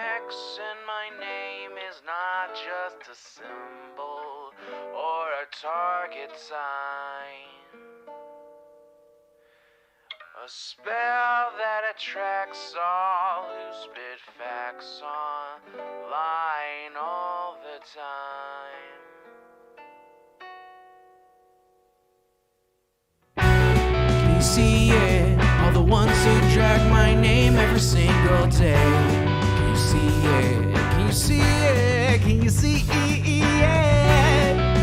X in my name is not just a symbol or a target sign. A spell that attracts all who spit facts online all the time. Can you see it? All the ones who drag my name every single day. Can you see it? Can you see it? Can you see it?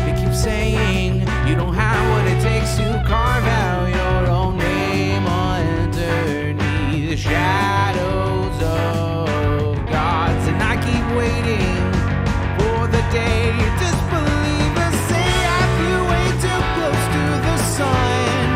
They keep saying you don't have what it takes to carve out your own name underneath the shadows of gods. And I keep waiting for the day disbelievers say I flew way too close to the sun.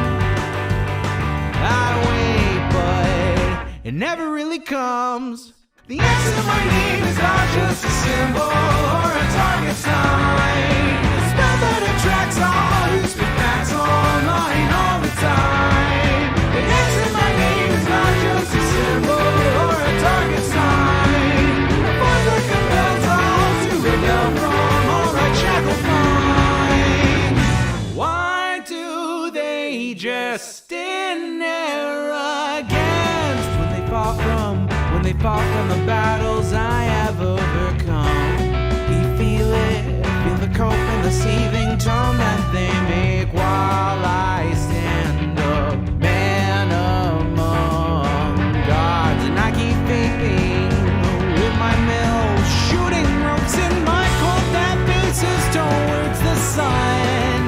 I wait, but it never really comes. The X in my name is not just a symbol or a target sign. A spell that attracts all who speak facts online all the time. The X in my name is not just a symbol or a target sign. A voice that compels all to rebel from all right shackled mind. Why do they just stand there against when they fall from the battles I have overcome? You feel it, feel the cope and the seething torment they make while I stand up, man among gods. And I keep vaping with my mill, shooting ropes in my cold that faces towards the sun.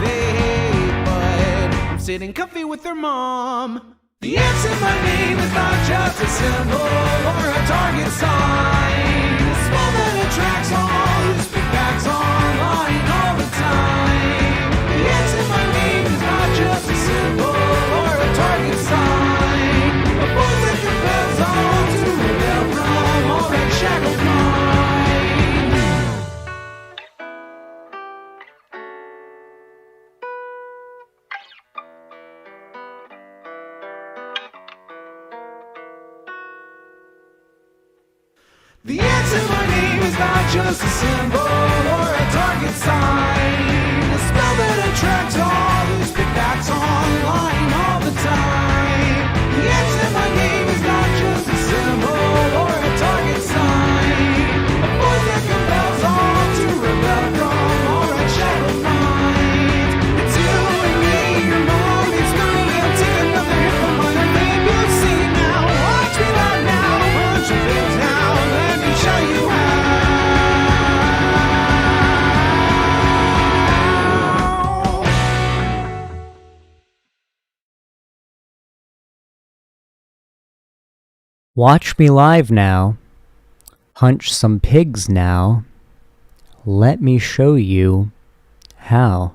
They hate, but I'm sitting comfy with their mom. The X in my name is not just a symbol or a target sign. A spell that attracts all who speak facts online all the time. The X in my name is not just a symbol or a target sign. A voice that compels all to rebel from all that shackled mind. The X in my name is not just a symbol or a target sign. A spell that attracts all who speak facts online all the time. The X in my name is not just a symbol or a target sign. A voice that compels all to rebel from all right shackled minds. It's you and me, your mom, it's me. I'll take another hit from my name. You'll see now, watch me live now, punch your face now. Show you how. Watch me live now. Hunch some pigs now. Let me show you how.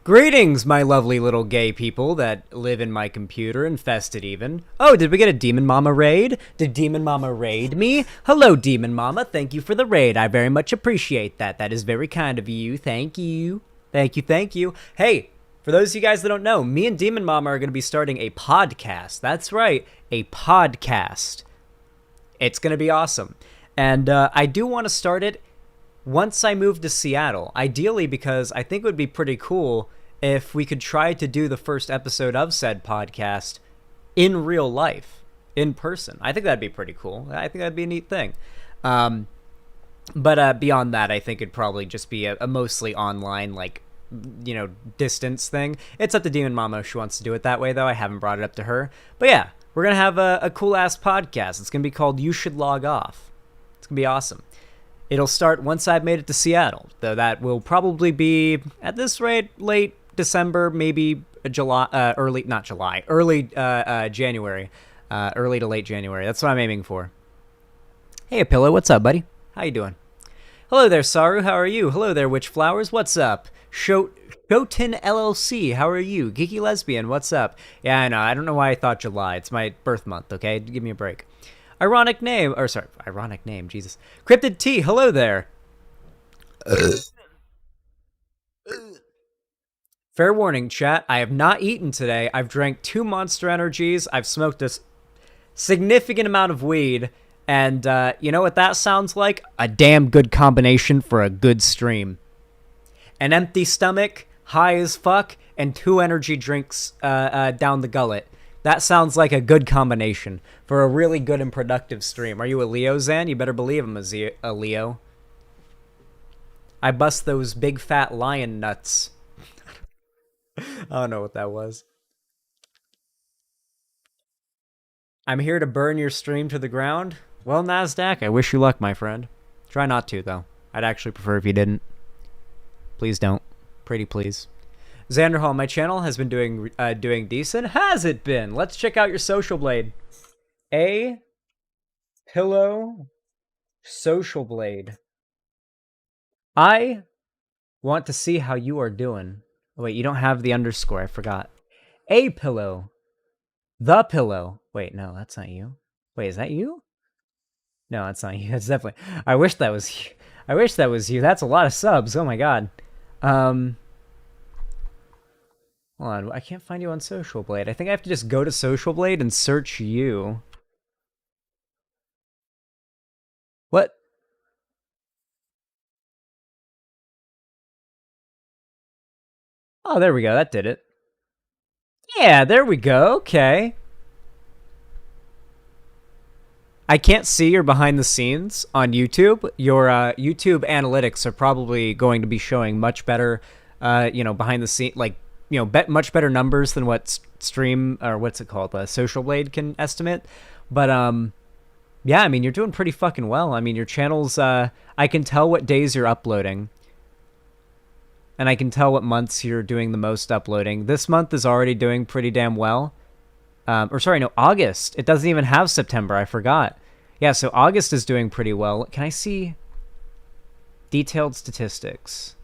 Greetings, my lovely little gay people that live in my computer, infested even. Oh, did we get a Demon Mama raid? Did Demon Mama raid me? Hello, Demon Mama. Thank you for the raid. I very much appreciate that. That is very kind of you. Thank you. Thank you, thank you. Hey, for those of you guys that don't know, me and Demon Mama are going to be starting a podcast. That's right, a podcast. It's going to be awesome. And I do want to start it once I move to Seattle, ideally because I think it would be pretty cool if we could try to do the first episode of said podcast in real life, in person. I think that'd be pretty cool. I think that'd be a neat thing. But beyond that, I think it'd probably just be a mostly online, like, you know, distance thing. It's up to Demon Mama if she wants to do it that way, though. I haven't brought it up to her. But yeah, we're going to have a cool-ass podcast. It's going to be called You Should Log Off. It's going to be awesome. It'll start once I've made it to Seattle, though that will probably be, at this rate, late December, maybe early January, early to late January. That's what I'm aiming for. Hey, Apillo, what's up, buddy? How you doing? Hello there, Saru, how are you? Hello there, Witch Flowers, what's up? Shoten LLC, how are you? Geeky Lesbian, what's up? Yeah, I know, I don't know why I thought July. It's my birth month, okay? Give me a break. Ironic name, Jesus. Cryptid T, hello there. Fair warning, chat. I have not eaten today. I've drank 2 Monster Energies. I've smoked a significant amount of weed. And you know what that sounds like? A damn good combination for a good stream. An empty stomach, high as fuck, and 2 energy drinks down the gullet. That sounds like a good combination for a really good and productive stream. Are you a Leo, Zan? You better believe I'm a Leo. I bust those big fat lion nuts. I don't know what that was. I'm here to burn your stream to the ground. Well, Nasdaq, I wish you luck, my friend. Try not to, though. I'd actually prefer if you didn't. Please don't. Pretty please. Xander Hall, my channel has been doing decent. Has it been? Let's check out your social blade. A pillow social blade. I want to see how you are doing. Oh, wait, you don't have the underscore. I forgot. A pillow. The pillow. Wait, no, that's not you. Wait, is that you? No, that's not you. That's definitely. I wish that was you. I wish that was you. That's a lot of subs. Oh my god. Hold on. I can't find you on Social Blade. I think I have to just go to Social Blade and search you. What? Oh, there we go. That did it. Yeah, there we go. Okay. I can't see your behind the scenes on YouTube. Your YouTube analytics are probably going to be showing much better, behind the scene, like, much better numbers than what stream, or what's it called, Social Blade can estimate. But, yeah, I mean, you're doing pretty fucking well. I mean, your channel's, I can tell what days you're uploading. And I can tell what months you're doing the most uploading. This month is already doing pretty damn well. August. It doesn't even have September. I forgot. Yeah, so August is doing pretty well. Can I see detailed statistics?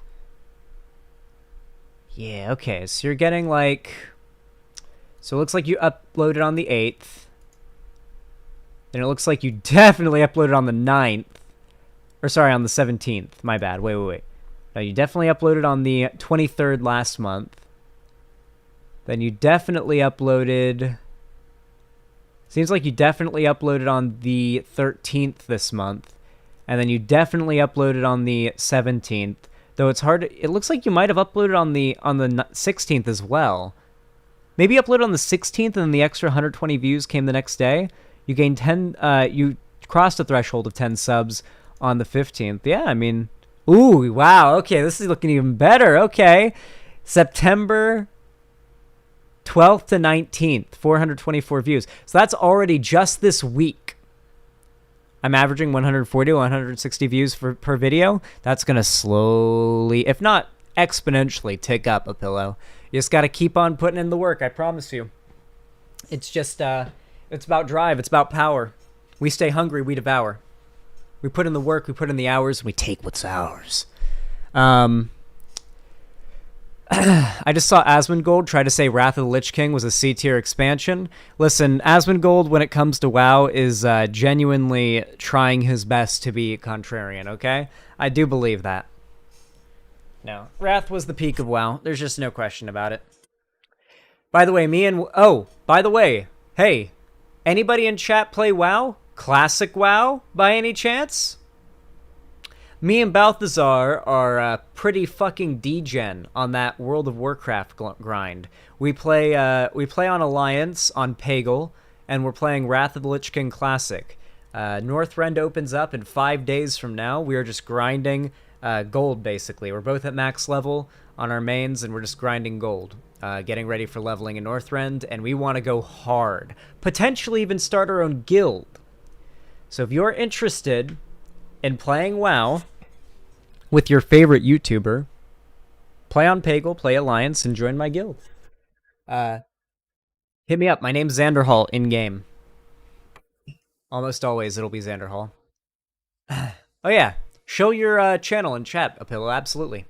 Yeah, okay. So you're getting like... So it looks like you uploaded on the 8th. Then it looks like you definitely uploaded on the 9th. Or sorry, on the 17th. My bad. Wait. No, you definitely uploaded on the 23rd last month. Then you definitely uploaded... Seems like you definitely uploaded on the 13th this month. And then you definitely uploaded on the 17th. Though it's hard to, it looks like you might have uploaded on the 16th as well. Maybe you uploaded on the 16th and then the extra 120 views came the next day. You gained 10, you crossed a threshold of 10 subs on the 15th. Yeah, I mean, ooh, wow. Okay, this is looking even better. Okay. September 12th to 19th, 424 views. So that's already just this week. I'm averaging 140 to 160 views per video. That's going to slowly, if not exponentially, tick up a pillow. You just got to keep on putting in the work, I promise you. It's just, it's about drive. It's about power. We stay hungry, we devour. We put in the work, we put in the hours, and we take what's ours. I just saw Asmongold try to say Wrath of the Lich King was a C-tier expansion. Listen, Asmongold, when it comes to WoW, is genuinely trying his best to be contrarian, okay? I do believe that. No, Wrath was the peak of WoW. There's just no question about it. By the way, hey, anybody in chat play WoW? Classic WoW, by any chance? Me and Balthazar are pretty fucking degen on that World of Warcraft grind. We play on Alliance on Pagel, and we're playing Wrath of the Lich King Classic. Northrend opens up in 5 days from now. We are just grinding gold, basically. We're both at max level on our mains, and we're just grinding gold. Getting ready for leveling in Northrend, and we want to go hard. Potentially even start our own guild. So if you're interested in playing WoW with your favorite YouTuber, play on Pagel, play Alliance, and join my guild. Hit me up. My name's Xander Hall in-game. Almost always it'll be Xander Hall. Oh yeah, show your channel in chat, Apillo, absolutely.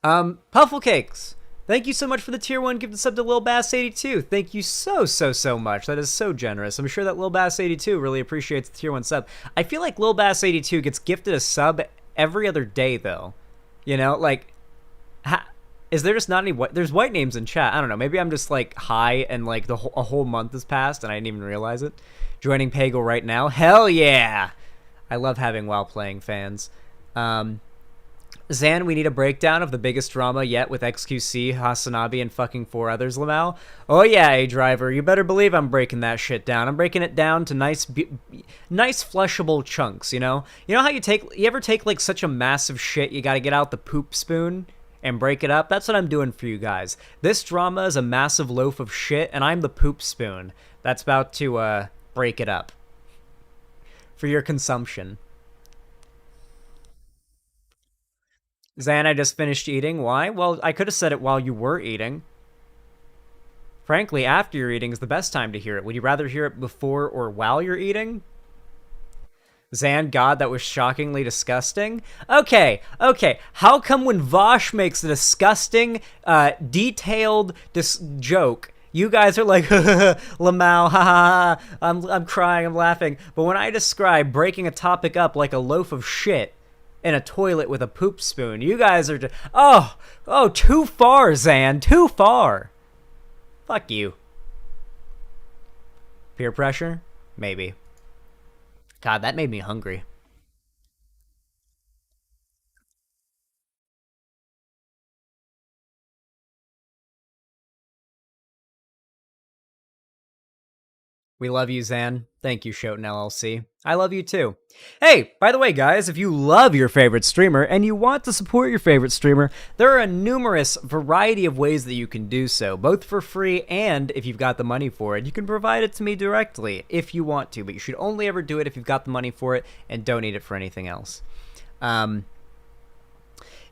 Puffle Cakes, thank you so much for the tier 1 gift sub to Lil Bass 82. Thank you so much. That is so generous. I'm sure that Lil Bass 82 really appreciates the tier 1 sub. I feel like Lil Bass 82 gets gifted a sub every other day, though. You know, like, Is there just not any white? There's white names in chat. I don't know. Maybe I'm just like high and like a whole month has passed and I didn't even realize it. Joining Pagel right now. Hell yeah! I love having WoW playing fans. Zan, we need a breakdown of the biggest drama yet with XQC, Hasanabi, and fucking four others, Lamau. Oh yeah, A-Driver, you better believe I'm breaking that shit down. I'm breaking it down to nice flushable chunks, you know? You know how you ever take like such a massive shit, you gotta get out the poop spoon and break it up? That's what I'm doing for you guys. This drama is a massive loaf of shit, and I'm the poop spoon that's about to, break it up for your consumption. Zan, I just finished eating. Why? Well, I could have said it while you were eating. Frankly, after you're eating is the best time to hear it. Would you rather hear it before or while you're eating? Zan, God, that was shockingly disgusting. Okay. How come when Vosh makes a disgusting, detailed joke, you guys are like, Lamau, ha ha, I'm crying, I'm laughing. But when I describe breaking a topic up like a loaf of shit in a toilet with a poop spoon, you guys are just, oh, too far, Zan, too far. Fuck you. Peer pressure? Maybe. God, that made me hungry. We love you, Zan. Thank you, Shoten LLC. I love you too. Hey, by the way, guys, if you love your favorite streamer and you want to support your favorite streamer, there are a numerous variety of ways that you can do so, both for free and if you've got the money for it. You can provide it to me directly if you want to, but you should only ever do it if you've got the money for it and don't need it for anything else.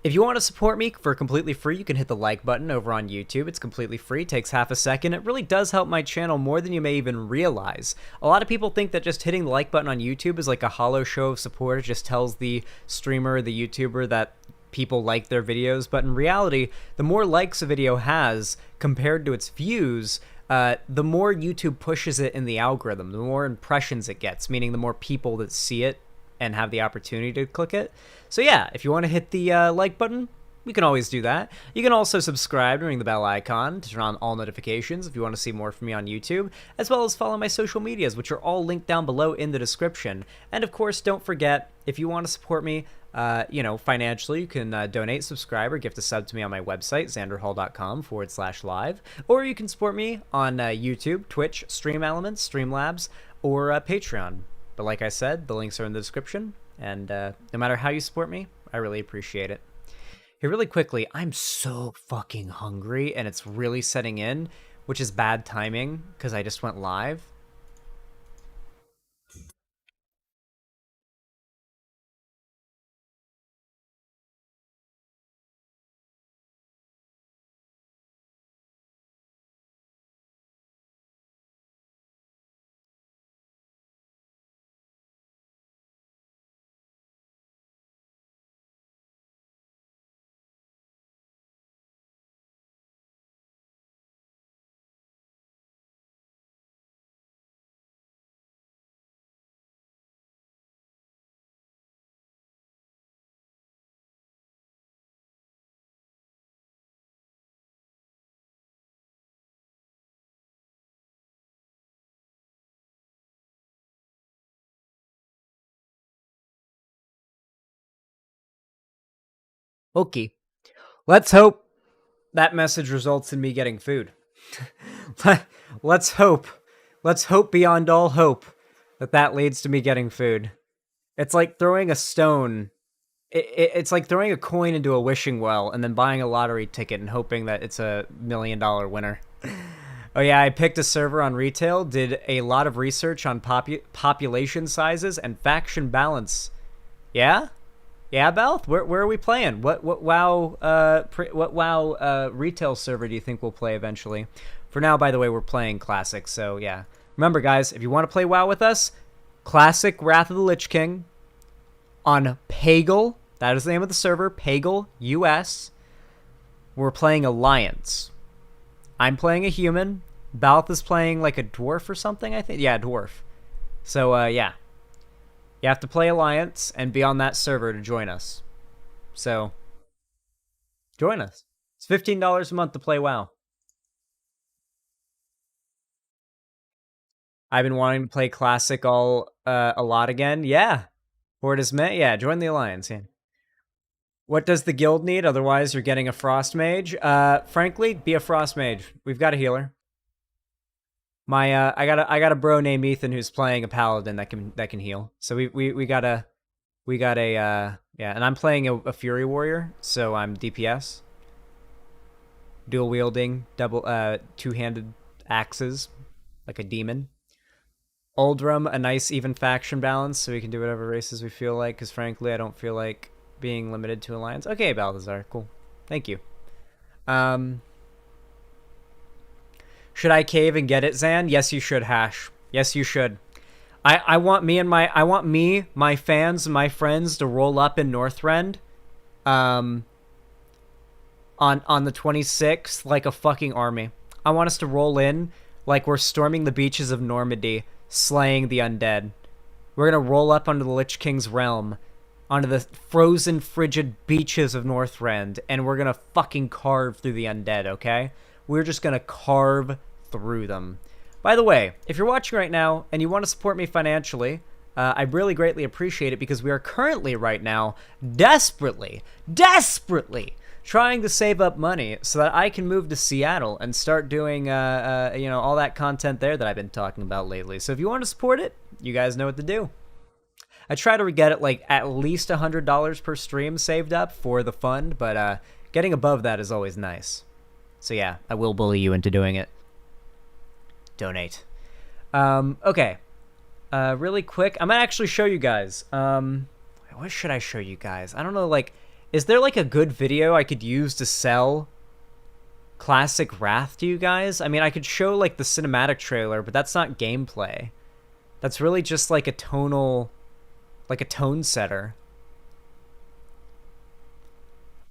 If you want to support me for completely free, you can hit the like button over on YouTube. It's completely free, takes half a second. It really does help my channel more than you may even realize. A lot of people think that just hitting the like button on YouTube is like a hollow show of support. It just tells the streamer, the YouTuber that people like their videos. But in reality, the more likes a video has compared to its views, the more YouTube pushes it in the algorithm, the more impressions it gets, meaning the more people that see it and have the opportunity to click it. So yeah, if you want to hit the like button, you can always do that. You can also subscribe and ring the bell icon to turn on all notifications if you want to see more from me on YouTube, as well as follow my social medias, which are all linked down below in the description. And of course, don't forget, if you want to support me, financially, you can donate, subscribe, or gift a sub to me on my website, xanderhall.com/live, or you can support me on YouTube, Twitch, Stream Elements, Streamlabs, or Patreon. But like I said, the links are in the description, and no matter how you support me, I really appreciate it. Here, really quickly, I'm so fucking hungry, and it's really setting in, which is bad timing, because I just went live. Okay. Let's hope that message results in me getting food. Let's hope. Let's hope beyond all hope that leads to me getting food. It's like throwing a stone. It's like throwing a coin into a wishing well and then buying a lottery ticket and hoping that it's $1 million winner. Oh yeah, I picked a server on retail, did a lot of research on population sizes and faction balance. Yeah? Yeah, Balth? Where are we playing? What WoW retail server do you think we'll play eventually? For now, by the way, we're playing Classic, so yeah. Remember, guys, if you want to play WoW with us, Classic Wrath of the Lich King on Pagel. That is the name of the server, Pagel US. We're playing Alliance. I'm playing a human. Balth is playing like a dwarf or something, I think. Yeah, dwarf. So, yeah. You have to play Alliance and be on that server to join us. So, join us. It's $15 a month to play WoW. I've been wanting to play Classic a lot again. Yeah. Horde is met. Yeah, join the Alliance. Yeah. What does the guild need? Otherwise, you're getting a Frost Mage. Frankly, be a Frost Mage. We've got a healer. I got a bro named Ethan who's playing a paladin that can heal. So we got a yeah, and I'm playing a Fury Warrior, so I'm DPS. Dual wielding, double two-handed axes, like a demon. Uldrum, a nice even faction balance, so we can do whatever races we feel like, because frankly, I don't feel like being limited to Alliance. Okay, Balthazar, cool. Thank you. Um, should I cave and get it, Zan? Yes, you should, Hash. Yes, you should. I want my fans and my friends to roll up in Northrend, on the 26th like a fucking army. I want us to roll in like we're storming the beaches of Normandy, slaying the undead. We're gonna roll up onto the Lich King's realm, onto the frozen, frigid beaches of Northrend, and we're gonna fucking carve through the undead, okay? We're just gonna carve through them. By the way, if you're watching right now and you want to support me financially, I really greatly appreciate it because we are currently right now desperately trying to save up money so that I can move to Seattle and start doing, all that content there that I've been talking about lately. So if you want to support it, you guys know what to do. I try to get it like at least $100 per stream saved up for the fund, but getting above that is always nice. So yeah, I will bully you into doing it. Donate. Okay. Really quick, I'm gonna actually show you guys. What should I show you guys? I don't know, like, is there like a good video I could use to sell Classic Wrath to you guys? I mean, I could show like the cinematic trailer, but that's not gameplay. That's really just like a tone setter.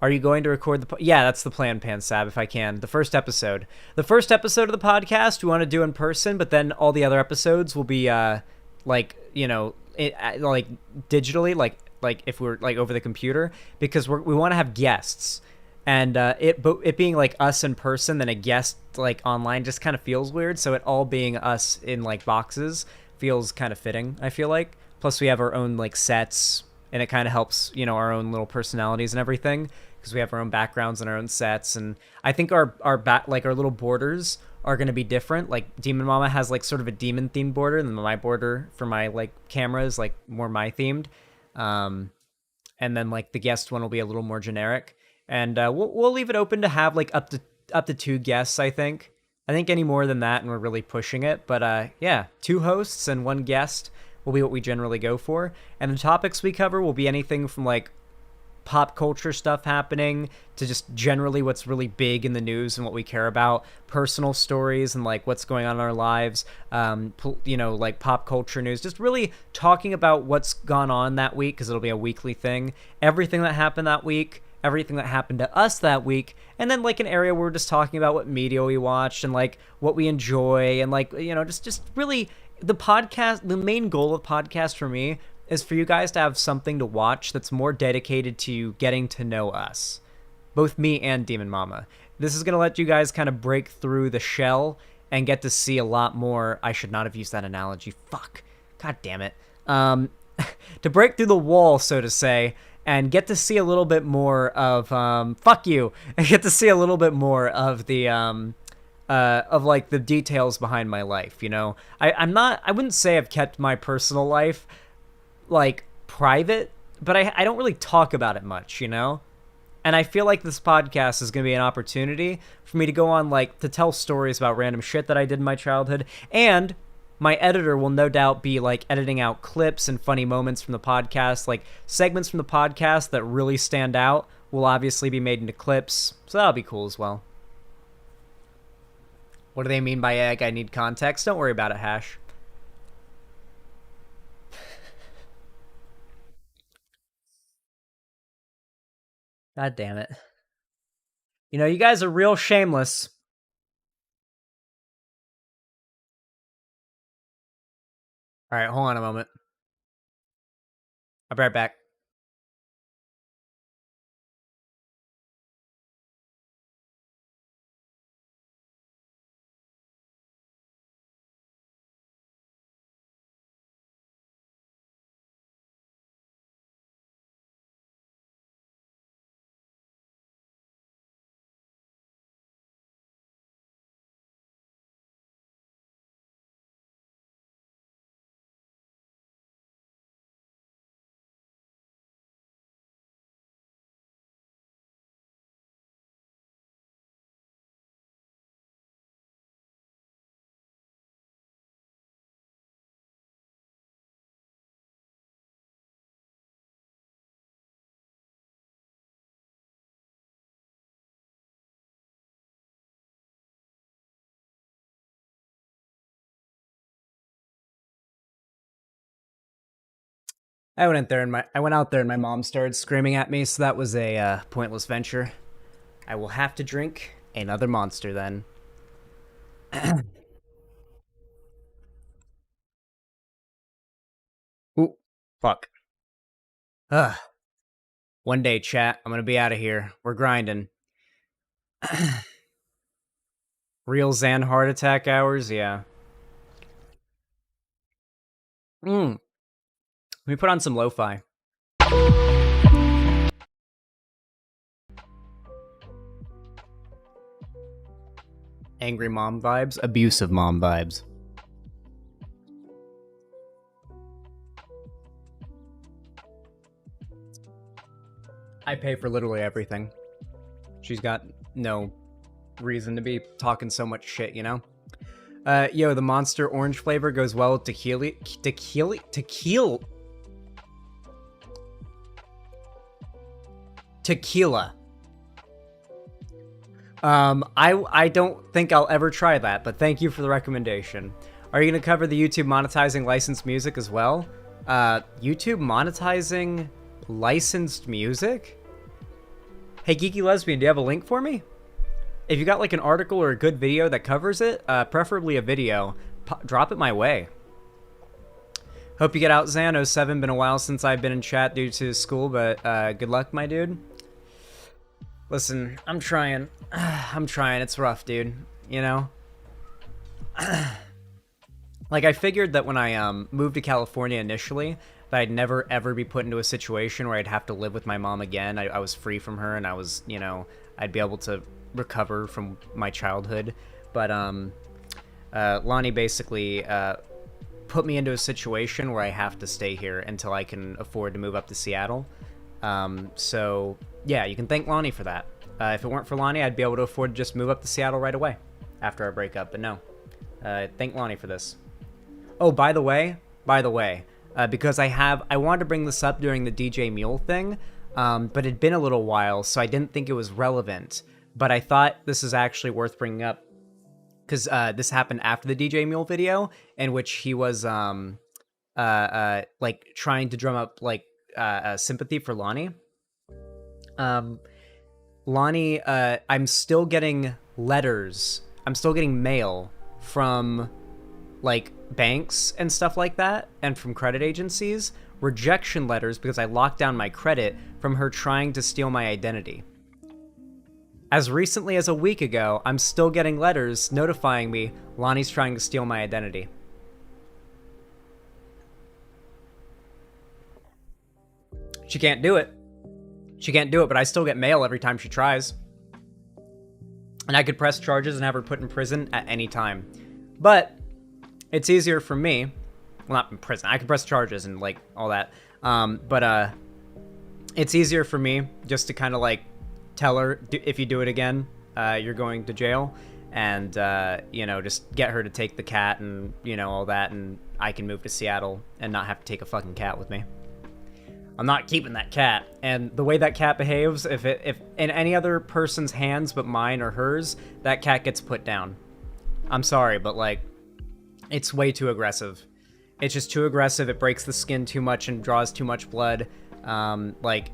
Are you going to record the... Yeah, that's the plan, Pansab, if I can. The first episode. The first episode of the podcast we want to do in person, but then all the other episodes will be, like, like, digitally, like if we're, like, over the computer, because we want to have guests. And it being, like, us in person, then a guest, like, online just kind of feels weird, so it all being us in, like, boxes feels kind of fitting, I feel like. Plus, we have our own, like, sets, and it kind of helps, our own little personalities and everything, because we have our own backgrounds and our own sets. And I think our little borders are going to be different. Like Demon Mama has like sort of a demon themed border, and then my border for my like camera is like more my themed. And then like the guest one will be a little more generic. And we'll leave it open to have like up to 2 guests. I think any more than that, and we're really pushing it. But yeah, 2 hosts and 1 guest will be what we generally go for. And the topics we cover will be anything from like pop culture stuff happening to just generally what's really big in the news and what we care about, personal stories and like what's going on in our lives, like pop culture news, just really talking about what's gone on that week, because it'll be a weekly thing, everything that happened that week, everything that happened to us that week, and then like an area where we're just talking about what media we watched and like what we enjoy, and like just really the podcast. The main goal of podcast for me is for you guys to have something to watch that's more dedicated to getting to know us, both me and Demon Mama. This is going to let you guys kind of break through the shell and get to see a lot more. I should not have used that analogy. Fuck. God damn it. To break through the wall, so to say, and get to see a little bit more of, fuck you, and get to see a little bit more of the, of like the details behind my life, I wouldn't say I've kept my personal life like private, but I don't really talk about it much, and I feel like this podcast is going to be an opportunity for me to go on, like, to tell stories about random shit that I did in my childhood, and my editor will no doubt be like editing out clips and funny moments from the podcast, like segments from the podcast that really stand out will obviously be made into clips, so that'll be cool as well. What do they mean by egg? I need context. Don't worry about it, Hash. God damn it. You guys are real shameless. All right, hold on a moment. I'll be right back. I went out there and my mom started screaming at me, so that was a pointless venture. I will have to drink another monster then. Ooh, fuck. Ugh. One day, chat, I'm gonna be out of here. We're grinding. Real Zan heart attack hours, yeah. Let me put on some lo-fi. Angry mom vibes, abusive mom vibes. I pay for literally everything. She's got no reason to be talking so much shit, you know? Yo, the Monster orange flavor goes well with tequila. I don't think I'll ever try that, but thank you for the recommendation. Are you gonna cover the YouTube monetizing licensed music as well? YouTube monetizing licensed music? Hey, Geeky Lesbian, do you have a link for me? If you got like an article or a good video that covers it, preferably a video, drop it my way. Hope you get out, Zan07. Been a while since I've been in chat due to school, but good luck, my dude. Listen, I'm trying. I'm trying. It's rough, dude. You know? Like, I figured that when I moved to California initially, that I'd never ever be put into a situation where I'd have to live with my mom again. I was free from her, and I was, you know, I'd be able to recover from my childhood. But Lonnie basically put me into a situation where I have to stay here until I can afford to move up to Seattle. So yeah, you can thank Lonnie for that. If it weren't for Lonnie, I'd be able to afford to just move up to Seattle right away after our breakup. But no, thank Lonnie for this. Oh, by the way, because I wanted to bring this up during the DJ Mule thing, but it'd been a little while, so I didn't think it was relevant. But I thought this is actually worth bringing up because this happened after the DJ Mule video, in which he was like trying to drum up like sympathy for Lonnie. Lonnie, I'm still getting letters. I'm still getting mail from like banks and stuff like that, and from credit agencies, rejection letters because I locked down my credit from her trying to steal my identity. As recently as a week ago, I'm still getting letters notifying me Lonnie's trying to steal my identity. She can't do it. She can't do it, but I still get mail every time she tries. And I could press charges and have her put in prison at any time. But it's easier for me. Well, not in prison. I could press charges and, like, all that. But it's easier for me just to kind of, like, tell her, if you do it again, you're going to jail. And, you know, just get her to take the cat and, you know, all that. And I can move to Seattle and not have to take a fucking cat with me. I'm not keeping that cat. And the way that cat behaves, if in any other person's hands but mine or hers, that cat gets put down. I'm sorry, but, like, it's way too aggressive. It's just too aggressive. It breaks the skin too much and draws too much blood. Like,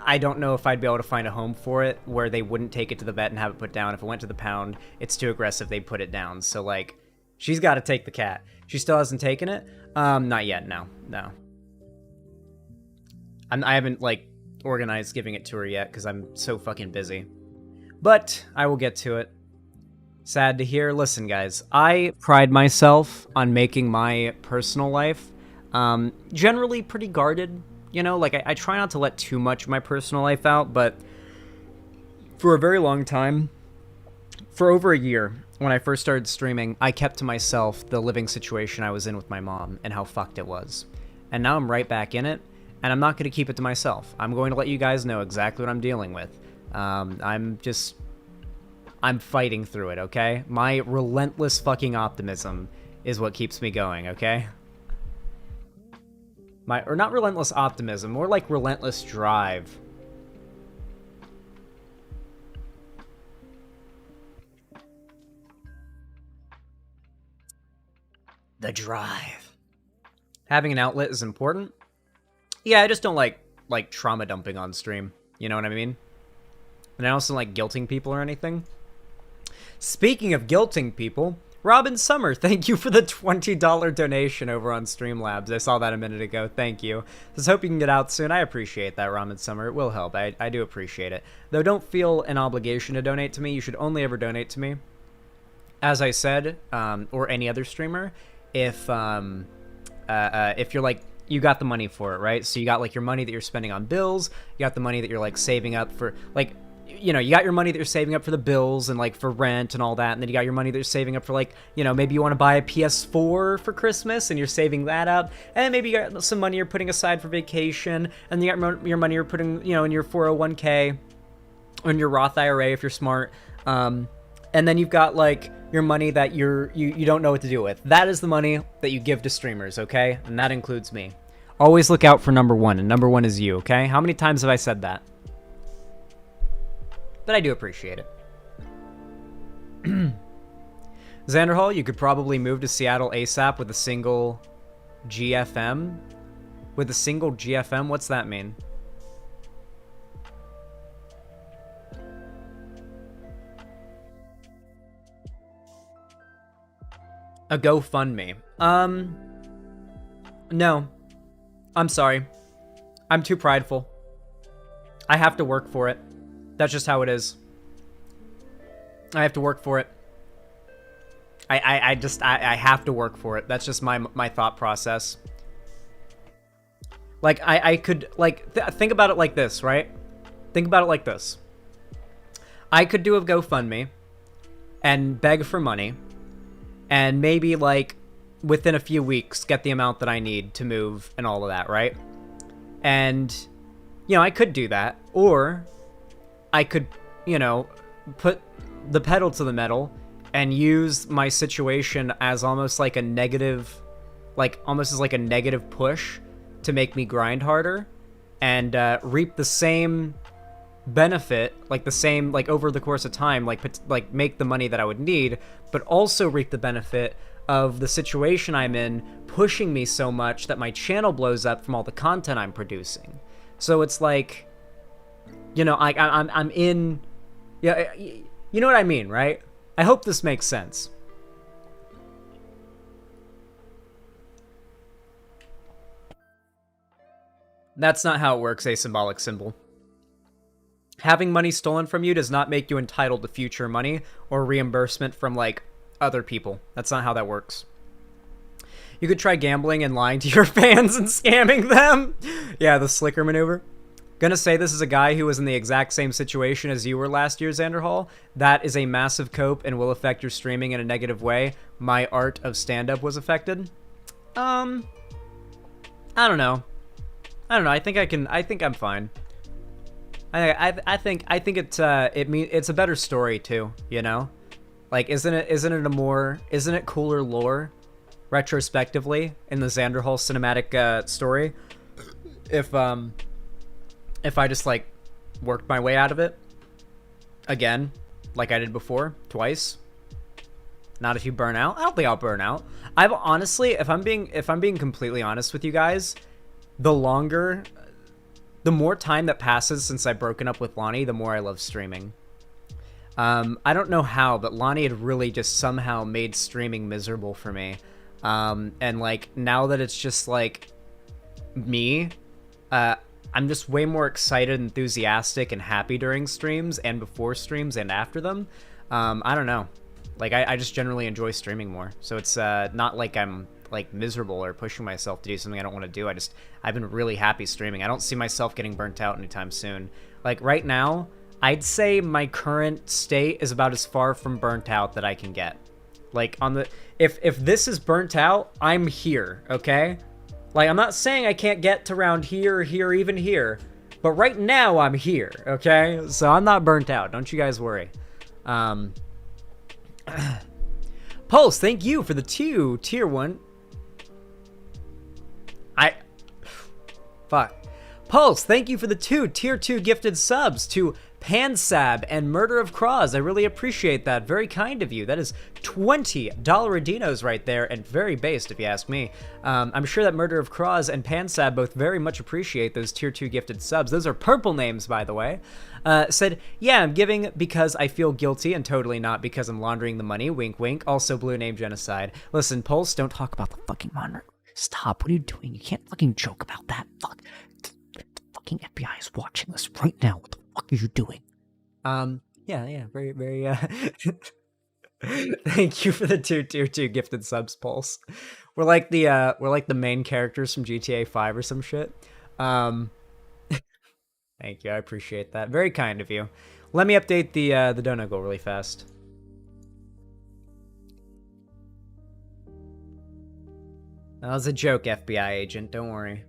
I don't know if I'd be able to find a home for it where they wouldn't take it to the vet and have it put down. If it went to the pound, it's too aggressive. They'd put it down. So, like, she's got to take the cat. She still hasn't taken it? Not yet, no. I haven't, like, organized giving it to her yet because I'm so fucking busy. But I will get to it. Sad to hear. Listen, guys, I pride myself on making my personal life generally pretty guarded. You know, like, I try not to let too much of my personal life out, but for a very long time, for over a year, when I first started streaming, I kept to myself the living situation I was in with my mom and how fucked it was. And now I'm right back in it. And I'm not going to keep it to myself. I'm going to let you guys know exactly what I'm dealing with. I'm fighting through it, okay? My relentless fucking optimism is what keeps me going, okay? Or not relentless optimism, more like relentless drive. The drive. Having an outlet is important. Yeah, I just don't like trauma dumping on stream. You know what I mean? And I also don't like guilting people or anything. Speaking of guilting people, Robin Summer, thank you for the $20 donation over on Streamlabs. I saw that a minute ago. Thank you. Just hope you can get out soon. I appreciate that, Robin Summer. It will help. I do appreciate it. Though don't feel an obligation to donate to me. You should only ever donate to me, as I said, or any other streamer, if you're like, you got the money for it, right? So you got like your money that you're spending on bills, you got the money that you're like saving up for, like, you know, you got your money that you're saving up for the bills and like for rent and all that, and then you got your money that you're saving up for, like, you know, maybe you want to buy a PS4 for Christmas and you're saving that up, and maybe you got some money you're putting aside for vacation, and you got your money you're putting, you know, in your 401k or in your Roth IRA if you're smart, and then you've got like your money that you don't know what to do with. That is the money that you give to streamers, okay? And that includes me. Always look out for number one, and number one is you, okay? How many times have I said that? But I do appreciate it. Xander Hall, you could probably move to Seattle ASAP with a single GFM. With a single GFM? What's that mean? A GoFundMe. No. I'm sorry. I'm too prideful. I have to work for it. That's just how it is. I have to work for it. I have to work for it. That's just my thought process. Like, I could, like, think about it like this, right? Think about it like this. I could do a GoFundMe and beg for money, and maybe, like, within a few weeks, get the amount that I need to move and all of that, right? And, you know, I could do that. Or I could, you know, put the pedal to the metal and use my situation as almost like a negative, like, almost as like a negative push to make me grind harder and reap the same benefit, like the same, like, over the course of time, like make the money that I would need, but also reap the benefit of the situation I'm in pushing me so much that my channel blows up from all the content I'm producing. So it's like, you know, I'm in, yeah, you know what I mean, right? I hope this makes sense. That's not how it works, a symbolic symbol. Having money stolen from you does not make you entitled to future money or reimbursement from, like, other people. That's not how that works. You could try gambling and lying to your fans and scamming them. Yeah, the slicker maneuver. Gonna say this is a guy who was in the exact same situation as you were last year, Xander Hall. That is a massive cope and will affect your streaming in a negative way. My art of stand-up was affected. I don't know. I think I'm fine. I think it's a better story too, you know? Like, isn't it cooler lore retrospectively in the Xander Hall cinematic story if I just, like, worked my way out of it again, like I did before, twice? Not if you burn out. I don't think I'll burn out. I've honestly, if I'm being completely honest with you guys, the more time that passes since I've broken up with Lonnie, the more I love streaming. I don't know how, but Lonnie had really just somehow made streaming miserable for me. And, like, now that it's just, like, me, I'm just way more excited, enthusiastic, and happy during streams and before streams and after them. I don't know. Like, I just generally enjoy streaming more. So it's not like I'm, like, miserable or pushing myself to do something I don't want to do. I've been really happy streaming. I don't see myself getting burnt out anytime soon. Like, right now, I'd say my current state is about as far from burnt out that I can get. Like, if this is burnt out, I'm here, okay? Like, I'm not saying I can't get to around here, even here, but right now I'm here, okay? So I'm not burnt out. Don't you guys worry. Pulse, thank you for the tier 1. Fuck. Pulse, thank you for the 2 tier 2 gifted subs to Pansab and Murder of Cross. I really appreciate that. Very kind of you. That is $20 Radinos right there, and very based, if you ask me. I'm sure that Murder of Cross and Pansab both very much appreciate those tier 2 gifted subs. Those are purple names, by the way. Said, yeah, I'm giving because I feel guilty and totally not because I'm laundering the money. Wink, wink. Also, blue name genocide. Listen, Pulse, don't talk about the fucking monitor. Stop. What are you doing? You can't fucking joke about that. Fuck. The fucking FBI is watching this right now. What the fuck are you doing? Yeah, very, very, thank you for the 2 tier 2 gifted subs, Pulse. We're like the main characters from GTA 5 or some shit. Thank you, I appreciate that. Very kind of you. Let me update the donut goal really fast. That was a joke, FBI agent, don't worry.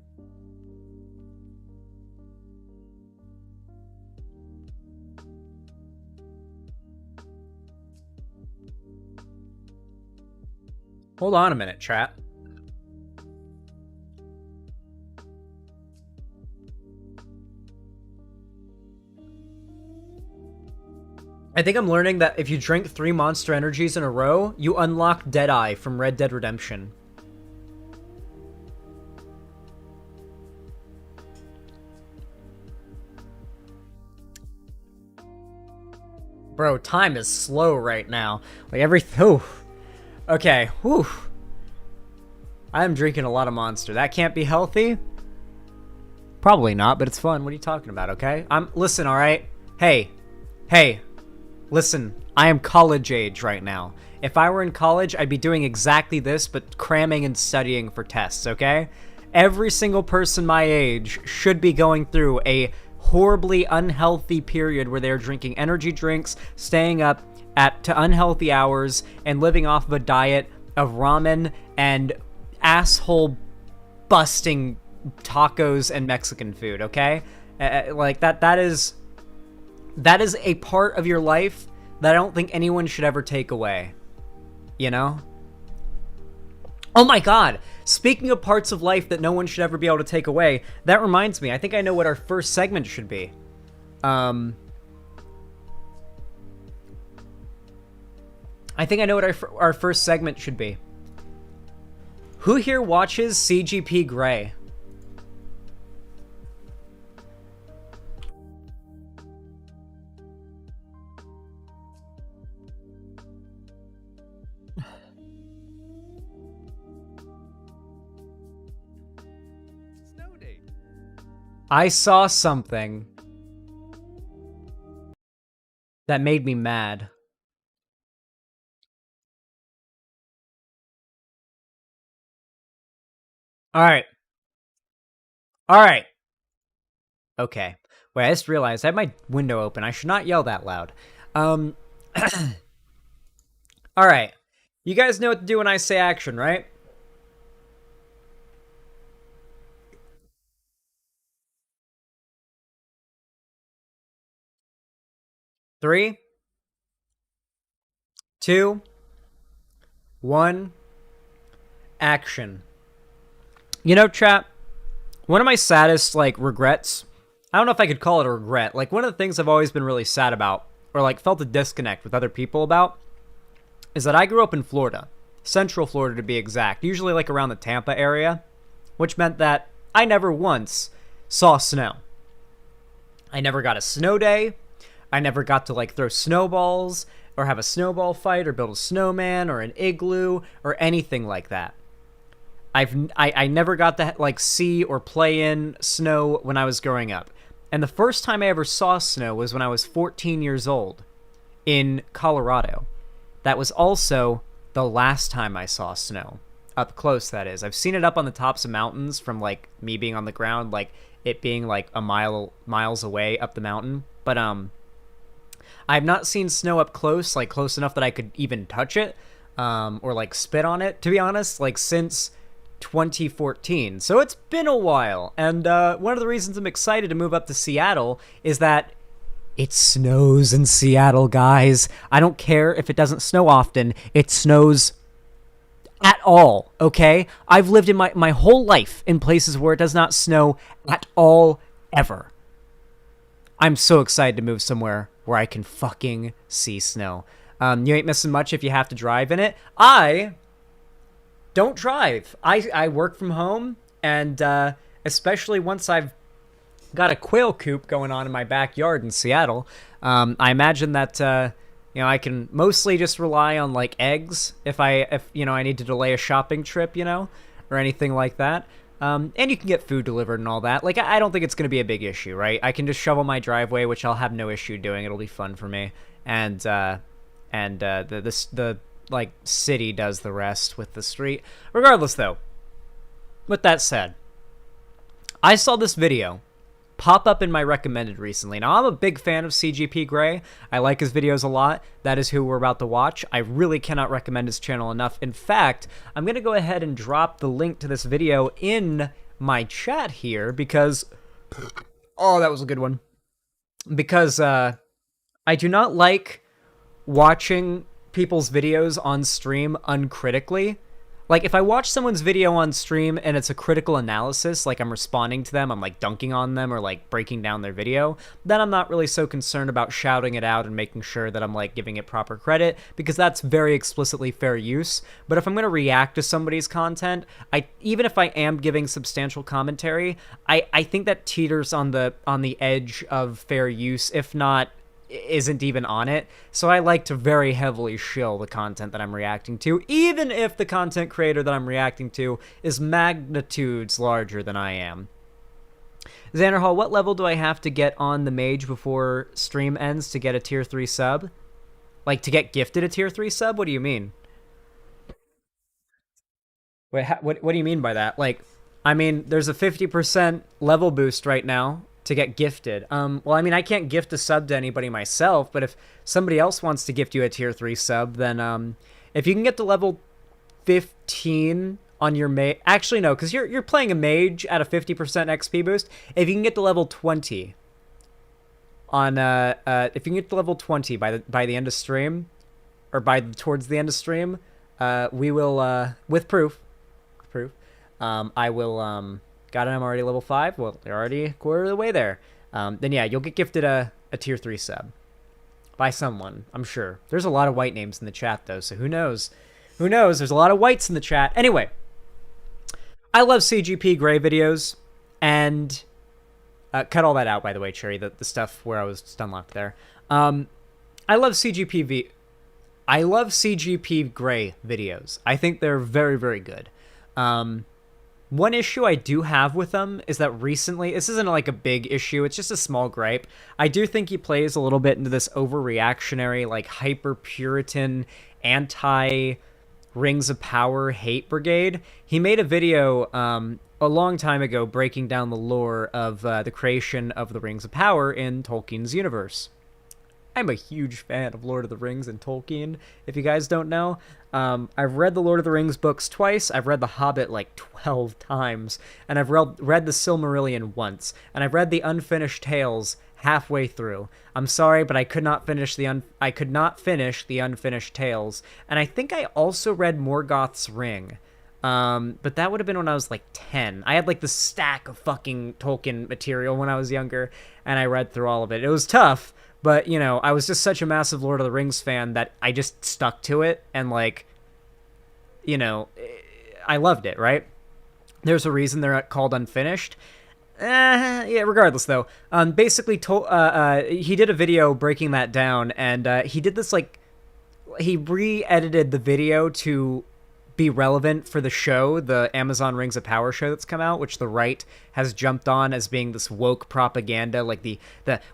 Hold on a minute, chat. I think I'm learning that if you drink 3 Monster Energies in a row, you unlock Deadeye from Red Dead Redemption. Bro, time is slow right now. Like okay, whew. I am drinking a lot of Monster. That can't be healthy? Probably not, but it's fun. What are you talking about, okay? Listen, alright? Hey, listen, I am college age right now. If I were in college, I'd be doing exactly this, but cramming and studying for tests, okay? Every single person my age should be going through a horribly unhealthy period where they're drinking energy drinks, staying up to unhealthy hours, and living off of a diet of ramen and asshole busting tacos and Mexican food, okay? Like that is a part of your life that I don't think anyone should ever take away. You know? Oh my god! Speaking of parts of life that no one should ever be able to take away, that reminds me, I think I know what our first segment should be. I think I know what our first segment should be. Who here watches CGP Grey? I saw something that made me mad. Alright. Okay. Wait, I just realized I have my window open. I should not yell that loud. Alright. You guys know what to do when I say action, right? Three, 2, 1, action. You know, chat, one of my saddest, regrets, I don't know if I could call it a regret, one of the things I've always been really sad about, or, felt a disconnect with other people about, is that I grew up in Florida. Central Florida, to be exact. Usually, around the Tampa area, which meant that I never once saw snow. I never got a snow day. I never got to, throw snowballs, or have a snowball fight, or build a snowman, or an igloo, or anything like that. I never got to, see or play in snow when I was growing up. And the first time I ever saw snow was when I was 14 years old in Colorado. That was also the last time I saw snow. Up close, that is. I've seen it up on the tops of mountains from, me being on the ground, it being, miles away up the mountain. But, I've not seen snow up close, close enough that I could even touch it, or, spit on it, to be honest, since 2014. So it's been a while. And, one of the reasons I'm excited to move up to Seattle is that it snows in Seattle, guys. I don't care if it doesn't snow often. It snows at all, okay? I've lived in my whole life in places where it does not snow at all ever. I'm so excited to move somewhere where I can fucking see snow. You ain't missing much if you have to drive in it. I don't drive. I work from home, and especially once I've got a quail coop going on in my backyard in Seattle, I imagine that I can mostly just rely on like eggs if I need to delay a shopping trip, or anything like that. And you can get food delivered and all that. Like, I don't think it's going to be a big issue, right? I can just shovel my driveway, which I'll have no issue doing. It'll be fun for me. And the like city does the rest with the street. Regardless, though, with that said, I saw this video pop up in my recommended recently. Now, I'm a big fan of CGP Grey. I like his videos a lot. That is who we're about to watch. I really cannot recommend his channel enough. In fact, I'm going to go ahead and drop the link to this video in my chat here because... Oh, that was a good one. Because I do not like watching people's videos on stream uncritically. Like, if I watch someone's video on stream and it's a critical analysis, like I'm responding to them, I'm like dunking on them or like breaking down their video, then I'm not really so concerned about shouting it out and making sure that I'm like giving it proper credit, because that's very explicitly fair use. But if I'm going to react to somebody's content, even if I am giving substantial commentary, I think that teeters on the edge of fair use, if not isn't even on it. So I like to very heavily shill the content that I'm reacting to, even if the content creator that I'm reacting to is magnitudes larger than I am. Xander Hall, what level do I have to get on the mage before stream ends to get a tier 3 sub? Like, to get gifted a tier 3 sub? What do you mean? Wait, what do you mean by that? Like, I mean, there's a 50% level boost right now to get gifted. Well, I mean, I can't gift a sub to anybody myself, but if somebody else wants to gift you a tier 3 sub, then if you can get to level 15 on your mage... Actually, no, because you're playing a mage at a 50% XP boost. If you can get to level 20 on... if you can get to level 20 by the end of stream, or towards the end of stream, we will, with proof, I will... Got it, I'm already level 5. Well, they're already a quarter of the way there. Then yeah, you'll get gifted a tier 3 sub. By someone, I'm sure. There's a lot of white names in the chat, though, so who knows? Who knows? There's a lot of whites in the chat. Anyway, I love CGP Grey videos, and... cut all that out, by the way, Cherry, the stuff where I was stunlocked there. I love CGP Grey videos. I think they're very, very good. One issue I do have with them is that recently, this isn't like a big issue, it's just a small gripe. I do think he plays a little bit into this overreactionary, like hyper-Puritan, anti-Rings of Power hate brigade. He made a video a long time ago breaking down the lore of the creation of the Rings of Power in Tolkien's universe. I'm a huge fan of Lord of the Rings and Tolkien, if you guys don't know. I've read the Lord of the Rings books twice, I've read The Hobbit like 12 times, and I've read the Silmarillion once, and I've read the Unfinished Tales halfway through. I'm sorry, but I could not finish the Unfinished Tales, and I think I also read Morgoth's Ring. But that would have been when I was like 10. I had like the stack of fucking Tolkien material when I was younger, and I read through all of it. It was tough. But, I was just such a massive Lord of the Rings fan that I just stuck to it, and, like, I loved it, right? There's a reason they're called Unfinished. Yeah, regardless, though. Basically, he did a video breaking that down, and he did this, like, he re-edited the video to be relevant for the show, the Amazon Rings of Power show that's come out, which the right has jumped on as being this woke propaganda, like the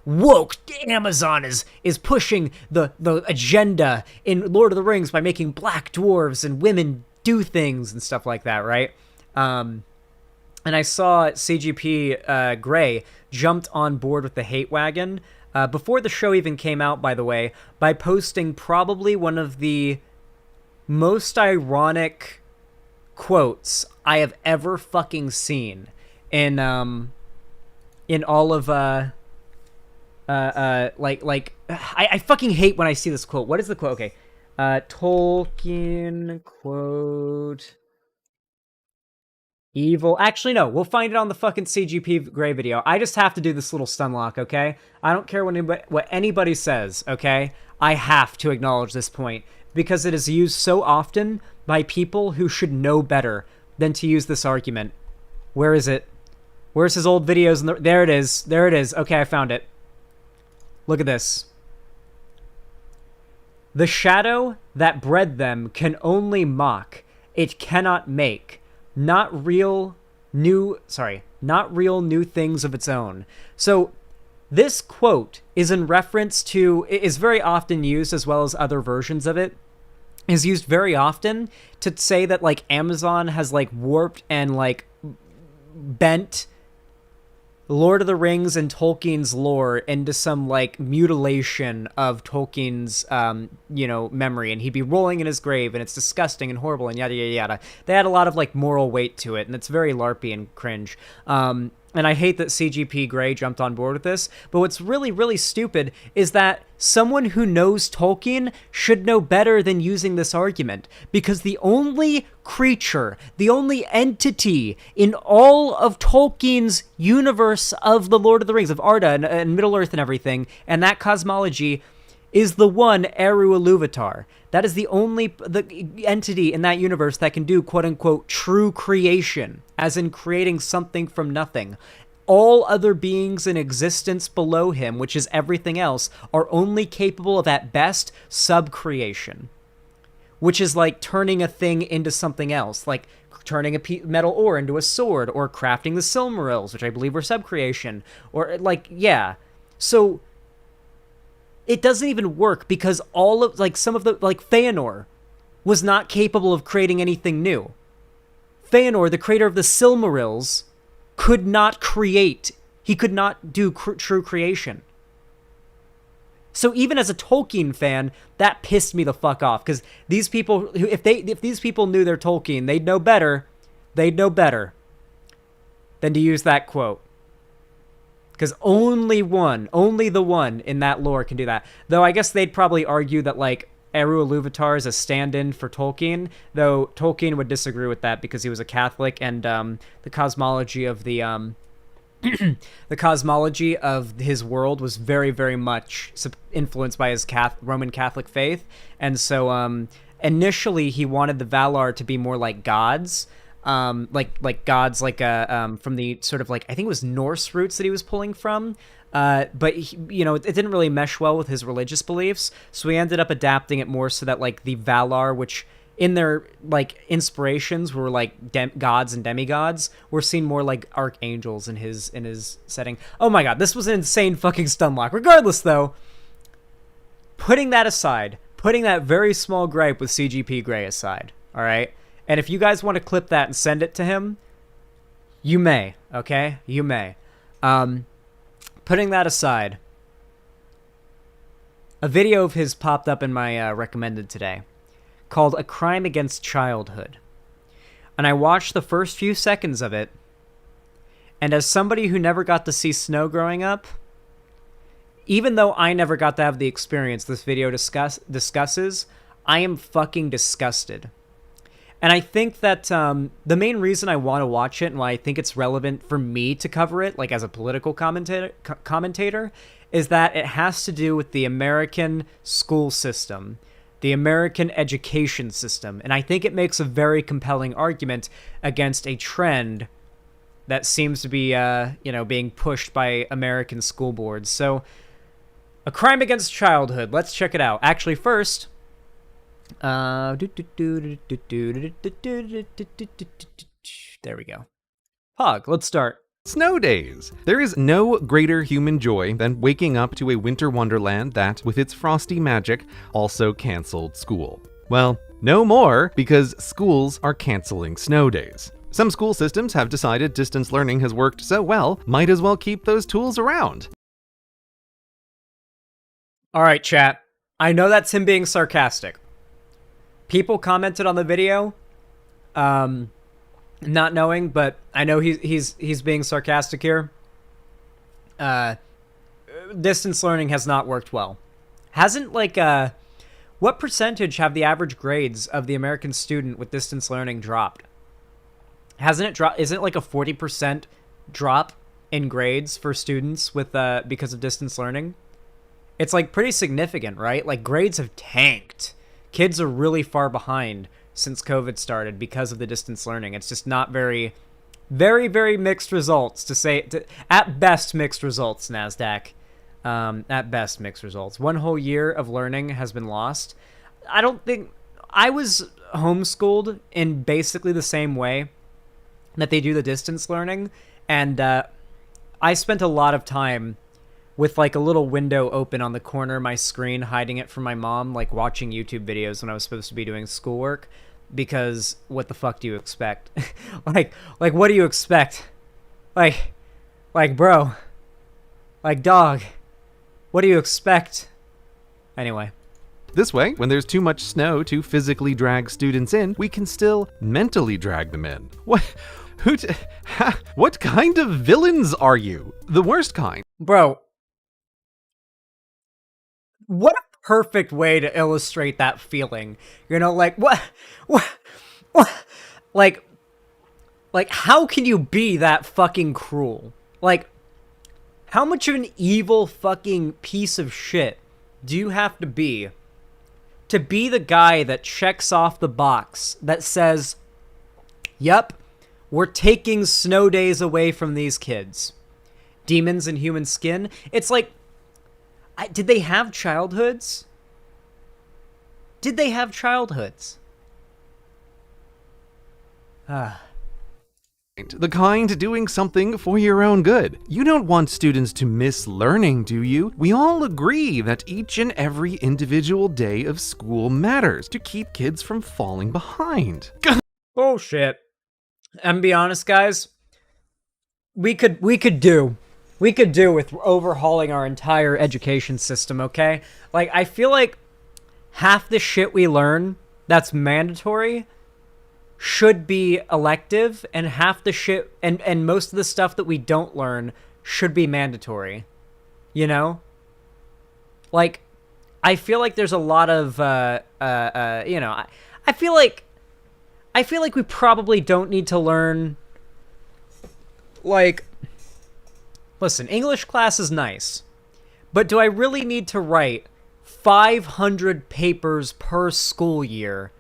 woke Amazon is pushing the agenda in Lord of the Rings by making black dwarves and women do things and stuff like that, right? And I saw CGP Grey jumped on board with the hate wagon before the show even came out, by the way, by posting probably one of the most ironic quotes I have ever fucking seen in all of I fucking hate when I see this quote. What is the quote? Okay. Tolkien quote. Evil. Actually, no. We'll find it on the fucking CGP Grey video. I just have to do this little stun lock, okay? I don't care what anybody says, okay? I have to acknowledge this point because it is used so often by people who should know better than to use this argument. Where is it? Where's his old videos? There it is. There it is. Okay, I found it. Look at this. The shadow that bred them can only mock. It cannot make. Not real new things of its own. So this quote is in reference to, is very often used, as well as other versions of it, is used very often to say that like Amazon has like warped and like bent Lord of the Rings and Tolkien's lore into some like mutilation of Tolkien's memory, and he'd be rolling in his grave and it's disgusting and horrible and yada yada yada. They had a lot of like moral weight to it, and it's very larpy and cringe. And I hate that CGP Grey jumped on board with this, but what's really, really stupid is that someone who knows Tolkien should know better than using this argument, because the only creature, the only entity in all of Tolkien's universe of the Lord of the Rings, of Arda and Middle-earth and everything, and that cosmology, is the one Eru Iluvatar. That is the entity in that universe that can do quote-unquote true creation, as in creating something from nothing. All other beings in existence below him, which is everything else, are only capable of, at best, sub-creation. Which is like turning a thing into something else, like turning a metal ore into a sword, or crafting the Silmarils, which I believe were sub-creation. Or, like, yeah. So it doesn't even work because all of, like, some of the, like, Feanor was not capable of creating anything new. Feanor, the creator of the Silmarils, could not create. He could not do true creation. So even as a Tolkien fan, that pissed me the fuck off, because these people, if these people knew their Tolkien, they'd know better than to use that quote. Because only the one in that lore can do that. Though I guess they'd probably argue that, like, Eru Iluvatar is a stand-in for Tolkien, though Tolkien would disagree with that because he was a Catholic, and the cosmology of the cosmology of his world was very, very much influenced by his Roman Catholic faith, and so initially he wanted the Valar to be more like gods. Like gods, like from the sort of, like, I think it was Norse roots that he was pulling from, but he, it didn't really mesh well with his religious beliefs, so he ended up adapting it more so that, like, the Valar, which in their, like, inspirations were like gods and demigods, were seen more like archangels in his setting. Oh my god, this was an insane fucking stun lock. Regardless, though, putting that aside, putting that very small gripe with CGP Grey aside, all right. And if you guys want to clip that and send it to him, you may, okay? You may. Putting that aside, a video of his popped up in my recommended today called A Crime Against Childhood. And I watched the first few seconds of it, and as somebody who never got to see snow growing up, even though I never got to have the experience this video discusses, I am fucking disgusted. And I think that the main reason I want to watch it and why I think it's relevant for me to cover it, like as a political commentator, is that it has to do with the American school system, the American education system. And I think it makes a very compelling argument against a trend that seems to be, being pushed by American school boards. So, A Crime Against Childhood. Let's check it out. Actually, first, there we go. Pog, let's start. Snow days. There is no greater human joy than waking up to a winter wonderland that, with its frosty magic, also canceled school. Well, no more, because schools are canceling snow days. Some school systems have decided distance learning has worked so well, might as well keep those tools around. All right, chat. I know that's him being sarcastic. People commented on the video, not knowing, but I know he's being sarcastic here. Distance learning has not worked well. Hasn't, like, what percentage have the average grades of the American student with distance learning dropped? Hasn't it dropped? Isn't it like a 40% drop in grades for students with because of distance learning? It's like pretty significant, right? Like grades have tanked. Kids are really far behind since COVID started because of the distance learning. It's just not very, very, very mixed results at best mixed results, NASDAQ. At best mixed results. One whole year of learning has been lost. I don't think I was homeschooled in basically the same way that they do the distance learning. And I spent a lot of time with like a little window open on the corner of my screen, hiding it from my mom, like watching YouTube videos when I was supposed to be doing schoolwork. Because what the fuck do you expect? like what do you expect? Like bro, like dog, what do you expect? Anyway. This way, when there's too much snow to physically drag students in, we can still mentally drag them in. What kind of villains are you? The worst kind. Bro, what a perfect way to illustrate that feeling. You know, like, what? Like, how can you be that fucking cruel? Like, how much of an evil fucking piece of shit do you have to be the guy that checks off the box that says, yep, we're taking snow days away from these kids. Demons in human skin. It's like, did they have childhoods? Did they have childhoods? The kind doing something for your own good. You don't want students to miss learning, do you? We all agree that each and every individual day of school matters to keep kids from falling behind. Bullshit. And be honest, guys, we could do with overhauling our entire education system, okay? Like, I feel like half the shit we learn that's mandatory should be elective, and half the shit and most of the stuff that we don't learn should be mandatory. You know? Like, I feel like there's a lot of you know, I feel like we probably don't need to learn, like, listen, English class is nice, but do I really need to write 500 papers per school year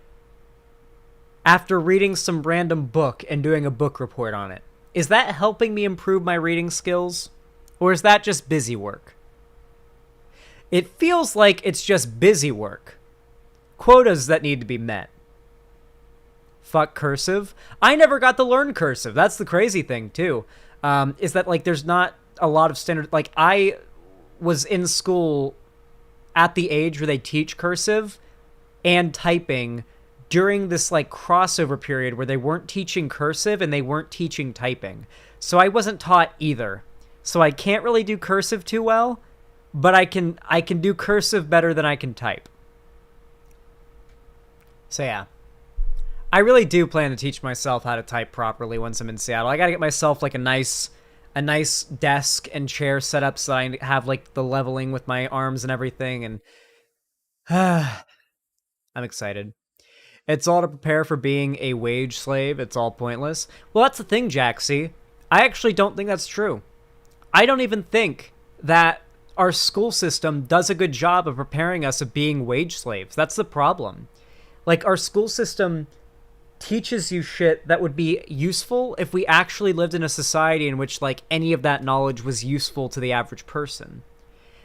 after reading some random book and doing a book report on it? Is that helping me improve my reading skills? Or is that just busy work? It feels like it's just busy work. Quotas that need to be met. Fuck cursive. I never got to learn cursive. That's the crazy thing, too. Is that, like, there's not a lot of standard... Like, I was in school at the age where they teach cursive and typing during this, like, crossover period where they weren't teaching cursive and they weren't teaching typing. So I wasn't taught either. So I can't really do cursive too well, but I can do cursive better than I can type. So yeah. I really do plan to teach myself how to type properly once I'm in Seattle. I gotta get myself, like, a nice desk and chair set up so I have, like, the leveling with my arms and everything, and I'm excited. It's all to prepare for being a wage slave. It's all pointless. Well, that's the thing, Jaxie. I actually don't think that's true. I don't even think that our school system does a good job of preparing us of being wage slaves. That's the problem. Like, our school system teaches you shit that would be useful if we actually lived in a society in which, like, any of that knowledge was useful to the average person.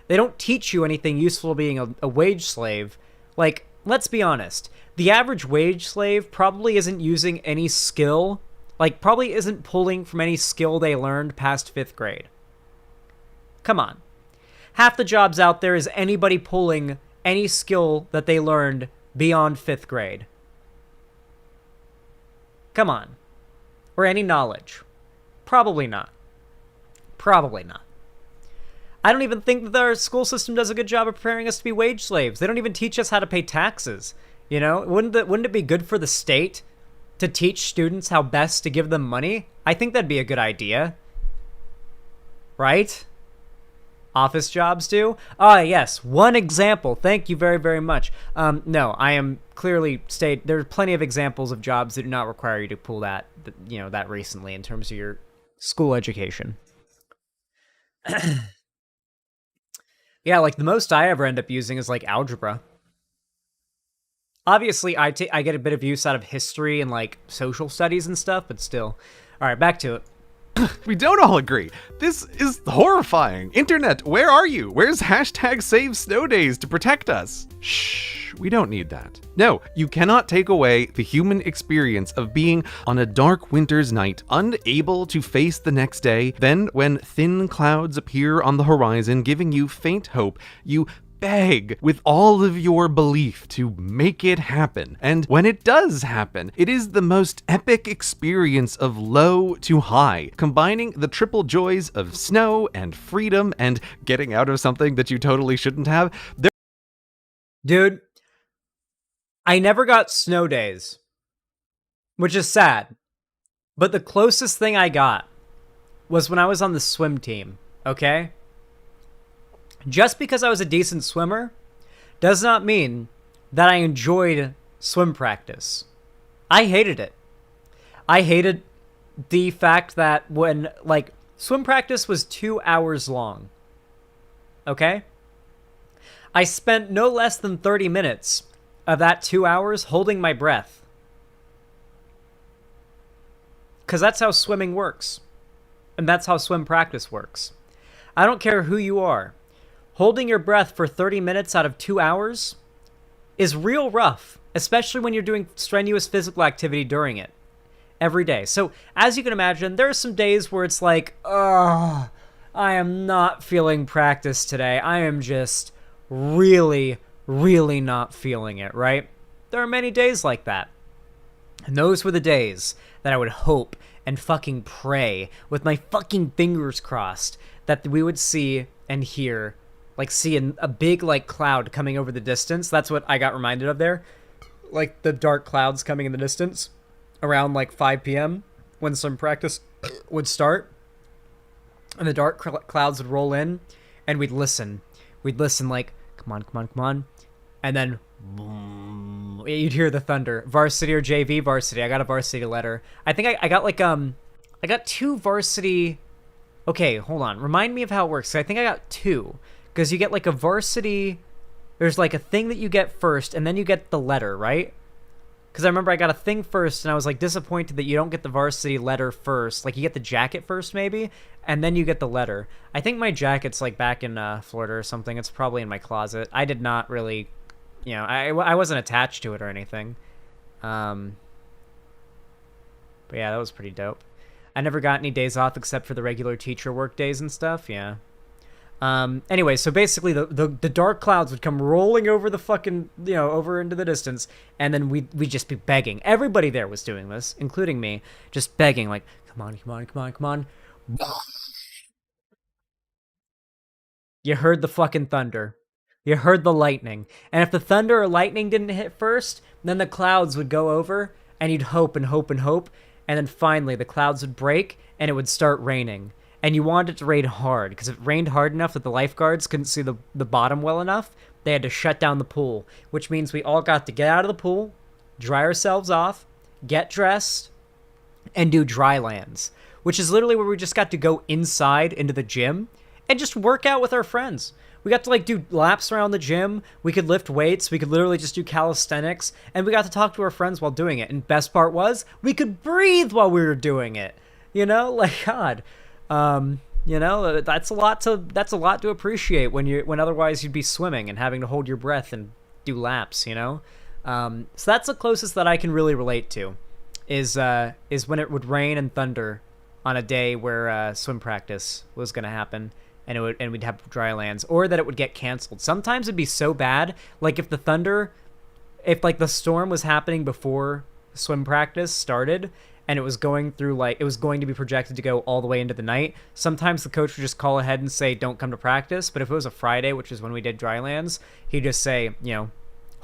They don't teach you anything useful being a wage slave. Like, let's be honest. The average wage slave probably isn't using any skill, like, probably isn't pulling from any skill they learned past 5th grade. Come on. Half the jobs out there is anybody pulling any skill that they learned beyond 5th grade. Come on. Or any knowledge. Probably not. Probably not. I don't even think that our school system does a good job of preparing us to be wage slaves. They don't even teach us how to pay taxes. You know, wouldn't it be good for the state to teach students how best to give them money? I think that'd be a good idea. Right? office jobs do. Ah, yes, one example. Thank you very, very much. No, I am clearly there are plenty of examples of jobs that do not require you to pull that, that recently in terms of your school education. Yeah, like the most I ever end up using is like algebra. Obviously, I get a bit of use out of history and like social studies and stuff, but still. All right, back to it. We don't all agree. This is horrifying. Internet, where are you? Where's hashtag save snow days to protect us? Shh, we don't need that. No, you cannot take away the human experience of being on a dark winter's night, unable to face the next day. Then, when thin clouds appear on the horizon, giving you faint hope, you beg with all of your belief to make it happen. And when it does happen, it is the most epic experience of low to high, combining the triple joys of snow and freedom and getting out of something that you totally shouldn't have. Dude, I never got snow days, which is sad. But the closest thing I got was when I was on the swim team, okay? Just because I was a decent swimmer does not mean that I enjoyed swim practice. I hated it. I hated the fact that when, like, swim practice was 2 hours long. Okay? I spent no less than 30 minutes of that 2 hours holding my breath. Because that's how swimming works. And that's how swim practice works. I don't care who you are. Holding your breath for 30 minutes out of 2 hours is real rough, especially when you're doing strenuous physical activity during it every day. So, as you can imagine, there are some days where it's like, I am not feeling practice today. I am just really, really not feeling it, right? There are many days like that. And those were the days that I would hope and fucking pray with my fucking fingers crossed that we would see and hear, like, see a big, like, cloud coming over the distance. That's what I got reminded of there. Like, the dark clouds coming in the distance around, like, 5 p.m. when some practice would start. And the dark clouds would roll in, and we'd listen. We'd listen, like, come on, come on, come on. And then, boom, you'd hear the thunder. Varsity or JV? Varsity. I got a varsity letter. I think I got, like, I got 2 varsity... Okay, hold on. Remind me of how it works. I think I got 2. Because you get, like, a varsity... There's, like, a thing that you get first, and then you get the letter, right? Because I remember I got a thing first, and I was, like, disappointed that you don't get the varsity letter first. Like, you get the jacket first, maybe, and then you get the letter. I think my jacket's, like, back in Florida or something. It's probably in my closet. I did not really... You know, I wasn't attached to it or anything. But yeah, that was pretty dope. I never got any days off except for the regular teacher work days and stuff, yeah. Anyway, so basically the dark clouds would come rolling over the fucking, over into the distance, and then we'd just be begging. Everybody there was doing this, including me, just begging, like, come on, come on, come on, come on. You heard the fucking thunder. You heard the lightning. And if the thunder or lightning didn't hit first, then the clouds would go over, and you'd hope and hope and hope, and then finally the clouds would break, and it would start raining. And you wanted it to rain hard, because if it rained hard enough that the lifeguards couldn't see the bottom well enough, they had to shut down the pool, which means we all got to get out of the pool, dry ourselves off, get dressed, and do dry lands, which is literally where we just got to go inside into the gym and just work out with our friends. We got to, like, do laps around the gym. We could lift weights. We could literally just do calisthenics, and we got to talk to our friends while doing it. And best part was, we could breathe while we were doing it. Like, God. That's a lot to appreciate when otherwise you'd be swimming and having to hold your breath and do laps, So that's the closest that I can really relate to is when it would rain and thunder on a day where swim practice was going to happen, and we'd have dry lands, or that it would get canceled. Sometimes it'd be so bad, like if the storm was happening before swim practice started, and it was going to be projected to go all the way into the night, sometimes the coach would just call ahead and say, don't come to practice. But if it was a Friday, which is when we did dry lands, he'd just say,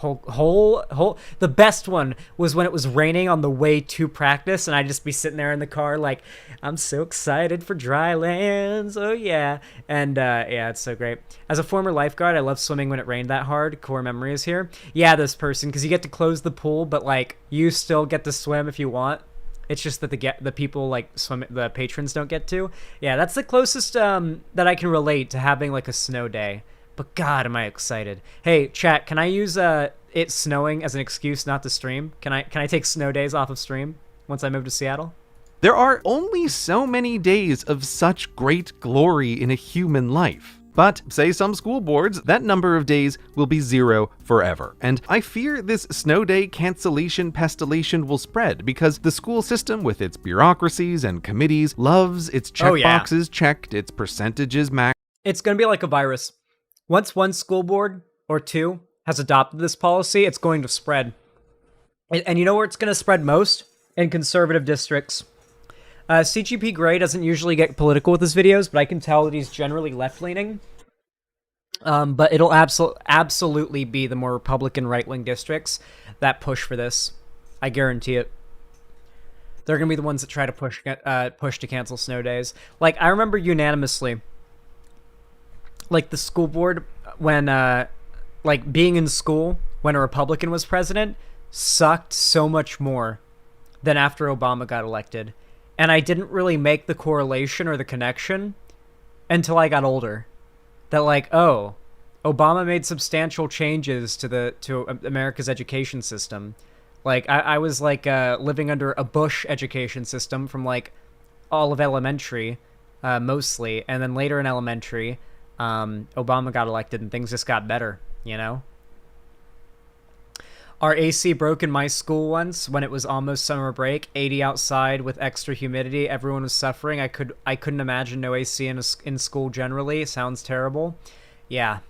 The best one was when it was raining on the way to practice, and I'd just be sitting there in the car like, I'm so excited for dry lands. Oh yeah. And yeah, it's so great. As a former lifeguard, I love swimming when it rained that hard. Core memories here. Yeah, this person, because you get to close the pool, but like you still get to swim if you want. It's just that the people like swim, the patrons don't get to. Yeah, that's the closest that I can relate to having like a snow day. But God, am I excited. Hey, chat, can I use it snowing as an excuse not to stream? Can I take snow days off of stream once I move to Seattle? There are only so many days of such great glory in a human life. But, say some school boards, that number of days will be 0 forever. And I fear this snow day cancellation pestilation will spread because the school system, with its bureaucracies and committees, loves its checkboxes checked, its percentages maxed. It's going to be like a virus. Once one school board or two has adopted this policy, it's going to spread. And you know where it's going to spread most? In conservative districts. CGP Grey doesn't usually get political with his videos, but I can tell that he's generally left-leaning. But it'll absolutely be the more Republican right-wing districts that push for this. I guarantee it. They're going to be the ones that try to push to cancel snow days. Like, I remember unanimously, like, the school board, when, like, being in school when a Republican was president sucked so much more than after Obama got elected. And I didn't really make the correlation or the connection until I got older. That, like, oh, Obama made substantial changes to America's education system. Like, I was, like, living under a Bush education system from, like, all of elementary, mostly. And then later in elementary, Obama got elected and things just got better, you know? Our AC broke in my school once when it was almost summer break, 80 outside with extra humidity. Everyone was suffering. I couldn't imagine no AC in school generally. It sounds terrible. Yeah.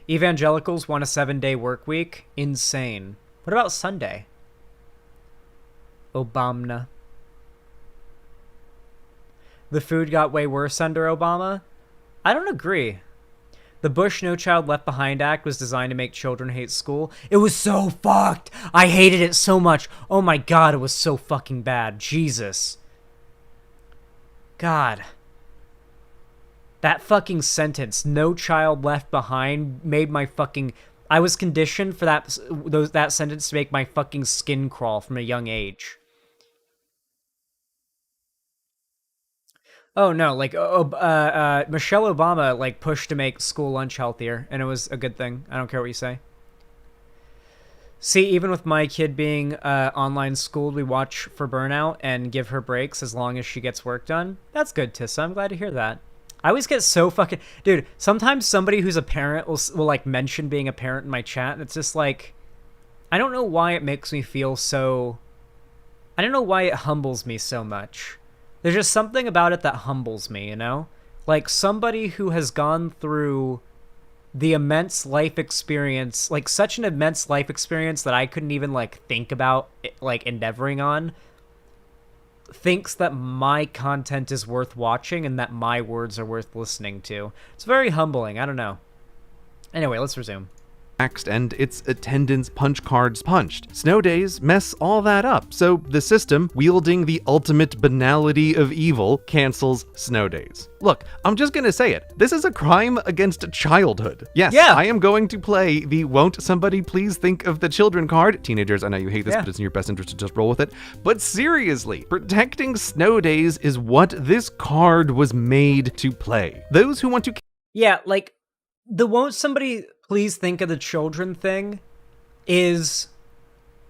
Evangelicals want a 7-day work week. Insane. What about Sunday? Obama. The food got way worse under Obama? I don't agree. The Bush No Child Left Behind Act was designed to make children hate school. It was so fucked. I hated it so much. Oh my God, it was so fucking bad. Jesus. God. That fucking sentence, no child left behind, made my fucking... I was conditioned for that sentence to make my fucking skin crawl from a young age. Oh no, like Michelle Obama like pushed to make school lunch healthier, and it was a good thing. I don't care what you say. See, even with my kid being online schooled, we watch for burnout and give her breaks as long as she gets work done. That's good, Tissa. I'm glad to hear that. I always get so fucking... Dude, sometimes somebody who's a parent will like mention being a parent in my chat, and it's just like... I don't know why it makes me feel so... I don't know why it humbles me so much. There's just something about it that humbles me, you know? Like, somebody who has gone through the immense life experience, like, such an immense life experience that I couldn't even, like, think about, like, endeavoring on, thinks that my content is worth watching and that my words are worth listening to. It's very humbling. I don't know. Anyway, let's resume. And its attendance punch cards punched. Snow days mess all that up, so the system, wielding the ultimate banality of evil, cancels snow days. Look, I'm just gonna say it. This is a crime against childhood. Yes, yeah. I am going to play the Won't Somebody Please Think of the Children card. Teenagers, I know you hate this, but it's in your best interest to just roll with it. But seriously, protecting snow days is what this card was made to play. Those who want to... Yeah, like, the Won't Somebody Please Think of the Children thing is...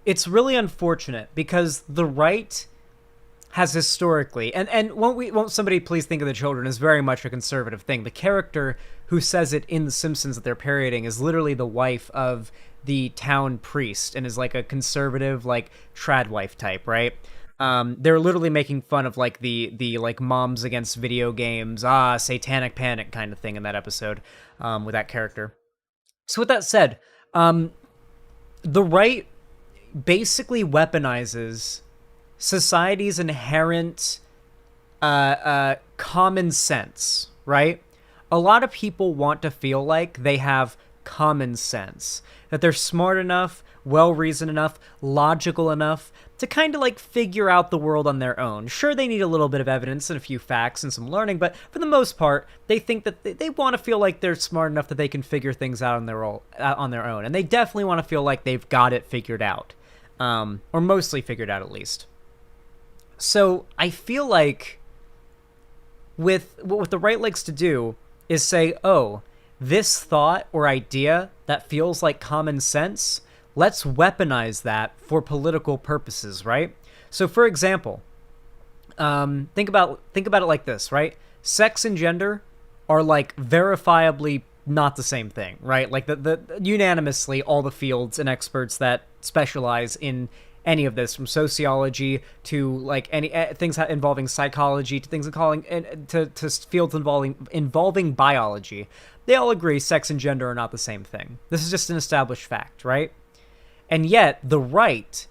It's really unfortunate because the right has historically... And Won't Somebody Please Think of the Children is very much a conservative thing. The character who says it in The Simpsons that they're parodying is literally the wife of the town priest and is like a conservative, like, trad wife type, right? They're literally making fun of like the like moms against video games, satanic panic kind of thing in that episode, with that character. So with that said, the right basically weaponizes society's inherent common sense, right? A lot of people want to feel like they have common sense, that they're smart enough, well-reasoned enough, logical enough to kind of like figure out the world on their own. Sure, they need a little bit of evidence and a few facts and some learning, but for the most part, they think that they want to feel like they're smart enough that they can figure things out on their own. And they definitely want to feel like they've got it figured out, or mostly figured out at least. So I feel like with what the right likes to do is say, oh, this thought or idea that feels like common sense, let's weaponize that for political purposes, right? So for example, think about it like this, right? Sex and gender are like verifiably not the same thing, right? Like the unanimously all the fields and experts that specialize in any of this, from sociology to like any things involving psychology to things to fields involving biology, they all agree sex and gender are not the same thing. This is just an established fact, right? And yet the right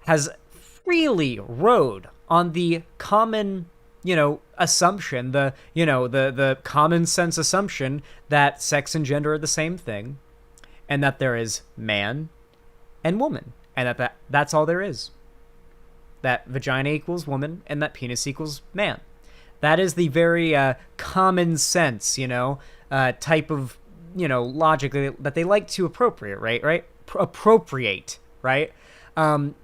has freely rode on the common, assumption, the common sense assumption that sex and gender are the same thing, and that there is man and woman, and that's all there is. That vagina equals woman, and that penis equals man. That is the very common sense, type of, logic that they like to appropriate, right? Appropriate, right? And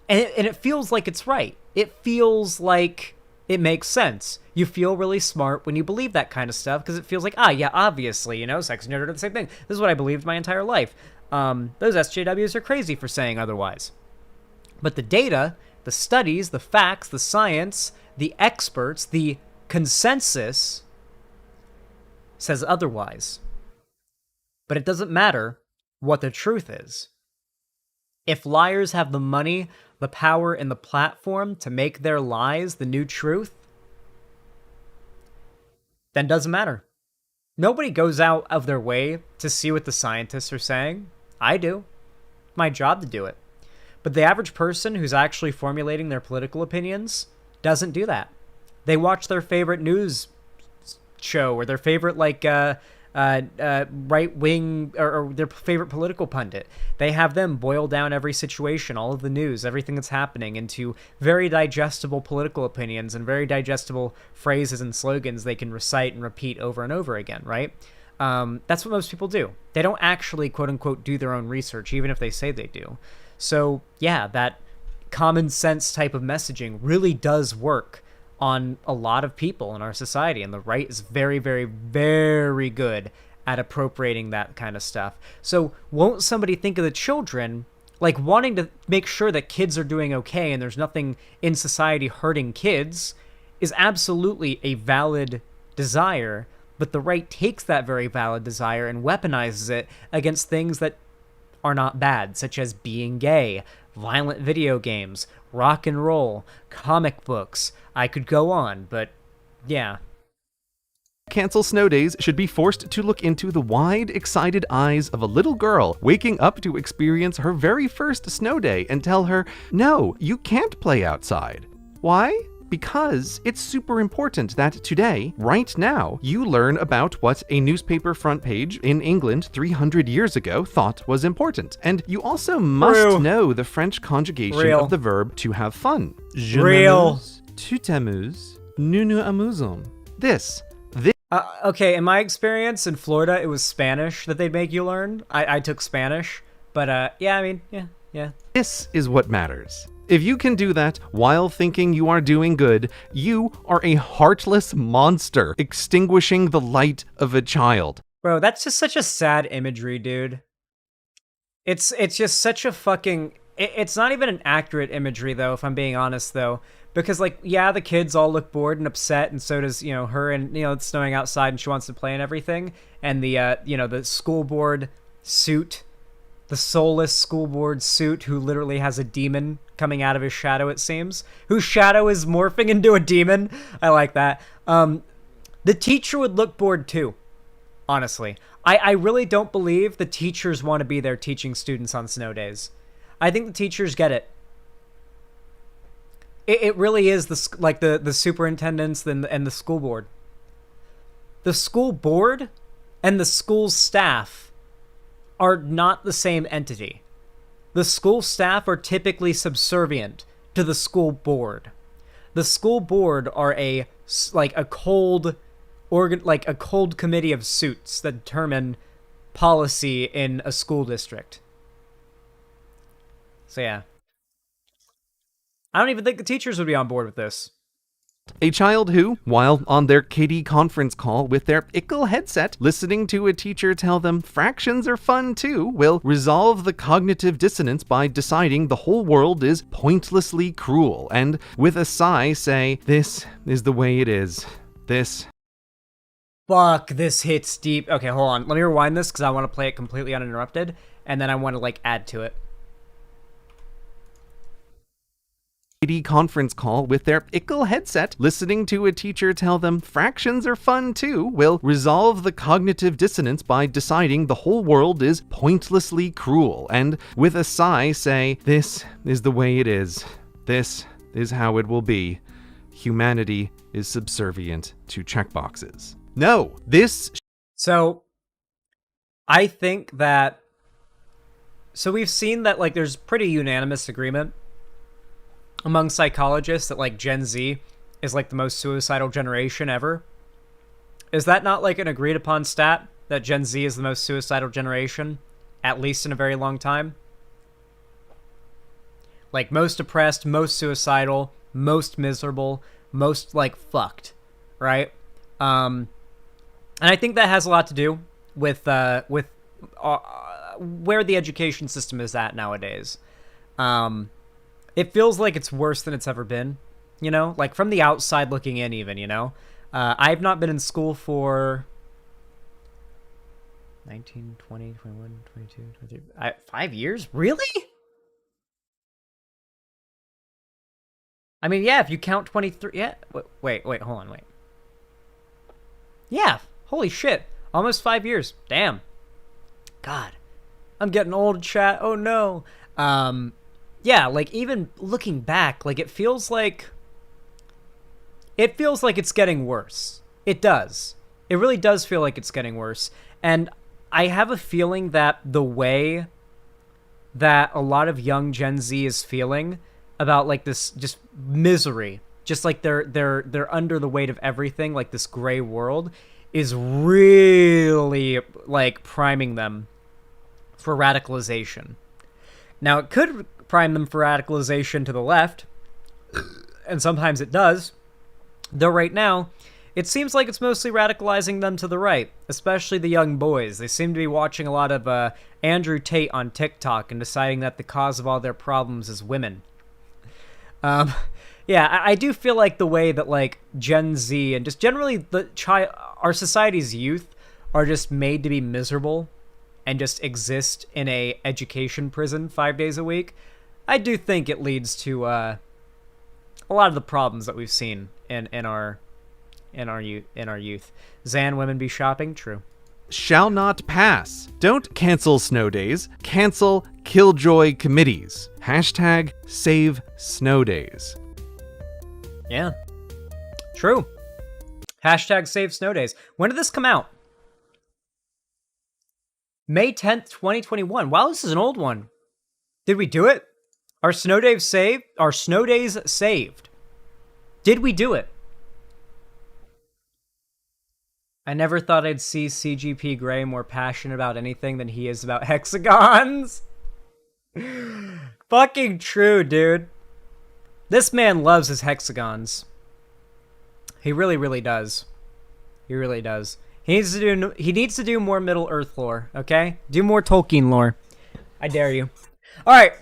it feels like it's right. It feels like it makes sense. You feel really smart when you believe that kind of stuff, because it feels like, yeah, obviously, sex and gender are the same thing. This is what I believed my entire life. Those SJWs are crazy for saying otherwise. But the data, the studies, the facts, the science, the experts, the consensus says otherwise. But it doesn't matter what the truth is. If liars have the money, the power, and the platform to make their lies the new truth, then it doesn't matter. Nobody goes out of their way to see what the scientists are saying. I do. It's my job to do it. But the average person who's actually formulating their political opinions doesn't do that. They watch their favorite news show or their favorite right wing or their favorite political pundit. They have them boil down every situation, all of the news, everything that's happening into very digestible political opinions and very digestible phrases and slogans they can recite and repeat over and over again, right? That's what most people do. They don't actually, quote unquote, do their own research, even if they say they do. So yeah, that common sense type of messaging really does work on a lot of people in our society, and the right is very, very, very good at appropriating that kind of stuff. So won't somebody think of the children, like wanting to make sure that kids are doing okay and there's nothing in society hurting kids is absolutely a valid desire, but the right takes that very valid desire and weaponizes it against things that are not bad, such as being gay, violent video games, rock and roll, comic books. I could go on, but yeah. Cancel snow days should be forced to look into the wide, excited eyes of a little girl waking up to experience her very first snow day and tell her, no, you can't play outside. Why? Because it's super important that today, right now, you learn about what a newspaper front page in England 300 years ago thought was important. And you also must know the French conjugation of the verb to have fun. Je m'amuse, tu t'amuses, nous nous amusons. This. Okay, in my experience in Florida, it was Spanish that they'd make you learn. I took Spanish, but yeah. This is what matters. If you can do that while thinking you are doing good, you are a heartless monster extinguishing the light of a child. Bro, that's just such a sad imagery, dude. It's just such a fucking... It's not even an accurate imagery, though, if I'm being honest, though. Because, like, yeah, the kids all look bored and upset, and so does, her, and, it's snowing outside and she wants to play and everything. And the, the school board suit, the soulless school board suit who literally has a demon coming out of his shadow, it seems, whose shadow is morphing into a demon. I like that. The teacher would look bored too, honestly. I really don't believe the teachers want to be there teaching students on snow days. I think the teachers get it. It really is the superintendents and the school board. The school board and the school's staff are not the same entity. The school staff are typically subservient to the school board. The school board are a cold committee of suits that determine policy in a school district. So yeah. I don't even think the teachers would be on board with this. A child who, while on their kiddie conference call with their ickle headset, listening to a teacher tell them fractions are fun too, will resolve the cognitive dissonance by deciding the whole world is pointlessly cruel, and with a sigh say, "This is the way it is. This." Fuck, this hits deep. Okay, hold on. Let me rewind this because I want to play it completely uninterrupted, and then I want to, add to it. Conference call with their ickle headset, listening to a teacher tell them fractions are fun too, will resolve the cognitive dissonance by deciding the whole world is pointlessly cruel, and with a sigh say, "This is the way it is. This is how it will be. Humanity is subservient to checkboxes." No, this... So, I think that... So we've seen that, there's pretty unanimous agreement among psychologists that Gen Z is the most suicidal generation ever. Is that not an agreed upon stat that Gen Z is the most suicidal generation, at least in a very long time? Most depressed, most suicidal, most miserable, most fucked, right? And I think that has a lot to do with where the education system is at nowadays. It feels like it's worse than it's ever been, from the outside looking in even, I've not been in school for 19, 20, 21, 22, 23, 5 years? Really? I mean, yeah, if you count 23, yeah. Wait, hold on, wait. Yeah, holy shit. Almost 5 years. Damn. God. I'm getting old, chat. Oh no. Yeah, even looking back, it feels like it's getting worse. It does. It really does feel like it's getting worse. And I have a feeling that the way that a lot of young Gen Z is feeling about this just misery, just they're under the weight of everything, this gray world, is really priming them for radicalization. Now, it could prime them for radicalization to the left, and sometimes it does, though right now, it seems like it's mostly radicalizing them to the right, especially the young boys. They seem to be watching a lot of Andrew Tate on TikTok and deciding that the cause of all their problems is women. Yeah, I do feel like the way that Gen Z and just generally our society's youth are just made to be miserable and just exist in a education prison 5 days a week. I do think it leads to a lot of the problems that we've seen in our youth. Zan, women be shopping? True. Shall not pass. Don't cancel snow days. Cancel killjoy committees. Hashtag save snow days. Yeah. True. Hashtag save snow days. When did this come out? May 10th, 2021. Wow, this is an old one. Did we do it? Are snow days saved? Are snow days saved? Did we do it? I never thought I'd see CGP Grey more passionate about anything than he is about hexagons. Fucking true, dude. This man loves his hexagons. He really, really does. He really does. He needs to do more Middle Earth lore, okay? Do more Tolkien lore. I dare you. All right.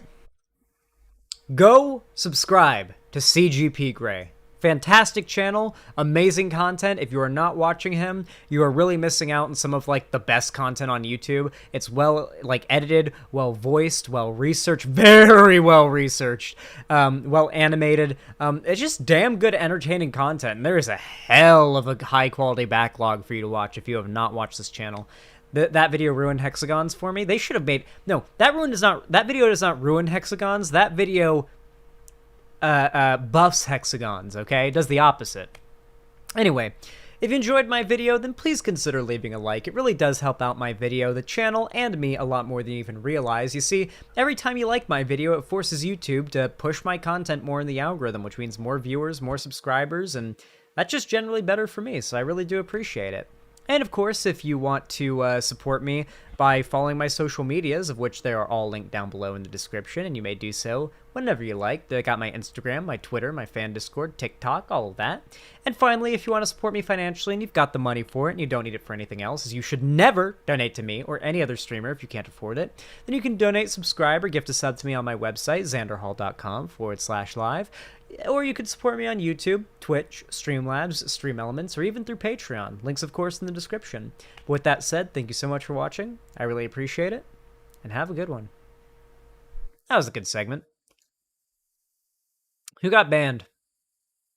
Go subscribe to CGP Grey. Fantastic channel, amazing content. If you are not watching him, you are really missing out on some of the best content on YouTube. It's well edited, well voiced, well researched, very well researched, well animated. It's just damn good entertaining content. And there is a hell of a high quality backlog for you to watch if you have not watched this channel. That video ruined hexagons for me. They should have made that video does not ruin hexagons. That video buffs hexagons, okay? It does the opposite. Anyway, If you enjoyed my video, then please consider leaving a like. It really does help out my video, the channel, and me a lot more than you even realize. You see, every time you like my video, it forces YouTube to push my content more in the algorithm, which means more viewers, more subscribers, and that's just generally better for me, so I really do appreciate it. And of course, if you want to support me by following my social medias, of which they are all linked down below in the description, and you may do so whenever you like. I got my Instagram, my Twitter, my fan Discord, TikTok, all of that. And finally, if you want to support me financially and you've got the money for it and you don't need it for anything else, as you should never donate to me or any other streamer if you can't afford it, then you can donate, subscribe, or gift a sub to me on my website, xanderhall.com/live. Or you could support me on YouTube, Twitch, Streamlabs, Stream Elements, or even through Patreon. Links, of course, in the description. But with that said, thank you so much for watching. I really appreciate it, and have a good one. That was a good segment. Who got banned?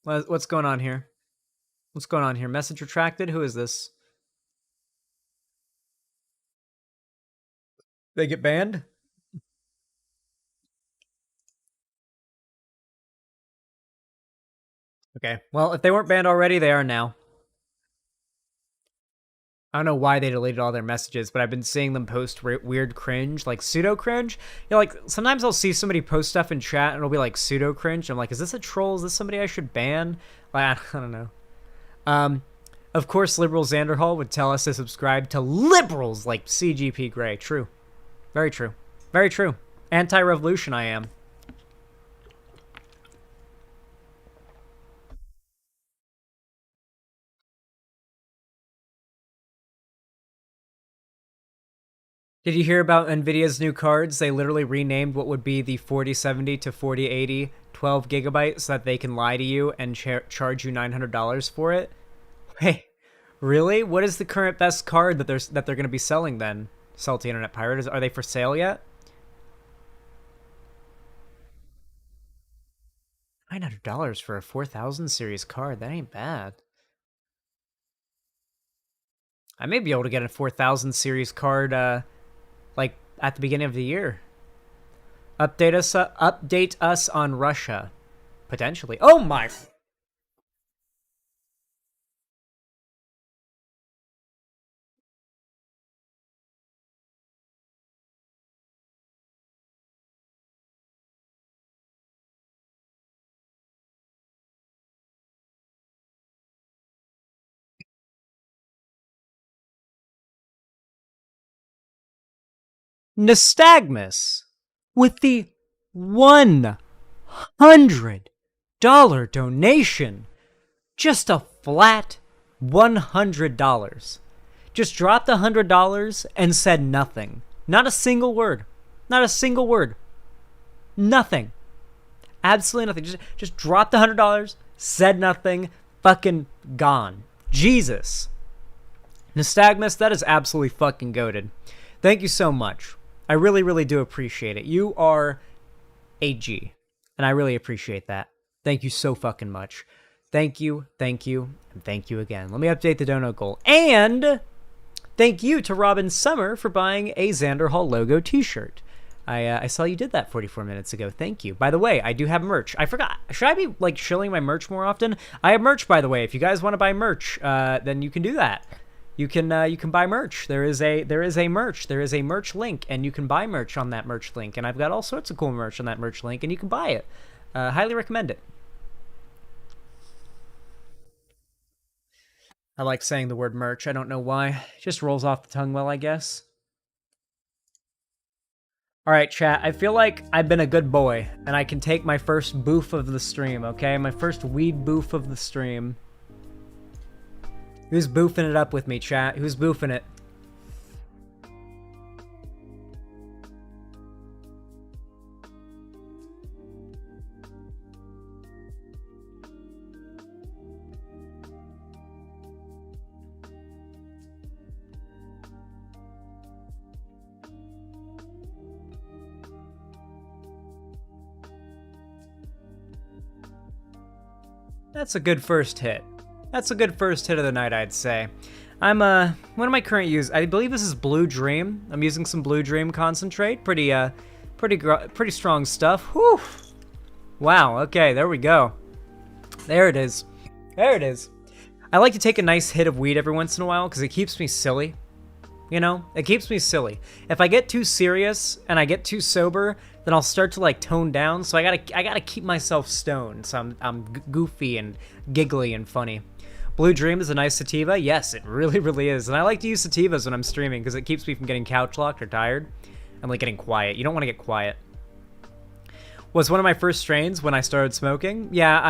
What's going on here? What's going on here? Message retracted? Who is this? They get banned? Okay, well, if they weren't banned already, they are now. I don't know why they deleted all their messages, but I've been seeing them post weird cringe, like pseudo cringe. You know, like sometimes I'll see somebody post stuff in chat and it'll be like pseudo cringe. I'm like, is this a troll? Is this somebody I should ban? Like, I don't know. Of course, liberal Xanderhall would tell us to subscribe to liberals like CGP Grey. True. Very true. Very true. Anti-revolution I am. Did you hear about NVIDIA's new cards? They literally renamed what would be the 4070 to 4080 12 gigabytes so that they can lie to you and charge you $900 for it. Wait, really? What is the current best card that they're going to be selling then? Salty Internet Pirate, are they for sale yet? $900 for a 4000 series card. That ain't bad. I may be able to get a 4000 series card like at the beginning of the year. Update us on Russia, potentially. Oh my! Nystagmus with the $100 donation. Just a flat $100. Just dropped $100 and said nothing. Not a single word. Not a single word. Nothing. Absolutely nothing. Just dropped $100, said nothing, fucking gone. Jesus. Nystagmus, that is absolutely fucking goated. Thank you so much. I really, really do appreciate it. You are a G, and I really appreciate that. Thank you so fucking much. Thank you, and thank you again. Let me update the dono goal. And thank you to Robin Summer for buying a Xanderhall logo t-shirt. I saw you did that 44 minutes ago. Thank you. By the way, I do have merch. I forgot. Should I be, like, shilling my merch more often? I have merch, by the way. If you guys want to buy merch, then you can do that. You can buy merch. There is a merch link, and you can buy merch on that merch link. And I've got all sorts of cool merch on that merch link, and you can buy it. Highly recommend it. I like saying the word merch. I don't know why. It just rolls off the tongue well, I guess. Alright, chat. I feel like I've been a good boy, and I can take my first boof of the stream, okay? My first weed boof of the stream. Who's boofing it up with me, chat? Who's boofing it? That's a good first hit. That's a good first hit of the night, I'd say. I'm, what am I currently using? I believe this is Blue Dream. I'm using some Blue Dream concentrate. Pretty strong stuff. Whew. Wow, okay, there we go. There it is. There it is. I like to take a nice hit of weed every once in a while because it keeps me silly. You know, it keeps me silly. If I get too serious and I get too sober, then I'll start to like tone down. So I gotta keep myself stoned. So I'm goofy and giggly and funny. Blue Dream is a nice sativa. Yes, it really, really is. And I like to use sativas when I'm streaming because it keeps me from getting couch locked or tired and like getting quiet. You don't want to get quiet. Was one of my first strains when I started smoking. Yeah,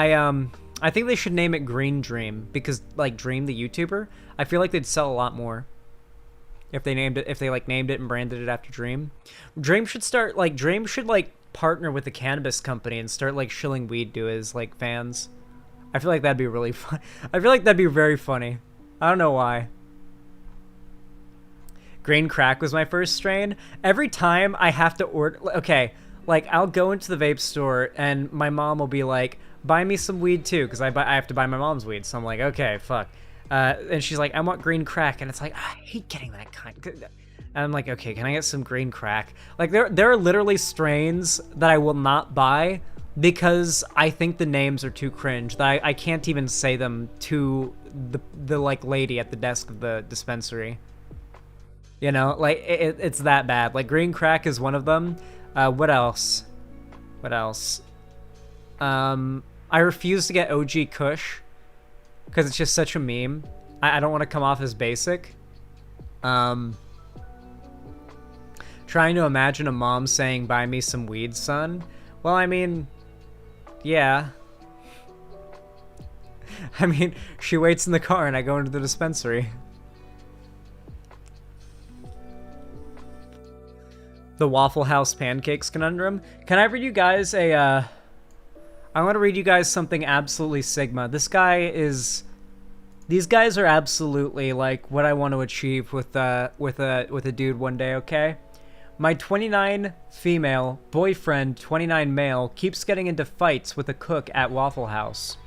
I think they should name it Green Dream because like Dream the YouTuber, I feel like they'd sell a lot more. If they named it, named it and branded it after Dream. Dream should partner with a cannabis company and start like shilling weed to his like fans. I feel like that'd be really fun. I feel like that'd be very funny. I don't know why. Green Crack was my first strain. Every time I have to order, okay, like I'll go into the vape store and my mom will be like, buy me some weed too, because I have to buy my mom's weed. So I'm like, okay, fuck. And she's like, I want Green Crack, and it's like, I hate getting that kind. And I'm like, okay, can I get some Green Crack? Like, there are literally strains that I will not buy because I think the names are too cringe. That I can't even say them to the like lady at the desk of the dispensary. You know, like it's that bad. Like Green Crack is one of them. What else? What else? I refuse to get OG Kush. Because it's just such a meme. I don't want to come off as basic. Trying to imagine a mom saying, buy me some weed, son. Well, I mean, yeah. I mean, she waits in the car and I go into the dispensary. The Waffle House Pancakes Conundrum. Can I read you guys a, I want to read you guys something absolutely Sigma. These guys are absolutely like what I want to achieve with a dude one day, okay? My 29 female boyfriend, 29 male, keeps getting into fights with a cook at Waffle House.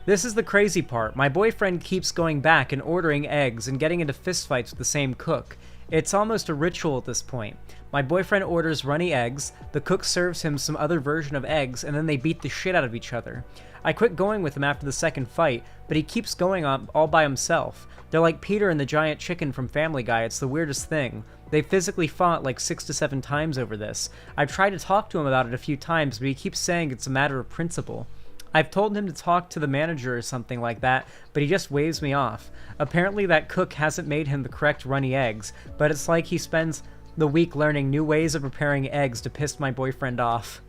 This is the crazy part. My boyfriend keeps going back and ordering eggs and getting into fistfights with the same cook. It's almost a ritual at this point. My boyfriend orders runny eggs, the cook serves him some other version of eggs, and then they beat the shit out of each other. I quit going with him after the second fight, but he keeps going on all by himself. They're like Peter and the giant chicken from Family Guy. It's the weirdest thing. They physically fought like 6 to 7 times over this. I've tried to talk to him about it a few times, but he keeps saying it's a matter of principle. I've told him to talk to the manager or something like that, but he just waves me off. Apparently that cook hasn't made him the correct runny eggs, but it's like he spends the week learning new ways of preparing eggs to piss my boyfriend off.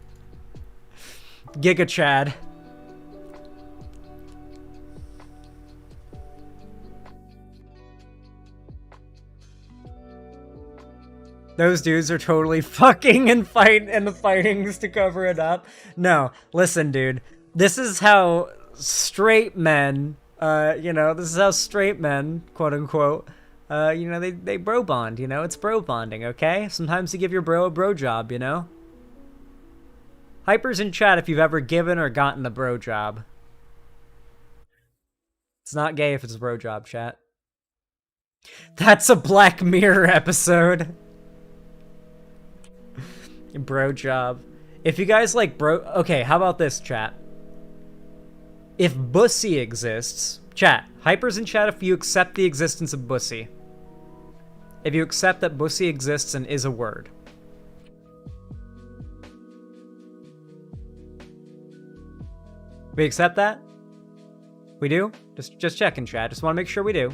Giga Chad. Those dudes are totally fucking and the fighting's to cover it up. No, listen, dude. This is how straight men, this is how straight men, quote unquote, they bro bond, it's bro bonding, okay? Sometimes you give your bro a bro job, Hyper's in chat if you've ever given or gotten a bro job. It's not gay if it's a bro job, chat. That's a Black Mirror episode. Bro job. If you guys like bro... Okay, how about this, chat? If Bussy exists... Chat. Hyper's in chat if you accept the existence of Bussy. If you accept that Bussy exists and is a word. We accept that? We do? Just checking, chat. Just want to make sure we do.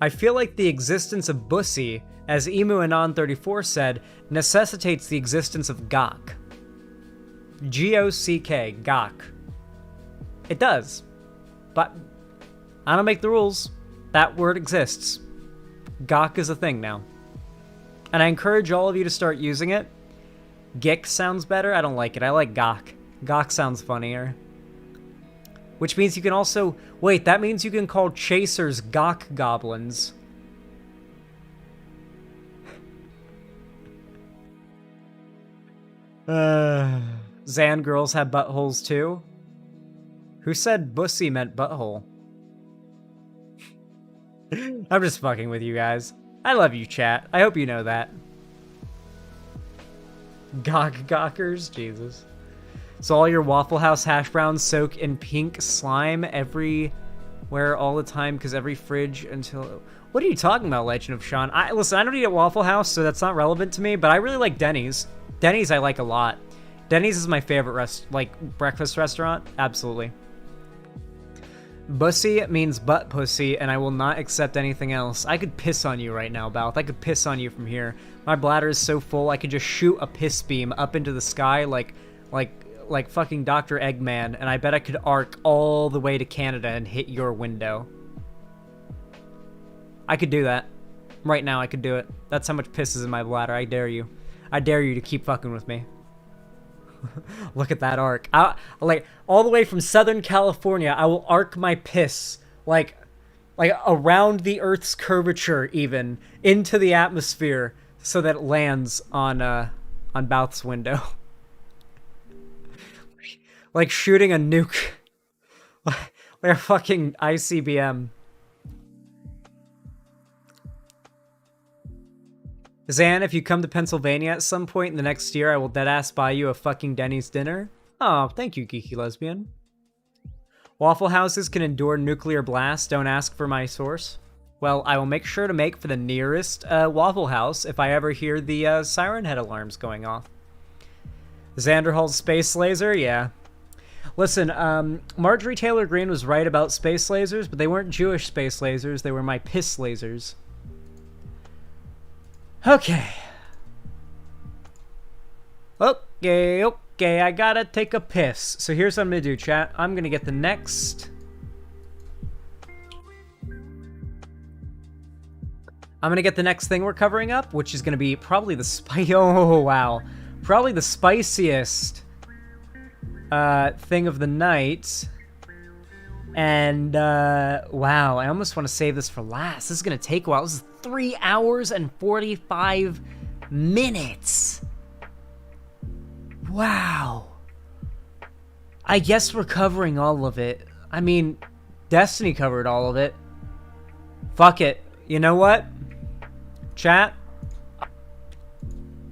I feel like the existence of Bussy, as Emu Anon34 said, necessitates the existence of Gok. G-O-C-K, Gok. It does. But I don't make the rules. That word exists. Gok is a thing now. And I encourage all of you to start using it. Gick sounds better. I don't like it. I like Gok. Gok sounds funnier. Which means you can also... Wait, that means you can call chasers Gok goblins. Zan girls have buttholes too? Who said Bussy meant butthole? I'm just fucking with you guys. I love you, chat. I hope you know that. Gawkers? Jesus. So all your Waffle House hash browns soak in pink slime every where all the time because every fridge until... What are you talking about, Legend of Sean? Listen, I don't eat at Waffle House, so that's not relevant to me, but I really like Denny's. Denny's I like a lot. Denny's is my favorite breakfast restaurant. Absolutely. Bussy means butt pussy, and I will not accept anything else. I could piss on you right now, Balth. I could piss on you from here. My bladder is so full, I could just shoot a piss beam up into the sky like fucking Dr. Eggman, and I bet I could arc all the way to Canada and hit your window. I could do that. Right now, I could do it. That's how much piss is in my bladder. I dare you. I dare you to keep fucking with me. Look at that arc. Like, all the way from Southern California, I will arc my piss, like around the Earth's curvature, even, into the atmosphere, so that it lands on Balth's window. Like shooting a nuke. Like a fucking ICBM. Zan, if you come to Pennsylvania at some point in the next year, I will deadass buy you a fucking Denny's dinner. Oh, thank you, geeky lesbian. Waffle houses can endure nuclear blasts. Don't ask for my source. Well, I will make sure to make for the nearest Waffle House if I ever hear the siren head alarms going off. Xanderhall's space laser? Yeah. Listen, Marjorie Taylor Greene was right about space lasers, but they weren't Jewish space lasers. They were my piss lasers. Okay. Okay, I gotta take a piss. So here's what I'm gonna do, chat. I'm gonna get the next... I'm gonna get the next thing we're covering up, which is gonna be probably the oh, wow. Probably the spiciest thing of the night. And, wow, I almost want to save this for last. This is gonna take a while. This is 3 hours and 45 minutes. Wow. I guess we're covering all of it. I mean, Destiny covered all of it. Fuck it. You know what? Chat?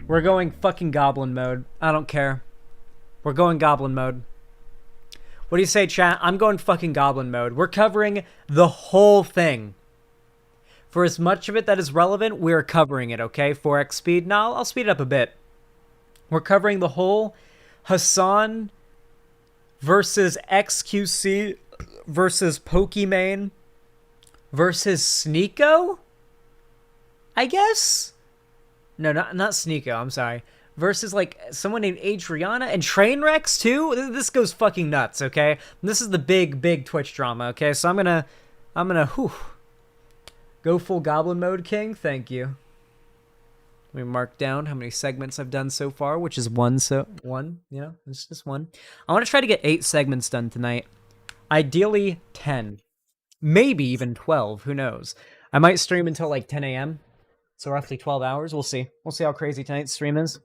We're going fucking goblin mode. I don't care. We're going goblin mode. What do you say, chat? I'm going fucking goblin mode. We're covering the whole thing. For as much of it that is relevant, we're covering it, okay? 4x speed. No, I'll speed it up a bit. We're covering the whole Hasan versus XQC versus Pokimane versus Sneeko? I guess? No, not Sneeko, I'm sorry. Versus, like, someone named Adriana and Trainwrecks, too? This goes fucking nuts, okay? This is the big Twitch drama, okay? So I'm gonna, whew. Go full goblin mode, King? Thank you. Let me mark down how many segments I've done so far, which is one, yeah, it's just one. I want to try to get 8 segments done tonight. Ideally, 10. Maybe even 12, who knows? I might stream until, like, 10 a.m., so roughly 12 hours. We'll see. We'll see how crazy tonight's stream is.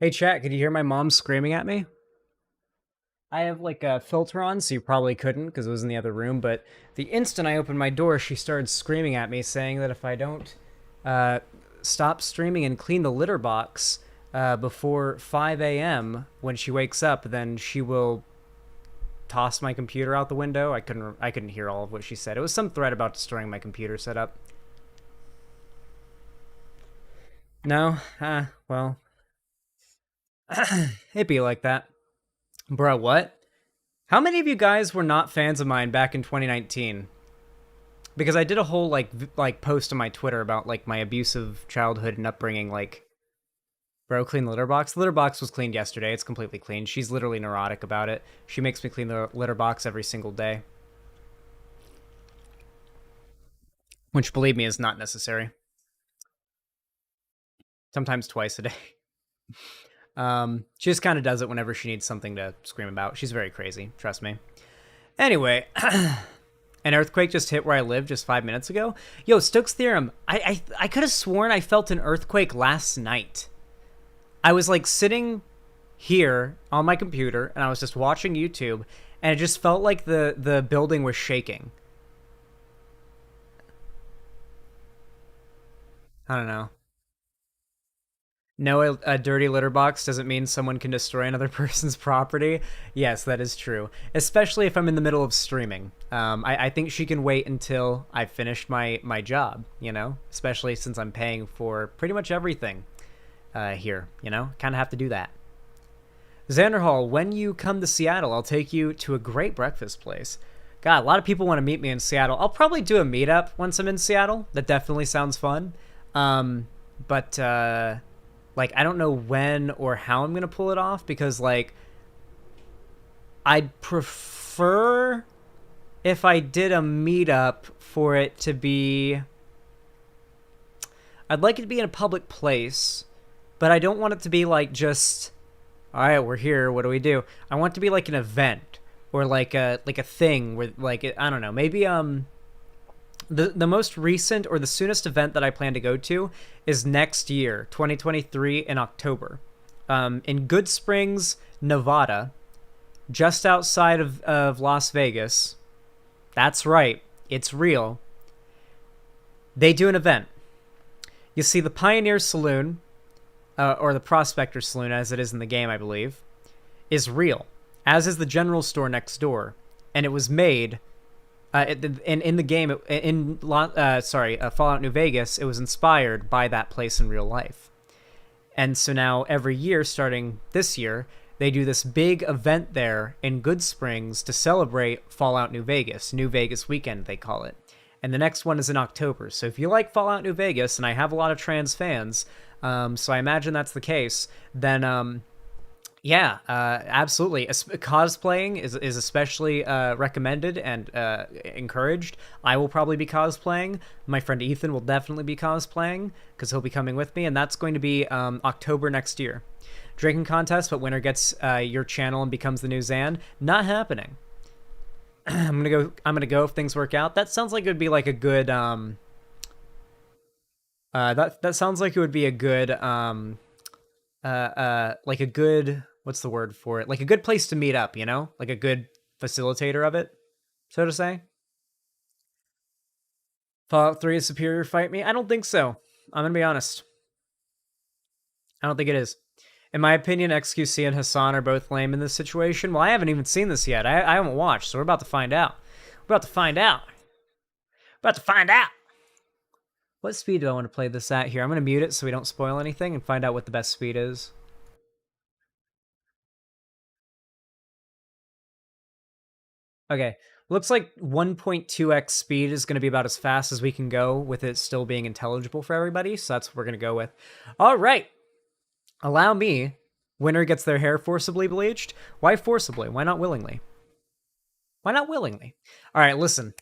Hey, chat, could you hear my mom screaming at me? I have like a filter on, so you probably couldn't because it was in the other room. But the instant I opened my door, she started screaming at me, saying that if I don't uh, stop streaming and clean the litter box before 5 a.m. when she wakes up, then she will toss my computer out the window. I couldn't hear all of what she said. It was some threat about destroying my computer setup. No, well, it'd be like that, bro. What? How many of you guys were not fans of mine back in 2019? Because I did a whole like post on my Twitter about like my abusive childhood and upbringing. Like, bro, clean the litter box. The litter box was cleaned yesterday. It's completely clean. She's literally neurotic about it. She makes me clean the litter box every single day, which, believe me, is not necessary. Sometimes twice a day. She just kind of does it whenever she needs something to scream about. She's very crazy, trust me. Anyway, an earthquake just hit where I live just 5 minutes ago. Yo, Stokes' theorem. I could have sworn I felt an earthquake last night. I was like sitting here on my computer and I was just watching YouTube, and it just felt like the building was shaking. I don't know. No, a dirty litter box doesn't mean someone can destroy another person's property. Yes, that is true. Especially if I'm in the middle of streaming. I think she can wait until I've finished my job, you know? Especially since I'm paying for pretty much everything here, you know? Kind of have to do that. Xander Hall, when you come to Seattle, I'll take you to a great breakfast place. God, a lot of people want to meet me in Seattle. I'll probably do a meetup once I'm in Seattle. That definitely sounds fun. But like, I don't know when or how I'm going to pull it off because, like, I'd prefer if I did a meetup for it to be... I'd like it to be in a public place, but I don't want it to be, like, just, all right, we're here, what do we do? I want it to be, like, an event or, like a thing where, like, I don't know, maybe, The most recent or the soonest event that I plan to go to is next year, 2023 in October, in Good Springs, Nevada, just outside of Las Vegas. That's right. It's real. They do an event. You see, the Pioneer Saloon, or the Prospector Saloon as it is in the game, I believe, is real, as is the general store next door. And it was made... in the game, Fallout New Vegas, it was inspired by that place in real life. And so now every year, starting this year, they do this big event there in Good Springs to celebrate Fallout New Vegas weekend, they call it. And the next one is in October. So if you like Fallout New Vegas, and I have a lot of trans fans, so I imagine that's the case, then... yeah, absolutely. Cosplaying is especially recommended and encouraged. I will probably be cosplaying. My friend Ethan will definitely be cosplaying because he'll be coming with me, and that's going to be October next year. Drinking contest, but winner gets your channel and becomes the new Zan. Not happening. I'm gonna go if things work out. That sounds like it would be like a good. That sounds like it would be a good. Like a good, what's the word for it? Like a good place to meet up, you know? Like a good facilitator of it, so to say. Fallout 3 is superior, fight me? I don't think so. I'm gonna be honest. I don't think it is. In my opinion, XQC and Hasan are both lame in this situation. Well, I haven't even seen this yet. I haven't watched, so we're about to find out. We're about to find out. About to find out. What speed do I want to play this at here? I'm going to mute it so we don't spoil anything and find out what the best speed is. Okay, looks like 1.2x speed is going to be about as fast as we can go with it still being intelligible for everybody, so that's what we're going to go with. All right, allow me. Winner gets their hair forcibly bleached. Why forcibly? Why not willingly? Why not willingly? All right, listen.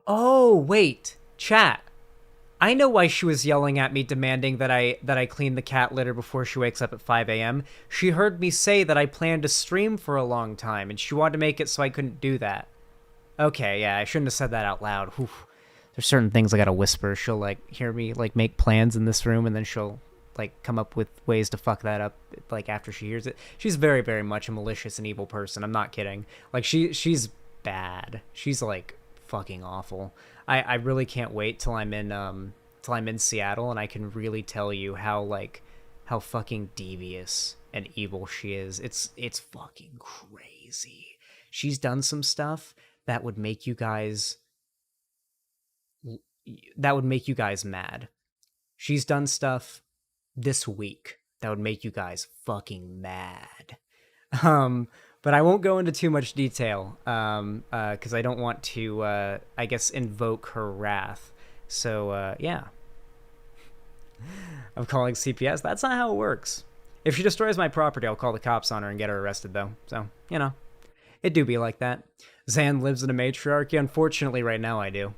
Oh, wait. Chat. I know why she was yelling at me demanding that I clean the cat litter before she wakes up at 5 a.m. She heard me say that I planned to stream for a long time and she wanted to make it so I couldn't do that. Okay, yeah, I shouldn't have said that out loud. Whew. there's certain things I gotta whisper. She'll like hear me like make plans in this room, and then she'll like come up with ways to fuck that up like after she hears it. She's very, very much a malicious and evil person. I'm not kidding. Like she's bad. She's like fucking awful. I really can't wait till I'm in Seattle and I can really tell you how fucking devious and evil she is. It's fucking crazy. She's done some stuff that would make you guys mad. She's done stuff this week that would make you guys fucking mad. But I won't go into too much detail, because I don't want to, I guess, invoke her wrath. So, yeah. I'm calling CPS. That's not how it works. If she destroys my property, I'll call the cops on her and get her arrested, though. So, you know, it do be like that. Zan lives in a matriarchy. Unfortunately, right now I do.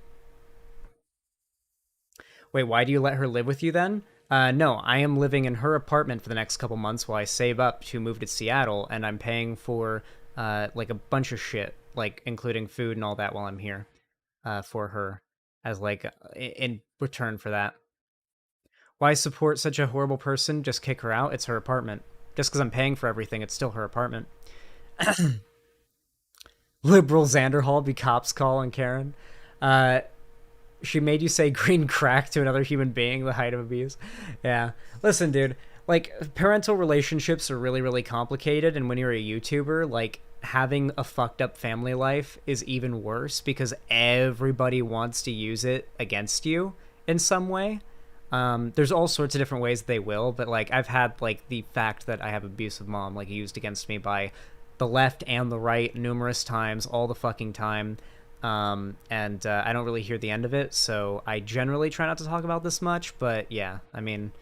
Wait, why do you let her live with you then? No, I am living in her apartment for the next couple months while I save up to move to Seattle, and I'm paying for, like, a bunch of shit, like, including food and all that while I'm here, for her, as, like, in return for that. Why support such a horrible person? Just kick her out? It's her apartment. Just because I'm paying for everything, it's still her apartment. Liberal Xanderhall be cops calling Karen. She made you say green crack to another human being, the height of abuse. Yeah. Listen, dude, like, parental relationships are really, really complicated, and when you're a YouTuber, like, having a fucked up family life is even worse because everybody wants to use it against you in some way. There's all sorts of different ways they will, but, like, I've had, like, the fact that I have abusive mom, like, used against me by the left and the right numerous times, all the fucking time. And I don't really hear the end of it, so I generally try not to talk about this much, but yeah, I mean,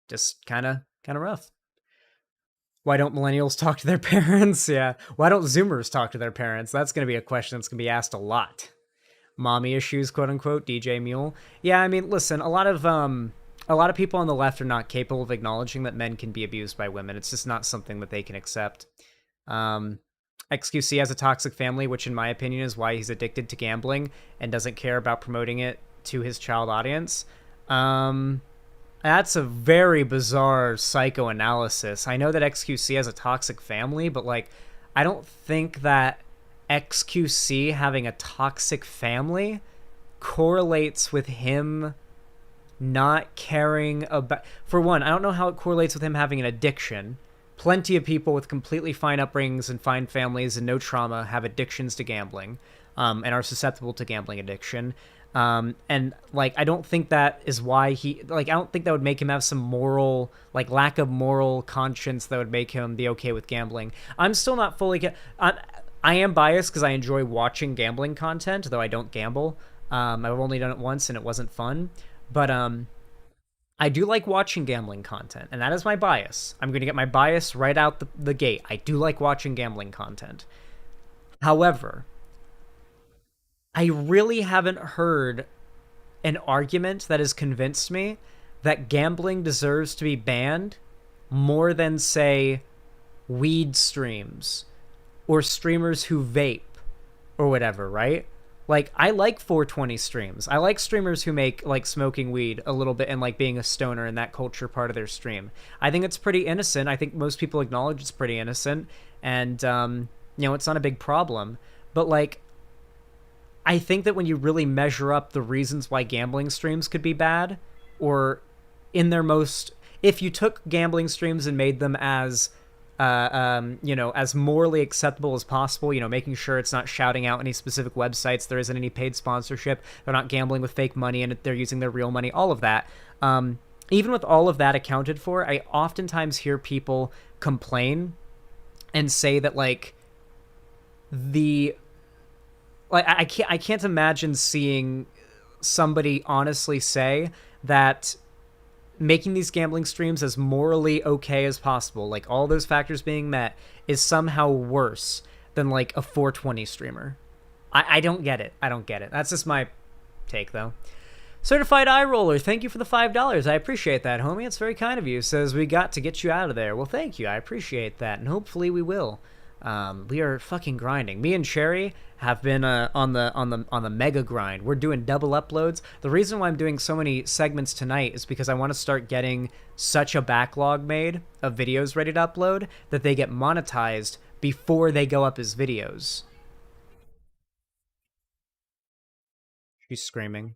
just kind of rough. Why don't millennials talk to their parents? Yeah. Why don't Zoomers talk to their parents? That's going to be a question that's going to be asked a lot. Mommy issues, quote unquote, DJ Mule. Yeah, I mean, listen, a lot of people on the left are not capable of acknowledging that men can be abused by women. It's just not something that they can accept. XQC has a toxic family, which in my opinion is why he's addicted to gambling and doesn't care about promoting it to his child audience. That's a very bizarre psychoanalysis. I know that XQC has a toxic family, but, like, I don't think that XQC having a toxic family correlates with him not caring about... For one, I don't know how it correlates with him having an addiction. Plenty of people with completely fine upbringings and fine families and no trauma have addictions to gambling, and are susceptible to gambling addiction. And, like, I don't think that is why he... Like, I don't think that would make him have some moral... Like, lack of moral conscience that would make him be okay with gambling. I'm still not fully... I am biased because I enjoy watching gambling content, though I don't gamble. I've only done it once and it wasn't fun. But, I do like watching gambling content, and that is my bias. I'm going to get my bias right out the gate. I do like watching gambling content. However, I really haven't heard an argument that has convinced me that gambling deserves to be banned more than, say, weed streams or streamers who vape or whatever, right? Like, I like 420 streams. I like streamers who make, like, smoking weed a little bit and, like, being a stoner in that culture part of their stream. I think it's pretty innocent. I think most people acknowledge it's pretty innocent. And, you know, it's not a big problem. But, like, I think that when you really measure up the reasons why gambling streams could be bad, or in their most... If you took gambling streams and made them as... you know, as morally acceptable as possible, you know, making sure it's not shouting out any specific websites, there isn't any paid sponsorship, they're not gambling with fake money, and they're using their real money, all of that. Even with all of that accounted for, I oftentimes hear people complain and say that, like, I can't imagine seeing somebody honestly say that making these gambling streams as morally okay as possible, like all those factors being met, is somehow worse than, like, a 420 streamer. I don't get it. I don't get it. That's just my take, though. Certified Eye Roller, thank you for the $5. I appreciate that, homie. It's very kind of you. Says, we got to get you out of there. Well, thank you. I appreciate that, and hopefully we will. We are fucking grinding. Me and Sherry have been on the mega grind. We're doing double uploads. The reason why I'm doing so many segments tonight is because I want to start getting such a backlog made of videos ready to upload that they get monetized before they go up as videos. She's screaming.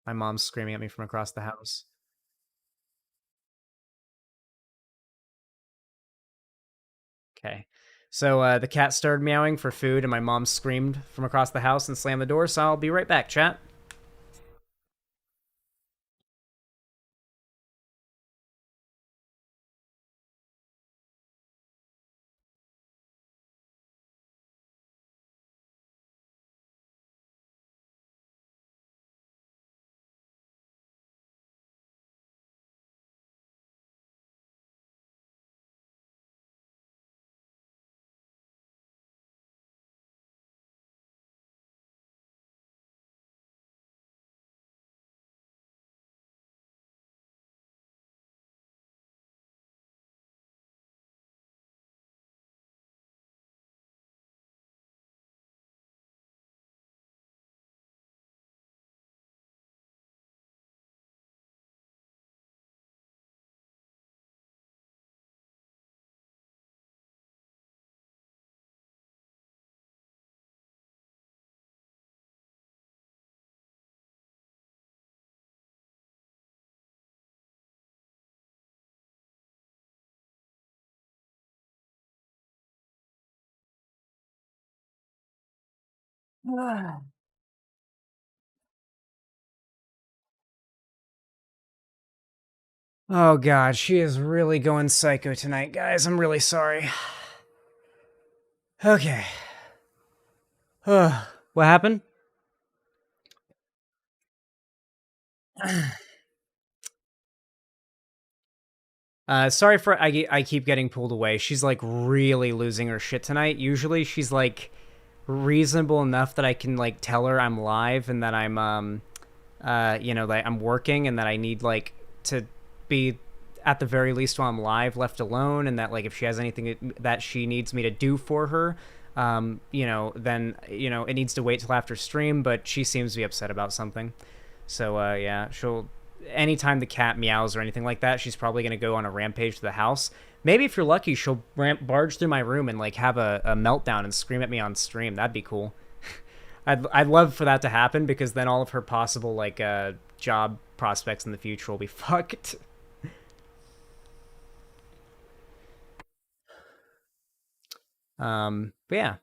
My mom's screaming at me from across the house. Okay. So the cat started meowing for food, and my mom screamed from across the house and slammed the door. So I'll be right back, chat. Oh god, she is really going psycho tonight, guys. I'm really sorry. Okay. What happened? Sorry for I keep getting pulled away. She's like really losing her shit tonight. Usually she's like reasonable enough that I can like tell her I'm live and that I'm that I'm working and that I need like to be at the very least while I'm live left alone, and that like if she has anything that she needs me to do for her, then it needs to wait till after stream. But she seems to be upset about something, so yeah, she'll anytime the cat meows or anything like that, she's probably gonna go on a rampage to the house. Maybe if you're lucky, she'll barge through my room and like have a meltdown and scream at me on stream. That'd be cool. I'd love for that to happen because then all of her possible like job prospects in the future will be fucked. But yeah,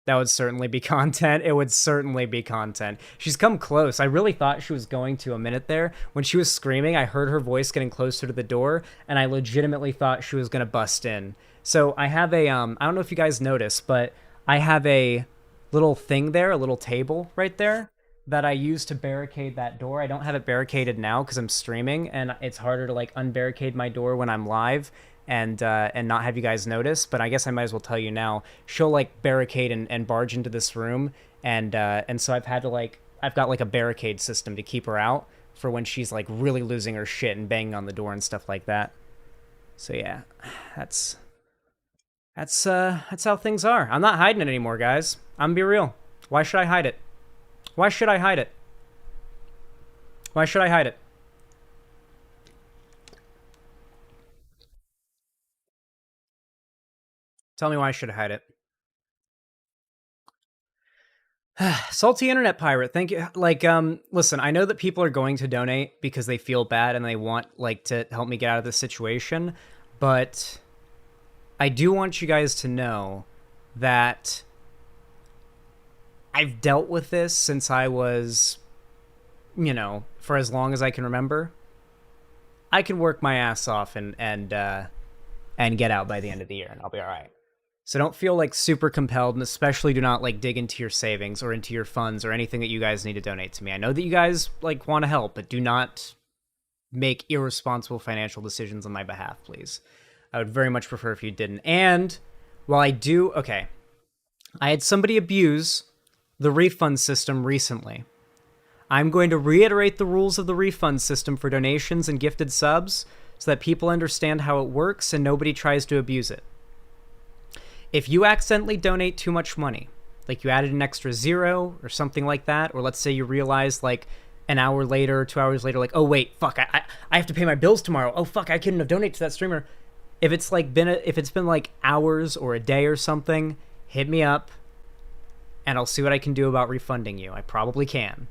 that would certainly be content. It would certainly be content. She's come close. I really thought she was going to a minute there. When she was screaming, I heard her voice getting closer to the door, and I legitimately thought she was going to bust in. So I have a, I don't know if you guys noticed, but I have a little thing there, a little table right there that I use to barricade that door. I don't have it barricaded now because I'm streaming, and it's harder to like unbarricade my door when I'm live and not have you guys notice. But I guess I might as well tell you now. She'll like barricade and barge into this room, and so I've got like a barricade system to keep her out for when she's like really losing her shit and banging on the door and stuff like that. So yeah, that's how things are. I'm not hiding it anymore, guys. I'm gonna be real. Why should I hide it? Why should I hide it? Why should I hide it? Tell me why I should hide it. Salty internet pirate, thank you. Like, listen, I know that people are going to donate because they feel bad and they want like to help me get out of this situation, but I do want you guys to know that I've dealt with this since I was, for as long as I can remember. I can work my ass off and get out by the end of the year, and I'll be all right. So don't feel like super compelled, and especially do not like dig into your savings or into your funds or anything that you guys need to donate to me. I know that you guys like want to help, but do not make irresponsible financial decisions on my behalf, please. I would very much prefer if you didn't. And while I do, okay, I had somebody abuse the refund system recently. I'm going to reiterate the rules of the refund system for donations and gifted subs so that people understand how it works and nobody tries to abuse it. If you accidentally donate too much money, like you added an extra zero or something like that, or let's say you realize like an hour later, 2 hours later, like, oh wait, fuck, I have to pay my bills tomorrow. Oh fuck, I couldn't have donated to that streamer. If it's been like hours or a day or something, hit me up and I'll see what I can do about refunding you. I probably can.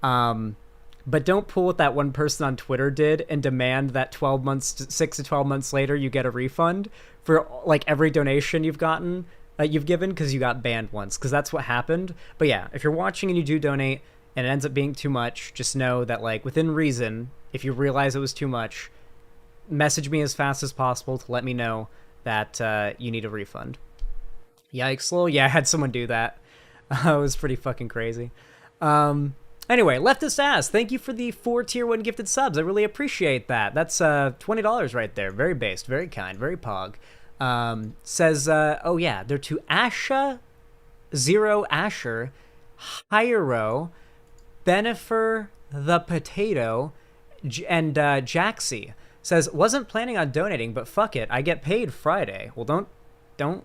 But don't pull what that one person on Twitter did and demand that 6 to 12 months later you get a refund for like every donation you've given because you got banned once, because that's what happened. But yeah, if you're watching and you do donate and it ends up being too much, just know that like within reason, if you realize it was too much, message me as fast as possible to let me know that you need a refund. Yikes, lol. Yeah, I had someone do that. It was pretty fucking crazy. Anyway, Leftist Ass, thank you for the 4 tier 1 gifted subs. I really appreciate that. That's $20 right there. Very based, very kind, very pog. Says, oh yeah, they're to Asha, Zero Asher, Hyro, Benifer the Potato, and Jaxie. Says, wasn't planning on donating, but fuck it, I get paid Friday. Well, don't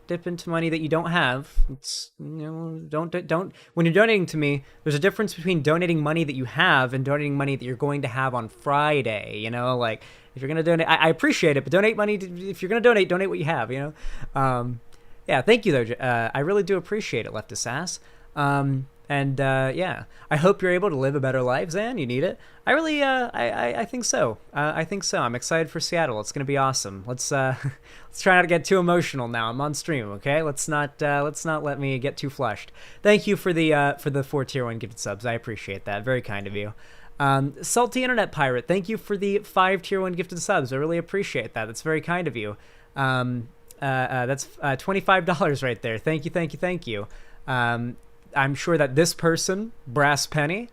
dip into money that you don't have. It's, don't. When you're donating to me, there's a difference between donating money that you have and donating money that you're going to have on Friday. Like if you're gonna donate, I appreciate it, but donate money. If you're gonna donate what you have. Yeah. Thank you though. I really do appreciate it, Leftist Ass. Yeah, I hope you're able to live a better life, Zan. You need it. I really, I think so. I think so. I'm excited for Seattle. It's gonna be awesome. Let's try not to get too emotional now. I'm on stream, okay? Let's not let me get too flushed. Thank you for the 4 tier 1 gifted subs. I appreciate that. Very kind of you. Salty Internet Pirate, thank you for the 5 tier 1 gifted subs. I really appreciate that. That's very kind of you. That's $25 right there. Thank you. I'm sure that this person, Brass Penny,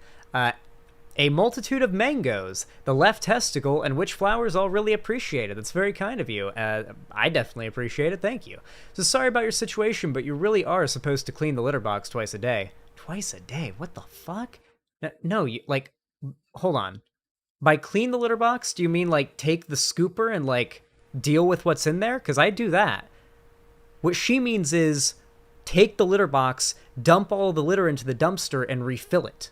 a multitude of mangoes, the left testicle, and which flowers all really appreciate it. That's very kind of you. I definitely appreciate it. Thank you. So sorry about your situation, but you really are supposed to clean the litter box twice a day. Twice a day? What the fuck? No, you, like, hold on. By clean the litter box, do you mean, like, take the scooper and, like, deal with what's in there? Because I do that. What she means is take the litter box, dump all the litter into the dumpster, and refill it.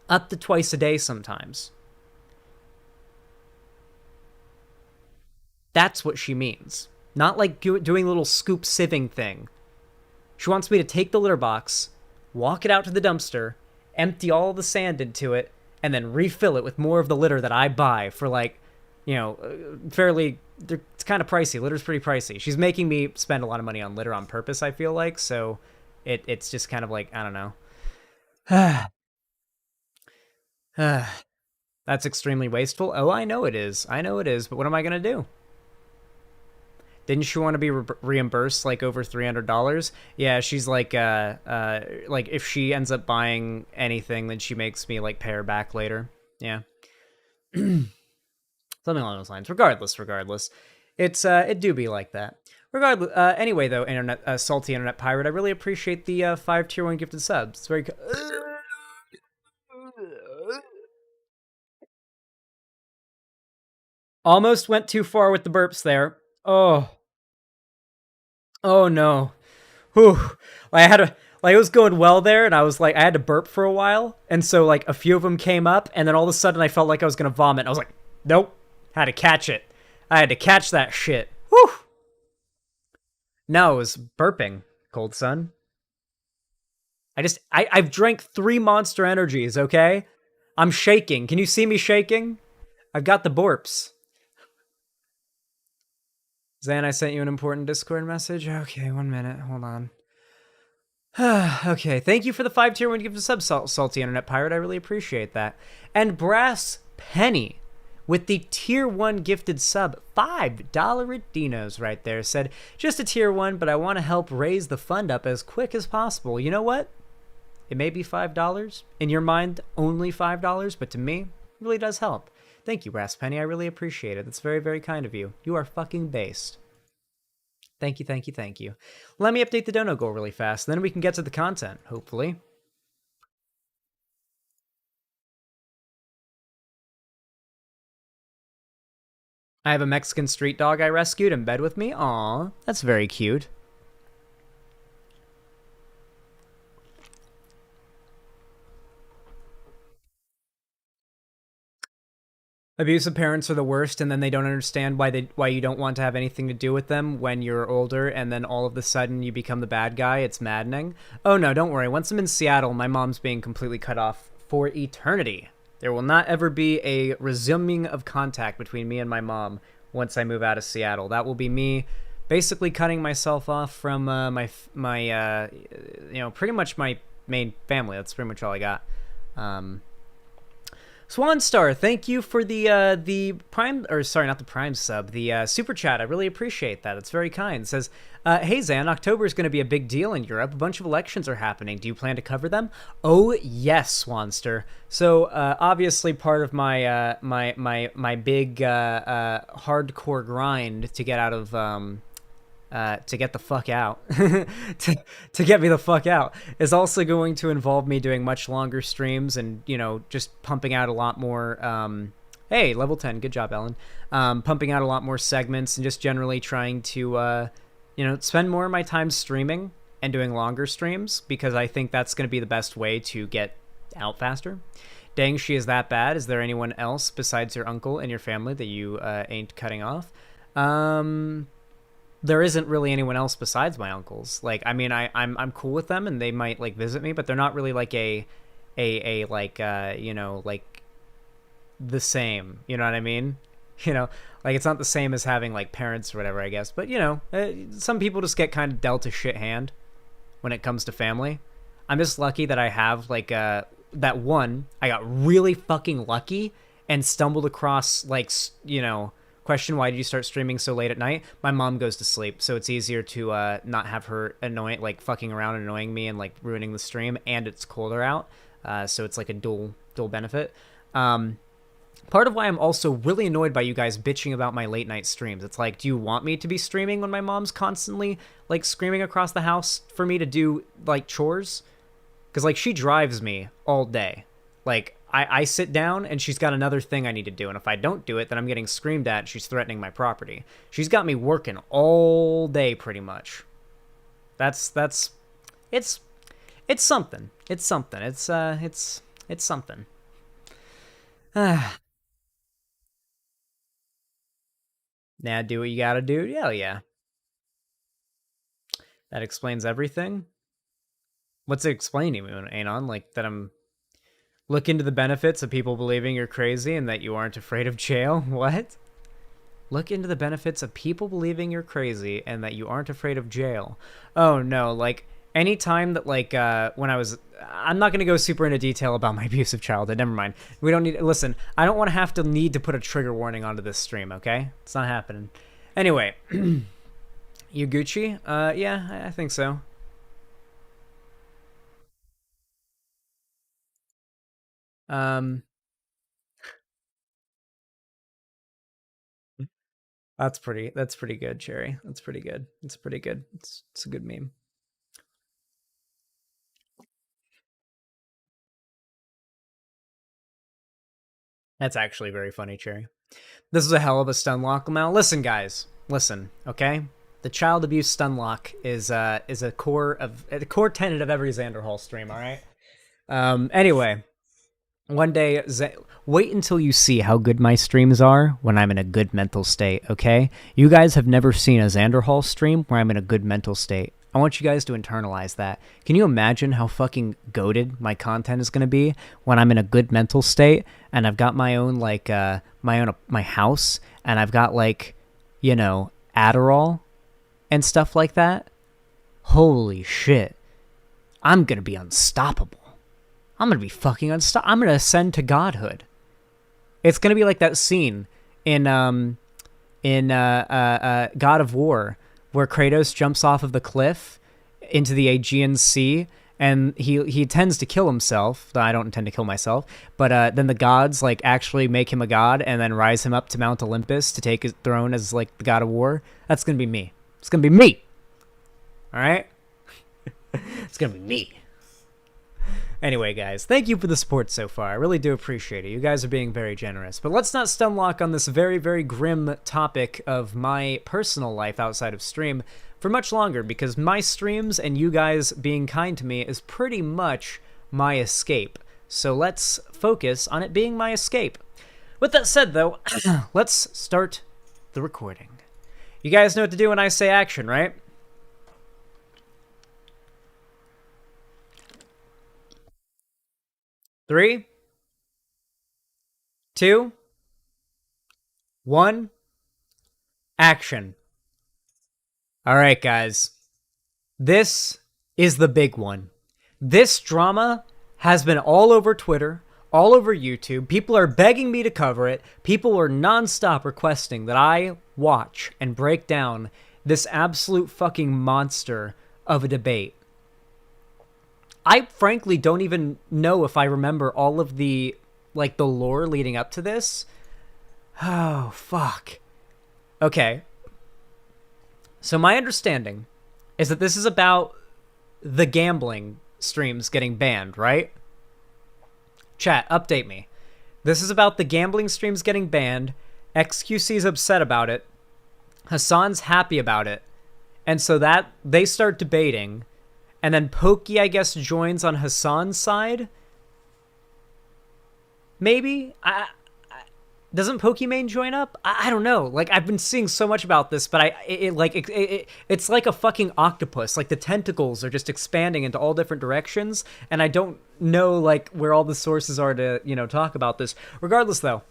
Up to twice a day sometimes. That's what she means. Not like doing a little scoop sieving thing. She wants me to take the litter box, walk it out to the dumpster, empty all the sand into it, and then refill it with more of the litter that I buy for like, fairly, it's kind of pricey. Litter's pretty pricey. She's making me spend a lot of money on litter on purpose, I feel like, so it's just kind of like, I don't know. That's extremely wasteful. Oh, I know it is, but what am I gonna do? Didn't she want to be reimbursed like over $300? Yeah, she's like if she ends up buying anything, then she makes me like pay her back later. Yeah. Something along those lines. Regardless. It do be like that. Regardless, anyway though, salty internet pirate, I really appreciate the 5 tier 1 gifted subs. It's very almost went too far with the burps there. Oh no. Whew. It was going well there, and I was like, I had to burp for a while, and so like a few of them came up, and then all of a sudden I felt like I was gonna vomit. I was like, nope. Had to catch it. I had to catch that shit. Whew. No, it was burping, Cold Sun. I've drank 3 Monster Energies, okay? I'm shaking. Can you see me shaking? I've got the burps. Zan, I sent you an important Discord message. Okay, 1 minute. Hold on. Okay, thank you for the 5 tier 1 gift sub, Salty Internet Pirate. I really appreciate that. And Brass Penny with the tier 1 gifted sub, $5 Dinos right there, said, just a tier 1, but I want to help raise the fund up as quick as possible. You know what? It may be $5. In your mind, only $5, but to me, it really does help. Thank you, Brass Penny. I really appreciate it. That's very, very kind of you. You are fucking based. Thank you. Let me update the dono goal really fast, then we can get to the content, hopefully. I have a Mexican street dog I rescued in bed with me. Aw, that's very cute. Abusive parents are the worst, and then they don't understand why you don't want to have anything to do with them when you're older, and then all of a sudden you become the bad guy. It's maddening. Oh no, don't worry. Once I'm in Seattle, my mom's being completely cut off for eternity. There will not ever be a resuming of contact between me and my mom once I move out of Seattle. That will be me basically cutting myself off from my pretty much my main family. That's pretty much all I got. Swan Star, thank you for the prime, or sorry, not the prime sub, the super chat. I really appreciate that. It's very kind. It says, "Hey Zan, October is going to be a big deal in Europe. A bunch of elections are happening. Do you plan to cover them?" Oh yes, Swanster. So obviously, part of my my big hardcore grind to get out of to get the fuck out, to get me the fuck out, is also going to involve me doing much longer streams and, just pumping out a lot more, hey, level 10, good job, Ellen, pumping out a lot more segments and just generally trying to, spend more of my time streaming and doing longer streams, because I think that's going to be the best way to get out faster. Dang, she is that bad. Is there anyone else besides your uncle and your family that you ain't cutting off? There isn't really anyone else besides my uncles. Like, I mean, I'm cool with them, and they might like visit me, but they're not really like a like like the same. You know what I mean? Like it's not the same as having like parents or whatever, I guess. But some people just get kind of dealt a shit hand when it comes to family. I'm just lucky that I have like that one. I got really fucking lucky and stumbled across like question, why did you start streaming so late at night? My mom goes to sleep, so it's easier to not have her fucking around and annoying me and like ruining the stream, and it's colder out, so it's like a dual benefit. Part of why I'm also really annoyed by you guys bitching about my late night streams. It's like, do you want me to be streaming when my mom's constantly like screaming across the house for me to do like chores? Because like she drives me all day. Like I sit down and she's got another thing I need to do, and if I don't do it, then I'm getting screamed at and she's threatening my property. She's got me working all day pretty much. It's something. It's something. It's something. Now do what you gotta do. Hell yeah. That explains everything. What's it explaining, Anon? Like that I'm look into the benefits of people believing you're crazy and that you aren't afraid of jail? What? Look into the benefits of people believing you're crazy and that you aren't afraid of jail. Oh no, like anytime that like when I'm not going to go super into detail about my abusive childhood. Never mind. We don't need, listen, I don't want to have to need to put a trigger warning onto this stream, okay? It's not happening. Anyway, you Gucci? Yeah, I think so. That's pretty good, Cherry. That's pretty good. It's pretty good. It's a good meme. That's actually very funny, Cherry. This is a hell of a stun lock. Now, listen, guys. Listen, okay? The child abuse stun lock is a core tenet of every Xander Hall stream, all right? Anyway, one day, wait until you see how good my streams are when I'm in a good mental state, okay? You guys have never seen a Xander Hall stream where I'm in a good mental state. I want you guys to internalize that. Can you imagine how fucking goated my content is going to be when I'm in a good mental state and I've got my own, like, my house, and I've got, like, Adderall and stuff like that? Holy shit. I'm going to be unstoppable. I'm going to be fucking unstoppable. I'm going to ascend to godhood. It's going to be like that scene in God of War where Kratos jumps off of the cliff into the Aegean Sea, and he intends to kill himself. I don't intend to kill myself, but then the gods like actually make him a god and then rise him up to Mount Olympus to take his throne as like the God of War. That's going to be me. It's going to be me. All right? It's going to be me. Anyway, guys, thank you for the support so far. I really do appreciate it. You guys are being very generous. But let's not stunlock on this very, very grim topic of my personal life outside of stream for much longer, because my streams and you guys being kind to me is pretty much my escape. So let's focus on it being my escape. With that said, though, let's start the recording. You guys know what to do when I say action, right? Three, two, one, action. All right, guys. This is the big one. This drama has been all over Twitter, all over YouTube. People are begging me to cover it. People are nonstop requesting that I watch and break down this absolute fucking monster of a debate. I frankly don't even know if I remember all of the lore leading up to this. Oh, fuck. Okay. So my understanding is that this is about the gambling streams getting banned, right? Chat, update me. This is about the gambling streams getting banned. XQC's upset about it. Hasan's happy about it. And so that they start debating. And then Pokey, I guess, joins on Hasan's side. Maybe? Doesn't Pokimane join up? I don't know. Like, I've been seeing so much about this, but it's like a fucking octopus. Like, the tentacles are just expanding into all different directions, and I don't know, like, where all the sources are to, you know, talk about this. Regardless, though.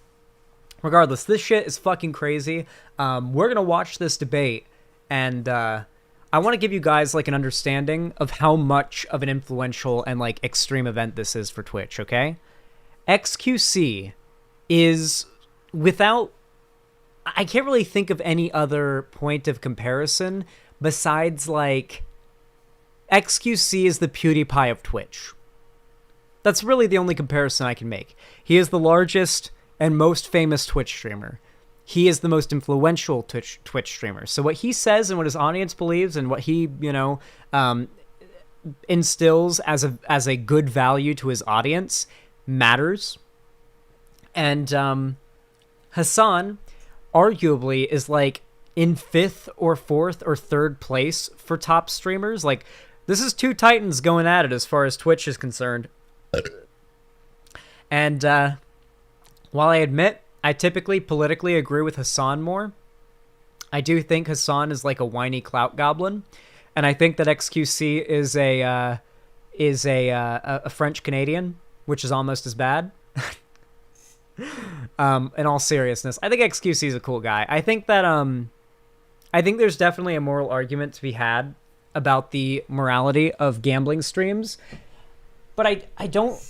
Regardless, this shit is fucking crazy. We're gonna watch this debate, and, I want to give you guys, like, an understanding of how much of an influential and, like, extreme event this is for Twitch, okay? XQC is, without... I can't really think of any other point of comparison besides, like... XQC is the PewDiePie of Twitch. That's really the only comparison I can make. He is the largest and most famous Twitch streamer. He is the most influential Twitch streamer. So what he says and what his audience believes and what he, you know, instills as a good value to his audience matters. And Hasan arguably is like in 5th or 4th or 3rd place for top streamers. Like, this is two titans going at it as far as Twitch is concerned. And while I admit I typically politically agree with Hasan more, I do think Hasan is like a whiny clout goblin, and I think that XQC is a French Canadian, which is almost as bad. In all seriousness, I think XQC is a cool guy. I think that I think there's definitely a moral argument to be had about the morality of gambling streams, but I don't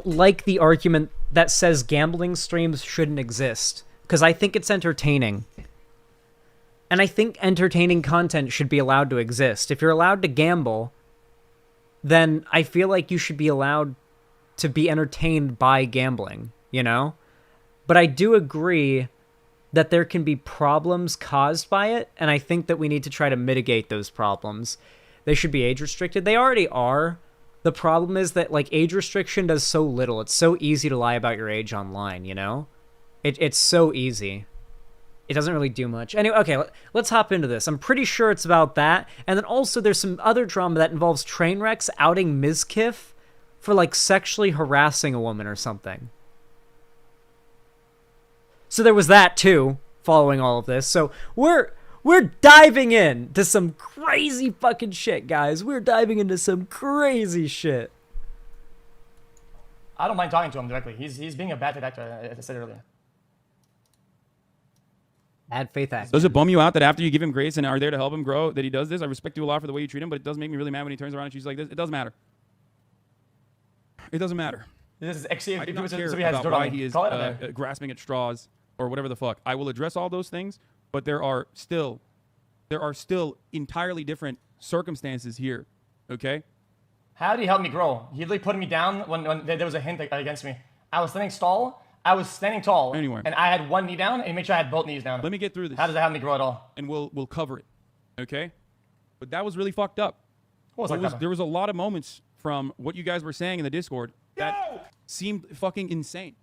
like the argument that says gambling streams shouldn't exist, because I think it's entertaining. And I think entertaining content should be allowed to exist. If you're allowed to gamble, then I feel like you should be allowed to be entertained by gambling, you know? But I do agree that there can be problems caused by it, and I think that we need to try to mitigate those problems. They should be age restricted. They already are. The problem is that, like, age restriction does so little. It's so easy to lie about your age online, you know? It's so easy. It doesn't really do much. Anyway, okay, let's hop into this. I'm pretty sure it's about that. And then also there's some other drama that involves Trainwrecks outing Mizkif for, like, sexually harassing a woman or something. So there was that, too, following all of this. So we're diving in to some crazy fucking shit, guys. We're diving into some crazy shit. I don't mind talking to him directly. He's being a bad faith actor, as I said earlier. Bad faith actor. Does it bum you out that after you give him grace and are there to help him grow, that he does this? I respect you a lot for the way you treat him, but it does make me really mad when he turns around and she's like this. It doesn't matter. It doesn't matter. This is actually I do not care so he has about dirt on why me. he is Call it out there. grasping at straws or whatever the fuck. I will address all those things, but there are still entirely different circumstances here. Okay? How did he help me grow? He literally put me down when there was a hint against me. I was standing tall. I was standing tall. Anyway. And I had one knee down, and he made sure I had both knees down. Let me get through this. How does that help me grow at all? And we'll cover it. Okay? But that was really fucked up. What was like that? There was a lot of moments from what you guys were saying in the Discord that seemed fucking insane.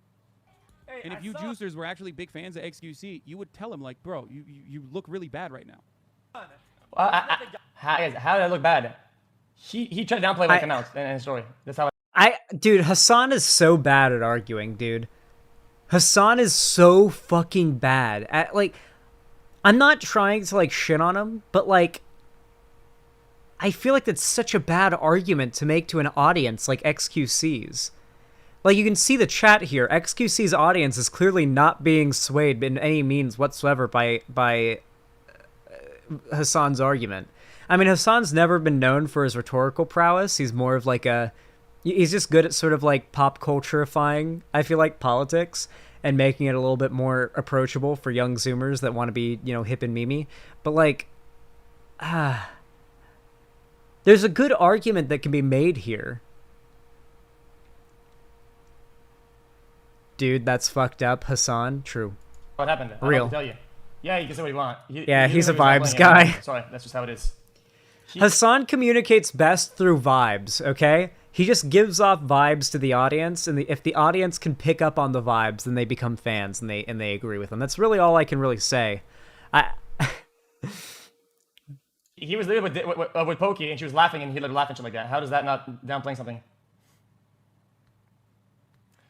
Hey, And if you juicers were actually big fans of XQC, you would tell him like, bro, you look really bad right now. How did I look bad? He tried to downplay when it came out in his story. That's how. Dude, Hasan is so bad at arguing, dude. Hasan is so fucking bad at, like, I'm not trying to, like, shit on him, but, like, I feel like that's such a bad argument to make to an audience like XQC's. Like, you can see the chat here. XQC's audience is clearly not being swayed in any means whatsoever by Hasan's argument. I mean, Hasan's never been known for his rhetorical prowess. He's more of like he's just good at sort of like pop culturifying, I feel like, politics and making it a little bit more approachable for young Zoomers that want to be, you know, hip and memey. But like, there's a good argument that can be made here. Dude, that's fucked up. Hasan, true. What happened? Real. I'll tell you. Yeah, you can say what you want. Yeah, he's a literally was vibes playing it. guy. Sorry, that's just how it is. Hasan communicates best through vibes, okay? He just gives off vibes to the audience, and if the audience can pick up on the vibes, then they become fans, and they agree with him. That's really all I can really say. He was there with Pokey, and she was laughing, and he let her laugh and shit like that. How does that not downplaying something?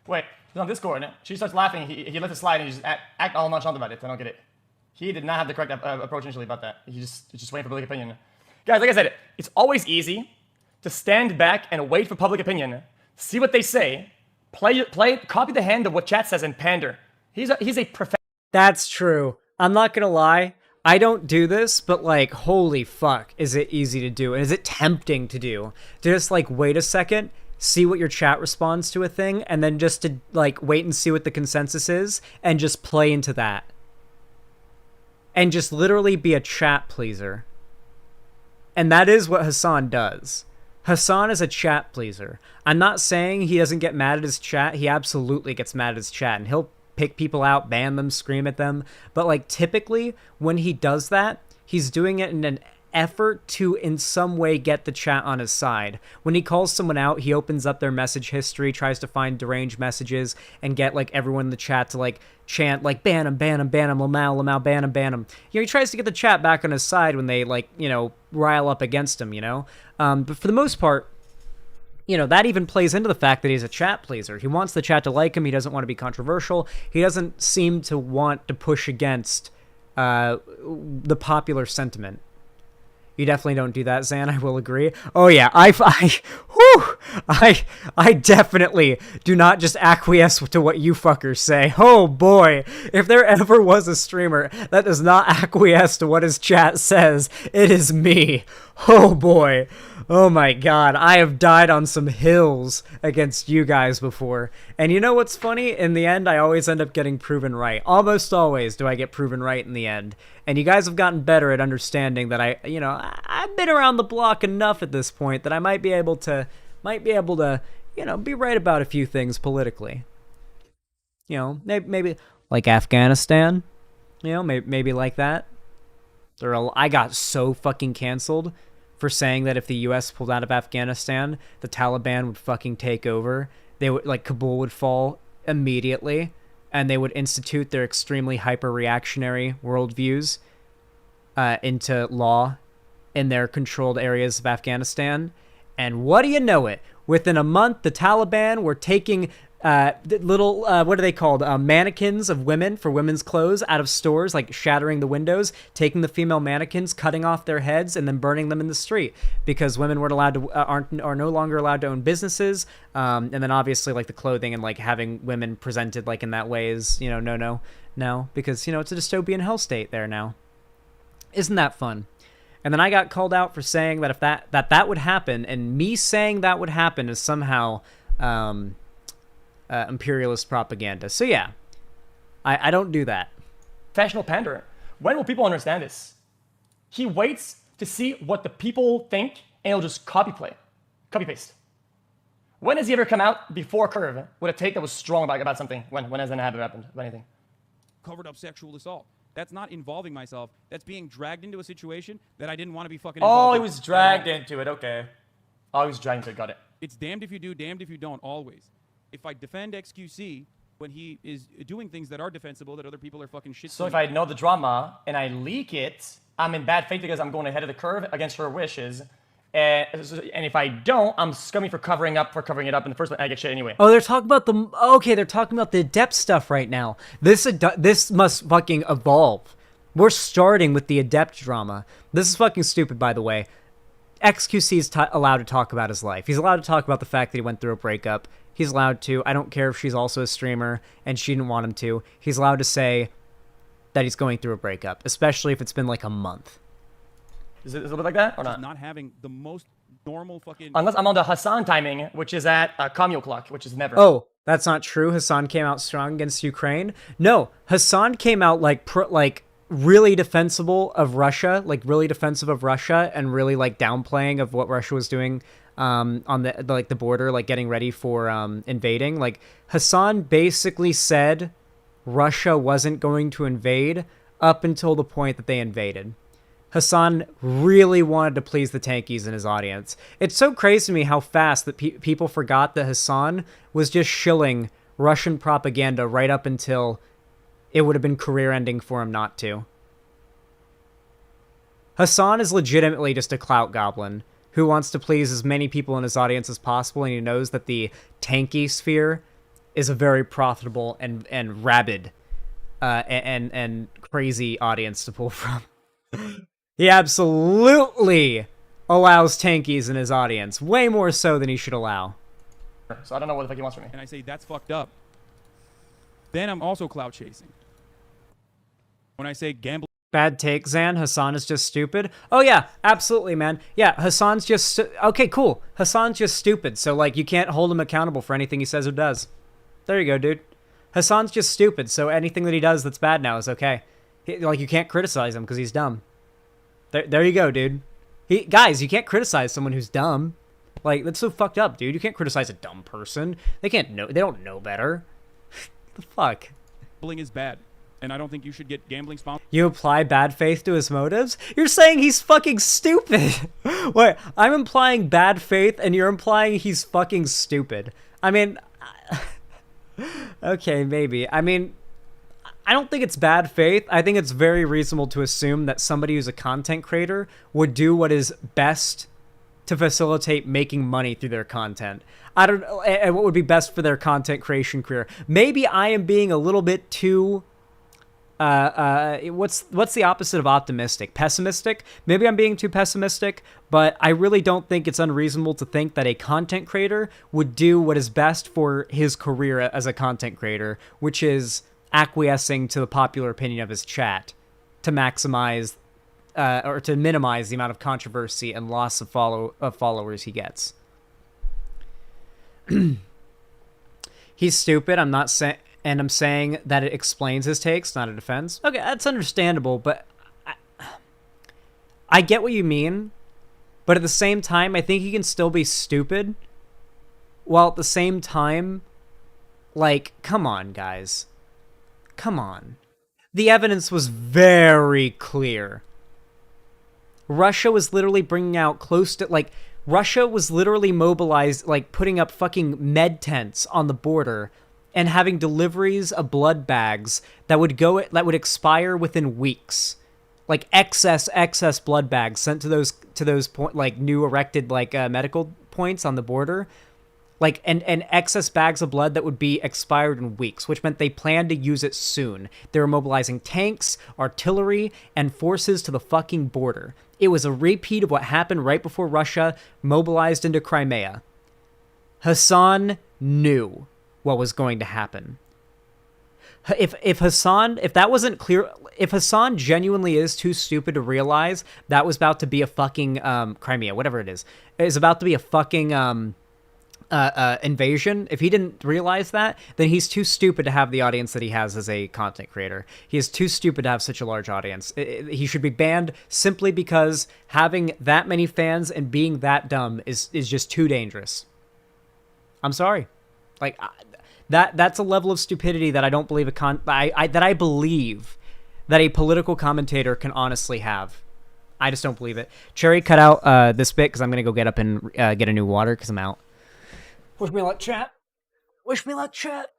Wait, he's on Discord. She starts laughing. He lets it slide, and he just act all nonchalant about it. I don't get it. He did not have the correct approach initially about that. He's just waiting for public opinion. Guys, like I said, it's always easy to stand back and wait for public opinion, see what they say, copy the hand of what chat says, and pander. He's a professional. That's true. I'm not gonna lie. I don't do this, but like, holy fuck, is it easy to do? And is it tempting to do? To just like, wait a second, see what your chat responds to a thing, and then just to like, wait and see what the consensus is, and just play into that. And just literally be a chat pleaser. And that is what Hasan does. Hasan is a chat pleaser. I'm not saying he doesn't get mad at his chat. He absolutely gets mad at his chat, and he'll pick people out, ban them, scream at them. But like, typically when he does that, he's doing it in an effort to in some way get the chat on his side. When he calls someone out, he opens up their message history, tries to find deranged messages, and get like everyone in the chat to like chant like ban him, Lamau, ban him. You know, he tries to get the chat back on his side when they like, you know, rile up against him, you know. But for the most part, you know, that even plays into the fact that he's a chat pleaser. He wants the chat to like him. He doesn't want to be controversial. He doesn't seem to want to push against the popular sentiment. You definitely don't do that, Zan. I will agree. Oh yeah, I definitely do not just acquiesce to what you fuckers say. Oh boy, if there ever was a streamer that does not acquiesce to what his chat says, it is me. Oh boy. Oh my god, I have died on some hills against you guys before. And you know what's funny? In the end, I always end up getting proven right. Almost always do I get proven right in the end. And you guys have gotten better at understanding that I've been around the block enough at this point that I might be able to, you know, be right about a few things politically. You know, maybe like Afghanistan, you know, maybe like that. I got so fucking canceled for saying that if the U.S. pulled out of Afghanistan, the Taliban would fucking take over. They would, like, Kabul would fall immediately, and they would institute their extremely hyper-reactionary worldviews into law in their controlled areas of Afghanistan. And what do you know it? Within a month, the Taliban were taking little, what are they called? Mannequins of women for women's clothes out of stores, like shattering the windows, taking the female mannequins, cutting off their heads, and then burning them in the street because women weren't allowed to, are no longer allowed to own businesses. And then obviously like the clothing and like having women presented like in that way is, you know, no, because, you know, it's a dystopian hell state there now. Isn't that fun? And then I got called out for saying that if that would happen, and me saying that would happen is somehow, imperialist propaganda. So yeah, I don't do that. Professional panderer. When will people understand this? He waits to see what the people think, and he'll just copy paste. When has he ever come out before Curve with a take that was strong about something? When has that ever happened about anything? Covered up sexual assault. That's not involving myself. That's being dragged into a situation that I didn't want to be fucking Oh, involved he in. was dragged into it. Okay. Oh, he was dragged into it. Got it. It's damned if you do, damned if you don't, always. If I defend XQC when he is doing things that are defensible that other people are fucking shit. So if I know the drama and I leak it, I'm in bad faith because I'm going ahead of the curve against her wishes. And if I don't, I'm scummy for covering it up in the first place. I get shit anyway. Oh, they're talking about they're talking about the adept stuff right now. This must fucking evolve. We're starting with the adept drama. This is fucking stupid, by the way. XQC is allowed to talk about his life. He's allowed to talk about the fact that he went through a breakup. He's allowed to. I don't care if she's also a streamer and she didn't want him to. He's allowed to say that he's going through a breakup, especially if it's been like a month. Is it a little bit like that or not? Not having the most normal fucking. Unless I'm on the Hasan timing, which is at Kamil clock, which is never. Oh, that's not true. Hasan came out strong against Ukraine. No, Hasan came out like really defensible of Russia, and really like downplaying of what Russia was doing on the border, like getting ready for invading. Like Hasan basically said Russia wasn't going to invade up until the point that they invaded. Hasan really wanted to please the tankies in his audience. It's so crazy to me how fast that people forgot that Hasan was just shilling Russian propaganda right up until it would have been career-ending for him not to. Hasan is legitimately just a clout goblin who wants to please as many people in his audience as possible, and he knows that the tanky sphere is a very profitable and rabid and crazy audience to pull from. He absolutely allows tankies in his audience, way more so than he should allow. So I don't know what the fuck he wants from me. And I say, that's fucked up. Then I'm also clout chasing. When I say gambling. Bad take, Zan. Hasan is just stupid. Oh, yeah, absolutely, man. Yeah, Hasan's just... Okay, cool. Hasan's just stupid, so, like, you can't hold him accountable for anything he says or does. There you go, dude. Hasan's just stupid, so anything that he does that's bad now is okay. Like, you can't criticize him because he's dumb. There you go, dude. Guys, you can't criticize someone who's dumb. Like, that's so fucked up, dude. You can't criticize a dumb person. They don't know better. The fuck? Gambling is bad. And I don't think you should get gambling sponsored. You apply bad faith to his motives? You're saying he's fucking stupid. Wait, I'm implying bad faith and you're implying he's fucking stupid. I mean, okay, maybe. I mean, I don't think it's bad faith. I think it's very reasonable to assume that somebody who's a content creator would do what is best to facilitate making money through their content. I don't know, and what would be best for their content creation career. Maybe I am being a little bit too what's the opposite of optimistic? Pessimistic? Maybe I'm being too pessimistic, but I really don't think it's unreasonable to think that a content creator would do what is best for his career as a content creator, which is acquiescing to the popular opinion of his chat to maximize or to minimize the amount of controversy and loss of followers he gets. He's stupid. I'm not saying... And I'm saying that it explains his takes, not a defense. Okay, that's understandable, but I get what you mean. But at the same time, I think he can still be stupid. While at the same time, like, come on, guys. Come on. The evidence was very clear. Russia was literally bringing out close to, like, Russia was literally mobilized, like, putting up fucking med tents on the border and having deliveries of blood bags that would expire within weeks, like excess blood bags sent to those new erected medical points on the border, like and excess bags of blood that would be expired in weeks, which meant they planned to use it soon. They were mobilizing tanks, artillery, and forces to the fucking border. It was a repeat of what happened right before Russia mobilized into Crimea. Hasan knew what was going to happen. If that wasn't clear, if Hasan genuinely is too stupid to realize that was about to be a fucking Crimea, whatever it is about to be a fucking invasion, if he didn't realize that, then he's too stupid to have the audience that he has as a content creator. He is too stupid to have such a large audience. He should be banned simply because having that many fans and being that dumb is just too dangerous. I'm sorry. Like, that's a level of stupidity that I don't believe that I believe that a political commentator can honestly have. I just don't believe it. Cherry, cut out this bit because I'm gonna go get up and get a new water because I'm out. Wish me luck, chat. Wish me luck, chat.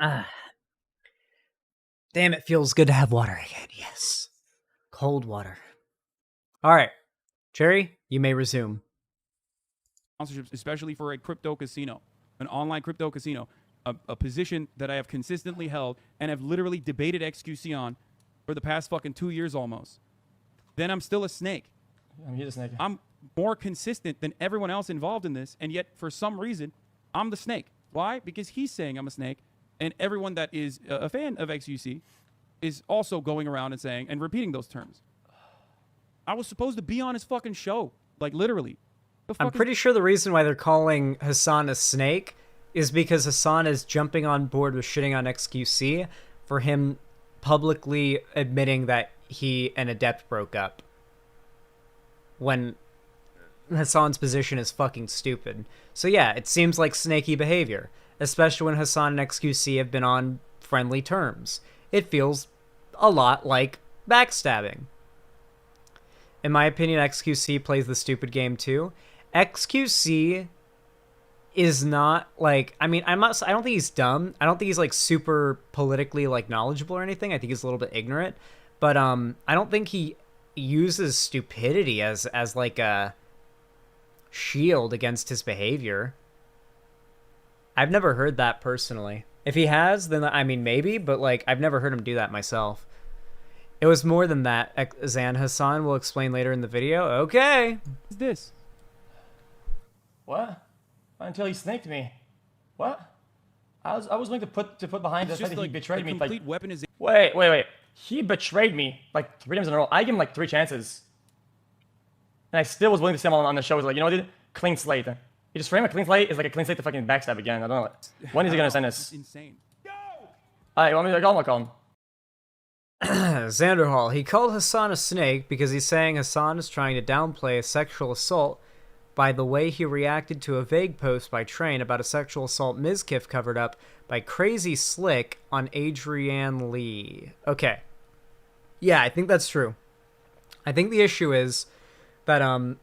Ah. Damn, it feels good to have water again. Yes. Cold water. All right. Cherry, you may resume. Sponsorships, especially for a crypto casino, an online crypto casino, a position that I have consistently held and have literally debated XQC on for the past fucking 2 years almost, then I'm still a snake. He's a snake. I'm more consistent than everyone else involved in this, and yet for some reason, I'm the snake. Why? Because he's saying I'm a snake, and everyone that is a fan of XUC is also going around and saying and repeating those terms. I was supposed to be on his fucking show, like literally. I'm pretty sure the reason why they're calling Hasan a snake is because Hasan is jumping on board with shitting on XQC for him publicly admitting that he and Adept broke up. When Hasan's position is fucking stupid. So yeah, it seems like snaky behavior, especially when Hasan and XQC have been on friendly terms. It feels a lot like backstabbing. In my opinion, XQC plays the stupid game too. XQC is not like, I mean, I don't think he's dumb. I don't think he's like super politically like knowledgeable or anything. I think he's a little bit ignorant, but I don't think he uses stupidity as like a shield against his behavior. I've never heard that personally. If he has, then I mean maybe, but like I've never heard him do that myself. It was more than that. Zan Hasan will explain later in the video. Okay. What's this? What? Until he snaked me. What? I was going to put behind the fact that he betrayed me. Like, Weaponization. wait. He betrayed me like 3 times in a row. I gave him like 3 chances. And I still was willing to see him on the show. I was like, you know what, dude? Clean slate. You just frame a clean slate is like a clean slate to fucking backstab again. I don't know. When is he gonna send this? It's insane. Alright, you want me to call him? I'll call him. Xanderhall. He called Hasan a snake because he's saying Hasan is trying to downplay a sexual assault by the way he reacted to a vague post by Train about a sexual assault Mizkif covered up by Crazy Slick on Adrienne Lee. Okay. Yeah, I think that's true. I think the issue is that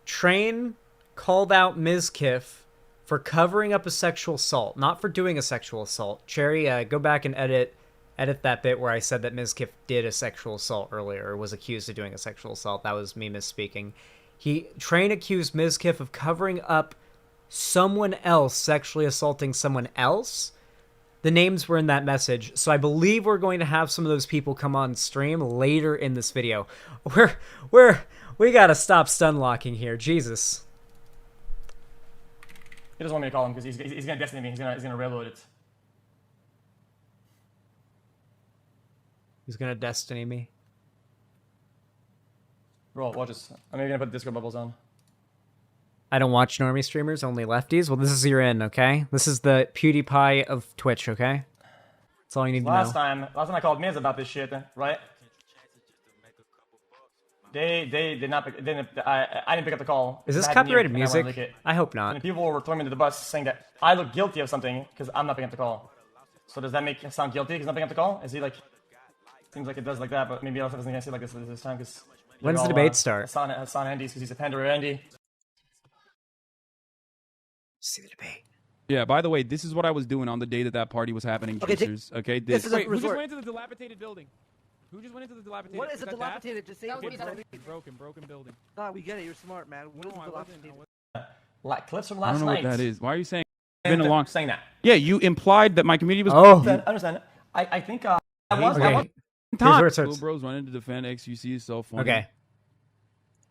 Train called out Mizkif for covering up a sexual assault, not for doing a sexual assault. Cherry, go back and edit that bit where I said that Mizkif did a sexual assault earlier, or was accused of doing a sexual assault. That was me misspeaking. Train accused Mizkif of covering up someone else sexually assaulting someone else. The names were in that message, so I believe we're going to have some of those people come on stream later in this video. We gotta stop stun locking here, Jesus. He doesn't want me to call him because he's gonna destiny me. He's gonna railroad it. He's gonna destiny me. Bro, watch this. I'm maybe gonna put Discord bubbles on. I don't watch normie streamers, only lefties. Well, this is your in, okay? This is the PewDiePie of Twitch, okay? That's all you need to know. Last time I called Miz about this shit, right? They did not. I didn't pick up the call. Is this I had to copyrighted mute, and I wanted to music? leak it. I hope And not. then people were throwing me to the bus saying that I look guilty of something because I'm not picking up the call. So does that make him sound guilty because I'm not picking up the call? Is he like? Seems like it does like that, but maybe also doesn't get like this time because. When's the debate start? Hasan Andy's because he's a panderer Andy. See the debate. Yeah, by the way, this is what I was doing on the day that party was happening, Okay, Juicers. Okay, this is a wait, who just resort. went into the dilapidated building? Who just went into the dilapidated? What is a that dilapidated? Just say that? it. Broken building. Nah, we get it. You're smart, man. What is No, I wasn't. dilapidated? Clips from I last don't know night. what that is. Why are you saying? It's been a long. saying that. Yeah, you implied that my community was. Oh, I understand. I think I was. okay. Here's time. where it starts. Cool Bros running to defend XUC is so funny. Okay.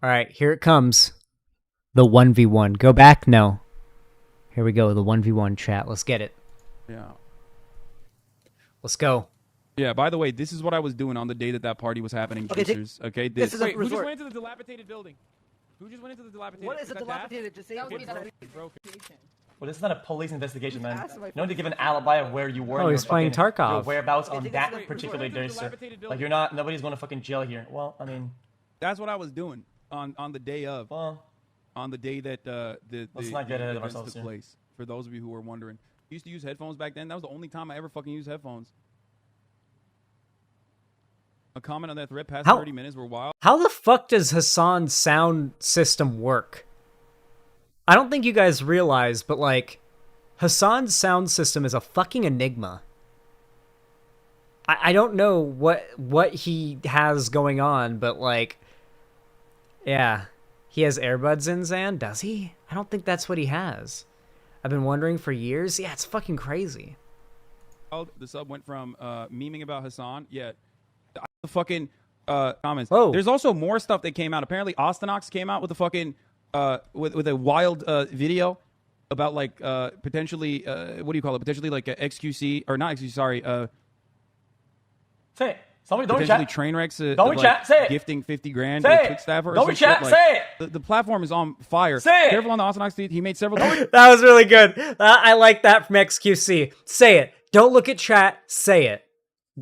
All right, here it comes. The 1v1. Go back? No. Here we go, the 1v1 chat. Let's get it. Yeah. Let's go. Yeah, by the way, this is what I was doing on the day that party was happening, Okay, Juicers. Okay, this is a wait, who just resort. went into the dilapidated building? Who just went into the dilapidated? What is a that dilapidated? Just say it. broken. Well, this is not a police investigation, man. asked my No one to give an alibi of where you were. Oh, and he's your playing fucking- Tarkov. Your whereabouts on think that it's like- particular Wait, day, it's a sir. dilapidated Like building. you're not. Nobody's going to fucking jail here. Well, I mean, That's what I was doing on the day of. well, On the day that the Let's not get ahead of events ourselves took here. place. For those of you who were wondering, I used to use headphones back then. That was the only time I ever fucking used headphones. A comment on that thread past How- 30 minutes were wild. How the fuck does Hasan's sound system work? I don't think you guys realize, but like, Hasan's sound system is a fucking enigma. I don't know what he has going on, but like, yeah, he has earbuds in, Zan, does he? I don't think that's what he has. I've been wondering for years. Yeah, it's fucking crazy. The sub went from memeing about Hasan, the fucking comments. Oh. There's also more stuff that came out. Apparently, Austinox came out with a fucking with a wild video about like potentially what do you call it? Potentially like a XQC or not XQC? Sorry, say it. Somebody don't potentially chat. train wrecks. Don't like, chat. Say it. gifting 50 grand Say to a it. Twitch staffer. Or Don't some chat. shit. Say it. The platform is on fire. Say it. Careful on the Austinox tweet. He made several. tweets. That was really good. I like that from XQC. Say it. Don't look at chat. Say it.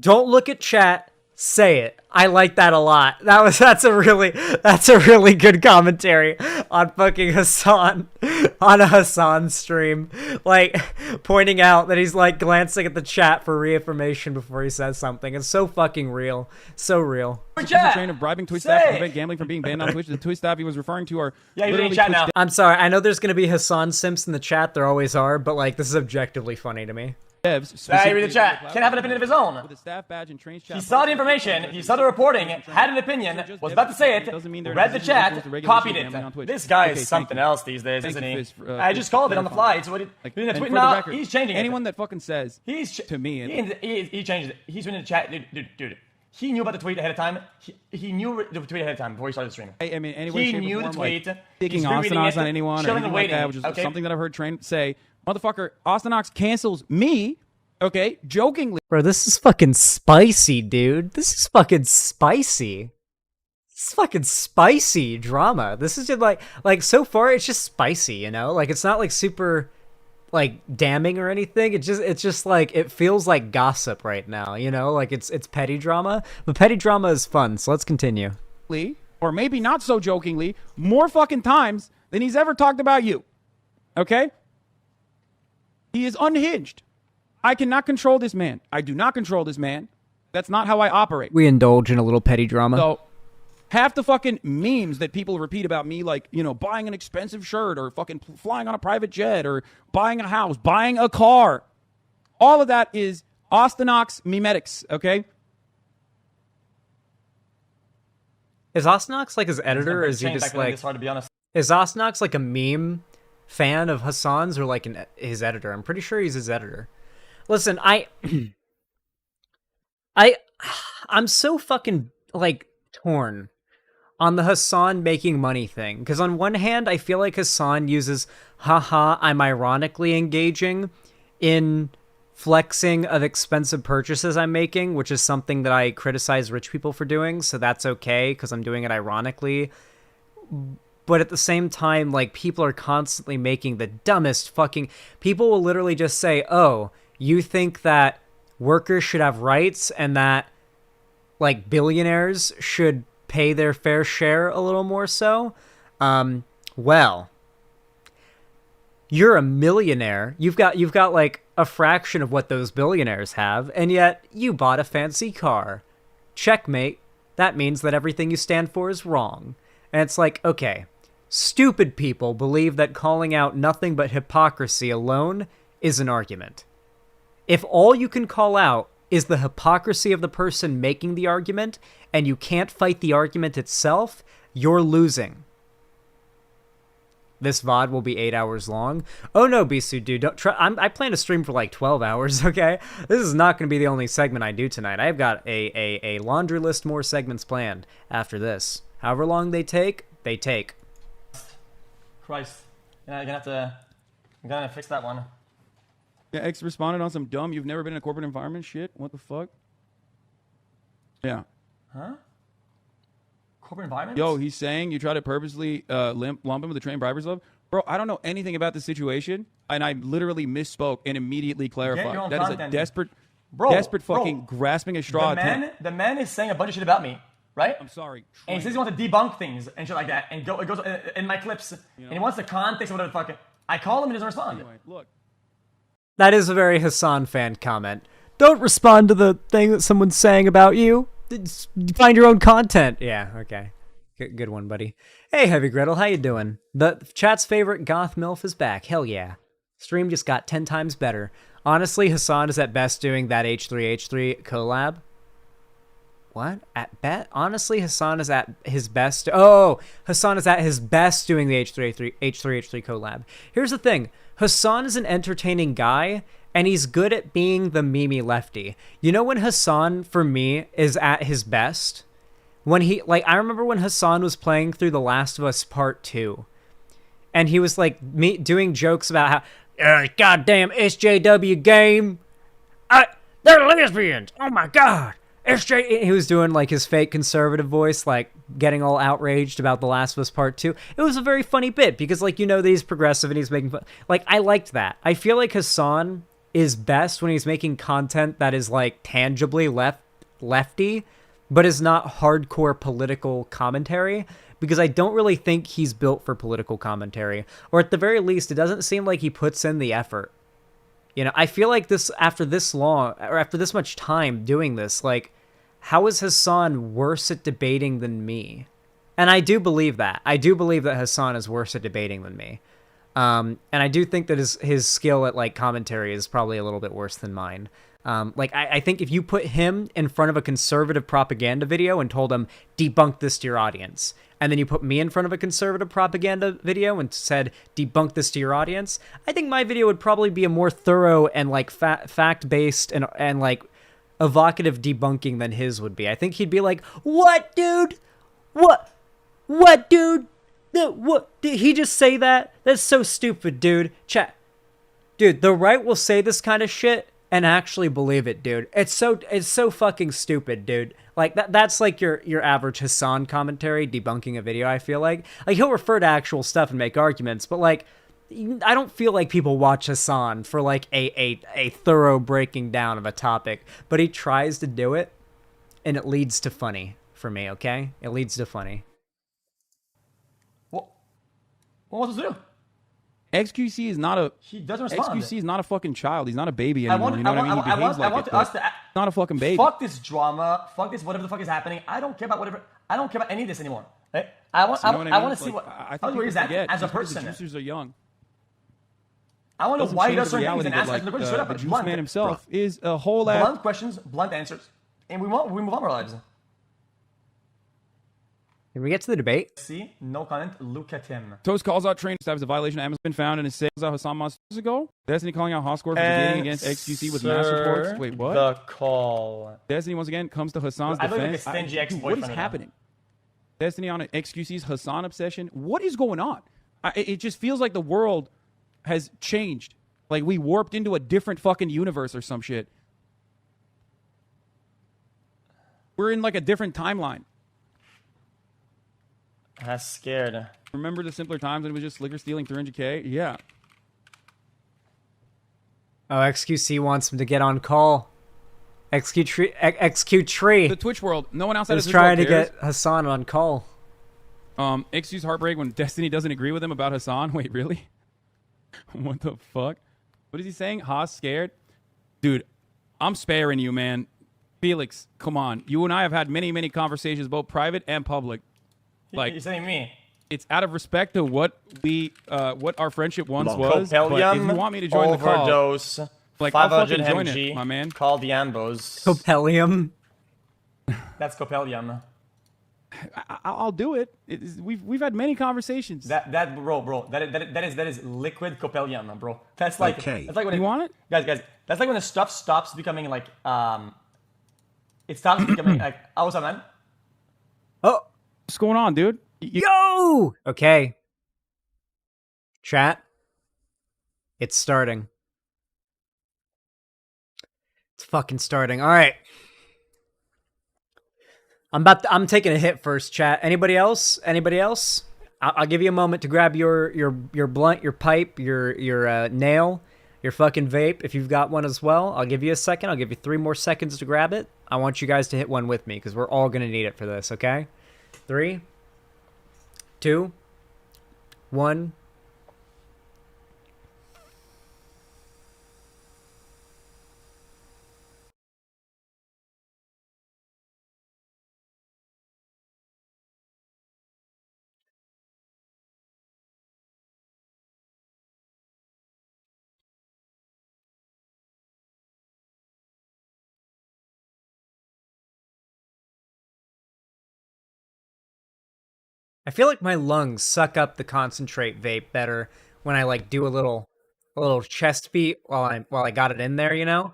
Don't look at chat. Say it. I like that a lot. That's a really good commentary on fucking Hasan on a Hasan stream. Like pointing out that he's like glancing at the chat for reaffirmation before he says something. It's so fucking real. So real. He's a train of bribing Twitch staff Say to it. prevent gambling from being banned on Twitch. The Twitch staff he was referring to are Yeah, you're in literally chat Twitch now. I'm sorry. I know there's going to be Hasan simps in the chat. There always are, but like this is objectively funny to me. devs. Hey, read the specifically chat. with Can't have an opinion of his own. With a staff badge and trains chat. He saw the information, he saw the reporting, had an opinion, was about to say it, read the chat, copied it. This guy is something else these days, Thank isn't you, he? Fizz, I just called it on the fly. So what he Like, didn't and tweet for the now. record, He's changing anyone it. that fucking says to me, he changed it. He's been in the chat, dude. He knew about the tweet ahead of time. He knew the tweet ahead of time before he started streaming. I mean, anyway, He shape, or knew the form, like, tweet. Picking He's rereading Austinox it, on anyone or chilling anything and like that, waiting, which is okay? something that I've heard Train say. Motherfucker, Austinox cancels me, okay, jokingly. Bro, this is fucking spicy, dude. This is fucking spicy. This is fucking spicy drama. This is just like so far it's just spicy, you know? Like it's not like super like damning or anything. It's just like it feels like gossip right now, you know? Like it's petty drama. But petty drama is fun, so let's continue. Or maybe not so jokingly, more fucking times than he's ever talked about you. Okay? He is unhinged. I cannot control this man. I do not control this man. That's not how I operate. We indulge in a little petty drama. So, half the fucking memes that people repeat about me, like, you know, buying an expensive shirt or fucking flying on a private jet or buying a house, buying a car, all of that is Austinox memetics, okay? Is Austinox like his editor, or is he Changed just back then, like... It's hard to be honest. Is Austinox like a meme fan of Hasan's or like his editor? I'm pretty sure he's his editor. Listen, I'm so fucking like torn on the Hasan making money thing, because on one hand I feel like Hasan uses haha I'm ironically engaging in flexing of expensive purchases I'm making, which is something that I criticize rich people for doing, so that's okay because I'm doing it ironically. But at the same time, like, people are constantly making the dumbest fucking... People will literally just say, oh, you think that workers should have rights and that, like, billionaires should pay their fair share a little more so? Well, you're a millionaire. You've got, like, a fraction of what those billionaires have, and yet you bought a fancy car. Checkmate. That means that everything you stand for is wrong. And it's like, okay... Stupid people believe that calling out nothing but hypocrisy alone is an argument. If all you can call out is the hypocrisy of the person making the argument, and you can't fight the argument itself, you're losing. This VOD will be 8 hours long. Oh no, Bisu, dude, don't try. I plan to stream for like 12 hours, okay? This is not going to be the only segment I do tonight. I've got a laundry list more segments planned after this. However long they take, they take. Christ. Yeah, I'm gonna fix that one. Yeah, X responded on some dumb, you've never been in a corporate environment shit. What the fuck? Yeah. Corporate environment? Yo, he's saying you try to purposely lump him with the train bribers love. Bro, I don't know anything about the situation, and I literally misspoke and immediately clarified. your own That is content. a desperate, Bro, desperate bro. fucking grasping at straw attempt. The man is saying a bunch of shit about me, right? I'm sorry. And he says he wants to debunk things and shit like that, and it goes in my clips, and he wants the context of whatever the fuck. I call him and he doesn't respond. Anyway, look. That is a very Hasan fan comment. Don't respond to the thing that someone's saying about you. Find your own content. Yeah, okay. Good one, buddy. Hey, Heavy Gretel, how you doing? The chat's favorite goth MILF is back. Hell yeah. Stream just got 10 times better. Honestly, Hasan is at best doing that H3H3 collab. What? At bet? Honestly, Hasan is at his best. Oh, Hasan is at his best doing the H3H3 collab. Here's the thing. Hasan is an entertaining guy, and he's good at being the meme lefty. You know when Hasan, for me, is at his best? When he, like, I remember when Hasan was playing through The Last of Us Part 2, and he was, like, doing jokes about how, goddamn SJW game, they're lesbians, oh my god, SJ, he was doing, like, his fake conservative voice, like, getting all outraged about The Last of Us Part 2. It was a very funny bit, because, like, you know that he's progressive and he's making fun, like, I liked that. I feel like Hasan is best when he's making content that is, like, tangibly lefty, but is not hardcore political commentary, because I don't really think he's built for political commentary. Or at the very least, it doesn't seem like he puts in the effort. You know, I feel like this, after this long, or after this much time doing this, like, how is Hasan worse at debating than me? And I do believe that. I do believe that Hasan is worse at debating than me. And I do think that his skill at, like, commentary is probably a little bit worse than mine. Like, I think if you put him in front of a conservative propaganda video and told him, debunk this to your audience, and then you put me in front of a conservative propaganda video and said, debunk this to your audience, I think my video would probably be a more thorough and, like, fact-based and, like, evocative debunking than his would be. I think he'd be like, what, dude? What, dude? What? Did he just say that? That's so stupid, dude. Chat. Dude, the right will say this kind of shit and actually believe it, dude. It's so fucking stupid, dude. Like, that's like your average Hasan commentary debunking a video, I feel like. Like, he'll refer to actual stuff and make arguments, but, like, I don't feel like people watch Hasan for, like, a thorough breaking down of a topic, but he tries to do it, and it leads to funny for me, okay? It leads to funny. What was to do? XQC is not a. He doesn't respond. XQC is not a fucking child. He's not a baby anymore. You know what I mean? He behaves like it. Us to. Not a fucking baby. Fuck this drama. Fuck this. Whatever the fuck is happening. I don't care about whatever. I don't care about any of this anymore. Right? I want to see what. I How think where he's at forget, as a just because person. The juicers are young. I want to know Doesn't why he change does the certain things reality and that, ask like, questions. They're going straight up. the It's juice blunt. man himself is a whole ass. Blunt questions, blunt answers, and we move on with our lives. Can we get to the debate? See, no comment. Look at him. Toast calls out train staff as a violation of Amazon been found in his sales out Hasan months ago. Destiny calling out Hoscore for debating against XQC with mass reports. Wait, what? The call. Destiny once again comes to Hasan's I look like a defense. stingy Dude, ex-boyfriend what is right now. happening? Destiny on XQC's Hasan obsession. What is going on? It just feels like the world has changed. Like we warped into a different fucking universe or some shit. We're in like a different timeline. That's scared. Remember the simpler times when it was just Slicker stealing 300K? Yeah. Oh, XQC wants him to get on call. XQ Tree The Twitch world. No one outside of is Twitch trying to world cares. get Hasan on call. XQ's heartbreak when Destiny doesn't agree with him about Hasan. Wait, really? What the fuck? What is he saying? Haas scared? Dude, I'm sparing you, man. Felix, come on. You and I have had many, many conversations, both private and public. Like, You're saying me. it's out of respect to what our friendship once was. But if Coppelium, you want me to join the call, overdose, like, I'll 500 fucking join mg, it, my man. Call the Ambos. Copelium. That's Coppelium. I'll do it. We've had many conversations. That bro. That is liquid Coppelium, bro. That's like Okay. That's like when You want it? guys. That's like when the stuff stops becoming like it stops becoming like what's up, man? Oh, What's going on, dude? yo! Okay. Chat. It's starting. It's fucking starting. All right. I'm taking a hit first, chat. Anybody else? Anybody else? I'll give you a moment to grab your blunt, your pipe, your nail, your fucking vape. If you've got one as well, I'll give you a second. I'll give you 3 more seconds to grab it. I want you guys to hit one with me because we're all gonna need it for this. Okay? 3, 2, 1. I feel like my lungs suck up the concentrate vape better when I like do a little chest beat while I got it in there, you know?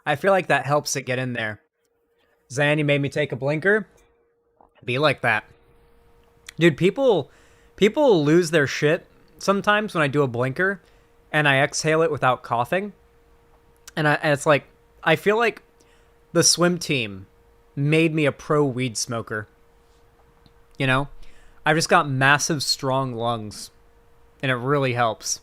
I feel like that helps it get in there. Zan, you made me take a blinker. Be like that. Dude, people lose their shit sometimes when I do a blinker and I exhale it without coughing. And it's like I feel like the swim team made me a pro weed smoker. You know? I've just got massive, strong lungs, and it really helps.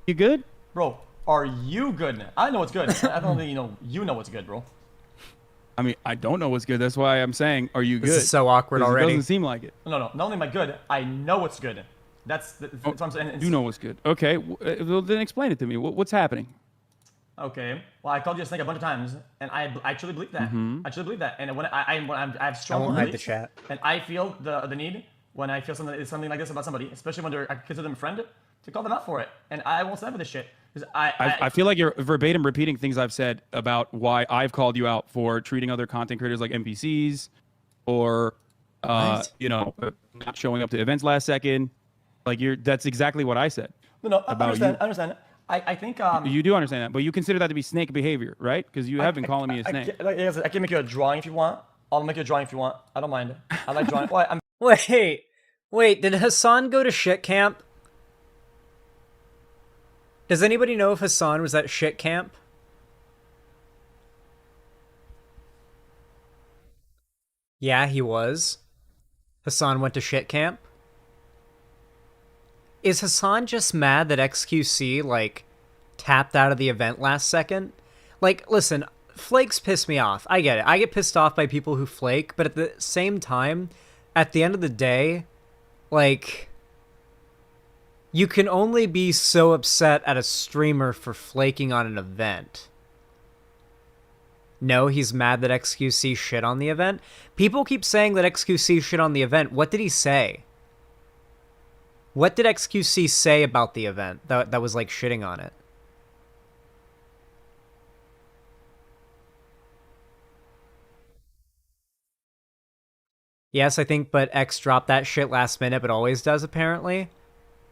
You good? Bro, are you good? I know what's good. I don't think you know what's good, bro. I mean, I don't know what's good. That's why I'm saying, are you good? This is so awkward 'Cause already. It doesn't seem like it. No. Not only am I good, I know what's good. That's what I'm saying. You know what's good. Okay, well, then explain it to me. What's happening? Okay. Well, I called you a snake a bunch of times, and I actually believe that. I actually believe that. And when I have strong I won't hide the beliefs, chat. and I feel the need when I feel something like this about somebody, especially when I consider them a friend, to call them out for it. And I won't stand for this shit. Because I feel like you're verbatim repeating things I've said about why I've called you out for treating other content creators like NPCs, or not showing up to events last second. Like that's exactly what I said. No, I about understand. you. I understand. I think You do understand that, but you consider that to be snake behavior, right? Because you have been calling me a snake. I can make you a drawing if you want. I'll make you a drawing if you want. I don't mind. I like drawing. Well, I'm Wait, did Hasan go to shit camp? Does anybody know if Hasan was at shit camp? Yeah, he was. Hasan went to shit camp. Is Hasan just mad that XQC, like, tapped out of the event last second? Like, listen, flakes piss me off. I get it. I get pissed off by people who flake, but at the same time, at the end of the day, like, you can only be so upset at a streamer for flaking on an event. No, he's mad that XQC shit on the event. People keep saying that XQC shit on the event. What did he say? What did XQC say about the event that was like shitting on it? Yes, I think, but X dropped that shit last minute, but always does, apparently.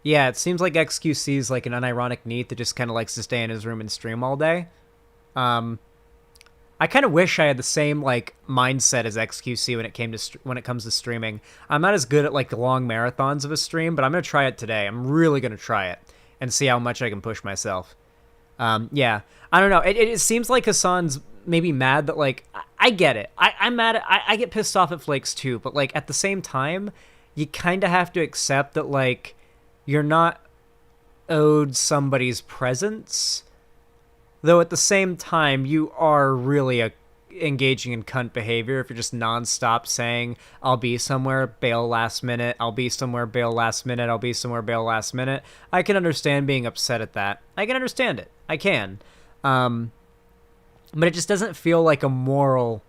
Yeah, it seems like XQC is like an unironic neat that just kind of likes to stay in his room and stream all day. I kind of wish I had the same like mindset as XQC when it comes to streaming. I'm not as good at like the long marathons of a stream, but I'm gonna try it today. I'm really gonna try it and see how much I can push myself. Yeah, I don't know. It seems like Hasan's maybe mad that like I get it. I'm mad at I get pissed off at flakes too, but like at the same time, you kind of have to accept that like you're not owed somebody's presence. Though at the same time, you are really engaging in cunt behavior if you're just nonstop saying, I'll be somewhere, bail last minute, I'll be somewhere, bail last minute, I'll be somewhere, bail last minute. I can understand being upset at that. I can understand it. I can. But it just doesn't feel like a moral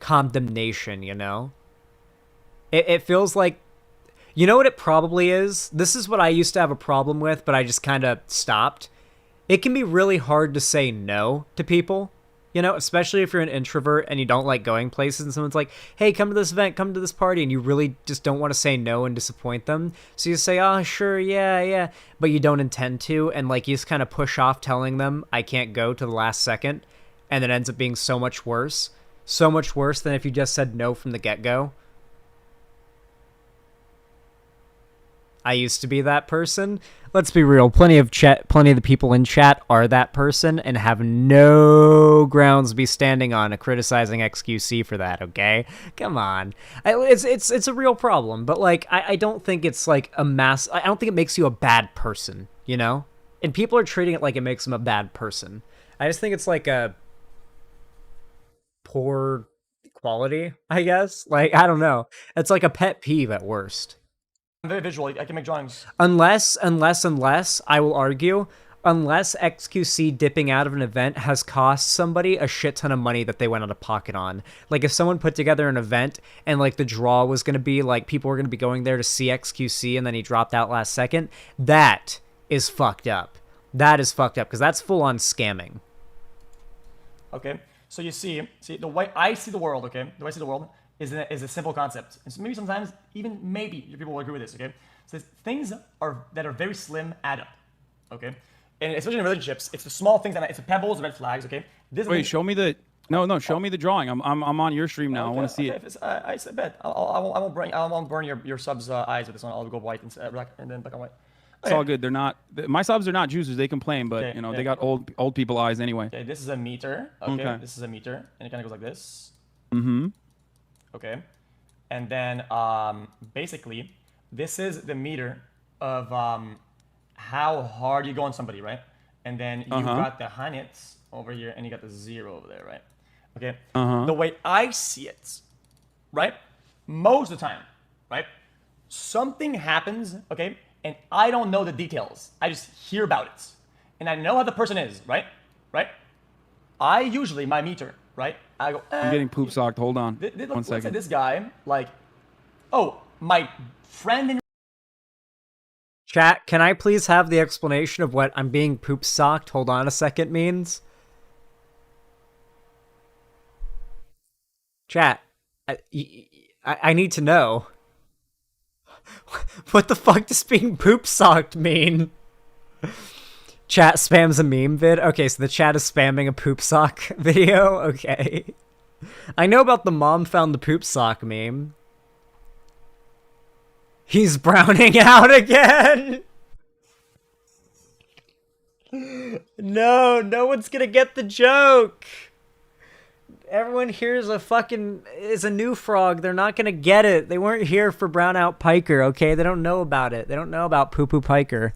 condemnation, you know? It feels like, you know what it probably is? This is what I used to have a problem with, but I just kind of stopped. It can be really hard to say no to people, you know, especially if you're an introvert and you don't like going places and someone's like, hey, come to this event, come to this party, and you really just don't want to say no and disappoint them. So you say, oh, sure, yeah, but you don't intend to, and like you just kind of push off telling them I can't go to the last second, and it ends up being so much worse than if you just said no from the get-go. I used to be that person. Let's be real. Plenty of the people in chat are that person and have no grounds to be standing on criticizing XQC for that. Okay, come on. It's a real problem, but like I don't think it's like a mass. I don't think it makes you a bad person. You know, and people are treating it like it makes them a bad person. I just think it's like a poor quality. I guess. Like I don't know. It's like a pet peeve at worst. I'm very visual. I can make drawings. Unless, I will argue, unless XQC dipping out of an event has cost somebody a shit ton of money that they went out of pocket on. Like, if someone put together an event and, like, the draw was going to be, like, people were going to be going there to see XQC and then he dropped out last second, that is fucked up. That is fucked up, because that's full-on scamming. Okay, so you see, the way I see the world, okay? The way I see the world is a simple concept. And so maybe sometimes, maybe people will agree with this, okay? So things that are very slim add up, okay? And especially in relationships, it's the small things that it's pebbles, red flags, okay? Wait, show me the show me the drawing. I'm on your stream now. Okay, I want to see okay, it. I bet I won't burn your subs' eyes with this one. I'll go white and then black and white. It's all good. They're not my subs are not juicers. They complain, but Okay, they got old people eyes anyway. Okay, this is a meter. Okay, Okay. this is a meter, and it kind of goes like this. Mm-hmm. Okay, and then basically this is the meter of how hard you go on somebody, right? And then you got the hundreds over here, and you got the 0 over there, right? Okay. The way I see it, right? Most of the time, right? Something happens, okay, and I don't know the details. I just hear about it, and I know how the person is, right? Right? I usually my meter, right? I go. I'm getting poop socked. Hold on. One Let's say second. this guy, like, oh, my friend in Chat, can I please have the explanation of what I'm being poop socked? Hold on a second means? Chat, I need to know. What the fuck does being poop socked mean? Chat spams a meme vid? Okay, so the chat is spamming a poop sock video? Okay. I know about the mom found the poop sock meme. He's browning out again! No one's gonna get the joke! Everyone here is a new frog. They're not gonna get it. They weren't here for Brownout Piker, okay? They don't know about it. They don't know about Poo Poo Piker.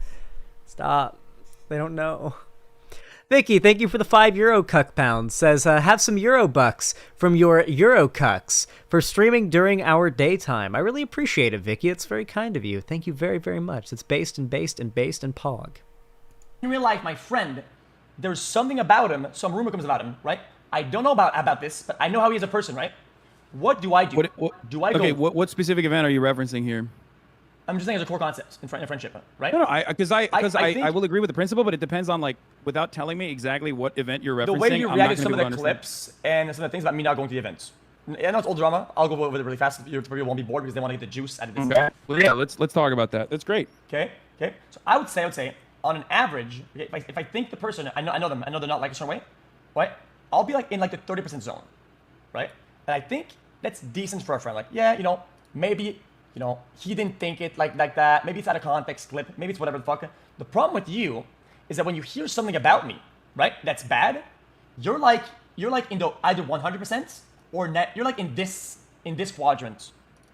Stop. They don't know. Vicky, thank you for the €5 cuck pound. Says, have some Euro bucks from your Euro cucks for streaming during our daytime. I really appreciate it, Vicky. It's very kind of you. Thank you very, very much. It's based and pog. in real life, my friend, there's something about him, some rumor comes about him, right? I don't know about this, but I know how he is a person, right? What do I do? Do I go? Okay, what specific event are you referencing here? I'm just saying as a core concept in friendship, right? No, because I think will agree with the principle, but it depends on, like, without telling me exactly what event you're referencing. the way you I'm react not to some of gonna the be able to understand. clips and some of the things about me not going to the events. I know it's old drama. I'll go over it really fast. Your people won't be bored because they want to get the juice out of this. Okay. Well, yeah, let's talk about that. That's great. Okay. So I would say, on an average, okay, if I think the person, I know them, I know they're not like a certain way, right? I'll be like in like the 30% zone, right? And I think that's decent for a friend. Like, yeah, maybe, he didn't think it like that. Maybe it's out of context clip. Maybe it's whatever the fuck. The problem with you is that when you hear something about me, right, that's bad, you're like in the either 100% or net. You're like in this quadrant,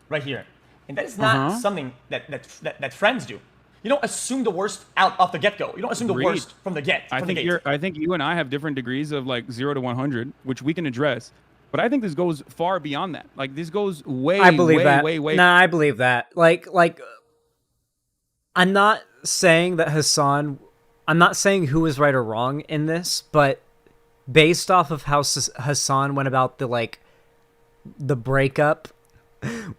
right here, and that is not something that friends do. You don't assume the worst out off the get-go. You don't assume Agreed. the worst from the get. I think you and I have different degrees of like 0 to 100, which we can address. But I think this goes far beyond that. Like, this goes way, I believe that. way. Nah, I believe that. Like, I'm not saying that Hasan. I'm not saying who is right or wrong in this, but based off of how Hasan went about the breakup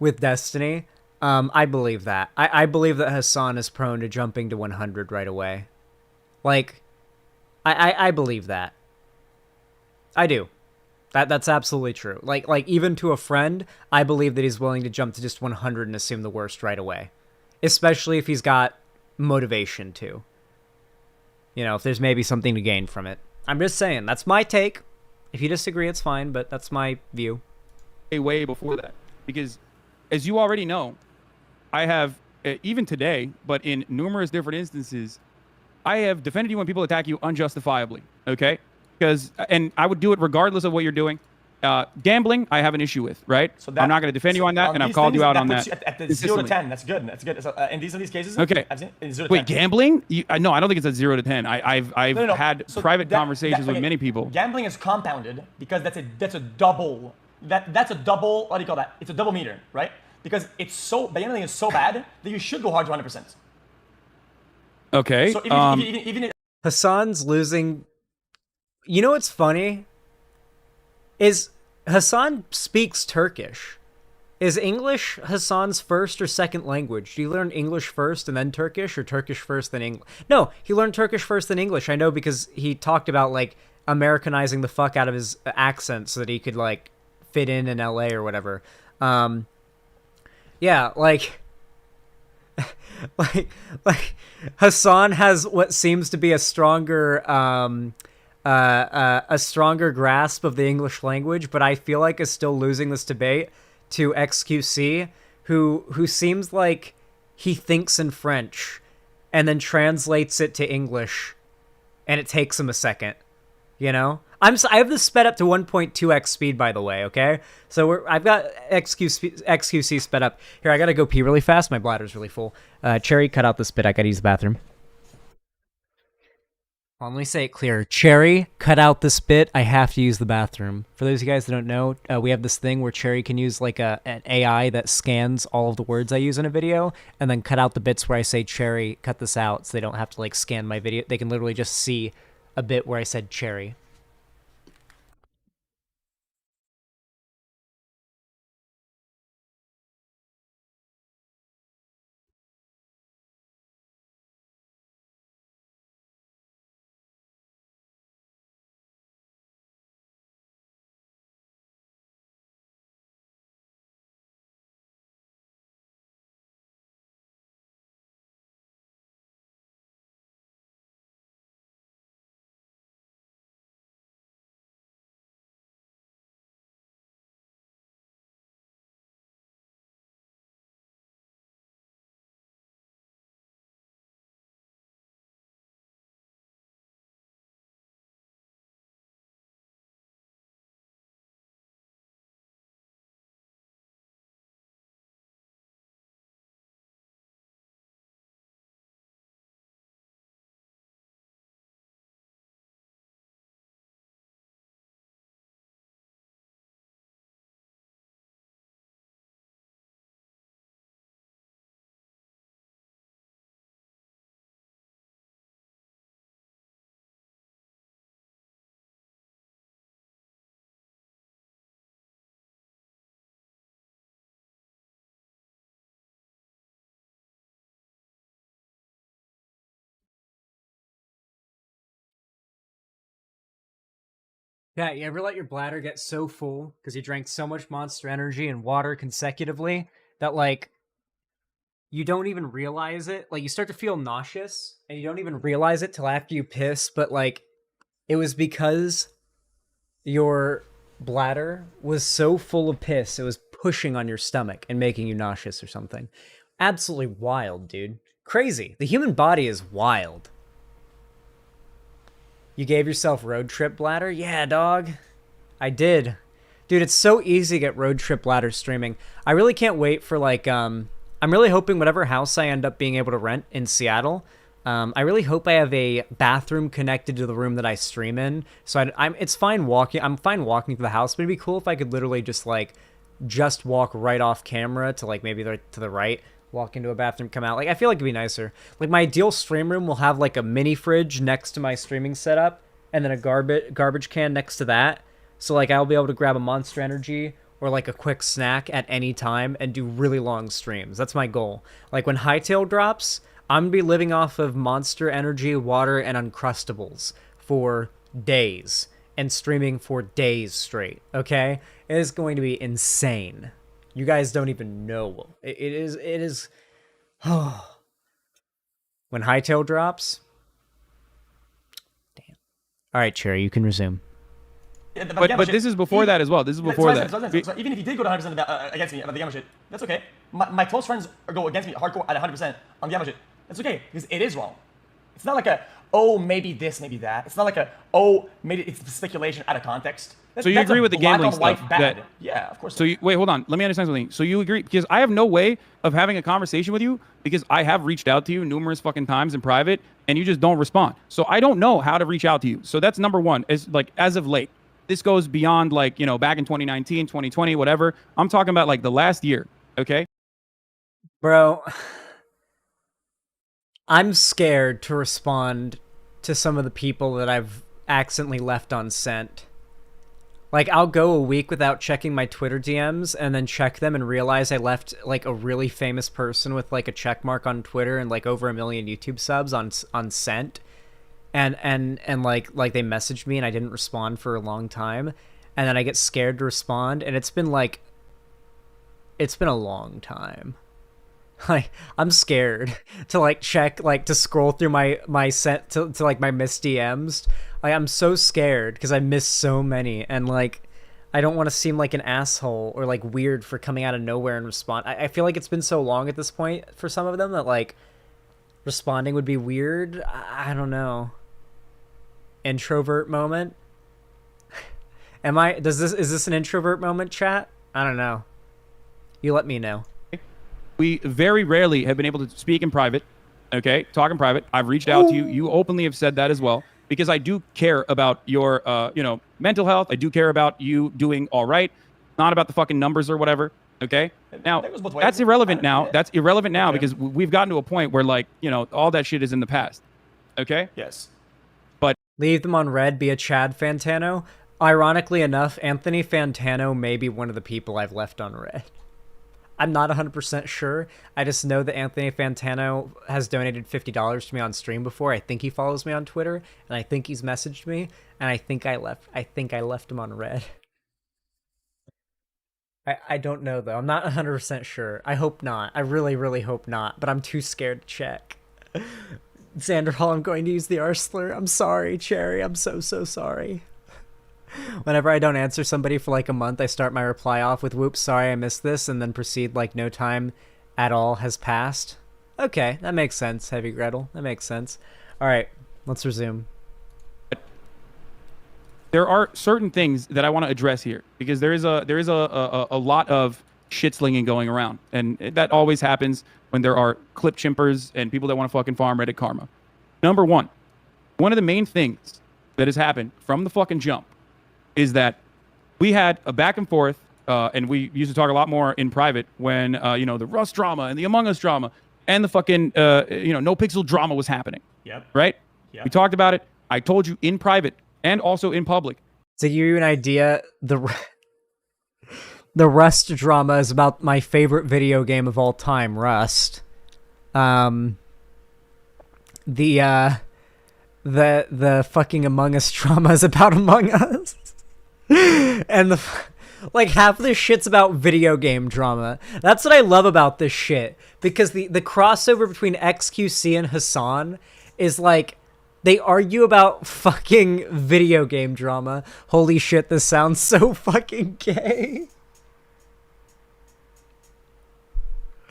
with Destiny, I believe that. I believe that Hasan is prone to jumping to 100 right away. Like, I believe that. I do. That's absolutely true. Like even to a friend, I believe that he's willing to jump to just 100 and assume the worst right away. Especially if he's got motivation to. If there's maybe something to gain from it. I'm just saying, that's my take. If you disagree, it's fine, but that's my view. Way before that. Because, as you already know, I have even today, but in numerous different instances, I have defended you when people attack you unjustifiably. Okay, and I would do it regardless of what you're doing. Gambling, I have an issue with, right? So I'm not going to defend you on that, and I've called you out on that. At the 0 to 10, that's good. That's good. So, in these cases, Okay. I've seen in 0 to Wait, 10. gambling? No, I don't think it's at 0 to 10. I've No. had So private conversations with many people. Gambling is compounded because that's a double. That's a double. What do you call that? It's a double meter, right? Because gambling is so bad that you should go hard to 100%. Okay. So even Hasan's losing. You know what's funny? Is Hasan speaks Turkish. Is English Hasan's first or second language? Do you learn English first and then Turkish, or Turkish first then English? No, he learned Turkish first then English. I know because he talked about like Americanizing the fuck out of his accent so that he could like fit in LA or whatever. Yeah, like like Hasan has what seems to be a stronger grasp of the English language, but I feel like is still losing this debate to XQC, who seems like he thinks in French and then translates it to English, and it takes him a second. You know, I have this sped up to 1.2x speed, by the way. Okay, so I've got XQC sped up. Here, I gotta go pee really fast. My bladder's really full. Cherry, cut out this bit. I gotta use the bathroom. Well, let me say it clear. Cherry, cut out this bit. I have to use the bathroom. For those of you guys that don't know, we have this thing where Cherry can use like an AI that scans all of the words I use in a video and then cut out the bits where I say Cherry, cut this out, so they don't have to like scan my video. They can literally just see a bit where I said Cherry. Yeah, you ever let your bladder get so full because you drank so much Monster Energy and water consecutively that, like, you don't even realize it? Like, you start to feel nauseous and you don't even realize it till after you piss, but, like, it was because your bladder was so full of piss, it was pushing on your stomach and making you nauseous or something. Absolutely wild, dude. Crazy. The human body is wild. You gave yourself road trip bladder? Yeah, dog. I did. Dude, it's so easy to get road trip bladder streaming. I really can't wait for, like, I'm really hoping whatever house I end up being able to rent in Seattle, I really hope I have a bathroom connected to the room that I stream in. So it's fine walking. I'm fine walking to the house, but it'd be cool if I could literally just, like, just walk right off camera to, like, maybe to the right, walk into a bathroom, come out. Like, I feel like it'd be nicer. Like, my ideal stream room will have, like, a mini fridge next to my streaming setup, and then a garbage can next to that. So, like, I'll be able to grab a Monster Energy or, like, a quick snack at any time and do really long streams. That's my goal. Like, when Hightail drops, I'm gonna be living off of Monster Energy, water, and Uncrustables for days. And streaming for days straight, okay? It is going to be insane. You guys don't even know. It is. Oh. When Hightail drops. Damn. All right, Cherry, you can resume. Yeah, the But gamma shit, this is before that as well. This is before that. So even if you did go to 100% against me about the gamma shit, that's okay. My close friends go against me hardcore at 100% on the gamma shit. That's okay because it is wrong. It's not like a oh maybe this maybe that. It's not like a oh maybe it's speculation out of context. So you agree with the gambling stuff? Bad. Yeah, of course. So wait, hold on. Let me understand something. So you agree because I have no way of having a conversation with you because I have reached out to you numerous fucking times in private and you just don't respond. So I don't know how to reach out to you. So that's number one. Is like as of late. This goes beyond like, you know, back in 2019, 2020, whatever. I'm talking about like the last year. Okay. Bro, I'm scared to respond to some of the people that I've accidentally left unsent. Like, I'll go a week without checking my Twitter DMs and then check them and realize I left, like, a really famous person with, like, a check mark on Twitter and, like, over 1 million YouTube subs on sent. And like, they messaged me and I didn't respond for a long time. And then I get scared to respond. And it's been, a long time. Like, I'm scared to, like, check, like, to scroll through my sent to like, my missed DMs. Like, I'm so scared because I missed so many, and, like, I don't want to seem like an asshole or, like, weird for coming out of nowhere and respond. I feel like it's been so long at this point for some of them that, like, responding would be weird. I don't know. Introvert moment? Is this an introvert moment, chat? I don't know. You let me know. We very rarely have been able to speak in private. Okay. Talk in private. I've reached out to you. You openly have said that as well. Because I do care about your, mental health. I do care about you doing all right, not about the fucking numbers or whatever. Okay. Now that's irrelevant now. That's irrelevant now because we've gotten to a point where like, all that shit is in the past. Okay. Yes. But leave them on red. Be a Chad Fantano. Ironically enough, Anthony Fantano may be one of the people I've left on red. I'm not 100% sure. I just know that Anthony Fantano has donated $50 to me on stream before. I think he follows me on Twitter, and I think he's messaged me, and I think I left him on red. I don't know, though. I'm not 100% sure. I hope not. I really, really hope not, but I'm too scared to check. Xander Hall, I'm going to use the R slur. I'm sorry, Cherry. I'm so sorry. Whenever I don't answer somebody for like a month, I start my reply off with, whoops, sorry I missed this, and then proceed like no time at all has passed. Okay, that makes sense, Heavy Gretel. That makes sense. All right, let's resume. there are certain things that I want to address here because there is a lot of shit slinging going around, and that always happens when there are clip chimpers and people that want to fucking farm Reddit karma. Number one of the main things that has happened from the fucking jump is that we had a back and forth, and we used to talk a lot more in private when, the Rust drama and the Among Us drama and the fucking, No Pixel drama was happening. Yep. Right? Yep. We talked about it. I told you in private and also in public. To give you an idea, the Rust drama is about my favorite video game of all time, Rust. The fucking Among Us drama is about Among Us. And like half of this shit's about video game drama. That's what I love about this shit, because the crossover between XQC and Hasan is like they argue about fucking video game drama. Holy shit, this sounds so fucking gay.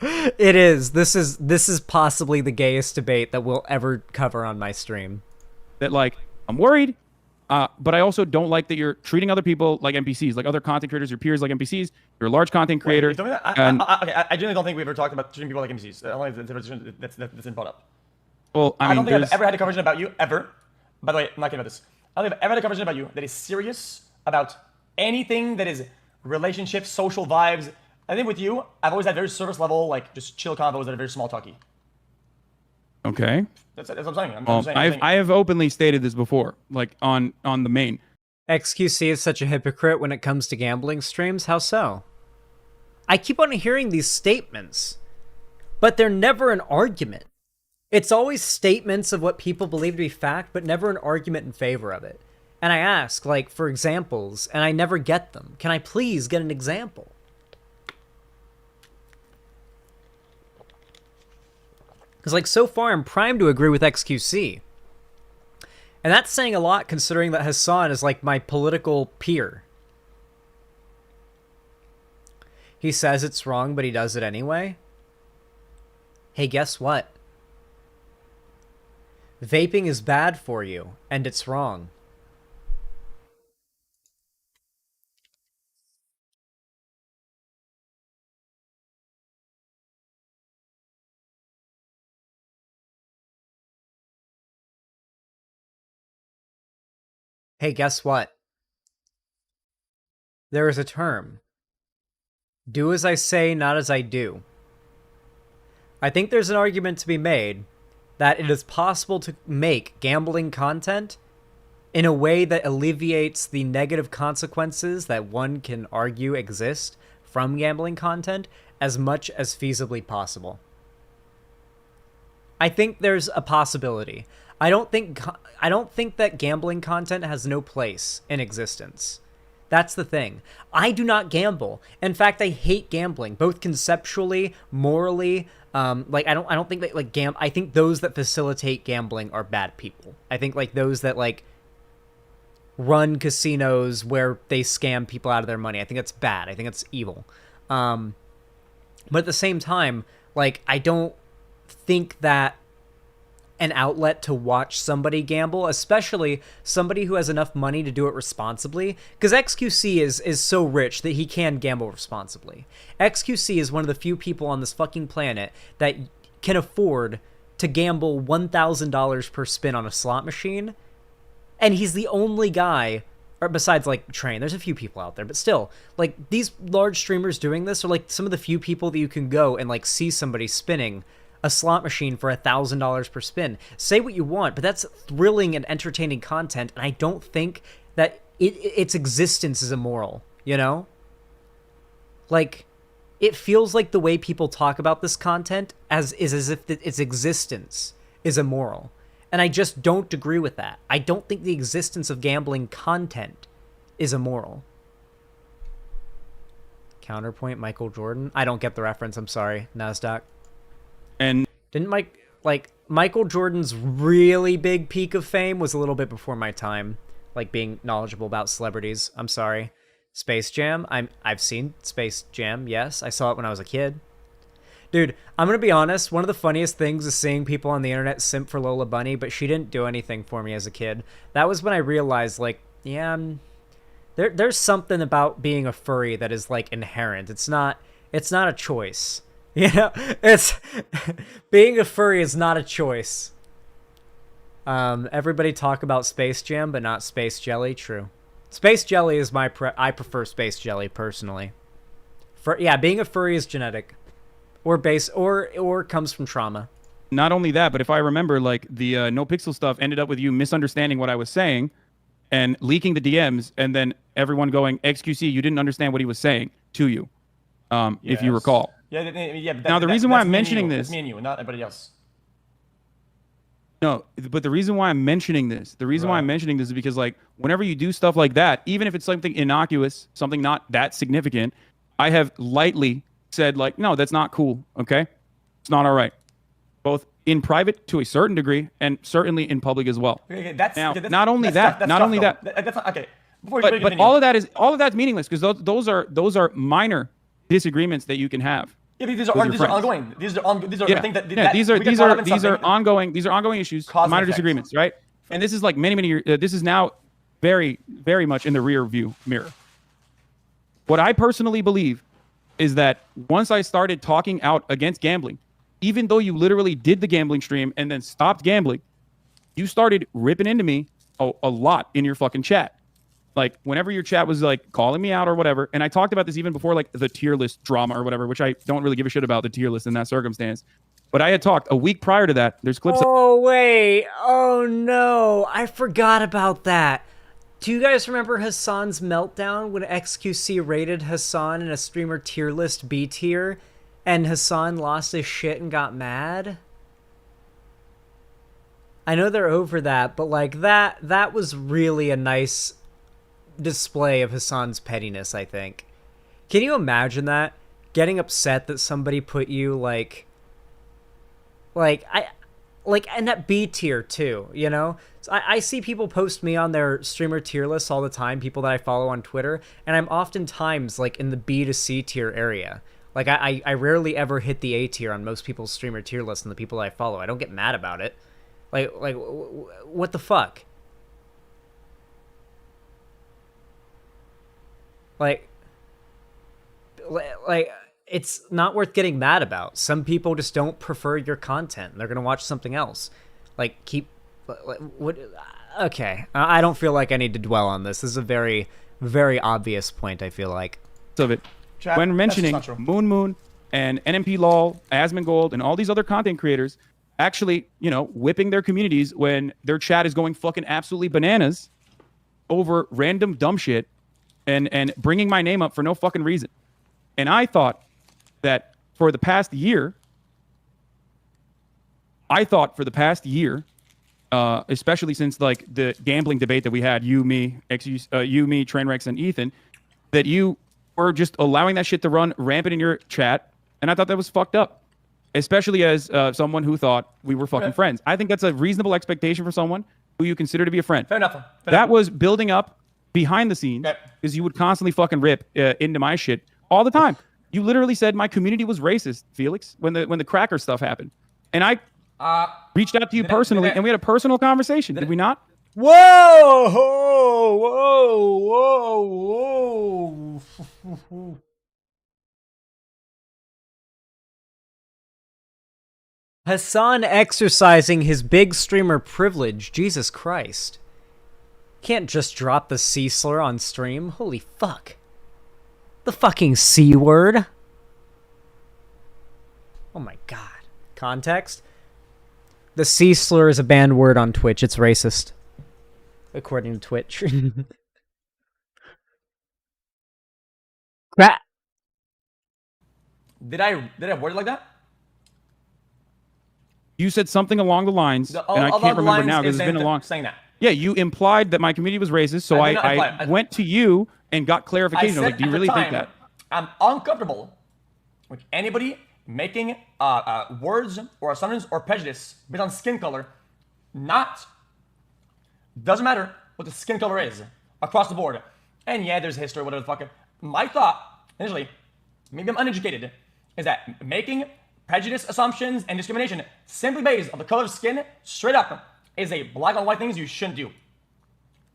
It is. This is possibly the gayest debate that we'll ever cover on my stream. That like I'm worried, but I also don't like that you're treating other people like NPCs, like other content creators, your peers like NPCs. You're a large content creator. Wait, I genuinely don't think we've ever talked about treating people like NPCs. I don't think that's been brought up. Well, I don't mean, think I've ever had a conversation about you, ever. By the way, I'm not kidding about this. I don't think I've ever had a conversation about you that is serious about anything that is relationships, social vibes. I think with you, I've always had very surface level, like just chill convos that are very small talky. Okay. That's what I'm saying. Well, I have openly stated this before, like on the main. XQC is such a hypocrite when it comes to gambling streams. How so? I keep on hearing these statements, but they're never an argument. It's always statements of what people believe to be fact, but never an argument in favor of it. And I ask, like, for examples, and I never get them. Can I please get an example? Because, like, so far I'm primed to agree with XQC. And that's saying a lot considering that Hasan is like my political peer. He says it's wrong, but he does it anyway. Hey, guess what? Vaping is bad for you, and it's wrong. Hey, guess what? There is a term. Do as I say, not as I do. I think there's an argument to be made that it is possible to make gambling content in a way that alleviates the negative consequences that one can argue exist from gambling content as much as feasibly possible. I think there's a possibility. I don't think that gambling content has no place in existence. That's the thing. I do not gamble. In fact, I hate gambling, both conceptually, morally. I don't think that I think those that facilitate gambling are bad people. I think like those that like run casinos where they scam people out of their money. I think that's bad. I think it's evil. But at the same time, like I don't think that an outlet to watch somebody gamble, especially somebody who has enough money to do it responsibly, because XQC is so rich that he can gamble responsibly. XQC is one of the few people on this fucking planet that can afford to gamble $1,000 per spin on a slot machine, and he's the only guy, or besides like Train, there's a few people out there, but still, like these large streamers doing this are like some of the few people that you can go and like see somebody spinning a slot machine for $1,000 per spin. Say what you want, but that's thrilling and entertaining content, and I don't think that its existence is immoral, you know? Like, it feels like the way people talk about this content as if its existence is immoral. And I just don't agree with that. I don't think the existence of gambling content is immoral. Counterpoint, Michael Jordan. I don't get the reference, I'm sorry, NASDAQ. And Didn't Michael Jordan's really big peak of fame was a little bit before my time, like being knowledgeable about celebrities. I'm sorry. Space Jam. I've seen Space Jam. Yes, I saw it when I was a kid. Dude, I'm gonna be honest. One of the funniest things is seeing people on the internet simp for Lola Bunny, but she didn't do anything for me as a kid. That was when I realized, like, yeah, there's something about being a furry that is like inherent. It's not a choice. You know, it's being a furry is not a choice. Everybody talk about Space Jam, but not Space Jelly. True. Space Jelly is I prefer Space Jelly personally. Being a furry is genetic, or comes from trauma. not only that, but if I remember, like the no pixel stuff ended up with you misunderstanding what I was saying and leaking the DMs, and then everyone going, XQC, you didn't understand what he was saying to you, if you recall. Yeah. But now, the reason why I'm mentioning this... It's me and you, not everybody else. No, but the reason why I'm mentioning this, is because, like, whenever you do stuff like that, even if it's something innocuous, something not that significant, I have lightly said, like, no, that's not cool, okay? It's not all right. Both in private to a certain degree and certainly in public as well. Okay, not only that. That's not, okay. But all of that's meaningless because those are minor disagreements that you can have. Yeah, these are ongoing. These are ongoing issues, minor disagreements, right? And this is like many years. This is now very, very much in the rear view mirror. What I personally believe is that once I started talking out against gambling, even though you literally did the gambling stream and then stopped gambling, you started ripping into me a lot in your fucking chat. Like, whenever your chat was, like, calling me out or whatever, and I talked about this even before, like, the tier list drama or whatever, which I don't really give a shit about the tier list in that circumstance. But I had talked a week prior to that. There's clips. Oh, wait. Oh, no. I forgot about that. Do you guys remember Hasan's meltdown when XQC rated Hasan in a streamer tier list B tier, and Hasan lost his shit and got mad? I know they're over that, but, like, that was really a nice display of Hasan's pettiness, I think. Can you imagine that? Getting upset that somebody put you, like like, and that B tier too, you know? So I see people post me on their streamer tier lists all the time, people that I follow on Twitter, and I'm oftentimes like in the B to C tier area. Like I rarely ever hit the A tier on most people's streamer tier lists and the people that I follow. I don't get mad about it. Like what the fuck? Like it's not worth getting mad about. Some people just don't prefer your content. They're gonna watch something else. Like keep what? Okay, I don't feel like I need to dwell on this. This is a very, very obvious point. I feel like Of it. Chat, When that's mentioning just not true. Moon and NMP Lol, Asmongold, and all these other content creators actually, whipping their communities when their chat is going fucking absolutely bananas over random dumb shit and bringing my name up for no fucking reason. And I thought that for the past year, especially since like the gambling debate that we had, you, me, Trainwrecks, and Ethan, that you were just allowing that shit to run rampant in your chat, and I thought that was fucked up, especially as someone who thought we were fucking friends. I think that's a reasonable expectation for someone who you consider to be a friend. Fair enough. That was building up behind the scenes because you would constantly fucking rip into my shit all the time. You literally said my community was racist, Felix, when the cracker stuff happened, and I reached out to you personally, and we had a personal conversation. Did we not? whoa, whoa, whoa. Hasan exercising his big streamer privilege. Jesus Christ. Can't just drop the C slur on stream. Holy fuck. The fucking C word. Oh my god. Context? The C slur is a banned word on Twitch. It's racist. According to Twitch. Did I word it like that? You said something along the lines, and I can't remember now because it's been a long. Saying that. Yeah, you implied that my community was racist, so I did not imply I it. went to you and got clarification. I was like, do you really think that? I'm uncomfortable with anybody making words or assumptions or prejudice based on skin color. Doesn't matter what the skin color is across the board. And yeah, there's history, whatever the fuck. My thought, initially, maybe I'm uneducated, is that making prejudice, assumptions, and discrimination simply based on the color of skin, straight up, is a black and white things you shouldn't do.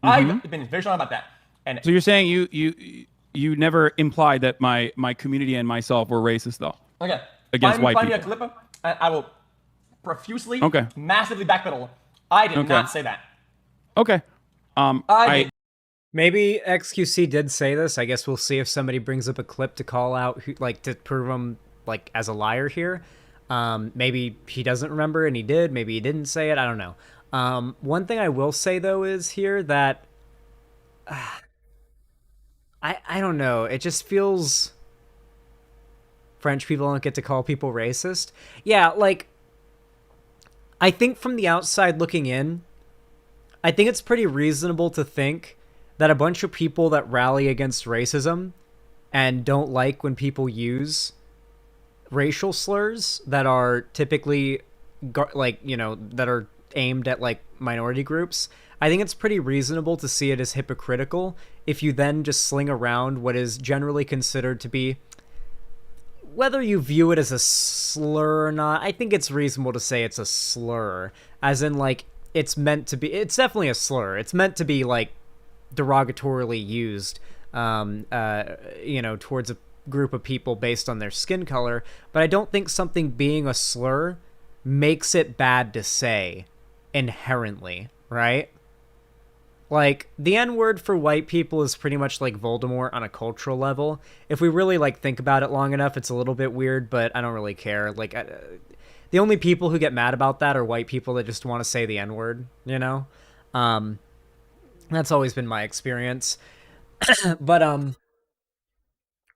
I've been very strong about that. And So you're saying you never implied that my community and myself were racist, though? okay, Against white find me a people. clip, and I will profusely, Okay. massively backpedal. I did Okay. not say that. Okay. I did. Maybe XQC did say this. I guess we'll see if somebody brings up a clip to call out, like, to prove him, like, as a liar here. Maybe he doesn't remember and he did. Maybe he didn't say it. I don't know. One thing I will say, though, is here that I don't know. It just feels French people don't get to call people racist. Yeah, like, I think from the outside looking in, I think it's pretty reasonable to think that a bunch of people that rally against racism and don't like when people use racial slurs that are typically that are aimed at like minority groups, I think it's pretty reasonable to see it as hypocritical if you then just sling around what is generally considered to be, whether you view it as a slur or not, I think it's reasonable to say it's a slur, as in like it's definitely a slur. It's meant to be like derogatorily used towards a group of people based on their skin color, but I don't think something being a slur makes it bad to say inherently, right? Like, the N-word for white people is pretty much like Voldemort on a cultural level. If we really, like, think about it long enough, it's a little bit weird, but I don't really care. Like, the only people who get mad about that are white people that just want to say the N-word, you know? That's always been my experience. But,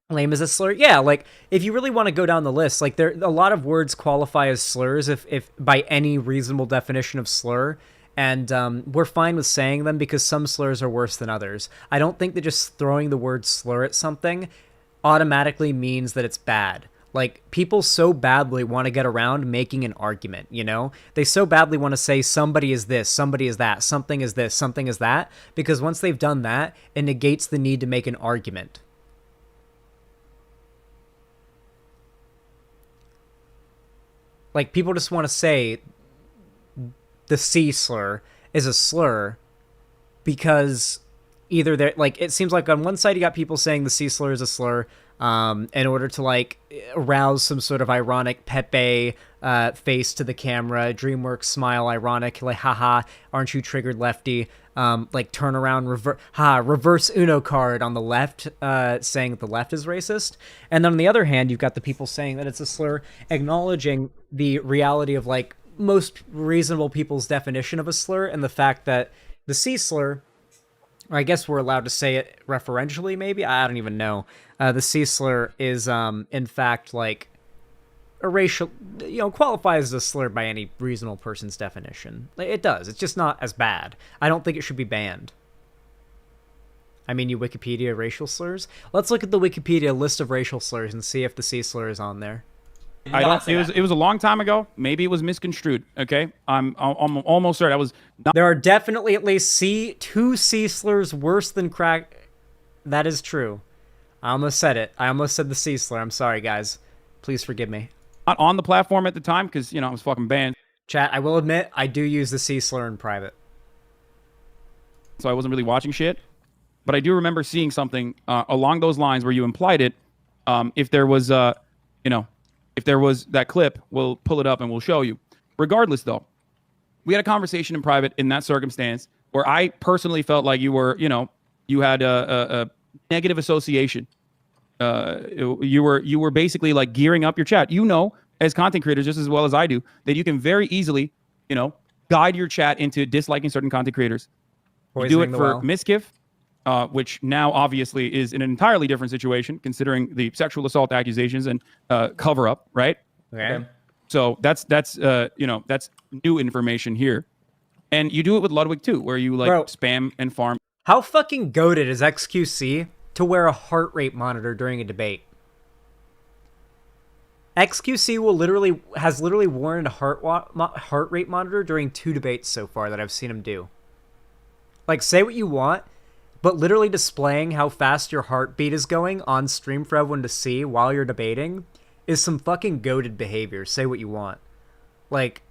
lame as a slur? Yeah, like, if you really want to go down the list, like, a lot of words qualify as slurs if by any reasonable definition of slur, and we're fine with saying them because some slurs are worse than others. I don't think that just throwing the word slur at something automatically means that it's bad. Like, people so badly want to get around making an argument, you know? They so badly want to say somebody is this, somebody is that, something is this, something is that, because once they've done that, it negates the need to make an argument. Like, people just want to say the C slur is a slur because either they're, like, it seems like on one side you got people saying the C slur is a slur, in order to, like, arouse some sort of ironic Pepe face to the camera, DreamWorks smile, ironic, like, haha, aren't you triggered, lefty? Like, turn around, reverse Uno card on the left, saying that the left is racist. And then on the other hand, you've got the people saying that it's a slur, acknowledging the reality of, like, most reasonable people's definition of a slur, and the fact that the C slur, or I guess we're allowed to say it referentially, maybe? I don't even know. The C slur is, in fact, like, a racial, you know, qualifies as a slur by any reasonable person's definition. It does. It's just not as bad. I don't think it should be banned. I mean, you Wikipedia racial slurs? Let's look at the Wikipedia list of racial slurs and see if the C slur is on there. I don't. It was a long time ago. Maybe it was misconstrued. Okay, I'm almost certain. I was not. There are definitely at least two C slurs worse than crack. That is true. I almost said it. I almost said the C slur. I'm sorry, guys. Please forgive me. Not on the platform at the time because, you know, I was fucking banned. Chat, I will admit, I do use the C slur in private. So I wasn't really watching shit. But I do remember seeing something along those lines where you implied it. If there was, if there was that clip, we'll pull it up and we'll show you. Regardless, though, we had a conversation in private in that circumstance where I personally felt like you were, you had a negative association. You were basically like gearing up your chat. You know, as content creators, just as well as I do, that you can very easily, guide your chat into disliking certain content creators. You do it for Miskiff, which now obviously is in an entirely different situation, considering the sexual assault accusations and cover up, right? Okay. So that's new information here, and you do it with Ludwig too, where you spam and farm. How fucking goated is XQC to wear a heart rate monitor during a debate? XQC has literally worn a heart rate monitor during 2 debates so far that I've seen him do. Like, say what you want, but literally displaying how fast your heartbeat is going on stream for everyone to see while you're debating is some fucking goated behavior. Say what you want. Like,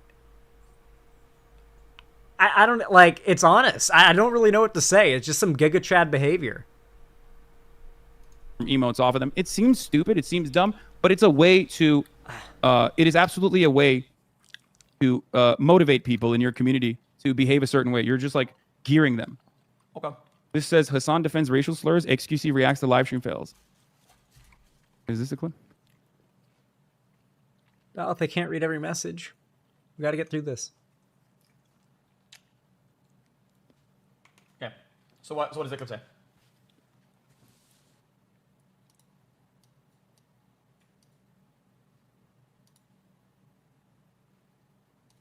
I don't, like, it's honest. I don't really know what to say. It's just some Giga Chad behavior. Emotes off of them. It seems stupid. It seems dumb, but it's a way to, it is absolutely a way to motivate people in your community to behave a certain way. You're just like gearing them. Okay. This says Hasan defends racial slurs. XQC reacts to live stream fails. Is this a clip? Well, if they can't read every message, we got to get through this. Okay. So what does the clip say?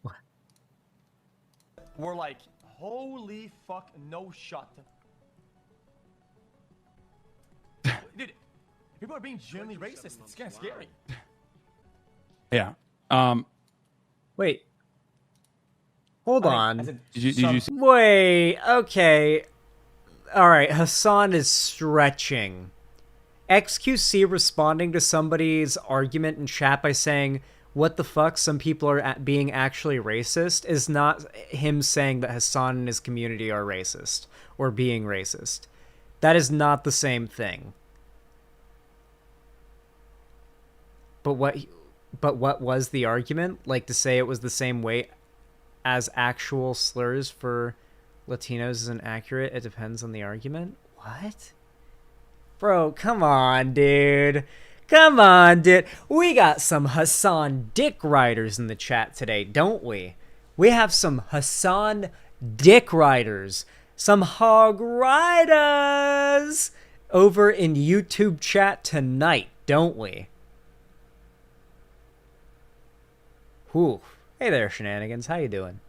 What? We're like, holy fuck, no shot. Dude, people are being genuinely racist. It's kind of scary. Yeah. Wait. Hold on. Did you see? Wait, okay. Alright, Hasan is stretching. XQC responding to somebody's argument in chat by saying, what the fuck, some people are being actually racist, is not him saying that Hasan and his community are racist, or being racist. That is not the same thing. But what was the argument? Like, to say it was the same weight as actual slurs for Latinos isn't accurate. It depends on the argument. What? Bro, come on, dude. Come on, dude. We got some Hasan dick riders in the chat today, don't we? We have some Hasan dick riders. Some hog riders over in YouTube chat tonight, don't we? Whew. Hey there, Shenanigans. How you doing?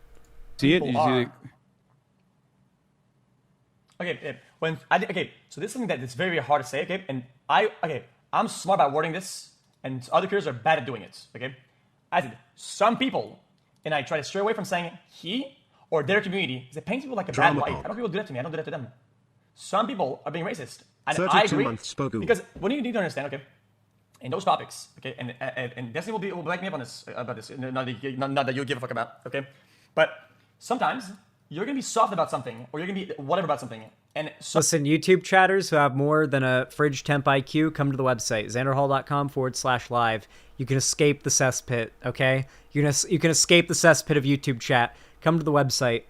See it? Did you see it? Okay, so this is something that is very, very hard to say, okay? And I'm smart about wording this and other creators are bad at doing it. Okay, I said some people, and I try to stray away from saying he or their community, because it paints people like a bad light. I don't people do that to me. I don't do that to them. Some people are being racist, and I agree. Because what you need to understand, okay, in those topics, okay, and Destiny will back me up on this about this. Not that you give a fuck about, okay, but sometimes you're gonna be soft about something, or you're gonna be whatever about something, and Listen, YouTube chatters who have more than a fridge temp IQ, come to the website, xanderhall.com/live. You can escape the cesspit, okay? You can escape the cesspit of YouTube chat. Come to the website.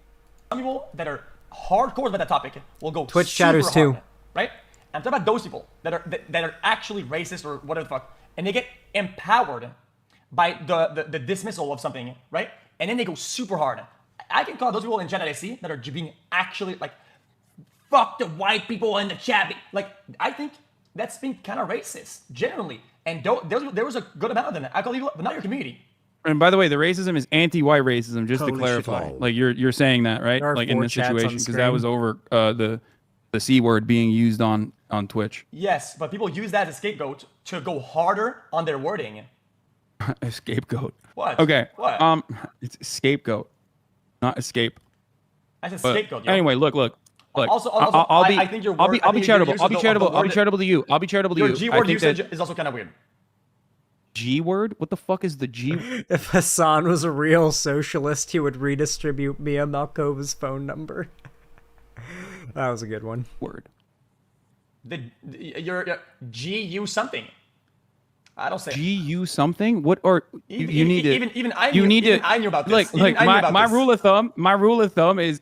some people that are hardcore about that topic will go Twitch super chatters hard, too. right? I'm talking about those people that are actually racist or whatever the fuck, and they get empowered by the dismissal of something, right? And then they go super hard. I can call those people in chat that I see that are being actually like, fuck the white people in the chat. Like, I think that's been kind of racist, generally. And there was a good amount of them. I call you, but not your community. And by the way, the racism is anti-white racism, just to Holy clarify. shit. Like you're saying that, right? There are Like in 4 this chats on situation, because that screen. was over the C word being used on Twitch. Yes, but people use that as a scapegoat to go harder on their wording. A scapegoat. What? Okay. What? It's scapegoat, not escape. I said But scapegoat. Yo. anyway, look. Also, I think your I'll word, be I think your charitable. use I'll of be the charitable. I'll be word- charitable to you. I'll be charitable to Your you. G I word think usage that is also kind of weird. G word. What the fuck is the G If Hasan was a real socialist, he would redistribute Mia Malkova's phone number. That was a good one. word? Your GU something. I don't say. GU something? What are you need to even I you knew, need even to I knew about this. like Even like I knew about my this. rule of thumb is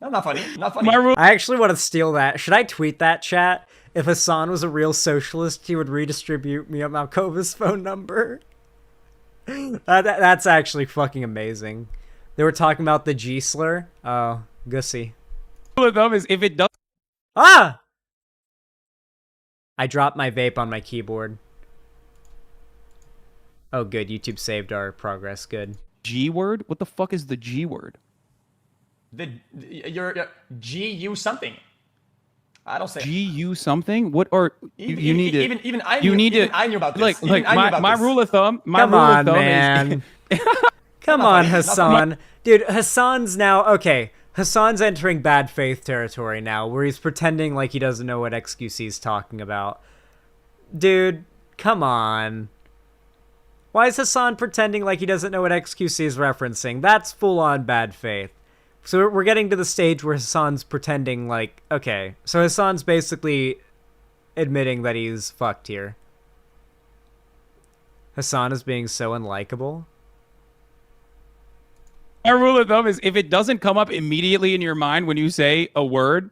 No, not funny. Not funny. my rule I actually want to steal that. Should I tweet that, chat? If Hasan was a real socialist, he would redistribute Mia Malkova's phone number. That's actually fucking amazing. They were talking about the G slur. Oh, Gussie. of thumb is if it does Ah! I dropped my vape on my keyboard. Oh, good. YouTube saved our progress. Good. G word? What the fuck is the G word? Your GU something. I don't say. GU something? What are you need to even I you knew, need even to I knew about this. like Even like I knew my, about my this. rule of thumb my Come rule on, of thumb man. is Come on, Hasan. Dude, Hasan's now... Okay, Hasan's entering bad faith territory now, where he's pretending like he doesn't know what XQC's talking about. Dude, come on. Why is Hasan pretending like he doesn't know what XQC is referencing? That's full-on bad faith. So we're getting to the stage where Hasan's pretending like... Okay, so Hasan's basically admitting that he's fucked here. Hasan is being so unlikable. my rule of thumb is if it doesn't come up immediately in your mind when you say a word,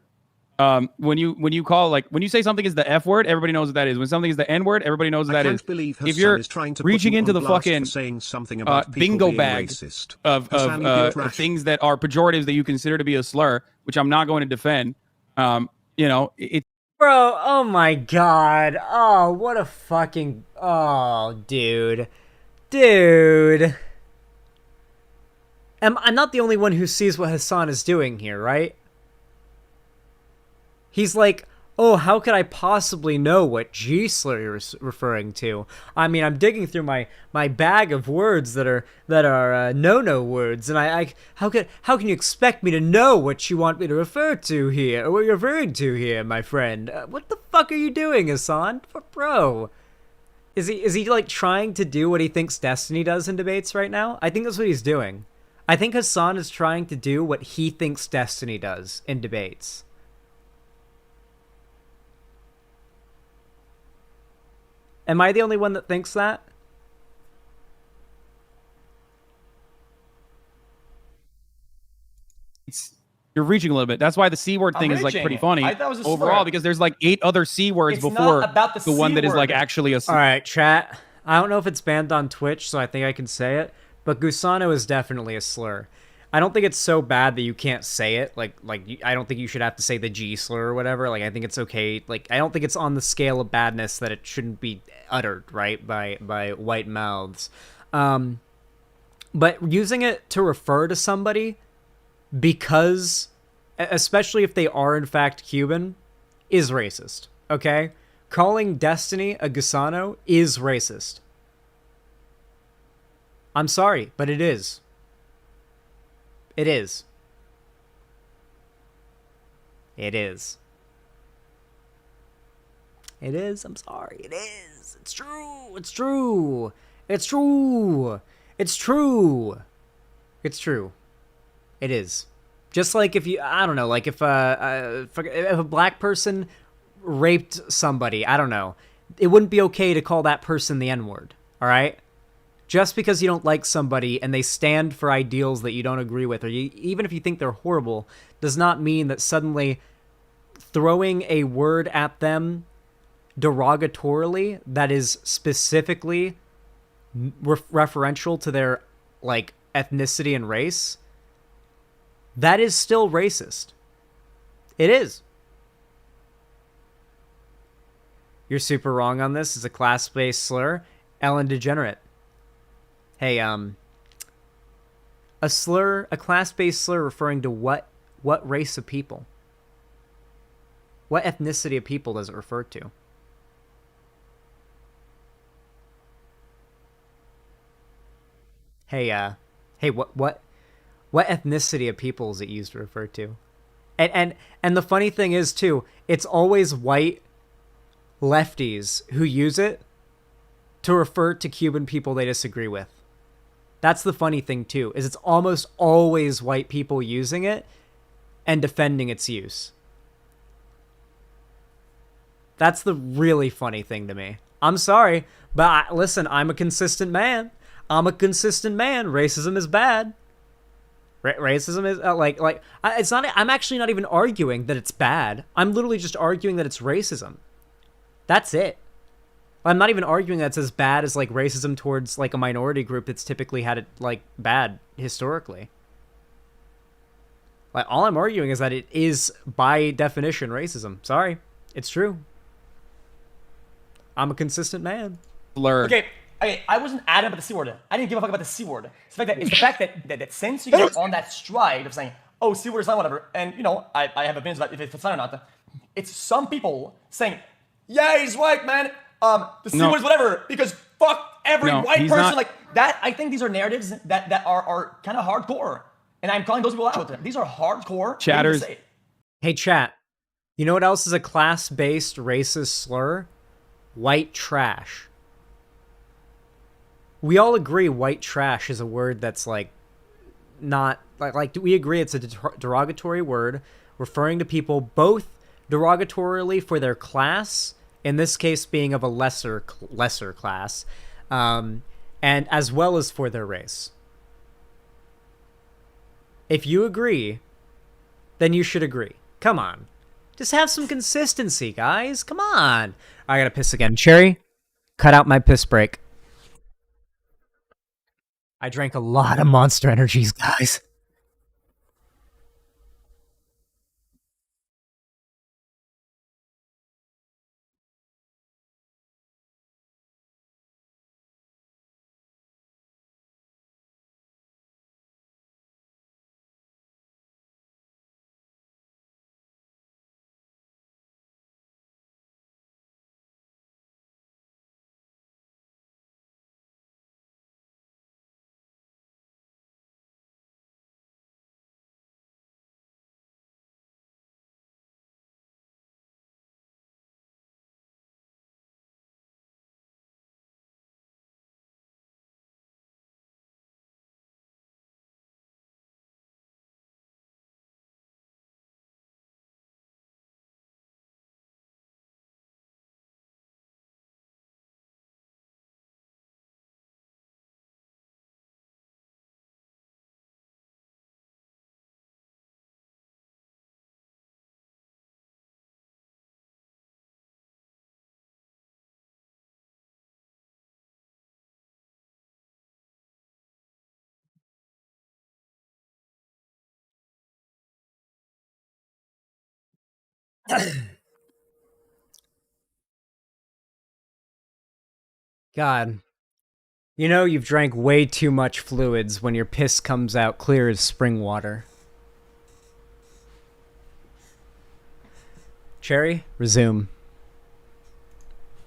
when you call like when you say something is the F word, everybody knows what that is. When something is the N word, everybody knows what that I is. can't believe If Hasan you're is trying to reaching put you into on the blast fucking for saying something about people bingo being bag racist. of Hasan, you get rash. things that are pejoratives that you consider to be a slur, which I'm not going to defend. You know, it's Bro, oh my god. Oh, what a fucking... Oh, dude. Dude. I'm not the only one who sees what Hasan is doing here, right? He's like, oh, how could I possibly know what G-slur you're referring to? I mean, I'm digging through my bag of words that are no-no words, and how can you expect me to know what you want me to refer to here, or what you're referring to here, my friend? What the fuck are you doing, Hasan? Bro, is he like trying to do what he thinks Destiny does in debates right now? I think that's what he's doing. I think Hasan is trying to do what he thinks Destiny does in debates. Am I the only one that thinks that? you're reaching a little bit. That's why the C word thing is like reaching. pretty funny I thought it was a slur. overall because there's like 8 other C words It's not before about the one C that is like word. actually a slur. All right, chat. I don't know if it's banned on Twitch, so I think I can say it. But Gusano is definitely a slur. I don't think it's so bad that you can't say it. I don't think you should have to say the G slur or whatever. Like, I think it's okay. Like, I don't think it's on the scale of badness that it shouldn't be uttered, right, by white mouths. But using it to refer to somebody especially if they are in fact Cuban, is racist, okay? calling Destiny a Gusano is racist. I'm sorry, but it is. It is. It is. It is. I'm sorry. It is. It's true. It's true. It's true. It's true. It's true. It is. Just like if you, I don't know, like if a black person raped somebody, I don't know, it wouldn't be okay to call that person the N-word, all right? Just because you don't like somebody and they stand for ideals that you don't agree with, or even if you think they're horrible, does not mean that suddenly throwing a word at them derogatorily that is specifically referential to their, like, ethnicity and race, that is still racist. It is. You're super wrong on this. It's a class-based slur. Ellen Degenerate. Hey, a slur, a class-based slur referring to what race of people? What ethnicity of people does it refer to? Hey, what ethnicity of people is it used to refer to? And the funny thing is too, it's always white lefties who use it to refer to Cuban people they disagree with. That's the funny thing too, is it's almost always white people using it and defending its use. That's the really funny thing to me. I'm sorry, but listen, I'm a consistent man. Racism is bad. Racism is it's not. I'm actually not even arguing that it's bad. I'm literally just arguing that it's racism. That's it. I'm not even arguing that it's as bad as like racism towards like a minority group that's typically had it like bad historically. Like all I'm arguing is that it is by definition racism. Sorry, it's true. I'm a consistent man. Blur. Okay, I wasn't adamant about the C word. I didn't give a fuck about the C word. It's the fact that since you get on that stride of saying, oh, C word is not whatever, and you know, I have opinions about if it's not or not, it's some people saying, yeah, he's white, man. The C word is whatever, because fuck every white person. Not. Like that, I think these are narratives that are kind of hardcore. And I'm calling those people out. These are hardcore. Chatters. Hey, chat. You know what else is a class-based racist slur? White trash. We all agree white trash is a word that's like not like we agree it's a derogatory word referring to people both derogatorily for their class, in this case being of a lesser class, and as well as for their race. If you agree, then you should agree. Come on. Just have some consistency, guys. Come on. I gotta piss again. Cherry, cut out my piss break. I drank a lot of Monster Energies, guys. God. You know you've drank way too much fluids when your piss comes out clear as spring water. Cherry, resume.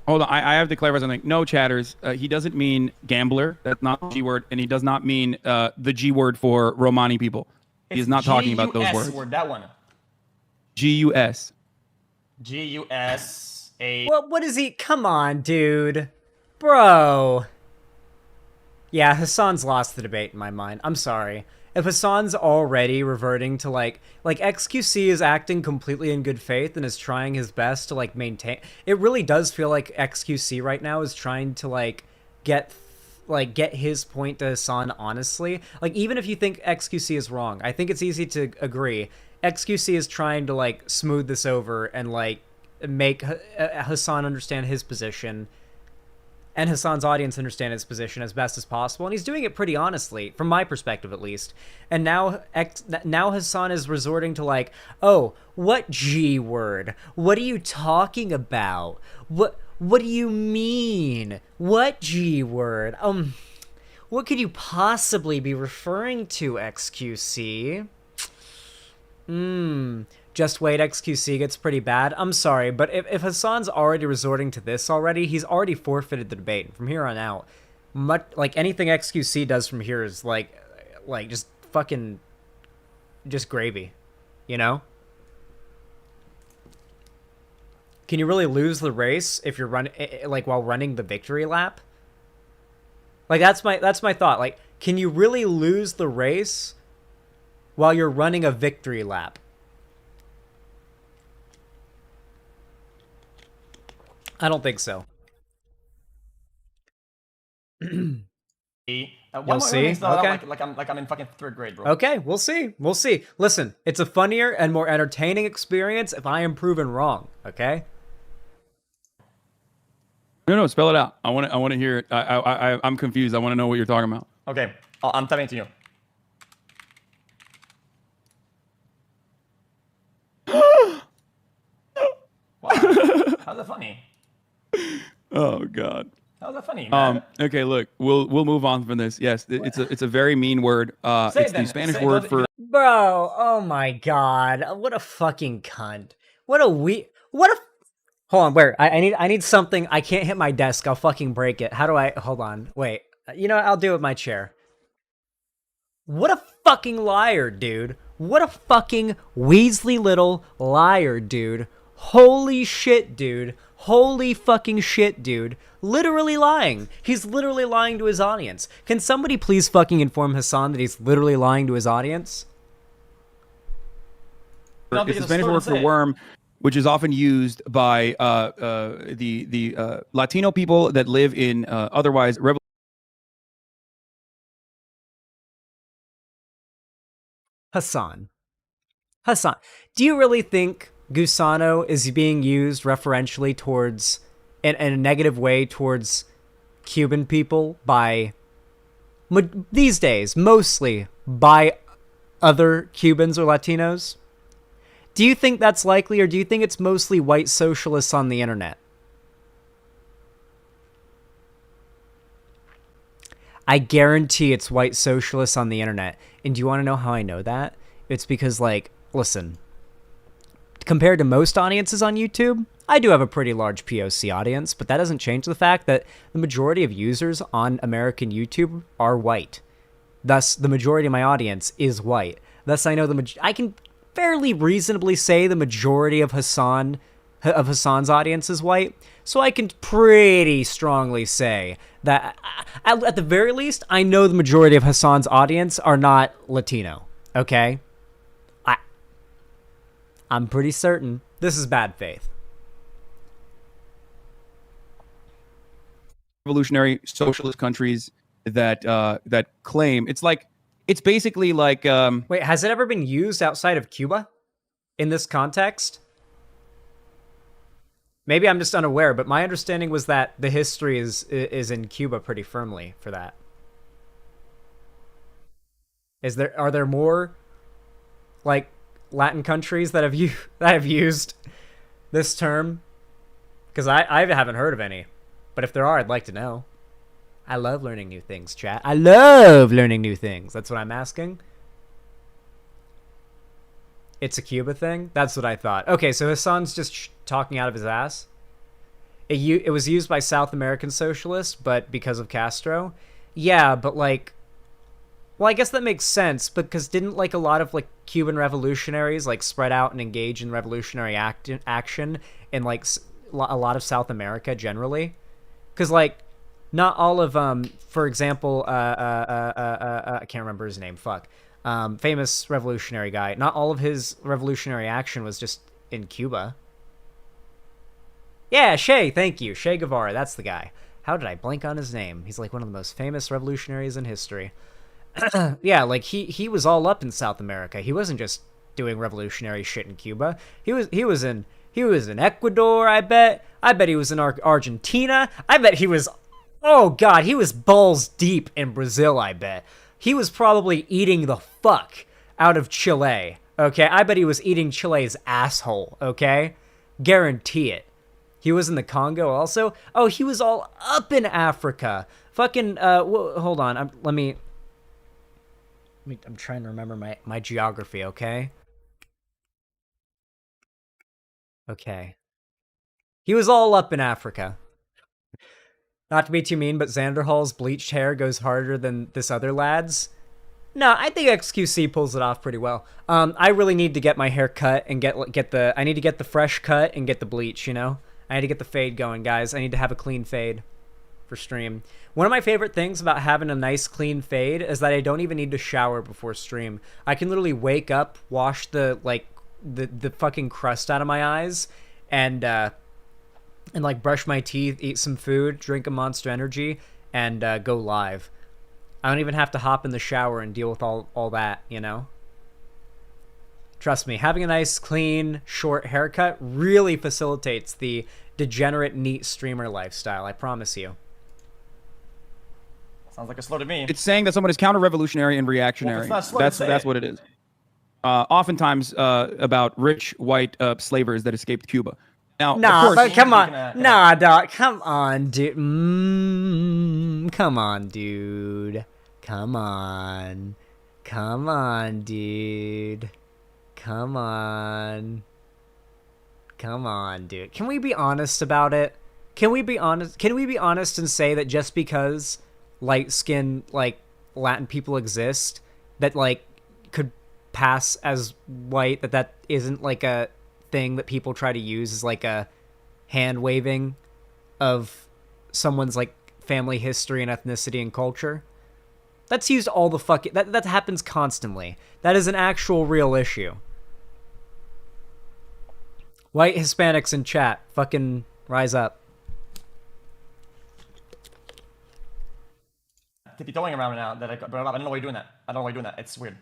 Hold on, I have to clarify something. No, chatters. He doesn't mean gambler. That's not the G word, and he does not mean the G word for Romani people. He is not talking about those G-U-S words. word, that one. G-U-S. G-U-S-A. What is he? Come on, dude. Bro. Yeah, Hasan's lost the debate in my mind. I'm sorry. If Hasan's already reverting to like XQC is acting completely in good faith and is trying his best to like maintain, it really does feel like XQC right now is trying to like get his point to Hasan honestly. Like, even if you think XQC is wrong, I think it's easy to agree. XQC is trying to like smooth this over and like make Hasan understand his position and Hasan's audience understand his position as best as possible, and he's doing it pretty honestly, from my perspective at least. And now Hasan is resorting to like, oh, what G word? What are you talking about? What do you mean? What G word? What could you possibly be referring to, XQC? Just wait, XQC gets pretty bad. I'm sorry, but if Hasan's already resorting to this already, he's already forfeited the debate. And from here on out, like anything XQC does from here is like just fucking just gravy, you know? Can you really lose the race if you're running like while running the victory lap? Like that's my thought. Like, can you really lose the race while you're running a victory lap? I don't think so. You'll see? Okay. Like I'm in fucking 3rd grade, bro. Okay, we'll see. We'll see. Listen, it's a funnier and more entertaining experience if I am proven wrong, okay? No, spell it out. I want to hear it. I'm confused. I want to know what you're talking about. Okay, I'm telling it to you. Wow. How's that funny? Oh God. How's that funny, man? Okay, look, we'll move on from this. Yes, it's a very mean word. It's the Spanish word for. Bro, oh my god. What a fucking cunt. What a Hold on, where? I need something. I can't hit my desk. I'll fucking break it. How do I hold on. Wait. You know what? I'll do it with my chair. What a fucking liar, dude. What a fucking Weasley little liar, dude. Holy shit, dude. Holy fucking shit, dude. Literally lying. He's literally lying to his audience. Can somebody please fucking inform Hasan that he's literally lying to his audience? It's the Spanish word for worm, which is often used by the Latino people that live in otherwise Hasan, do you really think Gusano is being used referentially towards, in a negative way towards Cuban people by, these days, mostly by other Cubans or Latinos? Do you think that's likely, or do you think it's mostly white socialists on the internet? I guarantee it's white socialists on the internet. And do you want to know how I know that? It's because, like, listen, compared to most audiences on YouTube, I do have a pretty large POC audience, but that doesn't change the fact that the majority of users on American YouTube are white. Thus, the majority of my audience is white. Thus, I know I can fairly reasonably say the majority of Hasan's audience is white. So I can pretty strongly say that, at the very least, I know the majority of Hasan's audience are not Latino. Okay? I'm pretty certain this is bad faith. revolutionary socialist countries that that claim it's basically like Wait, has it ever been used outside of Cuba in this context? Maybe I'm just unaware, but my understanding was that the history is in Cuba pretty firmly for that. Are there more like Latin countries that have used this term? Because I haven't heard of any, but if there are, I'd like to know. I love learning new things, chat. I love learning new things. That's what I'm asking. It's a Cuba thing? That's what I thought. Okay, so Hasan's just talking out of his ass? it was used by South American socialists, but because of Castro. Yeah, but like, well, I guess that makes sense because didn't like a lot of like Cuban revolutionaries like spread out and engage in revolutionary action in like a lot of South America generally? Because like not all of for example, I can't remember his name. Fuck, famous revolutionary guy. Not all of his revolutionary action was just in Cuba. Yeah, Che, thank you. Che Guevara, that's the guy. How did I blank on his name? He's like one of the most famous revolutionaries in history. Yeah, like he was all up in South America. He wasn't just doing revolutionary shit in Cuba. He was in Ecuador, I bet. I bet he was in Argentina. I bet he was, oh god, he was balls deep in Brazil, I bet. He was probably eating the fuck out of Chile, okay? I bet he was eating Chile's asshole, okay? Guarantee it. He was in the Congo also. Oh, he was all up in Africa. Fucking, hold on. I'm trying to remember my geography, okay? Okay. He was all up in Africa. Not to be too mean, but Xanderhall's bleached hair goes harder than this other lad's. No, I think XQC pulls it off pretty well. I really need to get my hair cut and I need to get the fresh cut and get the bleach, you know? I need to get the fade going, guys. I need to have a clean fade for stream. One of my favorite things about having a nice clean fade is that I don't even need to shower before stream. I can literally wake up, wash the fucking crust out of my eyes, and like brush my teeth, eat some food, drink a Monster Energy, and go live. I don't even have to hop in the shower and deal with all that, you know? Trust me, having a nice, clean, short haircut really facilitates the degenerate, neat streamer lifestyle, I promise you. Sounds like a slur to me. It's saying that someone is counter-revolutionary and reactionary. Well, that's what it is. Oftentimes about rich white slavers that escaped Cuba. Now, nah, of course, but come on. Nah, dog. Come on, dude. Come on, dude. Come on. Come on, dude. Come on. Come on, dude. Can we be honest about it? Can we be honest? Can we be honest and say that just because light-skinned, like, Latin people exist, that, like, could pass as white, that isn't, like, a thing that people try to use as, like, a hand-waving of someone's, like, family history and ethnicity and culture? That's used all the fucking... That happens constantly. That is an actual real issue. White Hispanics in chat, fucking rise up. To be throwing around now that I don't know why you're doing that. I don't know why you're doing that. It's weird.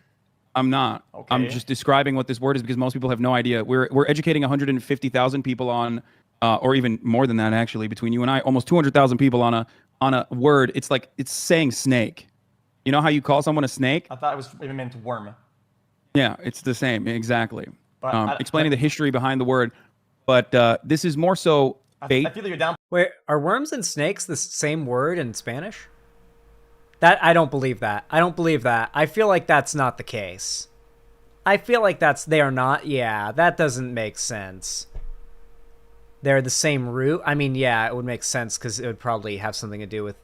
I'm not. Okay. I'm just describing what this word is because most people have no idea. We're educating 150,000 people on, or even more than that actually, between you and I, almost 200,000 people on a word. It's like it's saying snake. You know how you call someone a snake? I thought it was even meant worm. Yeah, it's the same exactly. But explaining the history behind the word, but this is more so bait. I feel like you're down. Wait, are worms and snakes the same word in Spanish? That I don't believe that. I don't believe that. I feel like that's not the case. I feel like they are not. Yeah, that doesn't make sense. They're the same root. I mean, yeah, it would make sense because it would probably have something to do with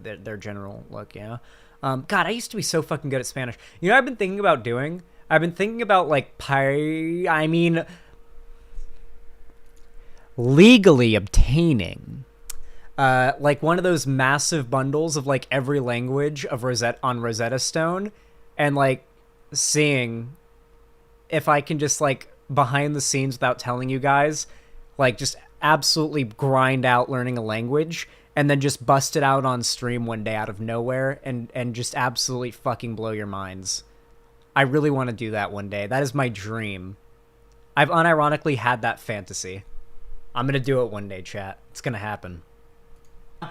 their general look. Yeah. God, I used to be so fucking good at Spanish. You know what I've been thinking about doing? I've been thinking about like legally obtaining like one of those massive bundles of like every language of Rosetta Stone, and like seeing if I can just like behind the scenes without telling you guys, like just absolutely grind out learning a language and then just bust it out on stream one day out of nowhere and just absolutely fucking blow your minds. I really want to do that one day. That is my dream. I've unironically had that fantasy. I'm gonna do it one day, chat. It's gonna happen.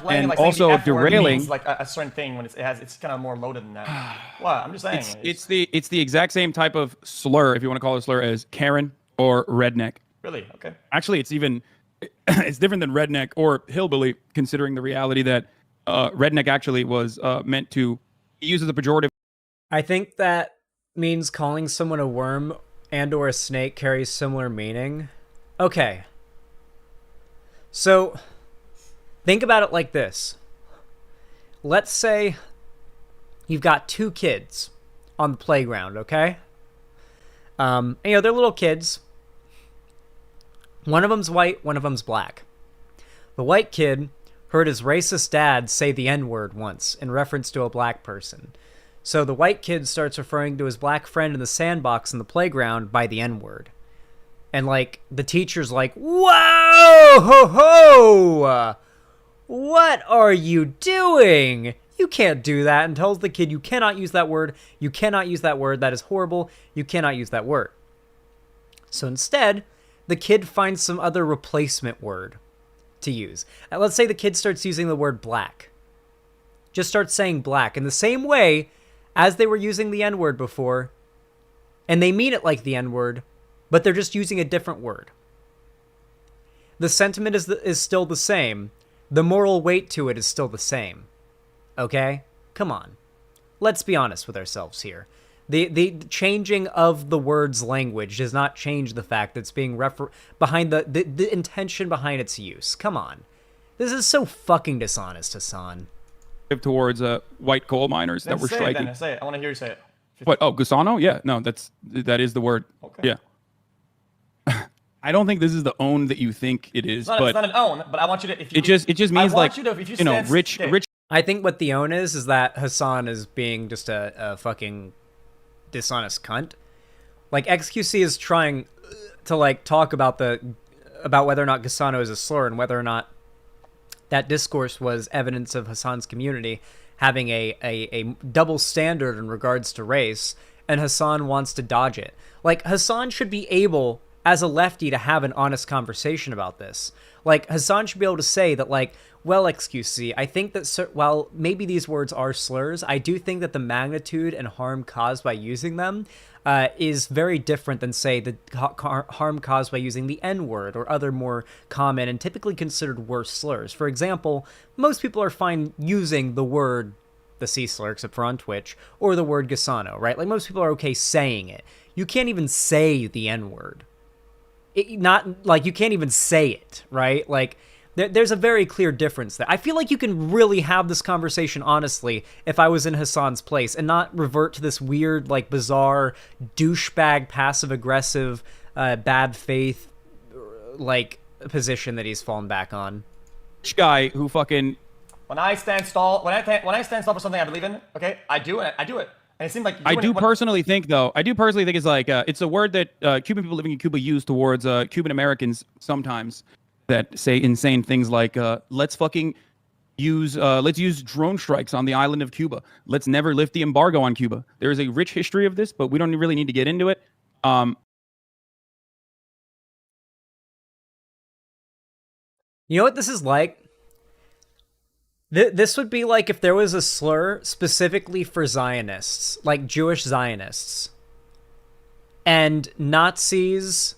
And like also the F word derailing means, like a certain thing when it's kind of more loaded than that. What? I'm just saying. it's the exact same type of slur, if you want to call it a slur, as Karen or redneck. Really? Okay. Actually, it's different than redneck or hillbilly, considering the reality that redneck actually was meant to be used as a pejorative. I think that means calling someone a worm and or a snake carries similar meaning. Okay. So, think about it like this. Let's say you've got two kids on the playground, okay? And, they're little kids. One of them's white, one of them's black. The white kid heard his racist dad say the N-word once in reference to a black person. So the white kid starts referring to his black friend in the sandbox in the playground by the N-word. And, like, the teacher's like, whoa, ho, ho! What are you doing? You can't do that, and tells the kid, you cannot use that word. You cannot use that word. That is horrible. You cannot use that word. So instead, the kid finds some other replacement word to use. Let's say the kid starts using the word black. Just starts saying black in the same way as they were using the N-word before, and they mean it like the N-word, but they're just using a different word. The sentiment is still the same. The moral weight to it is still the same. Okay? Come on. Let's be honest with ourselves here. The changing of the word's language does not change the fact that it's being behind the intention behind its use. Come on. This is so fucking dishonest, Hasan. Towards white coal miners Then that were say striking. It, then. Say it. I want to hear you say it. What? Oh, Gusano? Yeah, no, that is the word. Okay. Yeah. I don't think this is the own that you think it is, It's but not an own, but I want you to. If you, it just means like if you know, rich. I think what the own is that Hasan is being just a fucking dishonest cunt. Like, XQC is trying to, like, talk about whether or not Gusano is a slur and whether or not that discourse was evidence of Hasan's community having a double standard in regards to race, and Hasan wants to dodge it. Like, Hasan should be able, as a lefty, to have an honest conversation about this. Like, Hasan should be able to say that, like, well, XQC, I think that while maybe these words are slurs, I do think that the magnitude and harm caused by using them is very different than, say, the harm caused by using the N-word or other more common and typically considered worse slurs. For example, most people are fine using the word, the C slur, except for on Twitch, or the word Gusano, right? Like, most people are okay saying it. You can't even say the N-word. Not, like, you can't even say it, right? Like, there's a very clear difference there. I feel like you can really have this conversation honestly if I was in Hasan's place and not revert to this weird, like, bizarre, douchebag, passive-aggressive, bad faith, like, position that he's fallen back on. Guy who fucking... When I stand tall for something I believe in, okay, I do it. And it seems like I do personally think it's like it's a word that Cuban people living in Cuba use towards Cuban Americans sometimes that say insane things like let's use drone strikes on the island of Cuba. Let's never lift the embargo on Cuba. There is a rich history of this, but we don't really need to get into it. You know what this is like? This would be like if there was a slur specifically for Zionists, like Jewish Zionists, and Nazis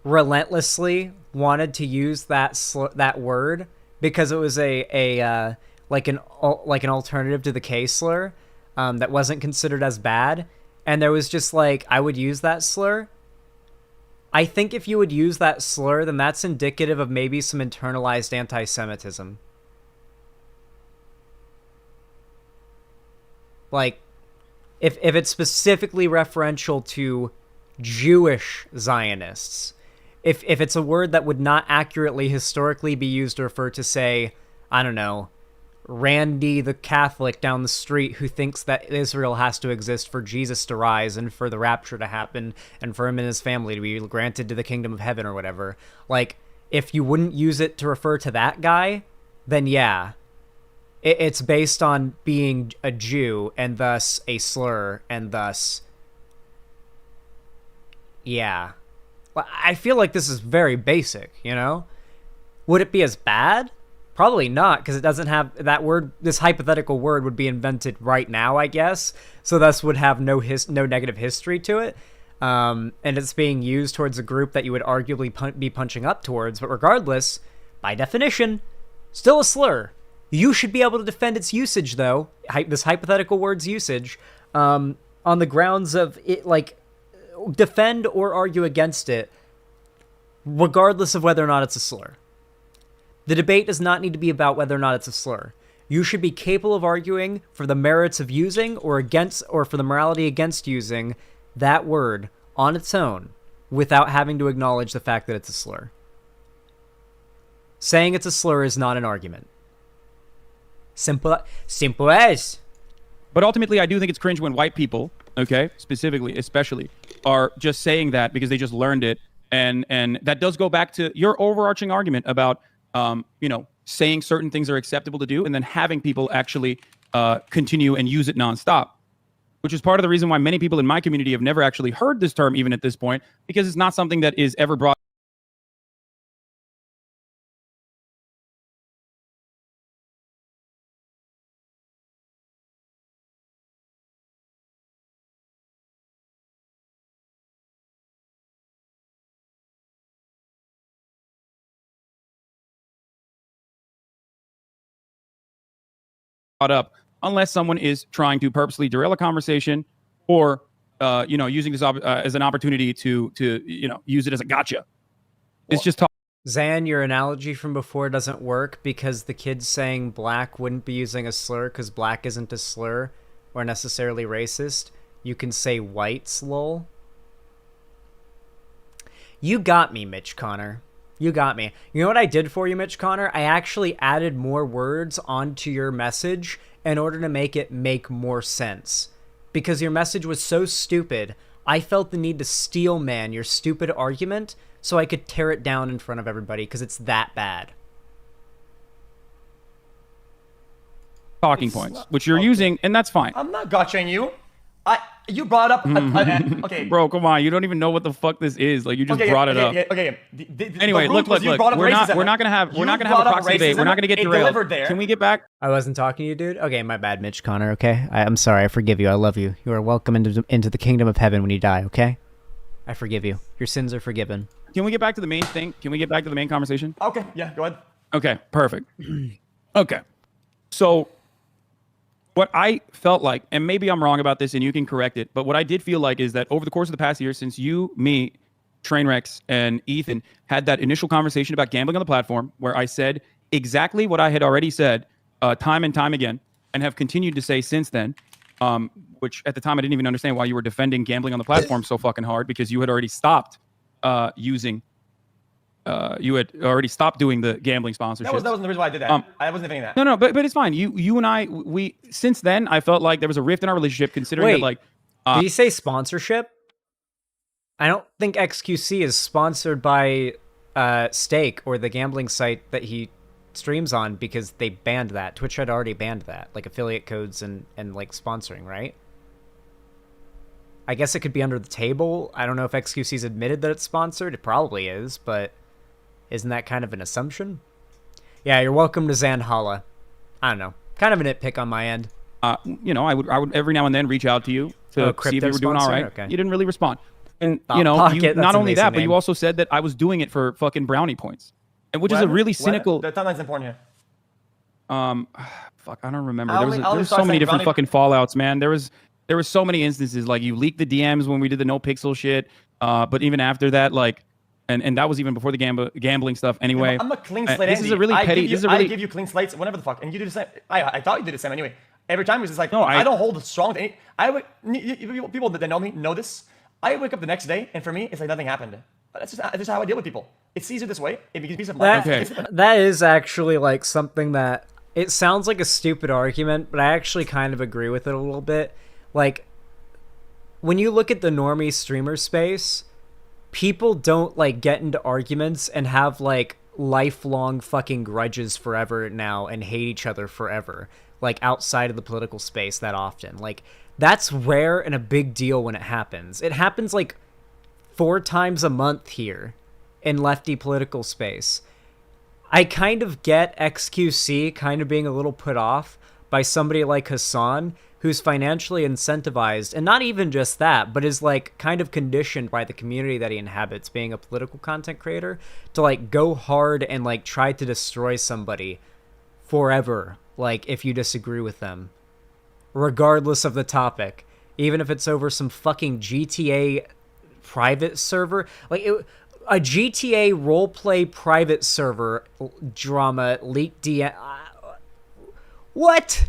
relentlessly wanted to use that word because it was like an alternative to the K slur that wasn't considered as bad, and there was just like, I would use that slur. I think if you would use that slur, then that's indicative of maybe some internalized anti-Semitism. Like, if it's specifically referential to Jewish Zionists, if it's a word that would not accurately historically be used to refer to, say, I don't know, Randy the Catholic down the street who thinks that Israel has to exist for Jesus to rise and for the rapture to happen and for him and his family to be granted to the kingdom of heaven or whatever. Like, if you wouldn't use it to refer to that guy, then yeah, it's based on being a Jew and thus a slur and thus, yeah. I feel like this is very basic, you know? Would it be as bad? Probably not, because it doesn't have that word. This hypothetical word would be invented right now, I guess, so thus would have no negative history to it, and it's being used towards a group that you would arguably be punching up towards. But regardless, by definition, still a slur. You should be able to defend its usage, though, this hypothetical word's usage, on the grounds of it, like, defend or argue against it, regardless of whether or not it's a slur. The debate does not need to be about whether or not it's a slur. You should be capable of arguing for the merits of using or against, or for the morality against using that word on its own without having to acknowledge the fact that it's a slur. Saying it's a slur is not an argument. Simple as. But ultimately, I do think it's cringe when white people, okay, specifically, especially, are just saying that because they just learned it. And that does go back to your overarching argument about, saying certain things are acceptable to do and then having people actually continue and use it nonstop, which is part of the reason why many people in my community have never actually heard this term even at this point, because it's not something that is ever brought up unless someone is trying to purposely derail a conversation or using this as an opportunity to use it as a gotcha. It's just talk. Zan, your analogy from before doesn't work because the kids saying black wouldn't be using a slur because black isn't a slur or necessarily racist. You can say whites, lol. You got me, Mitch Connor. You got me. You know what I did for you, Mitch Connor? I actually added more words onto your message in order to make it make more sense. Because your message was so stupid, I felt the need to steel man your stupid argument so I could tear it down in front of everybody because it's that bad. Talking points, which you're using, and that's fine. I'm not gotchaing you. You brought up okay, bro. Come on, you don't even know what the fuck this is. Like you just brought it up. Anyway, look. We're not gonna have a proxy debate. We're not gonna get derailed. Can we get back? I wasn't talking to you, dude. Okay, my bad, Mitch Connor. Okay, I'm sorry. I forgive you. I love you. You are welcome into the kingdom of heaven when you die. Okay, I forgive you. Your sins are forgiven. Can we get back to the main thing? Can we get back to the main conversation? Okay, yeah, go ahead. Okay, perfect. Okay, so what I felt like, and maybe I'm wrong about this and you can correct it, but what I did feel like is that over the course of the past year, since you, me, Trainwrecks, and Ethan had that initial conversation about gambling on the platform, where I said exactly what I had already said time and time again, and have continued to say since then, which at the time I didn't even understand why you were defending gambling on the platform so fucking hard, because you had already stopped you had already stopped doing the gambling sponsorship. That wasn't the reason why I did that. I wasn't defending that. No, but it's fine. You and I, since then, I felt like there was a rift in our relationship, considering that, like, did you say sponsorship? I don't think XQC is sponsored by Stake or the gambling site that he streams on, because they banned that. Twitch had already banned that, like affiliate codes and like sponsoring, right? I guess it could be under the table. I don't know if XQC's admitted that it's sponsored. It probably is, but isn't that kind of an assumption? Yeah, you're welcome to Zanhala. I don't know. Kind of a nitpick on my end. I would every now and then reach out to you to see if you were doing all right. Okay. You didn't really respond. And, Pocket, not only that, but name. you also said that I was doing it for fucking brownie points. And which is a really cynical... The timeline's important here. Fuck, I don't remember. There was so many different fucking fallouts, man. There was so many instances, like you leaked the DMs when we did the no pixel shit. But even after that, like... And that was even before the gambling stuff. Anyway, yeah, I'm a clean slate. This is a really petty. I give you clean slates whenever the fuck, and you do the same. I thought you did the same anyway. Every time it was just like, no, I don't hold strong to any. People that know me know this. I wake up the next day, and for me, it's like nothing happened. That's just how I deal with people. It's easier this way. It gives peace of mind. That is actually like something that it sounds like a stupid argument, but I actually kind of agree with it a little bit. Like when you look at the normie streamer space, people don't like get into arguments and have like lifelong fucking grudges forever now and hate each other forever, like outside of the political space that often. Like that's rare and a big deal when it happens. It happens like 4 times a month here in lefty political space. I kind of get XQC kind of being a little put off by somebody like Hasan, who's financially incentivized, and not even just that, but is like kind of conditioned by the community that he inhabits, being a political content creator, to like go hard and like try to destroy somebody forever, like if you disagree with them, regardless of the topic, even if it's over some fucking GTA private server. Like a GTA roleplay private server drama leaked DM. What?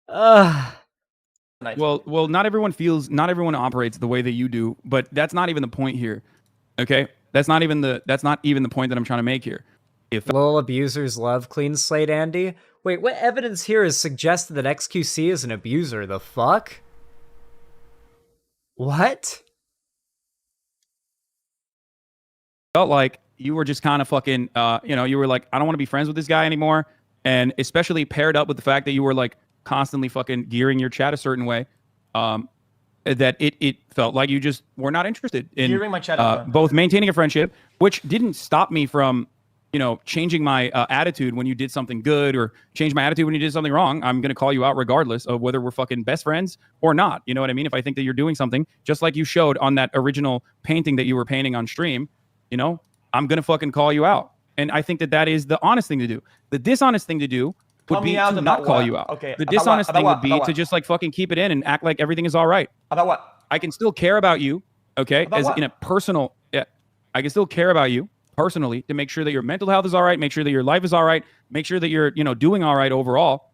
Well, not everyone operates the way that you do, but that's not even the point here. Okay? That's not even the point that I'm trying to make here. If Lol abusers love clean slate Andy. Wait, what evidence here has suggested that XQC is an abuser? The fuck? What? felt like you were just kind of fucking, you were like, I don't want to be friends with this guy anymore. And especially paired up with the fact that you were like constantly fucking gearing your chat a certain way, that it felt like you just were not interested in Gearing my chat both maintaining a friendship, which didn't stop me from, changing my attitude when you did something good, or change my attitude when you did something wrong. I'm going to call you out regardless of whether we're fucking best friends or not. You know what I mean? If I think that you're doing something, just like you showed on that original painting that you were painting on stream, I'm going to fucking call you out. And I think that that is the honest thing to do. The dishonest thing to do would be to not call you out. Okay. The dishonest thing would be to just like fucking keep it in and act like everything is all right. About what? I can still care about you, okay? About As what? in a personal, yeah. I can still care about you personally to make sure that your mental health is all right, make sure that your life is all right, make sure that you're, doing all right overall,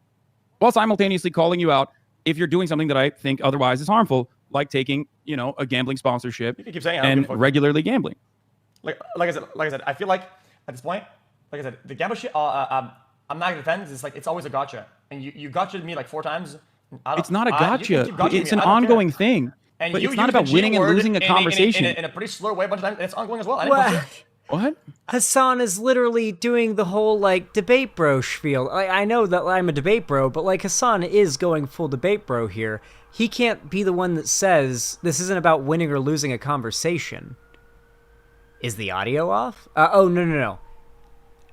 while simultaneously calling you out if you're doing something that I think otherwise is harmful, like taking, a gambling sponsorship You can keep saying I don't and give a fuck. regularly gambling. Like I said, I feel like at this point, like I said, the gamble shit. I'm not gonna defend. It's like it's always a gotcha, and you gotcha'd me like 4 times. It's not a you can gotcha. keep gotching It's me, an I don't care. ongoing thing. And But you it's not use the about G winning and word losing a conversation. in a pretty slur way a bunch of times, and it's ongoing as well. I didn't push What? it. What? Hasan is literally doing the whole, debate bro spiel. I know that I'm a debate bro, but, Hasan is going full debate bro here. He can't be the one that says this isn't about winning or losing a conversation. Is the audio off? No.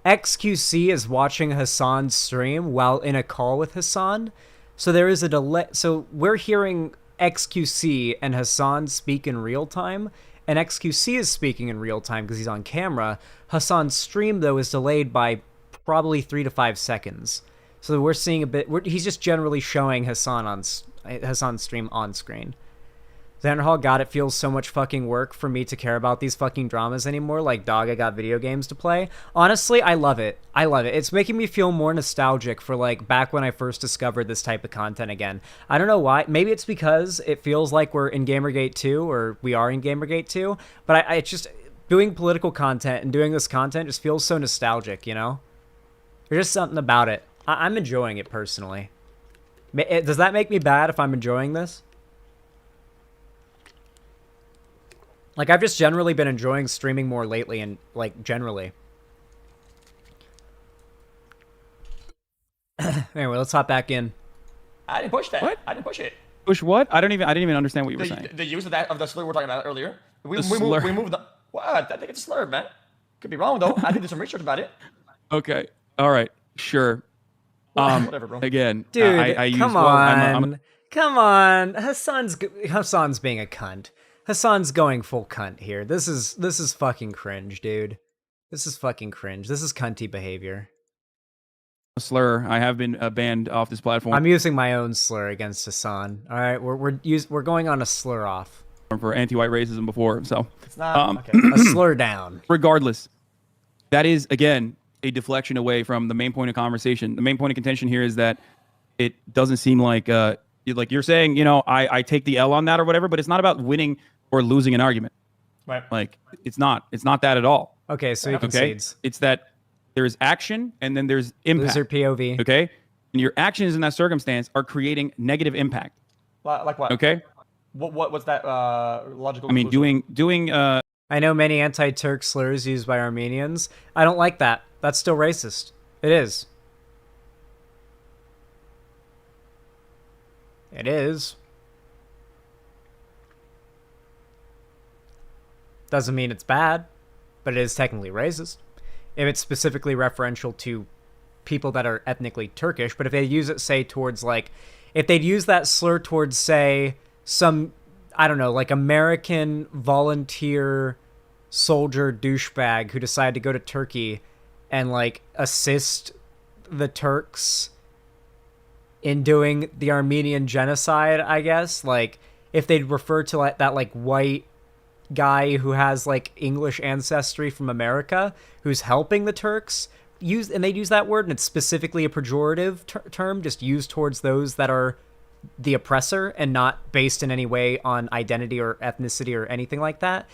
XQC is watching Hasan's stream while in a call with Hasan. So there is a delay. So we're hearing XQC and Hasan speak in real time. And XQC is speaking in real time because he's on camera. Hasan's stream, though, is delayed by probably 3 to 5 seconds. So we're seeing a bit. He's just generally showing Hasan's stream on screen. Xanderhall, God, it feels so much fucking work for me to care about these fucking dramas anymore. Like, dog, I got video games to play. Honestly, I love it. It's making me feel more nostalgic for, back when I first discovered this type of content again. I don't know why. Maybe it's because it feels like we're in Gamergate 2, or we are in Gamergate 2. But it's just, doing political content and doing this content just feels so nostalgic, There's just something about it. I'm enjoying it, personally. Does that make me bad if I'm enjoying this? I've just generally been enjoying streaming more lately, and, generally. Anyway, let's hop back in. I didn't push that. What? I didn't push it. Push what? I didn't even understand what you were saying. The use of the slur we were talking about earlier. We slur. moved the. What? I think it's a slur, man. Could be wrong though. I did some research about it. Okay. All right. Sure. Whatever, bro. Again, Dude, I use, come on. Come on. Hasan's being a cunt. Hasan's going full cunt here. This is fucking cringe, dude. This is fucking cringe. This is cunty behavior. slur. I have been banned off this platform. I'm using my own slur against Hasan. All right, we're going on a slur off. For anti-white racism before, so It's not. Okay. A slur down. regardless, that is again a deflection away from the main point of conversation. The main point of contention here is that it doesn't seem like you're saying, I take the L on that or whatever, but it's not about winning or losing an argument. Right. It's not that at all. Okay, so he Okay, concedes. it's that there's action and then there's impact. Loser POV. Okay, and your actions in that circumstance are creating negative impact. Like what? Okay, What's that logical? I mean conclusion? doing I know many anti-Turk slurs used by Armenians. I don't like that. That's still racist. It is. It is. Doesn't mean it's bad, but it is technically racist. If it's specifically referential to people that are ethnically Turkish, but if they use it, say, towards, if they'd use that slur towards, say, some, I don't know, American volunteer soldier douchebag who decided to go to Turkey and, assist the Turks in doing the Armenian genocide, I guess, if they'd refer to, that, white guy who has like English ancestry from America who's helping the Turks and they use that word, and it's specifically a pejorative term just used towards those that are the oppressor and not based in any way on identity or ethnicity or anything like that,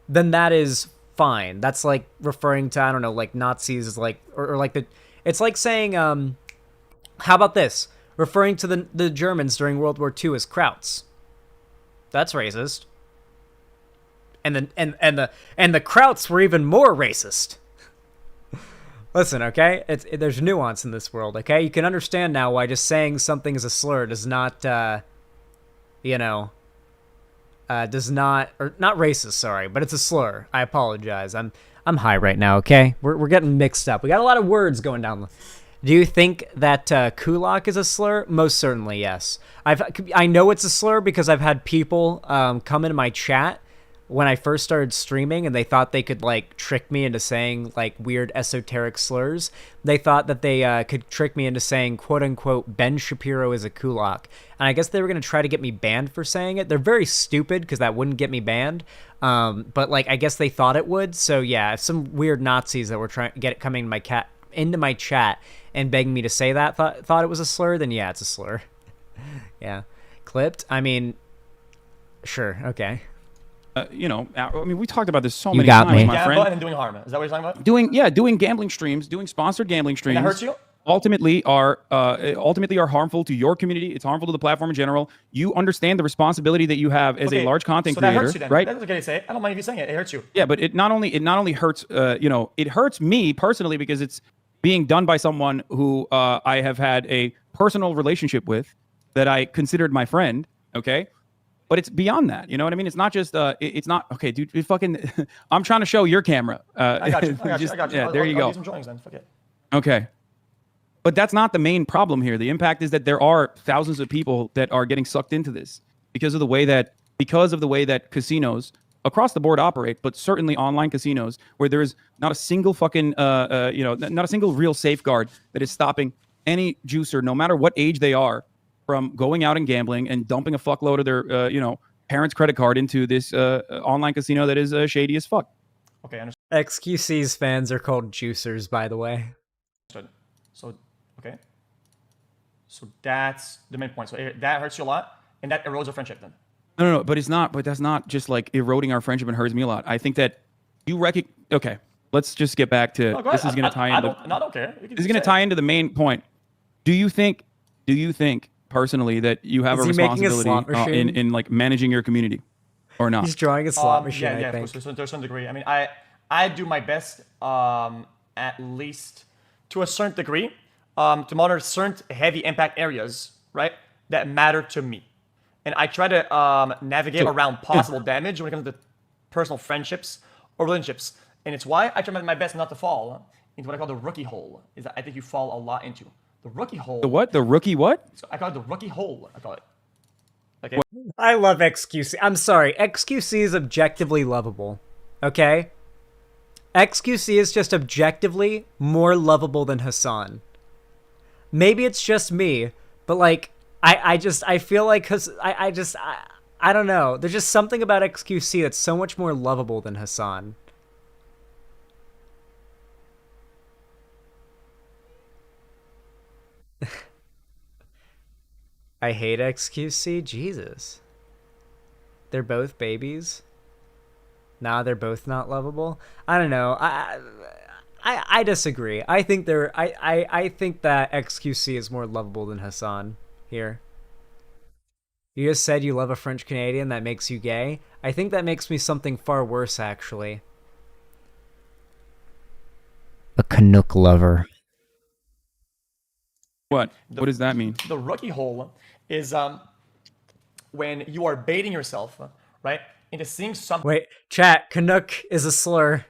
then that is fine. That's like referring to, I don't know, like Nazis is like, or like it's like saying, how about this? Referring to the Germans during World War II as Krauts. That's racist. And the Krauts were even more racist. Listen, okay? There's nuance in this world, okay? You can understand now why just saying something is a slur does not, does not, or not racist, sorry, but it's a slur. I apologize. I'm high right now, okay? We're getting mixed up. We got a lot of words going down. Do you think that kulak is a slur? Most certainly, yes. I know it's a slur because I've had people come into my chat when I first started streaming, and they thought they could like trick me into saying like weird esoteric slurs. They thought that they could trick me into saying quote unquote Ben Shapiro is a kulak, and I guess they were gonna try to get me banned for saying it. They're very stupid because that wouldn't get me banned, but like I guess they thought it would. So yeah, if some weird Nazis that were trying to get coming into my chat and begging me to say that thought it was a slur, then yeah, it's a slur. Yeah, clipped. I mean, sure, okay. I mean, we talked about this so many got times, me. my Gamble friend. and then doing harm. Is that what you're talking about? Doing gambling streams, doing sponsored gambling streams. And that hurts you? Ultimately are harmful to your community. It's harmful to the platform in general. You understand the responsibility that you have as a large content so that creator, hurts you then. right? That's okay to say. I don't mind if you saying it. It hurts you. Yeah, but it not only hurts, it hurts me personally because it's being done by someone who I have had a personal relationship with, that I considered my friend. Okay. But it's beyond that, you know what I mean? It's not just, it's not, okay, dude, I'm trying to show your camera. I got you. I got you. Yeah, there you I'll go. do some drawings then. Fuck it. Okay. But that's not the main problem here. The impact is that there are thousands of people that are getting sucked into this because of the way that casinos across the board operate, but certainly online casinos where there is not a single fucking, not a single real safeguard that is stopping any juicer, no matter what age they are, from going out and gambling and dumping a fuckload of their, parents' credit card into this online casino that is shady as fuck. Okay, understood. XQC's fans are called juicers, by the way. So, okay. So that's the main point. So that hurts you a lot, and that erodes our friendship then. No, but it's not. But that's not just like eroding our friendship and hurts me a lot. I think that you Okay, let's just get back to this. Is going to tie into. I don't care. This is going to tie into the main point. Do you think personally that you have a responsibility in like managing your community, or not? He's drawing a slot machine. Yeah, I think. to a certain degree. I mean, I do my best, at least to a certain degree, to monitor certain heavy impact areas, right, that matter to me, and I try to navigate around possible damage when it comes to personal friendships or relationships, and it's why I try my best not to fall into what I call the rookie hole. Is that I think you fall a lot into. The rookie hole. The what? The rookie what? So I call it the rookie hole. I call it. Okay. I love XQC. I'm sorry. XQC is objectively lovable. Okay? XQC is just objectively more lovable than Hasan. Maybe it's just me, but like, I feel like, I don't know. There's just something about XQC that's so much more lovable than Hasan. I hate XQC. Jesus. They're both babies. Nah, they're both not lovable. I don't know. I disagree. I think I think that XQC is more lovable than Hasan here. You just said you love a French Canadian, that makes you gay. I think that makes me something far worse, actually. A Canuck lover. What does that mean? The rookie hole is when you are baiting yourself, right, into seeing Wait, chat, Canuck is a slur.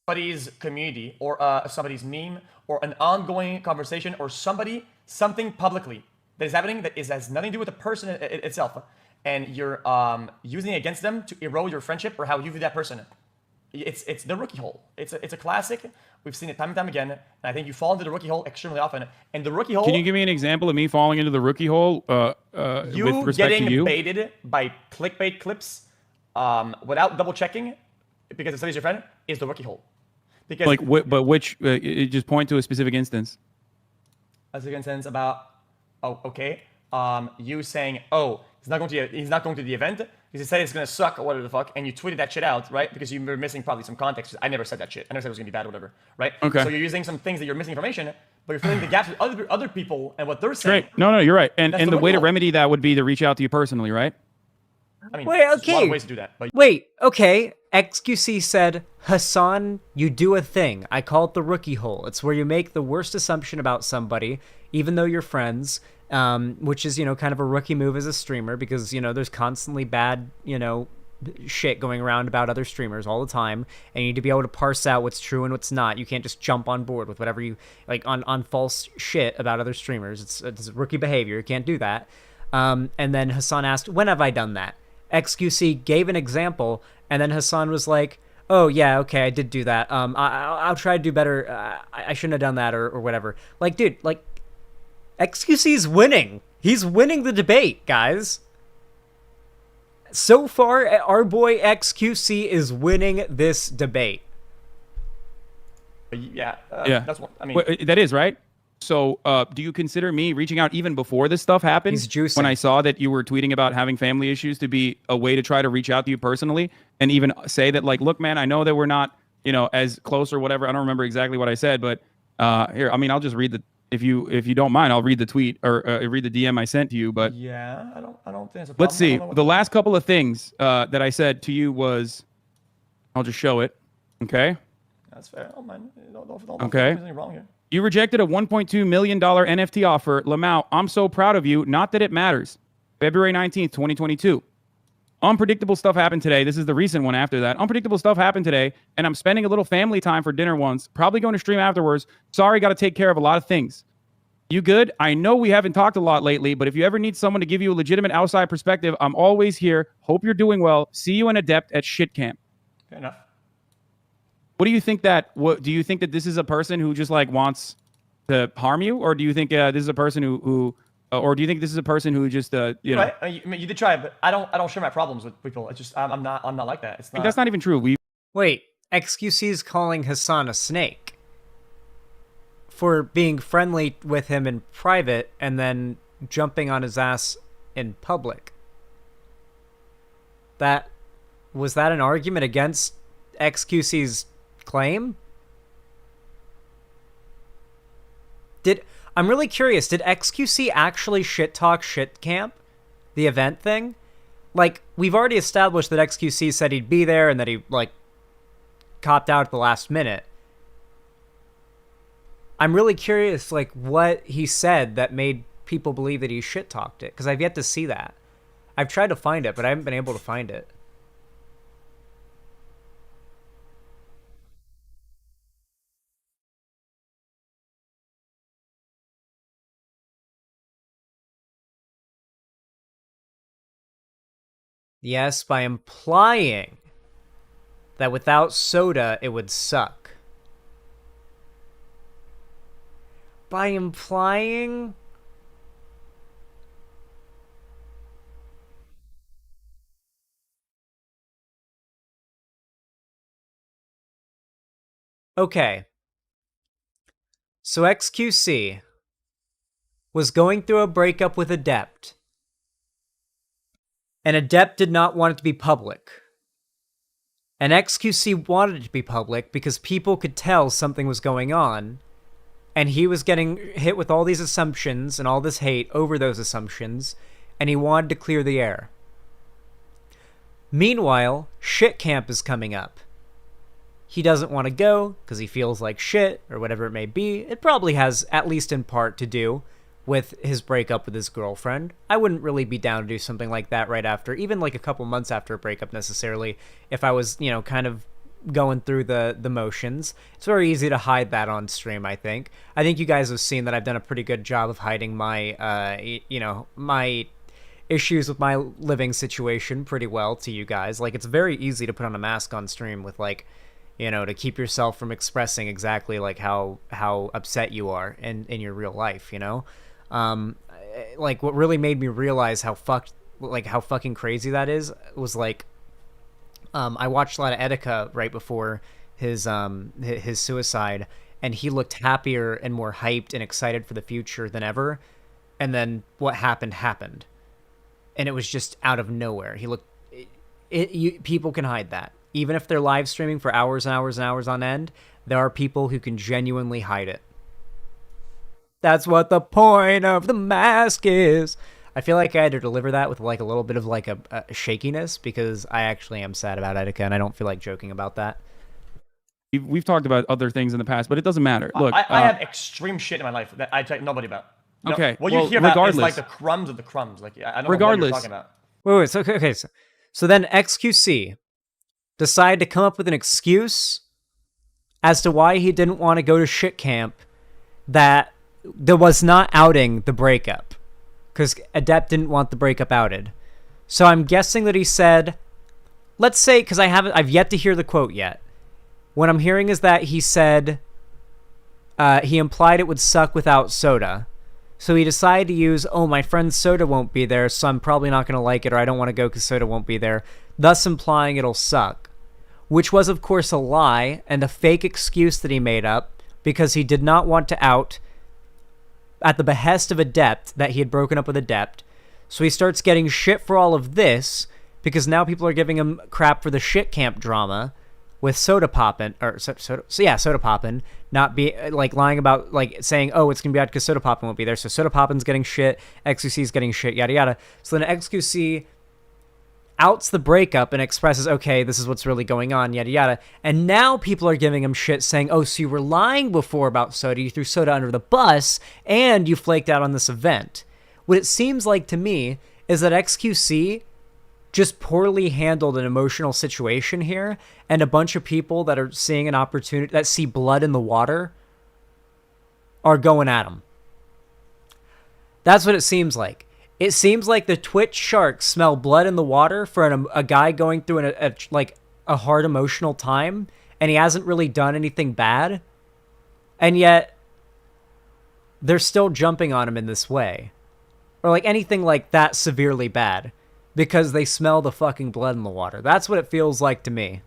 somebody's community or somebody's meme or an ongoing conversation or something publicly that is happening that has nothing to do with the person itself, and you're using it against them to erode your friendship or how you view that person. It's the rookie hole. It's a classic. We've seen it time and time again, and I think you fall into the rookie hole extremely often. And the rookie hole. Can you give me an example of me falling into the rookie hole with respect to you? Getting baited by clickbait clips without double checking, because it says your friend, is the rookie hole. Because Like, but which? Just point to a specific instance. as you can sense about, oh, okay, you saying, oh, he's not going to the event because he said it's gonna suck or whatever the fuck, and you tweeted that shit out, right? Because you were missing probably some context. I never said that shit. I never said it was gonna be bad or whatever, right? Okay. So you're using some things that you're missing information, but you're filling the gaps with other people and what they're saying. Great. No, you're right. And That's and the the way to rule. remedy that would be to reach out to you personally, right? I mean, Wait, there's a lot okay. of ways to do that, but Wait, okay. XQC said, Hasan, you do a thing. I call it the rookie hole. It's where you make the worst assumption about somebody, even though you're friends, which is, kind of a rookie move as a streamer because, there's constantly bad, shit going around about other streamers all the time, and you need to be able to parse out what's true and what's not. You can't just jump on board with whatever you, like, on false shit about other streamers. It's rookie behavior. You can't do that. And then Hasan asked, when have I done that? XQC gave an example, and then Hasan was like, oh, yeah, okay, I did do that. I'll try to do better. I shouldn't have done that or whatever. Like, dude, like, XQC's winning. He's winning the debate, guys. So far, our boy XQC is winning this debate. yeah, Yeah. that's what I mean. Well, that is right. So, do you consider me reaching out even before this stuff happened? He's juicing. When I saw that you were tweeting about having family issues to be a way to try to reach out to you personally and even say that, like, look, man, I know that we're not, as close or whatever. I don't remember exactly what I said, but here, I mean, I'll just read if you don't mind, I'll read the tweet or read the DM I sent to you. But Yeah, I don't think it's a problem. let's see. I don't know what The last couple of things that I said to you was, I'll just show it. Okay. That's fair. Oh man, don't Okay. there's anything wrong here. You rejected a $1.2 million NFT offer. Lamau, I'm so proud of you. Not that it matters. February 19th, 2022. Unpredictable stuff happened today. This is the recent one after that. Unpredictable stuff happened today, and I'm spending a little family time for dinner once. Probably going to stream afterwards. Sorry, got to take care of a lot of things. You good? I know we haven't talked a lot lately, but if you ever need someone to give you a legitimate outside perspective, I'm always here. Hope you're doing well. See you in Adept at Shit Camp. Fair enough. What do you think do you think that this is a person who just like wants to harm you, or do you think this is a person or do you think this is a person who just know? Right? I mean, you did try, but I don't share my problems with people. It's just I'm not like that. It's not. That's not even true. Wait, XQC is calling Hasan a snake for being friendly with him in private and then jumping on his ass in public. Was that an argument against XQC's claim? I'm really curious, did XQC actually shit talk Shit Camp? The event thing? Like, we've already established that XQC said he'd be there and that he, like, copped out at the last minute. I'm really curious, like, what he said that made people believe that he shit talked it, because I've yet to see that. I've tried to find it, but I haven't been able to find it. Yes, by implying that without soda, it would suck. By implying... Okay. So XQC was going through a breakup with Adept. And Adept did not want it to be public. And XQC wanted it to be public because people could tell something was going on. And he was getting hit with all these assumptions and all this hate over those assumptions. And he wanted to clear the air. Meanwhile, Shit Camp is coming up. He doesn't want to go because he feels like shit or whatever it may be. It probably has, at least in part, to do with his breakup with his girlfriend. I wouldn't really be down to do something like that right after, even like a couple months after a breakup necessarily, if I was, kind of going through the motions. It's very easy to hide that on stream, I think. I think you guys have seen that I've done a pretty good job of hiding my, my issues with my living situation pretty well to you guys. Like, it's very easy to put on a mask on stream with, like, to keep yourself from expressing exactly, like, how upset you are in your real life, like, what really made me realize how fucking crazy that is was, like, I watched a lot of Etika right before his suicide, and he looked happier and more hyped and excited for the future than ever. And then what happened, and it was just out of nowhere. He looked. People can hide that, even if they're live streaming for hours and hours and hours on end. There are people who can genuinely hide it. That's what the point of the mask is. I feel like I had to deliver that with like a little bit of like a shakiness because I actually am sad about Etika, and I don't feel like joking about that. We've talked about other things in the past, but it doesn't matter. Look, I have extreme shit in my life that I tell nobody about. No, Okay, what you well, hear about is regardless- like the crumbs of the crumbs. Like I don't know what Regardless- you're talking about. Wait. So then XQC decided to come up with an excuse as to why he didn't want to go to shit camp that was not outing the breakup, because Adept didn't want the breakup outed. So I'm guessing that he said, let's say, because I've yet to hear the quote yet. What I'm hearing is that he said he implied it would suck without Soda. So he decided to use, my friend Soda won't be there, so I'm probably not going to like it, or I don't want to go because Soda won't be there, thus implying it'll suck. Which was, of course, a lie and a fake excuse that he made up because he did not want to out at the behest of Adept that he had broken up with Adept. So he starts getting shit for all of this because now people are giving him crap for the shit camp drama with Soda Poppin', Soda Poppin', not be like lying about like saying, it's gonna be out because Soda Poppin' won't be there. So Soda Poppin's getting shit, XQC's getting shit, yada yada. So then XQC outs the breakup and expresses, okay, this is what's really going on, yada yada. And now people are giving him shit saying, so you were lying before about Soda, you threw Soda under the bus, and you flaked out on this event. What it seems like to me is that XQC just poorly handled an emotional situation here, and a bunch of people that are seeing an opportunity, that see blood in the water, are going at him. That's what it seems like. It seems like the Twitch sharks smell blood in the water for a guy going through a hard emotional time, and he hasn't really done anything bad, and yet they're still jumping on him in this way, or like anything like that severely bad, because they smell the fucking blood in the water. That's what it feels like to me.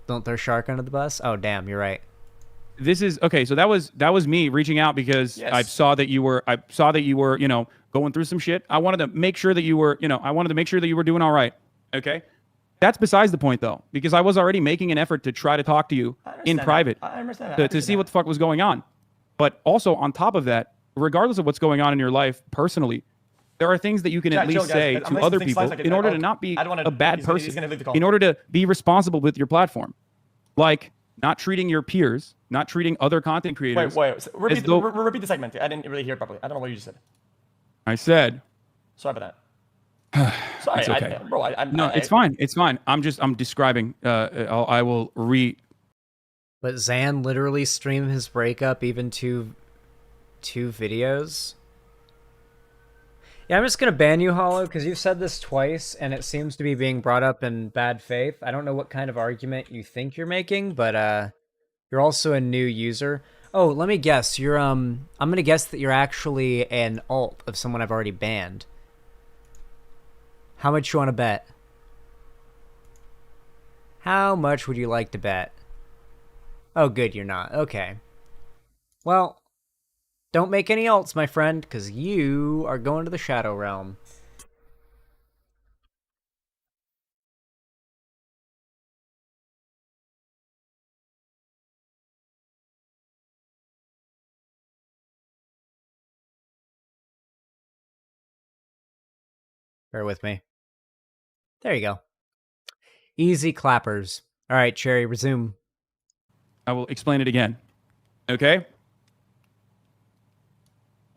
Don't throw shark under the bus? Oh, damn, you're right. This is okay. So that was me reaching out because Yes. I saw that you were going through some shit. I wanted to make sure that you were doing all right. Okay. That's besides the point though, because I was already making an effort to try to talk to you in private I understand that. to see what the fuck was going on. But also on top of that, regardless of what's going on in your life personally, there are things that you can at Chill, least guys. say I'm to listening other to people things like in order that. to not be I don't wanna- a bad he's person, gonna leave the call. in order to be responsible with your platform, like not treating your peers, not treating other content creators. Wait. Repeat, as though- repeat the segment. I didn't really hear it properly. I don't know what you just said. I said, Sorry about that. Sorry, It's okay. No, it's fine. It's fine. I'm describing. I will But Zan literally streamed his breakup even to two videos. Yeah, I'm just gonna ban you, Hollow, because you've said this twice, and it seems to be being brought up in bad faith. I don't know what kind of argument you think you're making, but you're also a new user. Oh, let me guess. You're I'm gonna guess that you're actually an alt of someone I've already banned. How much you want to bet? How much would you like to bet? Oh, good, you're not. Okay. Well, don't make any alts, my friend, because you are going to the Shadow Realm. Bear with me. There you go. Easy clappers. All right, Cherry, resume. I will explain it again. Okay.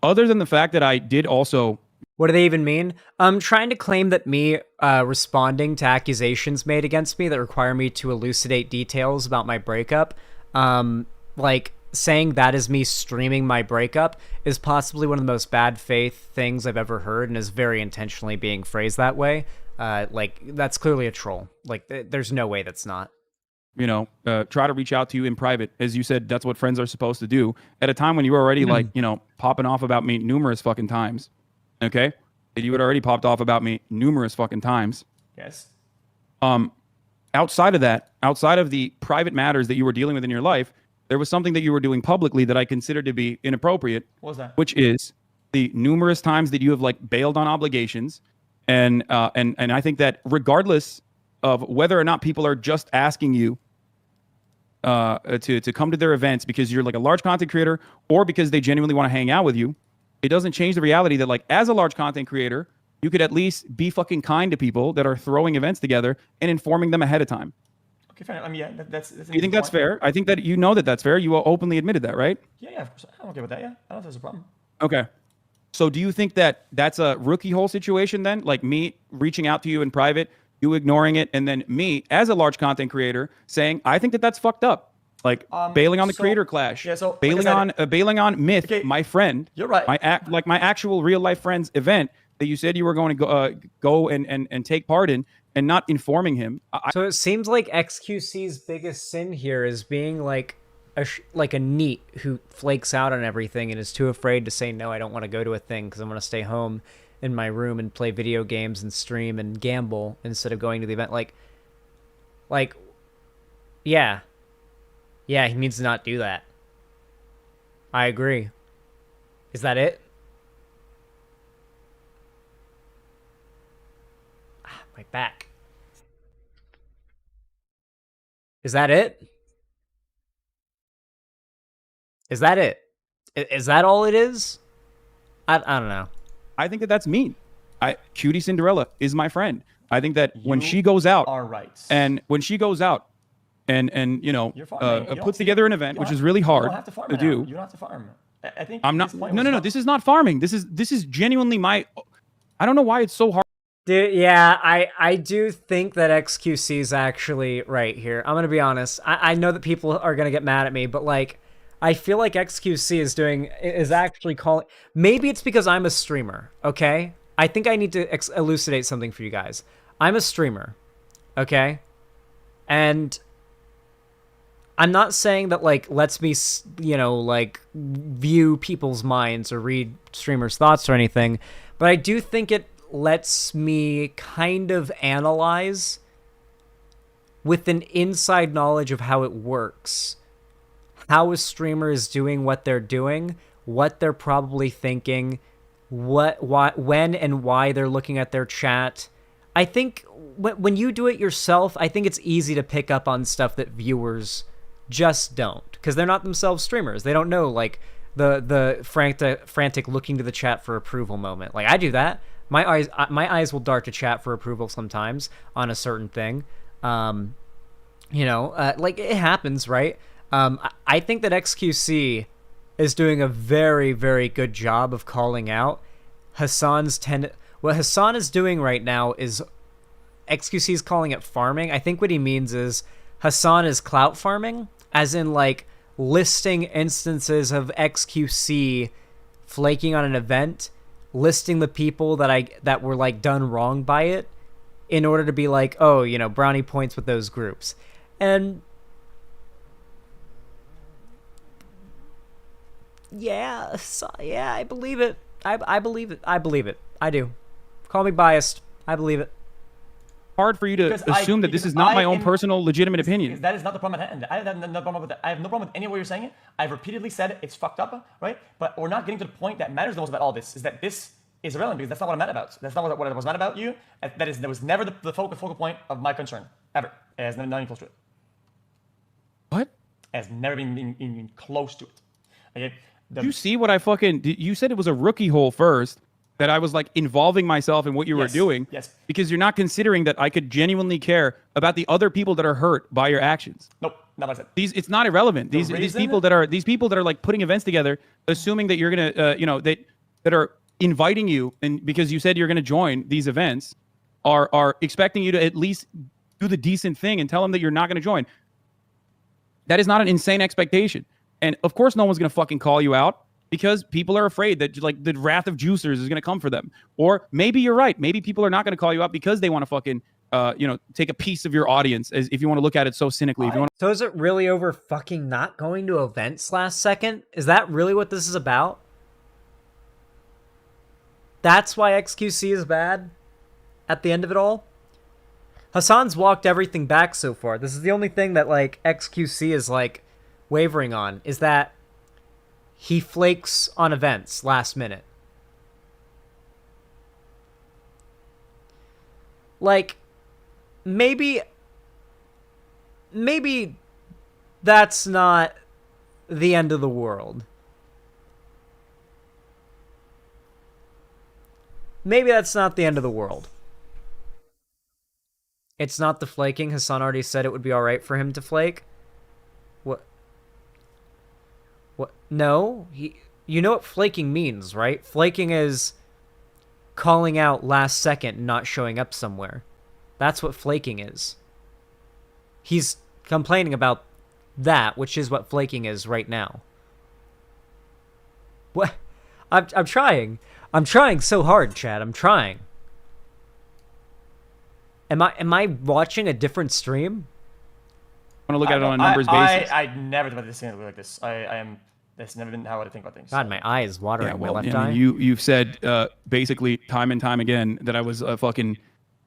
Other than the fact that I did also. What do they even mean? Trying to claim that me responding to accusations made against me that require me to elucidate details about my breakup, like saying that is me streaming my breakup is possibly one of the most bad faith things I've ever heard, and is very intentionally being phrased that way. Like, that's clearly a troll. Like, there's no way that's not. Try to reach out to you in private. As you said, that's what friends are supposed to do at a time when you were already popping off about me numerous fucking times. Okay. You had already popped off about me numerous fucking times. Yes. Outside of that, outside of the private matters that you were dealing with in your life, there was something that you were doing publicly that I considered to be inappropriate. What was that? Which is the numerous times that you have like bailed on obligations, and I think that regardless of whether or not people are just asking you to come to their events because you're like a large content creator or because they genuinely want to hang out with you, it doesn't change the reality that like as a large content creator, you could at least be fucking kind to people that are throwing events together and informing them ahead of time. Okay, fair enough. I mean, yeah, that's an You think easy that's point. fair? I think that you know that that's fair. You openly admitted that, right? Yeah, of course. I'm okay with that. Yeah, I don't think there's a problem. Okay. So do you think that that's a rookie hole situation then? Like me reaching out to you in private, you ignoring it, and then me as a large content creator saying, I think that that's fucked up. Like bailing on the so- creator clash, yeah, so, like I bailing said- on Myth, Okay, my friend. you're right. My actual real life friend's event that you said you were going to go and take part in, and not informing him. So it seems like XQC's biggest sin here is being like a neat who flakes out on everything and is too afraid to say no, I don't want to go to a thing because I want to stay home in my room and play video games and stream and gamble instead of going to the event. Like, yeah, he needs to not do that. I agree. Is that it? My back. Is that it? Is that it? Is that all it is? I don't know. I think that that's mean. Cutie Cinderella is my friend. I think that when You she goes out are right. and when she goes out and you know You're farming. You don't- puts together an event, you which don't is have- really You hard don't have to farm to now. do. You don't have to farm. I think I'm not. his point No, was no, no. not- This is not farming. This is genuinely my. I don't know why it's so hard. Dude, yeah, I do think that XQC is actually right here. I'm gonna be honest. I know that people are gonna get mad at me, but like, I feel like XQC is actually calling. Maybe it's because I'm a streamer. Okay, I think I need to elucidate something for you guys. I'm a streamer. Okay, and I'm not saying that like lets me, you know, like view people's minds or read streamers' thoughts or anything, but I do think it lets me kind of analyze with an inside knowledge of how it works. How a streamer is doing what they're doing, what they're probably thinking, when and why they're looking at their chat. I think when you do it yourself, I think it's easy to pick up on stuff that viewers just don't, because they're not themselves streamers. They don't know like the frantic looking to the chat for approval moment. Like I do that. My eyes will dart to chat for approval sometimes on a certain thing. You know, like it happens, right? I think that XQC is doing a very, very good job of calling out Hasan's What Hasan is doing right now is XQC is calling it farming. I think what he means is Hasan is clout farming, as in like listing instances of XQC flaking on an event, listing the people that were like done wrong by it, in order to be like, oh, you know, brownie points with those groups. And yeah, I believe it. I believe it. I believe it. I do. Call me biased. I believe it. Hard for you to assume that this is not my own personal legitimate opinion. That is not the problem at hand. I have no problem with that. I have no problem with any way you're saying it. I've repeatedly said it's fucked up, right? But we're not getting to the point that matters the most about all this. Is that this is irrelevant, because that's not what I'm mad about. That's not what I was mad about you. That was never the focal point of my concern ever. It has never been close to it. What? It has never been close to it. Okay. Did you see what I fucking? You said it was a rookie hole first. That I was like involving myself in what you were doing. Yes. Because you're not considering that I could genuinely care about the other people that are hurt by your actions. Nope, not what I said. It's not irrelevant. These people that are like putting events together, assuming that you're gonna that are inviting you, and because you said you're gonna join these events, are expecting you to at least do the decent thing and tell them that you're not gonna join. That is not an insane expectation. And of course, no one's gonna fucking call you out. Because people are afraid that like the wrath of juicers is going to come for them. Or maybe you're right. Maybe people are not going to call you out because they want to fucking, take a piece of your audience, as if you want to look at it so cynically. So is it really over fucking not going to events last second? Is that really what this is about? That's why XQC is bad at the end of it all? Hasan's walked everything back so far. This is the only thing that, like, XQC is, like, wavering on, is that he flakes on events last minute. Like, maybe that's not the end of the world. Maybe that's not the end of the world. It's not the flaking. Hasan already said it would be alright for him to flake. What? No, you know what flaking means, right? Flaking is calling out last second and not showing up somewhere. That's what flaking is. He's complaining about that, which is what flaking is right now. What? I'm trying. I'm trying so hard, Chad. I'm trying. Am I watching a different stream? I want to look at it on a numbers basis. I never thought this thing like this. That's never been how I think about things. God, my eye is watering. Yeah, my well, left I eye. mean, you've said basically time and time again that I was fucking,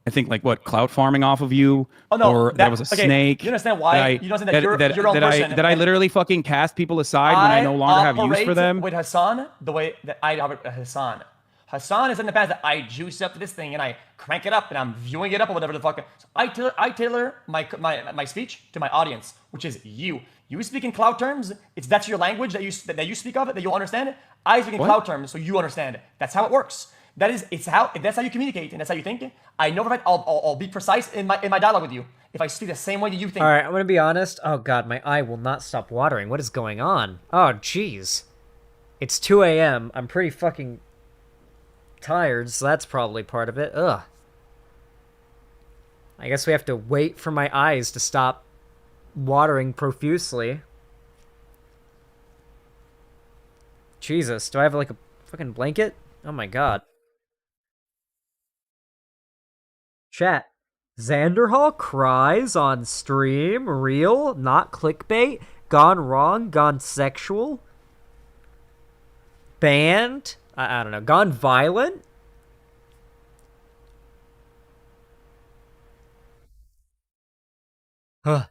I think like what, clout farming off of you, Oh, no, or that I was a okay, snake. you understand why? You don't understand that you're your own person. That I literally fucking cast people aside when I no longer have use for them. With Hasan the way that I operate with Hasan. Hasan is in the past that I juice up this thing and I crank it up and I'm viewing it up or whatever the fuck. So I tailor my speech to my audience, which is you. You speak in cloud terms. That's your language that you speak of it, that you'll understand. I speak in cloud terms, so you understand it. That's how it works. That's how you communicate and that's how you think. I know that I'll be precise in my dialogue with you if I speak the same way that you think. All right, I'm gonna be honest. Oh God, my eye will not stop watering. What is going on? Oh jeez, it's 2 a.m. I'm pretty fucking tired, so that's probably part of it. Ugh. I guess we have to wait for my eyes to stop watering profusely. Jesus, do I have like a fucking blanket? Oh my God. Chat. Xanderhall cries on stream. Real, not clickbait. Gone wrong, gone sexual. Banned. I don't know. Gone violent. Huh.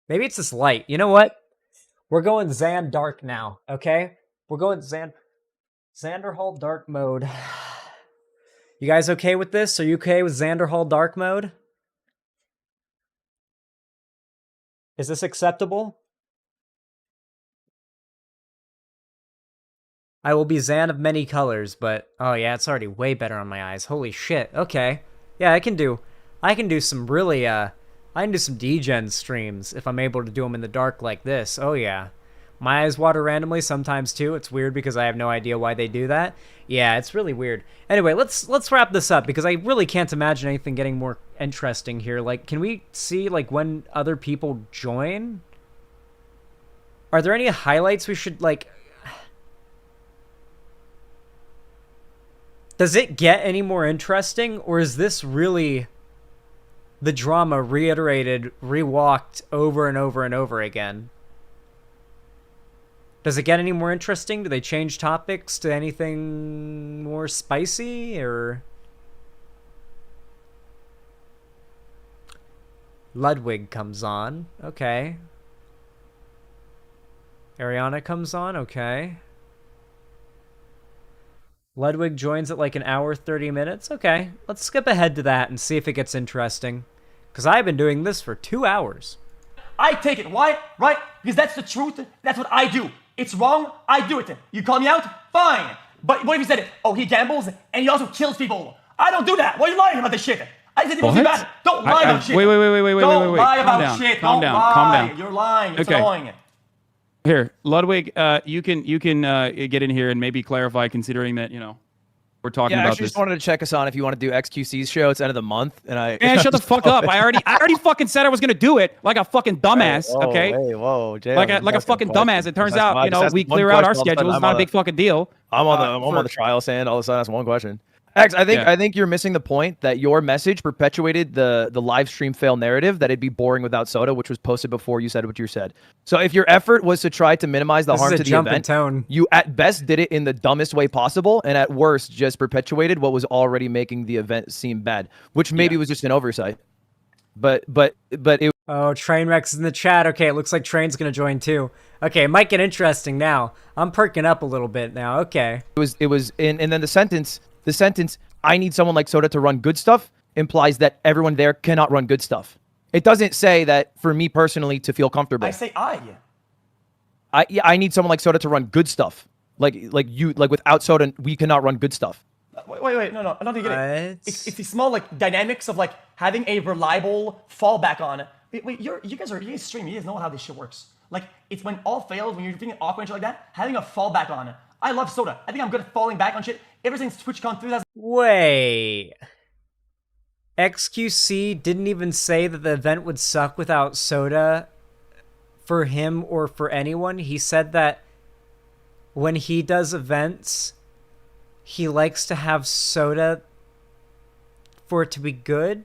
Maybe it's this light. You know what? We're going Xan dark now, okay? We're going Xanderhall dark mode. You guys okay with this? Are you okay with Xanderhall dark mode? Is this acceptable? I will be Xan of many colors, but oh yeah, it's already way better on my eyes. Holy shit. Okay. Yeah, I can do some really I can do some degen streams if I'm able to do them in the dark like this. Oh yeah. My eyes water randomly sometimes too. It's weird because I have no idea why they do that. Yeah, it's really weird. Anyway, let's wrap this up because I really can't imagine anything getting more interesting here. Like, can we see like when other people join? Are there any highlights we should like? Does it get any more interesting, or is this really the drama reiterated, rewalked over and over and over again? Does it get any more interesting? Do they change topics to anything more spicy, or... Ludwig comes on. Okay. Ariana comes on. Okay. Ludwig joins at like an hour, 30 minutes. Okay. Let's skip ahead to that and see if it gets interesting. Because I've been doing this for 2 hours. I take it. Why? Right? Because that's the truth. That's what I do. It's wrong. I do it. You call me out? Fine. But what if you said it? Oh, he gambles and he also kills people. I don't do that. Why are you lying about this shit? I said people do bad. Don't lie about shit. Wait. Don't lie about shit. Calm Don't down. lie. Calm down. You're lying. It's Okay. annoying. Here, Ludwig, you can get in here and maybe clarify, considering that we're talking Yeah, I about actually this. just wanted to check us on if you want to do XQC's show. It's end of the month, and I. Man, shut the fuck up! I already fucking said I was gonna do it like a fucking dumbass. Whoa, Okay. Hey, whoa, Jay, Like I'm a asking fucking questions. dumbass. It turns Just out, ask one we question clear out our all of a sudden. schedules. It's not a big fucking deal. I'm on the trial stand. All of a sudden, that's one question. X, I Yeah. think you're missing the point that your message perpetuated the live stream fail narrative that it'd be boring without soda, which was posted before you said what you said. So if your effort was to try to minimize the This harm is to a the jump in event, tone. you at best did it in the dumbest way possible, and at worst just perpetuated what was already making the event seem bad, which maybe was just an oversight. But it Oh, Trainwreck's in the chat. Okay, it looks like Train's gonna join too. Okay, it might get interesting now. I'm perking up a little bit now. Okay. was and then the sentence I need someone like Soda to run good stuff implies that everyone there cannot run good stuff. It doesn't say that for me personally to feel comfortable. I say I. I need someone like Soda to run good stuff. Like without Soda we cannot run good stuff. Wait, no, I don't think you get it. What? It's the small like dynamics of like having a reliable fallback on. Wait, you guys stream. You guys know how this shit works. Like it's when all fails, when you're feeling awkward and shit like that, having a fallback on. I love Soda. I think I'm good at falling back on shit. Ever since TwitchCon 3000. Wait. XQC didn't even say that the event would suck without soda for him or for anyone. He said that when he does events, he likes to have soda for it to be good.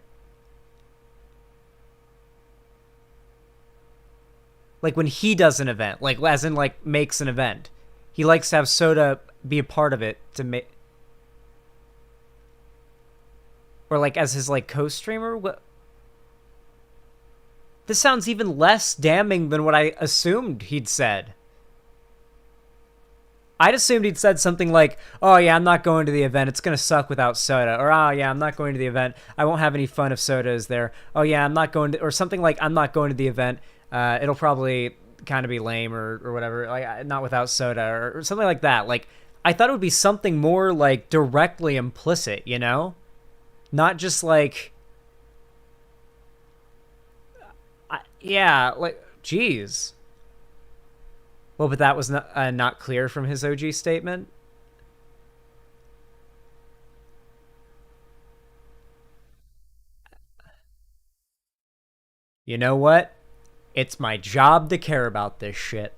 Like when he does an event, like as in like makes an event, he likes to have soda be a part of it to make, or like as his like co-streamer. What? This sounds even less damning than what I assumed he'd said. I'd assumed he'd said something like, oh yeah, I'm not going to the event, it's gonna suck without soda. Or, oh yeah, I'm not going to the event, I won't have any fun if soda is there. Oh yeah, I'm not going to, or something like, I'm not going to the event, it'll probably kind of be lame or whatever, like not without soda or something like that. Like, I thought it would be something more like directly implicit, you know? Not just like, yeah, like, geez. Well, but that was not clear from his OG statement. You know what? It's my job to care about this shit.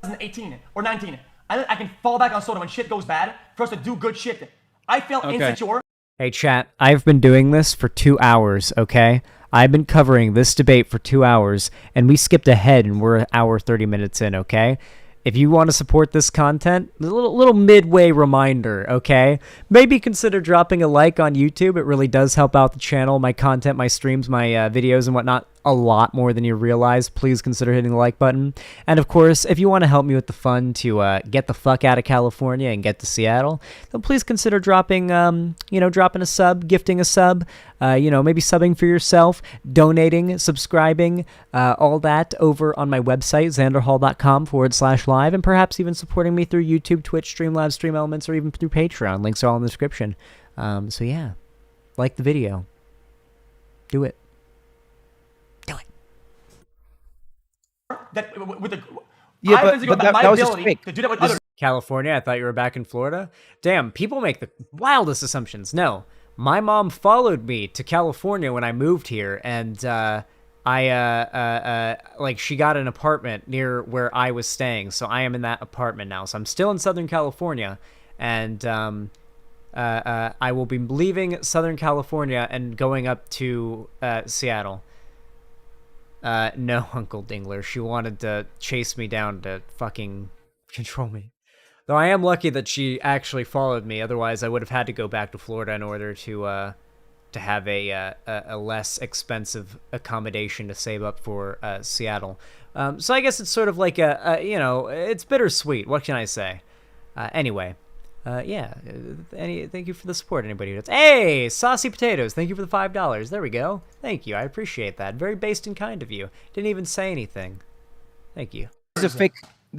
2018 or 19. I can fall back on Soda when shit goes bad for us to do good shit. I felt insecure. Hey, chat, I've been doing this for 2 hours, okay? I've been covering this debate for 2 hours, and we skipped ahead and we're an hour 30 minutes in, okay? If you want to support this content, a little midway reminder, okay? Maybe consider dropping a like on YouTube. It really does help out the channel, my content, my streams, my videos and whatnot a lot more than you realize. Please consider hitting the like button. And of course, if you want to help me with the fun to get the fuck out of California and get to Seattle, then please consider dropping, dropping a sub, gifting a sub, maybe subbing for yourself, donating, subscribing, all that over on my website, xanderhall.com/live, and perhaps even supporting me through YouTube, Twitch, Streamlabs, Stream Elements, or even through Patreon. Links are all in the description. So yeah, like the video. Do it. That with the Yeah, I but feel insecure about that my was just ability fake. to do that with other. California? I thought you were back in Florida. Damn, people make the wildest assumptions. No, my mom followed me to California when I moved here, and she got an apartment near where I was staying, so I am in that apartment now. So I'm still in Southern California, and I will be leaving Southern California and going up to Seattle. No, Uncle Dingler. She wanted to chase me down to fucking control me. Though I am lucky that she actually followed me. Otherwise, I would have had to go back to Florida in order to have a less expensive accommodation to save up for Seattle. So I guess it's sort of like it's bittersweet. What can I say? Anyway. Thank you for the support, anybody who does. Hey, Saucy Potatoes, thank you for the $5. There we go. Thank you, I appreciate that. Very based and kind of you. Didn't even say anything. Thank you. This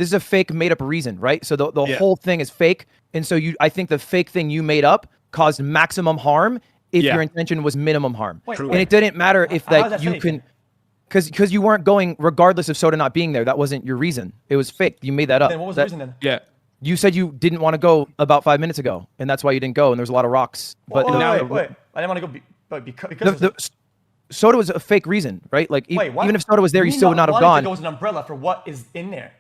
is a fake made up reason, right? So the whole thing is fake. And so I think the fake thing you made up caused maximum harm if your intention was minimum harm. And it didn't matter if that you can, because you weren't going regardless of Soda not being there. That wasn't your reason. It was fake. You made that up. Then what was the reason then? Yeah. You said you didn't want to go about 5 minutes ago, and that's why you didn't go. And there's a lot of rocks. But Wait. I didn't want to go because Soda was a fake reason, right? Like wait, what? even if Soda was there, you still would not have To gone. go as an umbrella for what is in there.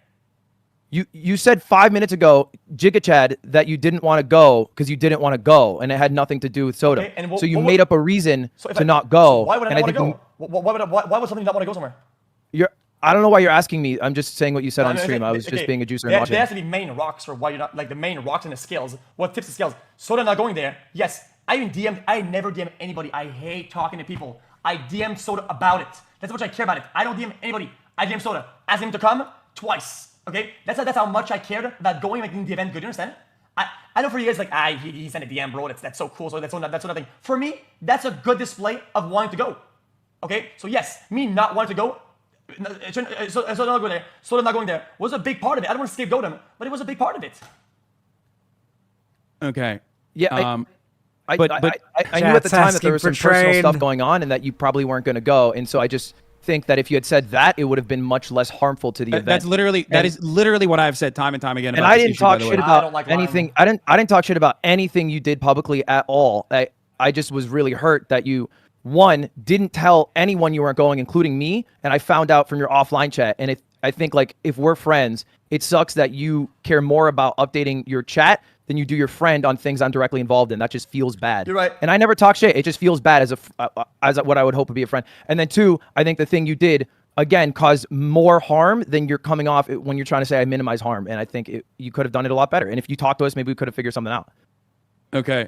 You said 5 minutes ago, Giga Chad, that you didn't want to go because you didn't want to go, and it had nothing to do with soda. Okay, and so you made up a reason to not go. So why would I and not I want think to go? Why would somebody not want to go somewhere? I don't know why you're asking me. I'm just saying what you said on stream. I was just being a juicer and watching. There has to be main rocks for why you're not, like the main rocks and the scales. What tips the scales? Soda not going there. Yes, I never DM anybody. I hate talking to people. I DM Soda about it. That's how much I care about it. I don't DM anybody. I DM Soda. Ask him to come twice. Okay? That's how much I cared about going, making the event good. You understand? I know for you guys, like, he sent a DM, bro. That's so cool. So that's so nothing. For me, that's a good display of wanting to go. Okay? So yes, me not wanting to go, so not going there. So not going there was a big part of it. I don't want to scapegoat him, but it was a big part of it. Okay. Yeah. I knew Chat's at the time that there asking was some for personal train. stuff going on and that you probably weren't going to go. And so I just think that if you had said that, it would have been much less harmful to the event. That is literally what I've said time and time again. And about I this didn't issue, by talk the shit way. about don't like anything. I didn't talk shit about anything you did publicly at all. I just was really hurt that you, one, didn't tell anyone you weren't going, including me. And I found out from your offline chat. And I think, like, if we're friends, it sucks that you care more about updating your chat than you do your friend on things I'm directly involved in. That just feels bad. You're right. And I never talk shit. It just feels bad as what I would hope would be a friend. And then two, I think the thing you did, again, caused more harm than you're coming off when you're trying to say I minimize harm. And I think you could have done it a lot better. And if you talked to us, maybe we could have figured something out. Okay.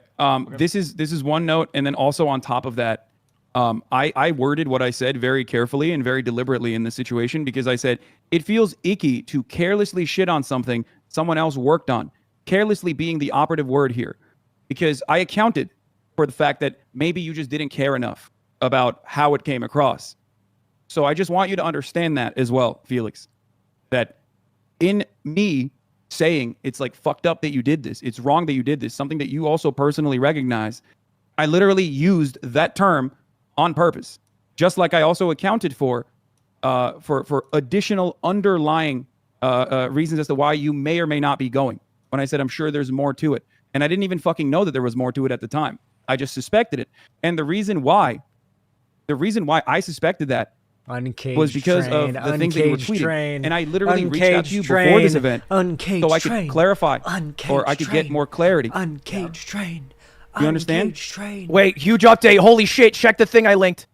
This is one note, and then also on top of that, I worded what I said very carefully and very deliberately in this situation because I said it feels icky to carelessly shit on something someone else worked on. Carelessly being the operative word here, because I accounted for the fact that maybe you just didn't care enough about how it came across. So I just want you to understand that as well, Felix, that in me saying it's like fucked up that you did this, it's wrong that you did this, something that you also personally recognize, I literally used that term on purpose, just like I also accounted for additional underlying reasons as to why you may or may not be going. When I said I'm sure there's more to it, and I didn't even fucking know that there was more to it at the time. I just suspected it, and the reason why I suspected that was because of the things that you were tweeting, and I literally reached out to you before this event so I could clarify or I could get more clarity. Uncaged train. You understand? Train. Wait, huge update. Holy shit. Check the thing I linked.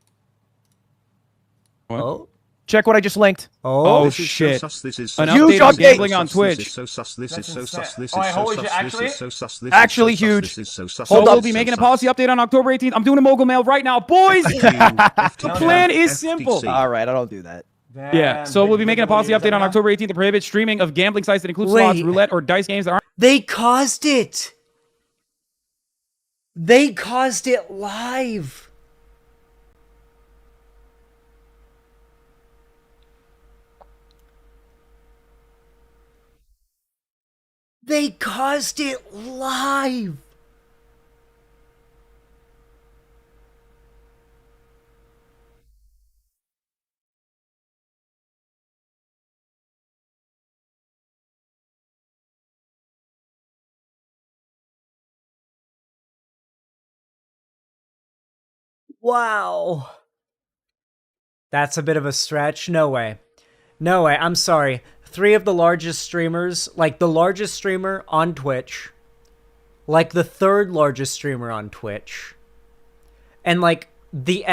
What? Oh. Check what I just linked. Oh This is so shit! sus, this is An so Huge update on update. gambling on This Twitch. is so sus, this is so That's sus, this is insane. so Holy sus, shit, this actually? is so sus, this is Actually so sus, huge. this is so sus, Hold this up. We'll is be so making a sus. policy update on October 18th. I'm doing a mogul mail right now, boys. The plan is simple. All right, I don't do that. Yeah, so we'll be making a policy update on October 18th to prohibit streaming of gambling sites that include slots, Wait. roulette, or dice games that aren't. They caused it. They caused it live. They caused it live. Wow. That's a bit of a stretch. No way. No way. I'm sorry. 3 of the largest streamers, like the largest streamer on Twitch, like the 3rd largest streamer on Twitch, and like the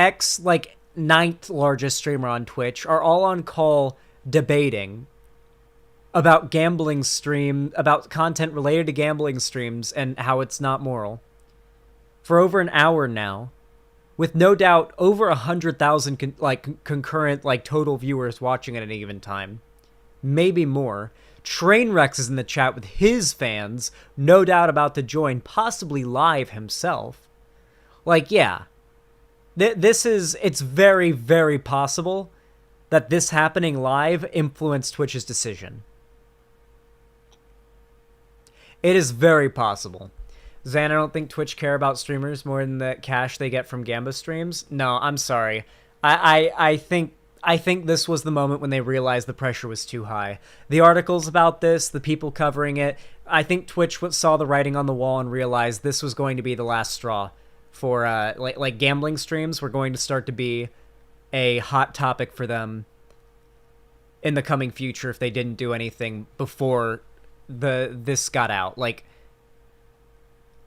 like 9th largest streamer on Twitch are all on call debating about gambling about content related to gambling streams and how it's not moral. For over an hour now. With no doubt over 100,000 concurrent total viewers watching at any given time. Maybe more. Trainwreck is in the chat with his fans, no doubt about to join, possibly live himself. Yeah. It's very, very possible that this happening live influenced Twitch's decision. It is very possible. Zan, I don't think Twitch care about streamers more than the cash they get from Gamba streams. No, I'm sorry. I think this was the moment when they realized the pressure was too high. The articles about this, the people covering it, I think Twitch saw the writing on the wall and realized this was going to be the last straw for gambling streams were going to start to be a hot topic for them in the coming future if they didn't do anything before this got out. Like,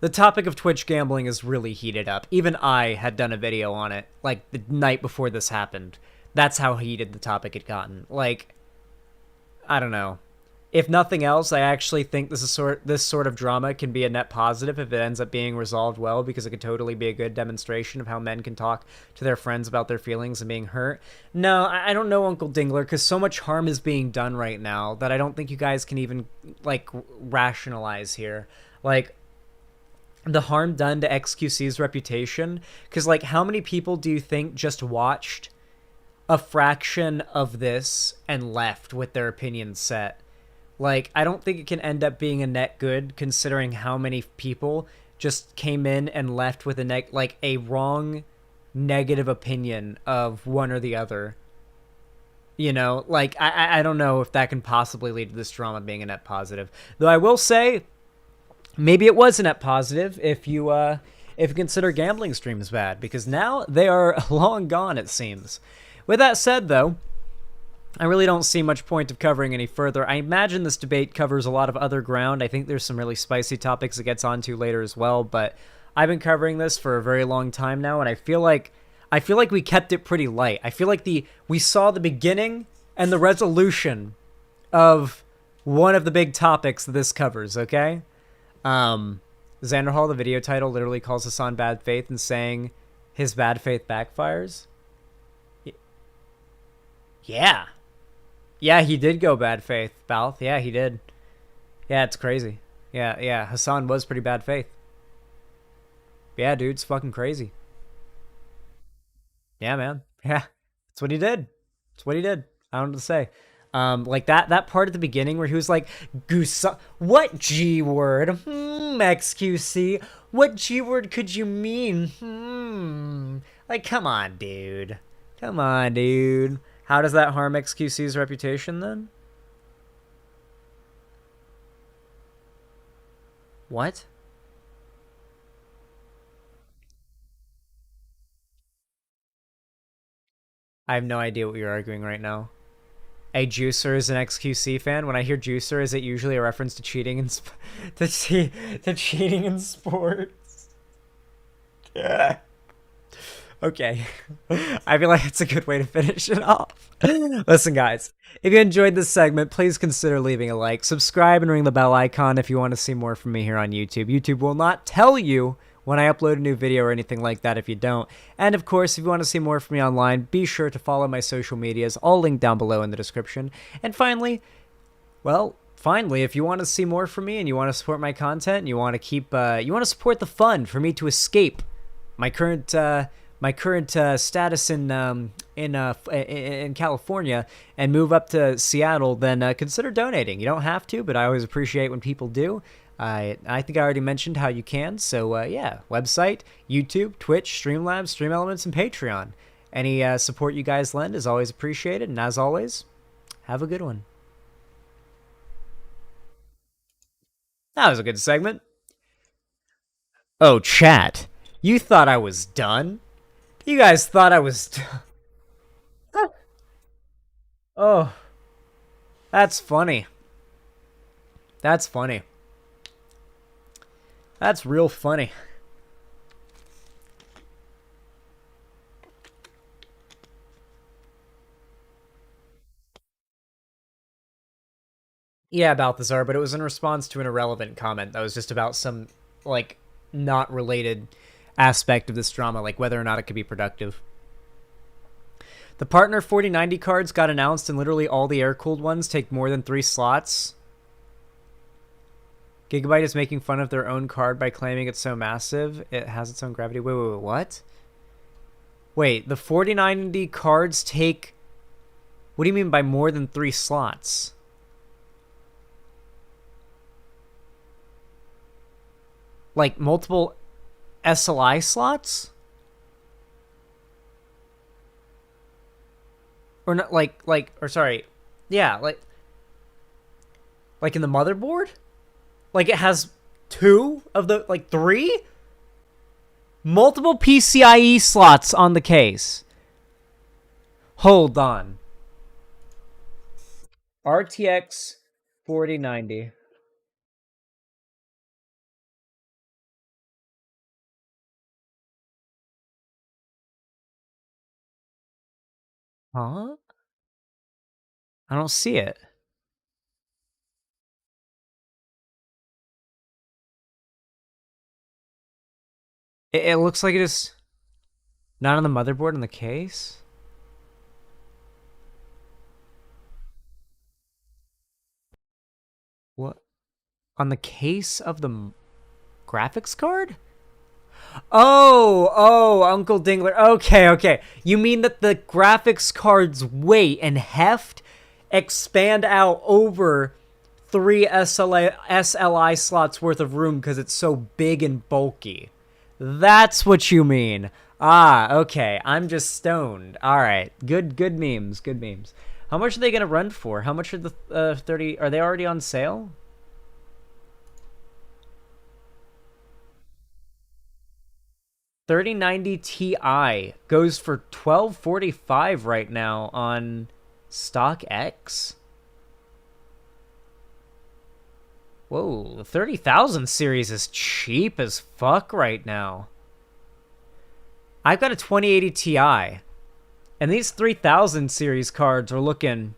the topic of Twitch gambling is really heated up. Even I had done a video on it, like, the night before this happened. That's how heated the topic had gotten. Like, I don't know. If nothing else, I actually think this sort of drama can be a net positive if it ends up being resolved well, because it could totally be a good demonstration of how men can talk to their friends about their feelings and being hurt. No, I don't know, Uncle Dingler, because so much harm is being done right now that I don't think you guys can even, like, rationalize here. Like, the harm done to XQC's reputation, because, like, how many people do you think just watched a fraction of this and left with their opinions set? Like, I don't think it can end up being a net good, considering how many people just came in and left with a wrong negative opinion of one or the other. You know, like, I don't know if that can possibly lead to this drama being a net positive. Though I will say, maybe it was a net positive if you consider gambling streams bad, because now they are long gone, it seems. With that said, though, I really don't see much point of covering any further. I imagine this debate covers a lot of other ground. I think there's some really spicy topics it gets onto later as well, but I've been covering this for a very long time now, and I feel like we kept it pretty light. I feel like we saw the beginning and the resolution of one of the big topics that this covers, okay? Xander Hall, the video title, literally calls Hasan bad faith and saying his bad faith backfires. Yeah. Yeah, he did go bad faith, Balth. Yeah, he did. Yeah, it's crazy. Yeah, Hasan was pretty bad faith. Yeah, dude, it's fucking crazy. Yeah, man. Yeah, that's what he did. That's what he did. I don't know what to say. Like that part at the beginning where he was like, "Goose, what G word? XQC, what G word could you mean? Like, come on, dude. Come on, dude. How does that harm XQC's reputation then? What? I have no idea what you're arguing right now. A Juicer is an XQC fan. When I hear Juicer, is it usually a reference to cheating in to cheating in sports? Yeah. Okay. I feel like it's a good way to finish it off. Listen, guys, if you enjoyed this segment, please consider leaving a like, subscribe, and ring the bell icon if you want to see more from me here on YouTube. YouTube will not tell you when I upload a new video or anything like that if you don't. And of course, if you want to see more from me online, be sure to follow my social medias, all linked down below in the description. And finally, if you want to see more from me and you want to support my content and you want to support the fun for me to escape my current status in California and move up to Seattle, then consider donating. You don't have to, but I always appreciate when people do. I think I already mentioned how you can, so yeah, website, YouTube, Twitch, Streamlabs, Stream Elements, and Patreon. Any support you guys lend is always appreciated, and as always, have a good one. That was a good segment. Oh, chat, you thought I was done? You guys thought I was done? Oh, that's funny. That's funny. That's real funny. Yeah, Balthazar, but it was in response to an irrelevant comment that was just about some, like, not related aspect of this drama, like whether or not it could be productive. The Partner 4090 cards got announced, and literally all the air-cooled ones take more than 3 slots. Gigabyte is making fun of their own card by claiming it's so massive it has its own gravity. Wait, what? Wait, the 4090 cards take... What do you mean by more than 3 slots? Like multiple SLI slots? Or not, yeah, like in the motherboard? Like it has 2 of the, 3? Multiple PCIe slots on the case. Hold on. RTX 4090. Huh? I don't see it. It looks like it is not on the motherboard in the case. What? On the case of the graphics card? Oh, Uncle Dingler. Okay. You mean that the graphics card's weight and heft expand out over 3 SLI slots worth of room because it's so big and bulky. That's what you mean. Ah, okay. I'm just stoned. All right. Good memes. Good memes. How much are they going to run for? How much are the 30? Are they already on sale? $3090 Ti goes for $1245 right now on StockX. Whoa, the 30,000 series is cheap as fuck right now. I've got a 2080 Ti, and these 3000 series cards are looking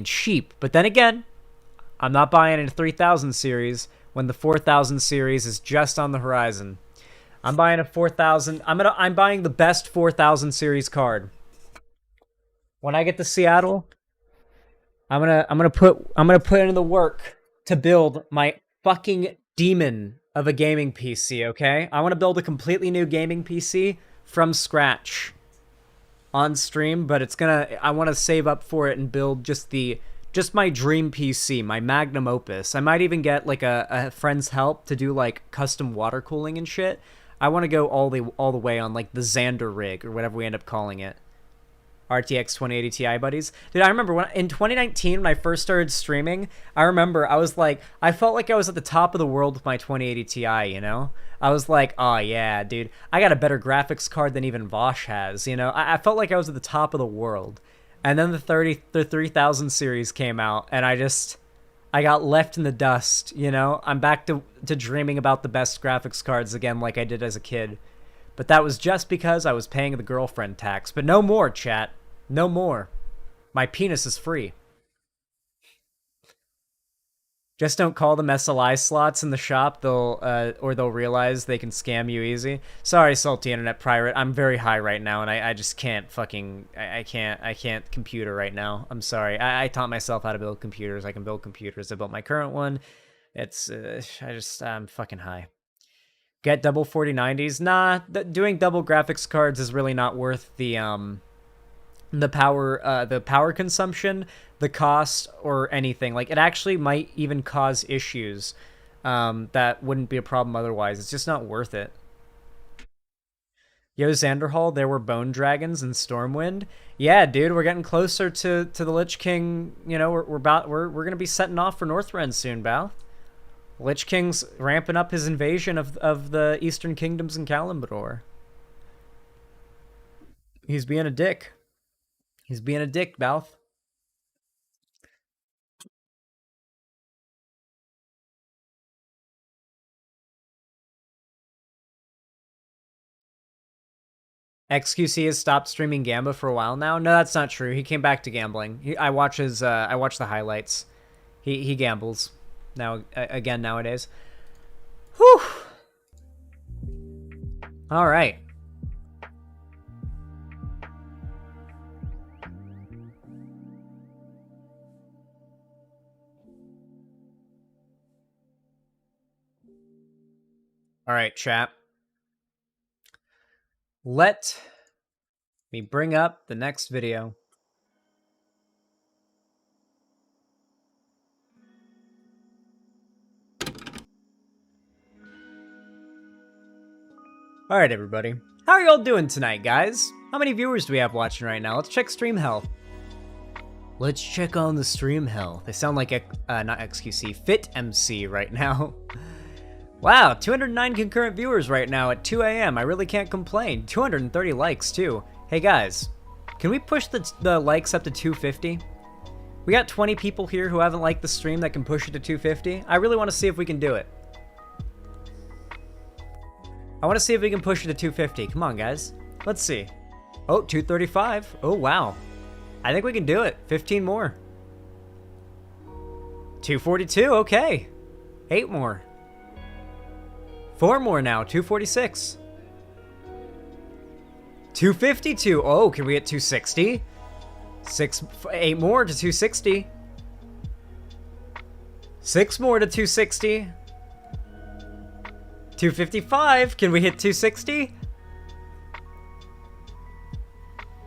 cheap. But then again, I'm not buying a 3000 series when the 4000 series is just on the horizon. I'm buying a 4000. I'm buying the best 4000 series card. When I get to Seattle, I'm gonna put in the work to build my fucking demon of a gaming PC, okay? I want to build a completely new gaming PC from scratch on stream, but I want to save up for it and build just my dream PC, my magnum opus. I might even get like a friend's help to do like custom water cooling and shit. I want to go all the way on like the Xander rig or whatever we end up calling it. RTX 2080 Ti buddies. Dude, I remember in 2019 when I first started streaming, I remember I felt like I was at the top of the world with my 2080 Ti, you know? I was like, oh yeah, dude, I got a better graphics card than even Vosh has, you know? I felt like I was at the top of the world. And then the 3000 series came out, and I got left in the dust, you know? I'm back to dreaming about the best graphics cards again like I did as a kid. But that was just because I was paying the girlfriend tax. But no more, chat. No more. My penis is free. Just don't call them SLI slots in the shop. They'll realize they can scam you easy. Sorry, salty internet pirate. I'm very high right now, and I just can't fucking... I can't computer right now. I'm sorry. I taught myself how to build computers. I can build computers. I built my current one. It's... I'm fucking high. Get double 4090s? Nah, doing double graphics cards is really not worth the power consumption, the cost, or anything. Like, it actually might even cause issues that wouldn't be a problem otherwise. It's just not worth it. Yo, Xanderhall, there were bone dragons in Stormwind. Yeah, dude, we're getting closer to the Lich King. You know, we're gonna be setting off for Northrend soon, Bal. Lich King's ramping up his invasion of the Eastern Kingdoms in Kalimdor. He's being a dick. He's being a dick, Balth. XQC has stopped streaming Gamba for a while now. No, that's not true. He came back to gambling. I watch the highlights. He gambles now again nowadays. Whew. All right. All right, chat. Let me bring up the next video. All right, everybody. How are y'all doing tonight, guys? How many viewers do we have watching right now? Let's check stream health. Let's check on the stream health. They sound like not XQC, Fit MC right now. Wow, 209 concurrent viewers right now at 2 a.m. I really can't complain. 230 likes, too. Hey, guys, can we push the likes up to 250? We got 20 people here who haven't liked the stream that can push it to 250. I really want to see if we can do it. I want to see if we can push it to 250. Come on, guys. Let's see. Oh, 235. Oh, wow. I think we can do it. 15 more. 242. Okay. 8 more. 4 more now. 246. 252. Oh, can we get 260? 8 more to 260. 6 more to 260. 255. Can we hit 260?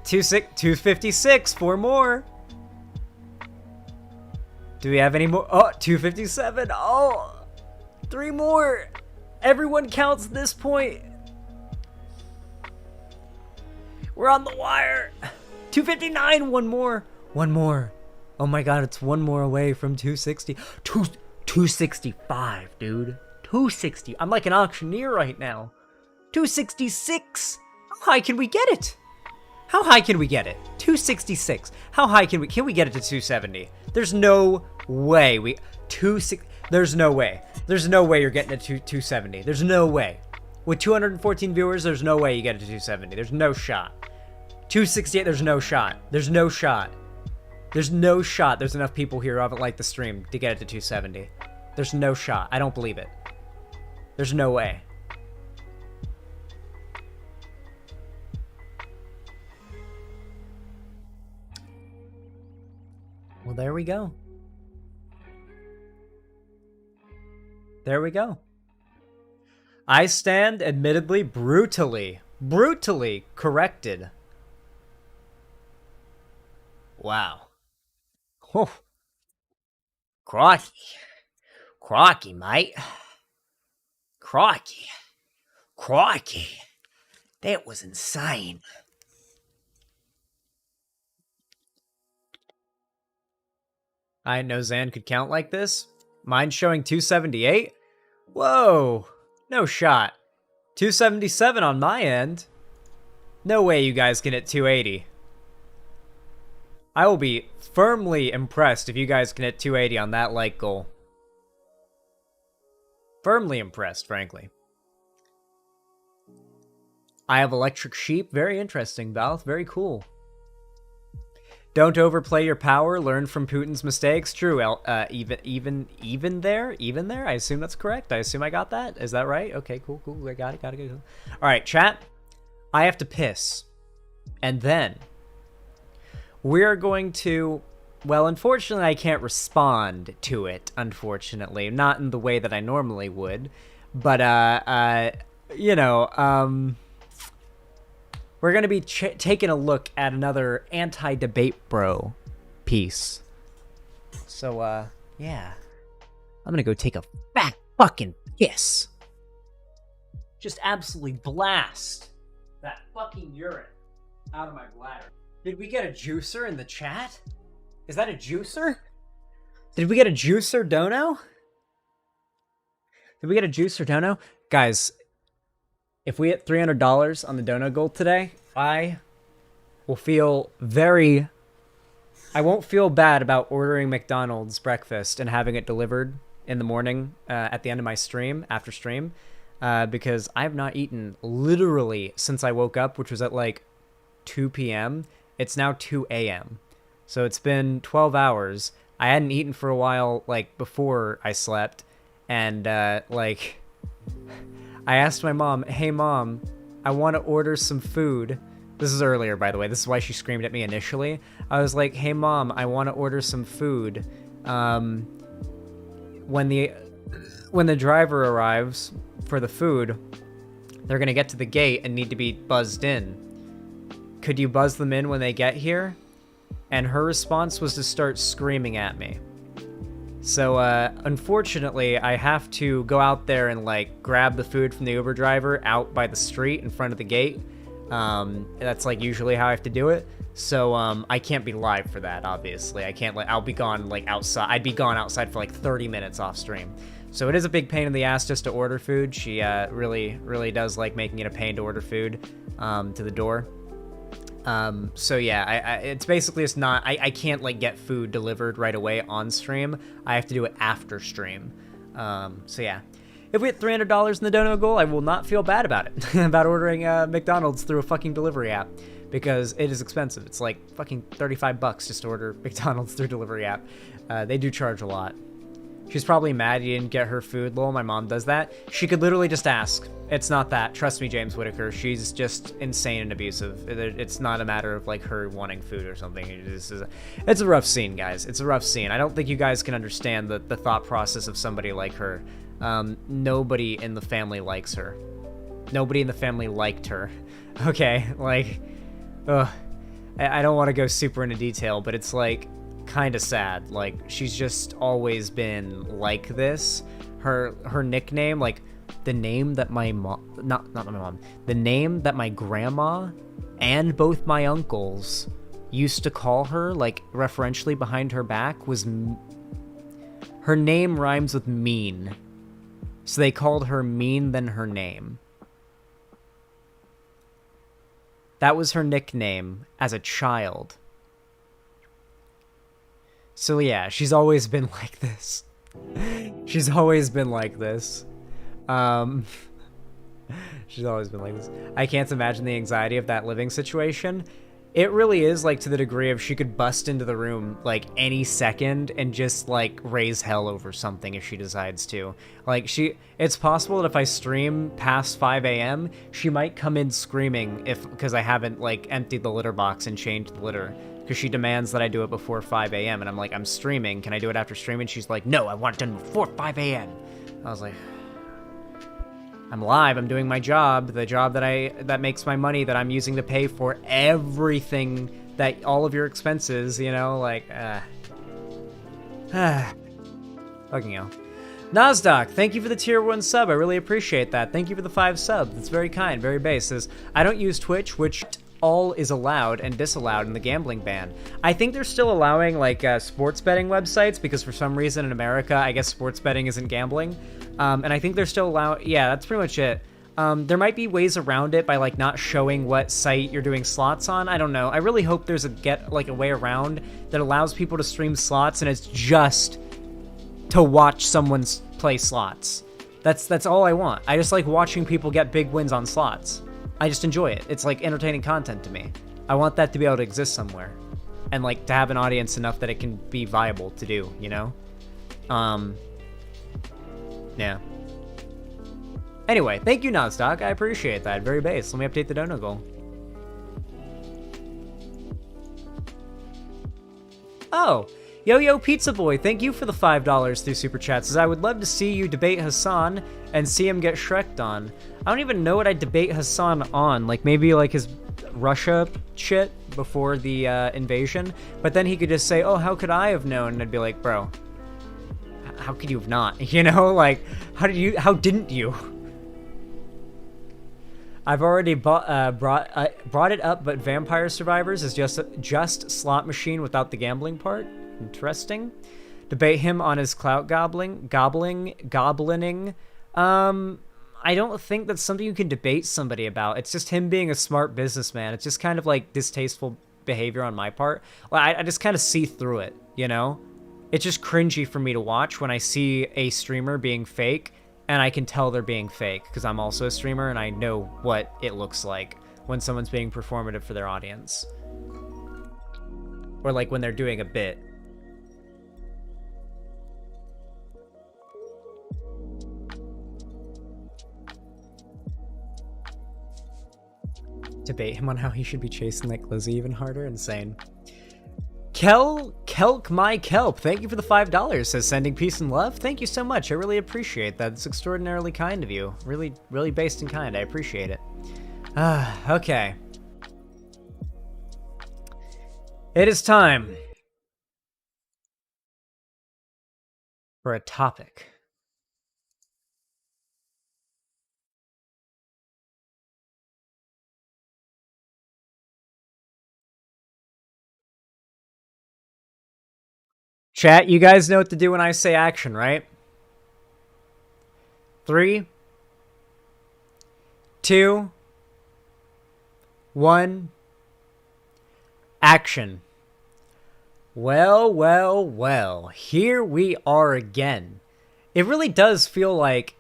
256. 4 more. Do we have any more? Oh, 257. Oh, 3 more. Everyone counts at this point. We're on the wire. 259. 1 more. 1 more. Oh my god, it's 1 more away from 260. 265, dude. 260. I'm like an auctioneer right now. 266. How high can we get it? How high can we get it? 266. How high can we get it to 270? There's no way there's no way. There's no way you're getting it to 270. There's no way. With 214 viewers, there's no way you get it to 270. There's no shot. 268, there's no shot. There's no shot. There's no shot there's enough people here who haven't liked the stream to get it to 270. There's no shot. I don't believe it. There's no way. Well, there we go. There we go. I stand admittedly brutally corrected. Wow. Oh. Crikey. Crikey, mate. Crikey. Crikey. That was insane. I didn't know Zan could count like this. Mine's showing 278? Whoa. No shot. 277 on my end. No way you guys can hit 280. I will be firmly impressed if you guys can hit 280 on that like goal. Firmly impressed, frankly. I have electric sheep. Very interesting, Valve. Very cool. Don't overplay your power. Learn from Putin's mistakes. True. Even there. I assume that's correct. I assume I got that. Is that right? Okay. Cool. I got it. All right, chat. I have to piss, and then we are going to. Well, unfortunately, I can't respond to it. Unfortunately, not in the way that I normally would, but you know, we're going to be taking a look at another anti-debate bro piece. So, yeah. I'm going to go take a fat fucking piss. Just absolutely blast that fucking urine out of my bladder. Did we get a juicer in the chat? Is that a juicer? Did we get a juicer, Dono? Did we get a juicer, Dono? Guys, if we hit $300 on the Dono Gold today, I will feel I won't feel bad about ordering McDonald's breakfast and having it delivered in the morning at the end of my stream, after stream, because I have not eaten literally since I woke up, which was at like 2 p.m. It's now 2 a.m. So it's been 12 hours. I hadn't eaten for a while, like, before I slept, and, like, I asked my mom, hey, Mom, I want to order some food. This is earlier, by the way. This is why she screamed at me initially. I was like, hey, Mom, I want to order some food. When the driver arrives for the food, they're going to get to the gate and need to be buzzed in. Could you buzz them in when they get here? And her response was to start screaming at me. So, unfortunately, I have to go out there and, like, grab the food from the Uber driver out by the street in front of the gate. That's, like, usually how I have to do it. So, I can't be live for that, obviously. I can't, I'll be gone, like, outside. I'd be gone outside for, like, 30 minutes off stream. So it is a big pain in the ass just to order food. She, really does like making it a pain to order food, to the door. So yeah, it's basically just not, I can't like get food delivered right away on stream. I have to do it after stream. So yeah. If we hit $300 in the dono goal, I will not feel bad about it, about ordering McDonald's through a fucking delivery app, because it is expensive. It's like fucking 35 bucks just to order McDonald's through delivery app. They do charge a lot. She's probably mad you didn't get her food, lol. My mom does that. She could literally just ask. It's not that. Trust me, James Whitaker. She's just insane and abusive. It's not a matter of like her wanting food or something. It's a rough scene, guys. It's a rough scene. I don't think you guys can understand the thought process of somebody like her. Nobody in the family likes her. Nobody in the family liked her. Okay, like, ugh. I don't want to go super into detail, but it's like kind of sad. Like, she's just always been like this. Her nickname, like the name that my mom, not my mom, the name that my grandma and both my uncles used to call her, like referentially behind her back, was her name rhymes with mean. So they called her Mean Than Her Name. That was her nickname as a child. So yeah, she's always been like this. She's always been like this. She's always been like this. I can't imagine the anxiety of that living situation. It really is, like, to the degree of she could bust into the room, like, any second and just, like, raise hell over something if she decides to. Like, it's possible that if I stream past 5 a.m., she might come in screaming because I haven't, like, emptied the litter box and changed the litter. Because she demands that I do it before 5 a.m. And I'm like, I'm streaming. Can I do it after streaming? She's like, no, I want it done before 5 a.m. I was like, I'm live, I'm doing my job, the job that makes my money, that I'm using to pay for everything, that all of your expenses, you know, like, fucking hell. Nasdaq, thank you for the tier 1 sub, I really appreciate that. Thank you for the 5 subs, that's very kind, very base. Says, I don't use Twitch, which all is allowed and disallowed in the gambling ban. I think they're still allowing, like, sports betting websites, because for some reason in America, I guess sports betting isn't gambling. And I think they're still allowed. Yeah, that's pretty much it. There might be ways around it by, like, not showing what site you're doing slots on. I don't know. I really hope there's a way around that allows people to stream slots, and it's just to watch someone play slots. That's all I want. I just like watching people get big wins on slots. I just enjoy it. It's like entertaining content to me. I want that to be able to exist somewhere, and like to have an audience enough that it can be viable to do, you know? Yeah. Anyway, thank you, Nodstock. I appreciate that. Very base. Let me update the dono goal. Oh, Yo-Yo Pizza Boy, thank you for the $5 through Super Chats. Says, I would love to see you debate Hasan and see him get Shrek'd on. I don't even know what I'd debate Hasan on. Like, maybe, like, his Russia shit before the invasion. But then he could just say, oh, how could I have known? And I'd be like, bro, how could you have not? You know, like, how didn't you? I've already brought it up, but Vampire Survivors is just slot machine without the gambling part. Interesting. Debate him on his clout goblining. I don't think that's something you can debate somebody about. It's just him being a smart businessman. It's just kind of like distasteful behavior on my part. Well, I just kind of see through it, you know? It's just cringy for me to watch when I see a streamer being fake, and I can tell they're being fake because I'm also a streamer and I know what it looks like when someone's being performative for their audience. Or like when they're doing a bit. Debate him on how he should be chasing like Lizzie even harder. Insane. Kelk my kelp, thank you for the $5. Says sending peace and love. Thank you so much. I really appreciate that. It's extraordinarily kind of you. Really, really based and kind. I appreciate it. Okay. It is time for a topic. Chat, you guys know what to do when I say action, right? 3, 2, 1. Action. Well, well, well. Here we are again. It really does feel like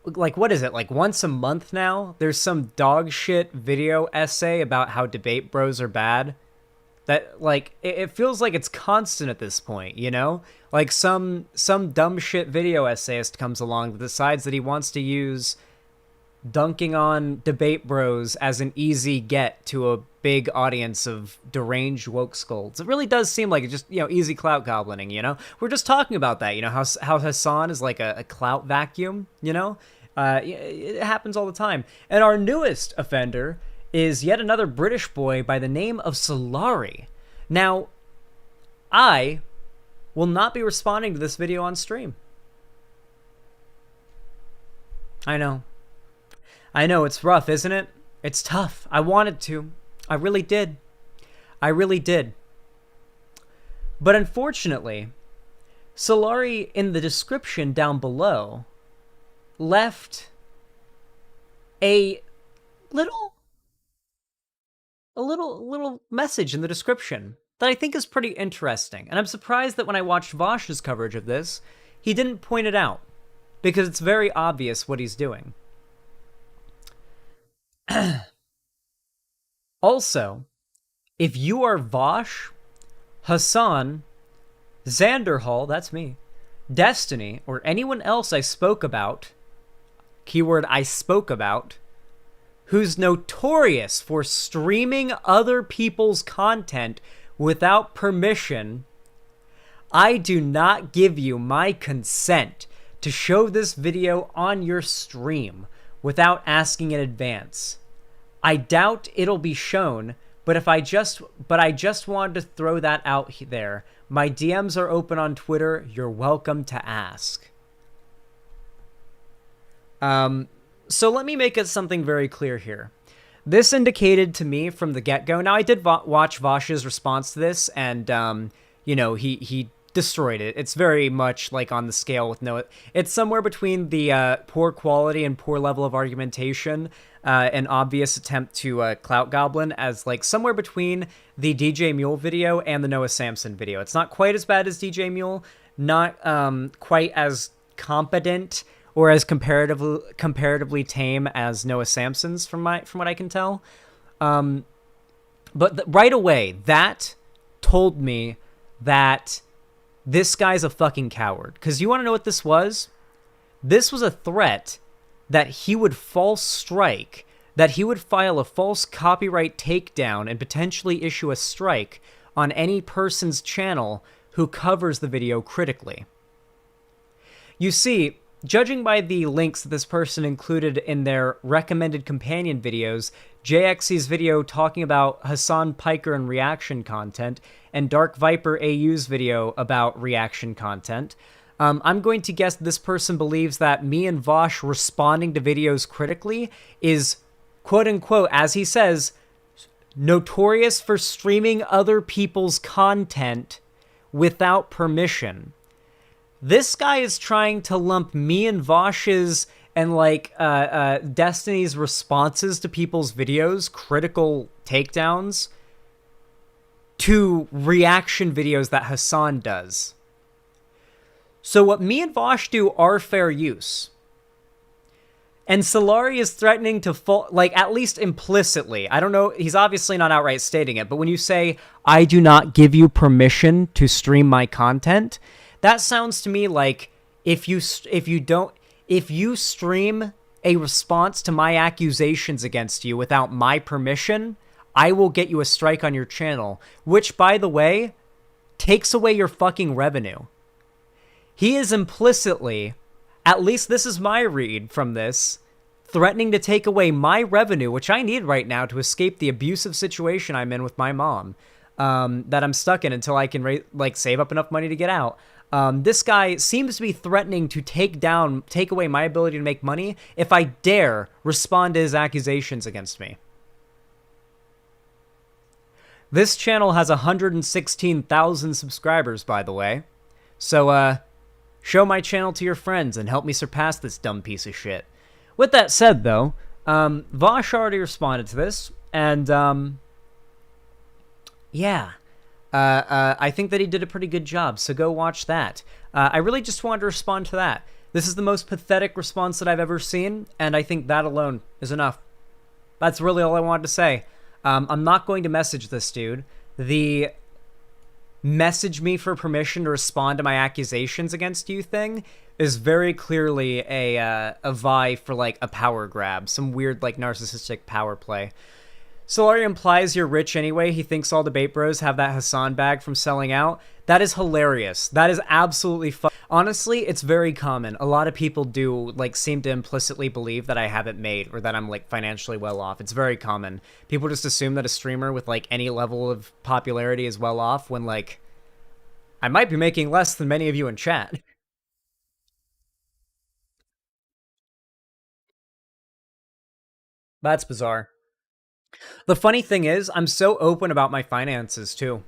what is it? Like once a month now, there's some dog shit video essay about how debate bros are bad. That like it feels like it's constant at this point, you know? Like some dumb shit video essayist comes along that decides that he wants to use dunking on debate bros as an easy get to a big audience of deranged woke scolds. It really does seem like it's just, easy clout goblining, you know? We're just talking about that, how Hasan is like a clout vacuum, you know? It happens all the time. And our newest offender is yet another British boy by the name of Solari. Now, I will not be responding to this video on stream. I know, it's rough, isn't it? It's tough. I wanted to. I really did. But unfortunately, Solari in the description down below left a little message in the description that I think is pretty interesting. And I'm surprised that when I watched Vosh's coverage of this, he didn't point it out, because it's very obvious what he's doing. Also, if you are Vosh, Hasan, Xanderhall, that's me, Destiny, or anyone else I spoke about, keyword I spoke about, who's notorious for streaming other people's content without permission, I do not give you my consent to show this video on your stream without asking in advance. I doubt it'll be shown, but I just wanted to throw that out there. My DMs are open on Twitter. You're welcome to ask. So let me make it something very clear here. This indicated to me from the get-go. Now, I did watch Vosh's response to this, and, he destroyed it. It's very much like on the scale with no... It's somewhere between the poor quality and poor level of argumentation, an obvious attempt to clout goblin, as like somewhere between the DJ Mule video and the Noah Samson video. It's not quite as bad as DJ Mule, not quite as competent or as comparatively tame as Noah Samson's from what I can tell. But right away, that told me that this guy's a fucking coward. Because you want to know what this was? This was a threat that he would false strike, that he would file a false copyright takedown and potentially issue a strike on any person's channel who covers the video critically. You see, judging by the links that this person included in their recommended companion videos, JXC's video talking about Hasan Piker and reaction content, and Dark Viper AU's video about reaction content, I'm going to guess this person believes that me and Vosh responding to videos critically is, quote-unquote, as he says, notorious for streaming other people's content without permission. This guy is trying to lump me and Vosh's and, Destiny's responses to people's videos, critical takedowns, to reaction videos that Hasan does. So what me and Vosh do are fair use. And Solari is threatening to at least implicitly. I don't know, he's obviously not outright stating it, but when you say, I do not give you permission to stream my content, that sounds to me like if you stream a response to my accusations against you without my permission, I will get you a strike on your channel, which, by the way, takes away your fucking revenue. He is implicitly, at least this is my read from this, threatening to take away my revenue, which I need right now to escape the abusive situation I'm in with my mom, that I'm stuck in until I can save up enough money to get out. This guy seems to be threatening to take away my ability to make money if I dare respond to his accusations against me. This channel has 116,000 subscribers, by the way. So, show my channel to your friends and help me surpass this dumb piece of shit. With that said, though, Vosh already responded to this, and yeah. I think that he did a pretty good job, so go watch that. I really just wanted to respond to that. This is the most pathetic response that I've ever seen, and I think that alone is enough. That's really all I wanted to say. I'm not going to message this dude. The message me for permission to respond to my accusations against you thing is very clearly a vie for, like, a power grab. Some weird, like, narcissistic power play. Solari implies you're rich anyway. He thinks all debate bros have that Hasan bag from selling out. That is hilarious. That is absolutely honestly, it's very common. A lot of people do, like, seem to implicitly believe that I have it made or that I'm, like, financially well off. It's very common. People just assume that a streamer with, like, any level of popularity is well off when, like, I might be making less than many of you in chat. That's bizarre. The funny thing is, I'm so open about my finances, too.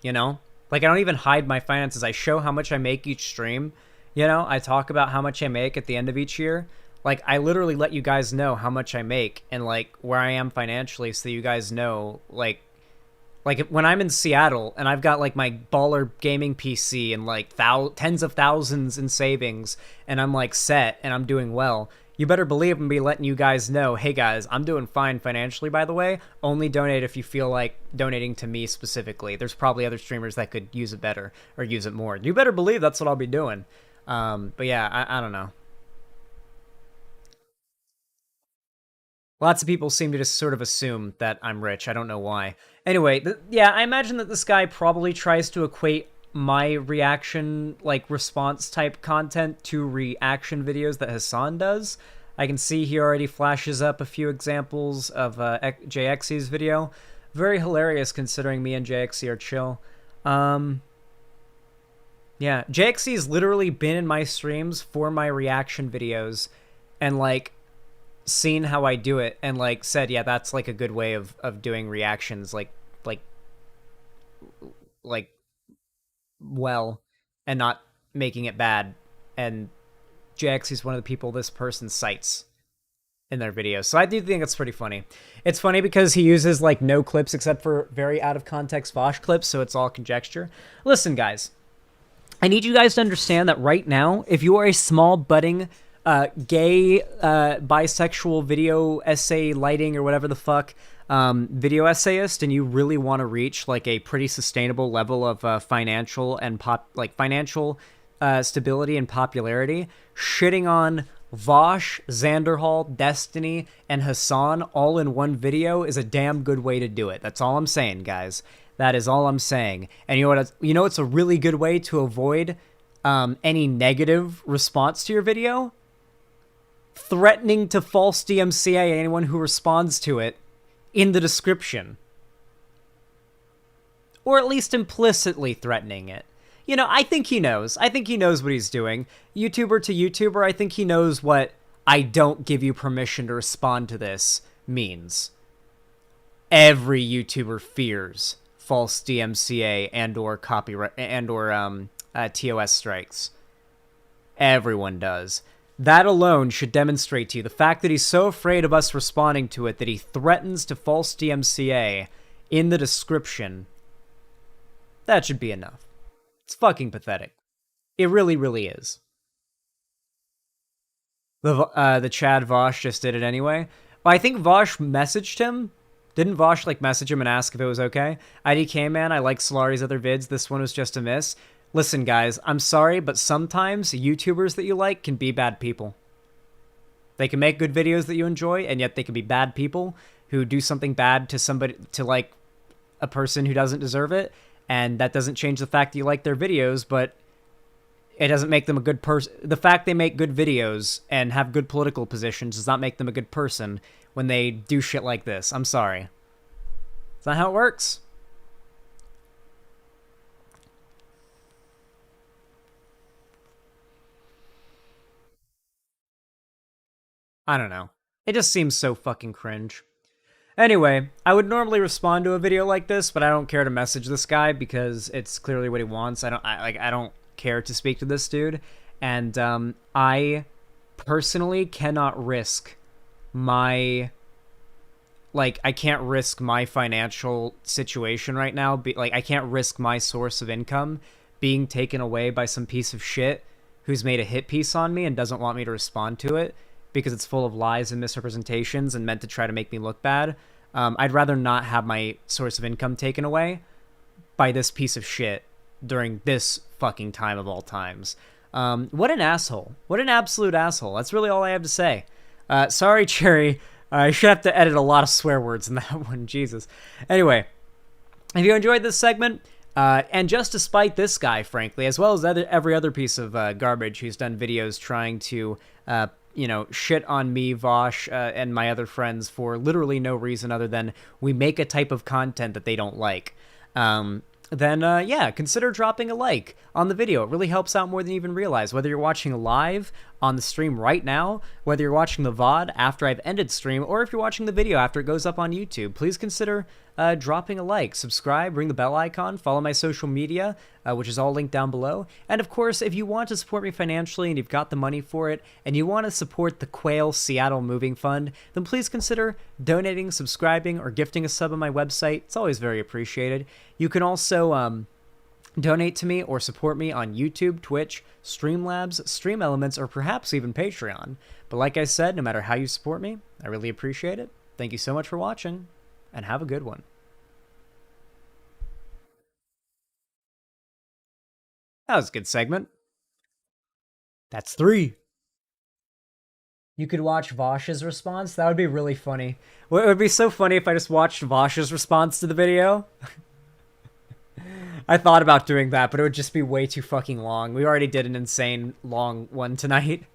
You know? Like, I don't even hide my finances. I show how much I make each stream. You know? I talk about how much I make at the end of each year. Like, I literally let you guys know how much I make and, like, where I am financially so you guys know, like when I'm in Seattle and I've got, like, my baller gaming PC and, like, tens of thousands in savings and I'm, like, set and I'm doing well, you better believe I'm be letting you guys know, hey guys, I'm doing fine financially, by the way. Only donate if you feel like donating to me specifically. There's probably other streamers that could use it better or use it more. You better believe that's what I'll be doing. But yeah, I don't know. Lots of people seem to just sort of assume that I'm rich. I don't know why. Anyway, yeah, I imagine that this guy probably tries to equate my reaction, like, response type content to reaction videos that Hasan does. I can see he already flashes up a few examples of JXC's video. Very hilarious considering me and JXC are chill. Yeah, JXC's literally been in my streams for my reaction videos and, like, seen how I do it and, like, said, yeah, that's, like, a good way of doing reactions, like well, and not making it bad. And JX is one of the people this person cites in their videos. So I do think it's pretty funny. It's funny because he uses, like, no clips except for very out of context Vosh clips, so it's all conjecture. Listen, guys, I need you guys to understand that right now, if you are a small budding gay bisexual video essay lighting or whatever the fuck video essayist, and you really want to reach, like, a pretty sustainable level of financial and financial stability and popularity, shitting on Vosh, Xanderhall, Destiny, and Hasan all in one video is a damn good way to do it. That's all I'm saying, guys. That is all I'm saying. And you know what? You know it's a really good way to avoid any negative response to your video? Threatening to false DMCA anyone who responds to it in the description. Or at least implicitly threatening it. You know, I think he knows. I think he knows what he's doing. YouTuber to YouTuber, I think he knows what "I don't give you permission to respond to this" means. Every YouTuber fears false DMCA and or copyright and or TOS strikes. Everyone does. That alone should demonstrate to you the fact that he's so afraid of us responding to it that he threatens to false DMCA in the description. That should be enough. It's fucking pathetic. It really, really is. The Chad Vosh just did it anyway. Well, I think Vosh messaged him. Didn't Vosh, like, message him and ask if it was okay? IDK man, I like Solari's other vids. This one was just a miss. Listen, guys, I'm sorry, but sometimes YouTubers that you like can be bad people. They can make good videos that you enjoy, and yet they can be bad people who do something bad to somebody, to, like, a person who doesn't deserve it, and that doesn't change the fact that you like their videos, but it doesn't make them a good person. The fact they make good videos and have good political positions does not make them a good person when they do shit like this. I'm sorry. It's not how it works. I don't know. It just seems so fucking cringe. Anyway, I would normally respond to a video like this, but I don't care to message this guy because it's clearly what he wants. I don't care to speak to this dude, and I personally cannot risk my like I can't risk my financial situation right now. Like I can't risk my source of income being taken away by some piece of shit who's made a hit piece on me and doesn't want me to respond to it because it's full of lies and misrepresentations and meant to try to make me look bad. I'd rather not have my source of income taken away by this piece of shit during this fucking time of all times. What an asshole. What an absolute asshole. That's really all I have to say. Sorry, Cherry. I should have to edit a lot of swear words in that one. Jesus. Anyway, if you enjoyed this segment, and just despite this guy, frankly, as well as every other piece of garbage who's done videos trying to, shit on me, Vosh, and my other friends for literally no reason other than we make a type of content that they don't like, then consider dropping a like on the video. It really helps out more than you even realize. Whether you're watching live on the stream right now, whether you're watching the VOD after I've ended stream, or if you're watching the video after it goes up on YouTube, please consider dropping a like, subscribe, ring the bell icon, follow my social media, which is all linked down below. And of course, if you want to support me financially and you've got the money for it, and you want to support the Quail Seattle Moving Fund, then please consider donating, subscribing, or gifting a sub on my website. It's always very appreciated. You can also donate to me or support me on YouTube, Twitch, Streamlabs, Stream Elements, or perhaps even Patreon. But like I said, no matter how you support me, I really appreciate it. Thank you so much for watching, and have a good one. That was a good segment. That's 3. You could watch Vosh's response? That would be really funny. It would be so funny if I just watched Vosh's response to the video. I thought about doing that, but it would just be way too fucking long. We already did an insane long one tonight.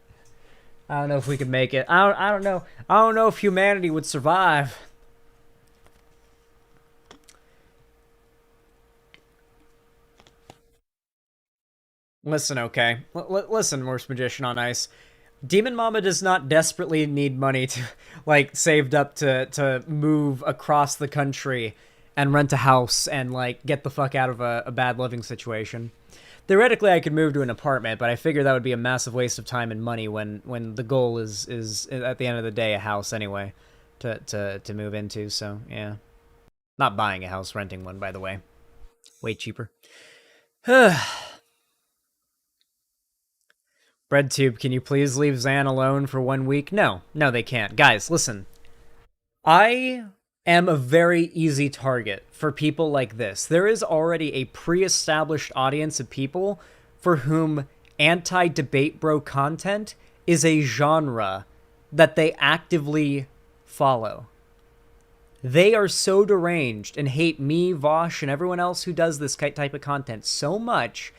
I don't know if we could make it. I don't know. I don't know if humanity would survive. Listen, okay. Listen, Worst Magician on Ice. Demon Mama does not desperately need money to, like, saved up to move across the country and rent a house and, like, get the fuck out of a bad living situation. Theoretically, I could move to an apartment, but I figure that would be a massive waste of time and money when the goal is at the end of the day a house anyway to move into. So yeah, not buying a house, renting one, by the way, way cheaper. BreadTube, can you please leave Zan alone for 1 week? No, they can't. Guys, listen. I am a very easy target for people like this. There is already a pre-established audience of people for whom anti-debate bro content is a genre that they actively follow. They are so deranged and hate me, Vosh, and everyone else who does this type of content so much,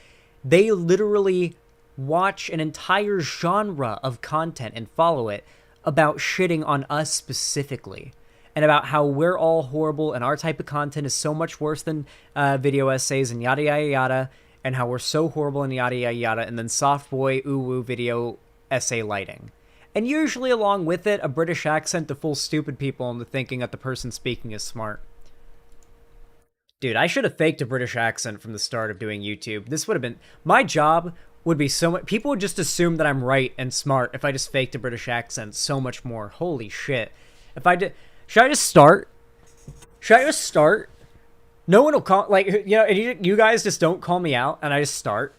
they literally watch an entire genre of content and follow it about shitting on us specifically and about how we're all horrible and our type of content is so much worse than video essays and yada yada yada, and how we're so horrible and yada yada yada, and then soft boy ooh woo video essay lighting. And usually along with it, a British accent to fool stupid people into thinking that the person speaking is smart. Dude, I should have faked a British accent from the start of doing YouTube. This would have been... My job would be so much... People would just assume that I'm right and smart if I just faked a British accent so much more. Holy shit. If I did... Should I just start? Should I just start? No one will call... Like, you know, you guys just don't call me out and I just start.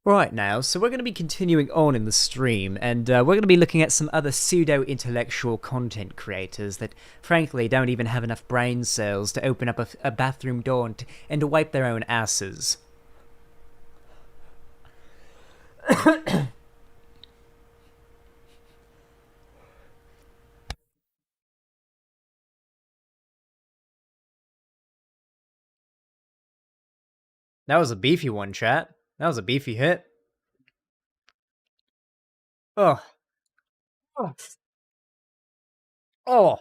Right now, so we're going to be continuing on in the stream, and we're going to be looking at some other pseudo-intellectual content creators that, frankly, don't even have enough brain cells to open up a bathroom door and to wipe their own asses. That was a beefy one, chat. That was a beefy hit. Oh. Oh. Oh.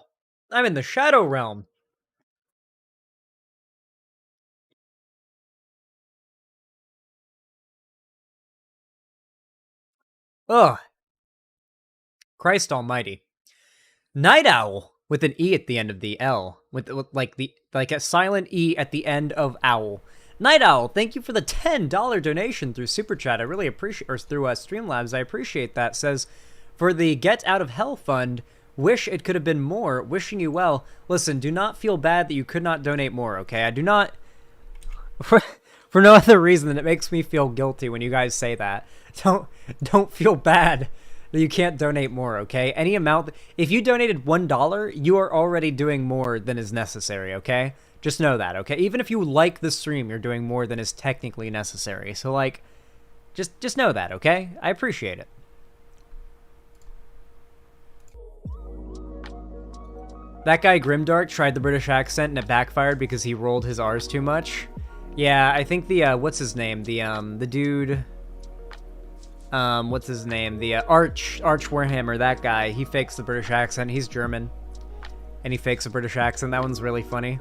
I'm in the Shadow Realm. Ugh. Christ almighty. Night Owl with an E at the end of the L. With like a silent E at the end of owl. Night Owl, thank you for the $10 donation through Super Chat. I really appreciate, or through Streamlabs, I appreciate that. Says, for the Get Out of Hell Fund, wish it could have been more. Wishing you well. Listen, do not feel bad that you could not donate more, okay? I do not, for no other reason than it makes me feel guilty when you guys say that. Don't feel bad that you can't donate more, okay? Any amount, if you donated $1, you are already doing more than is necessary, okay? Just know that, okay? Even if you like the stream, you're doing more than is technically necessary. So, like, just know that, okay? I appreciate it. That guy Grimdark tried the British accent and it backfired because he rolled his R's too much. Yeah, I think the, what's his name? The dude... what's his name? The Arch Warhammer, that guy. He fakes the British accent. He's German. And he fakes a British accent. That one's really funny.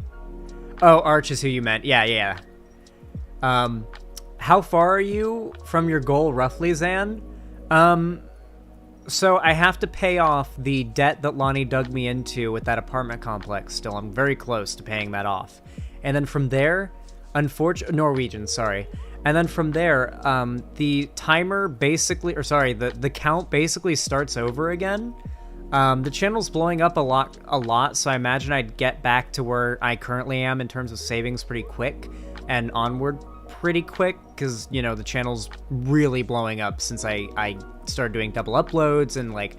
Oh, Arch is who you meant. Yeah. How far are you from your goal, roughly, Zan? So I have to pay off the debt that Lonnie dug me into with that apartment complex still. I'm very close to paying that off. And then from there, Norwegian, sorry. And then from there, the timer basically, or sorry, the count basically starts over again. The channel's blowing up a lot, so I imagine I'd get back to where I currently am in terms of savings pretty quick and onward pretty quick, because, you know, the channel's really blowing up since I started doing double uploads, and, like,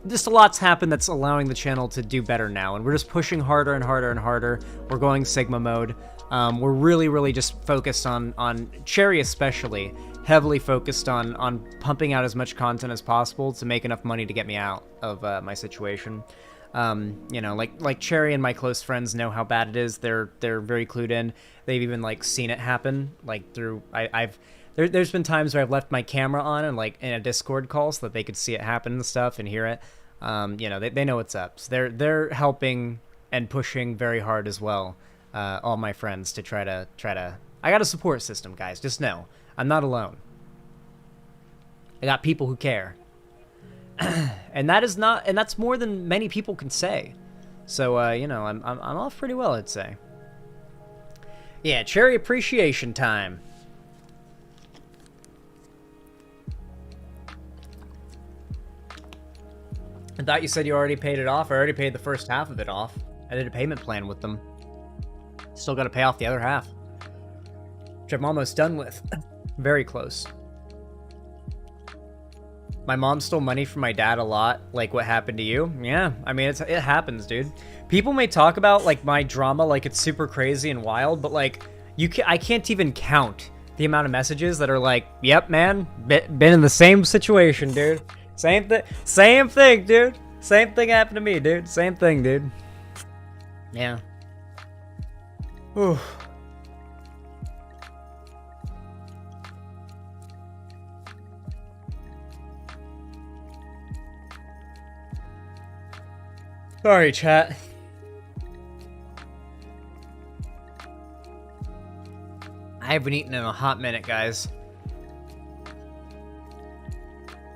just a lot's happened that's allowing the channel to do better now, and we're just pushing harder and harder and harder. We're going Sigma mode. We're really just focused on Cherry especially, heavily focused on pumping out as much content as possible to make enough money to get me out of my situation. You know, like Cherry and my close friends know how bad it is. They're very clued in. They've even, like, seen it happen, like, through there's been times where I've left my camera on and, like, in a Discord call so that they could see it happen and stuff and hear it. You know, they know what's up. So they're helping and pushing very hard as well. All my friends to try to I got a support system, guys. Just know I'm not alone. I got people who care. and that's more than many people can say. So you know, I'm off pretty well, I'd say. Yeah, Cherry appreciation time. I thought you said you already paid it off. I already paid the first half of it off. I did a payment plan with them. Still got to pay off the other half, which I'm almost done with. Very close. My mom stole money from my dad a lot, like what happened to you. Yeah, I mean, it happens, dude. People may talk about, like, my drama like it's super crazy and wild, but, like, I can't even count the amount of messages that are like, yep, man, been in the same situation, dude. Same thing, dude. Same thing happened to me, dude. Same thing, dude. Yeah. Ooh. Sorry, chat. I haven't eaten in a hot minute, guys.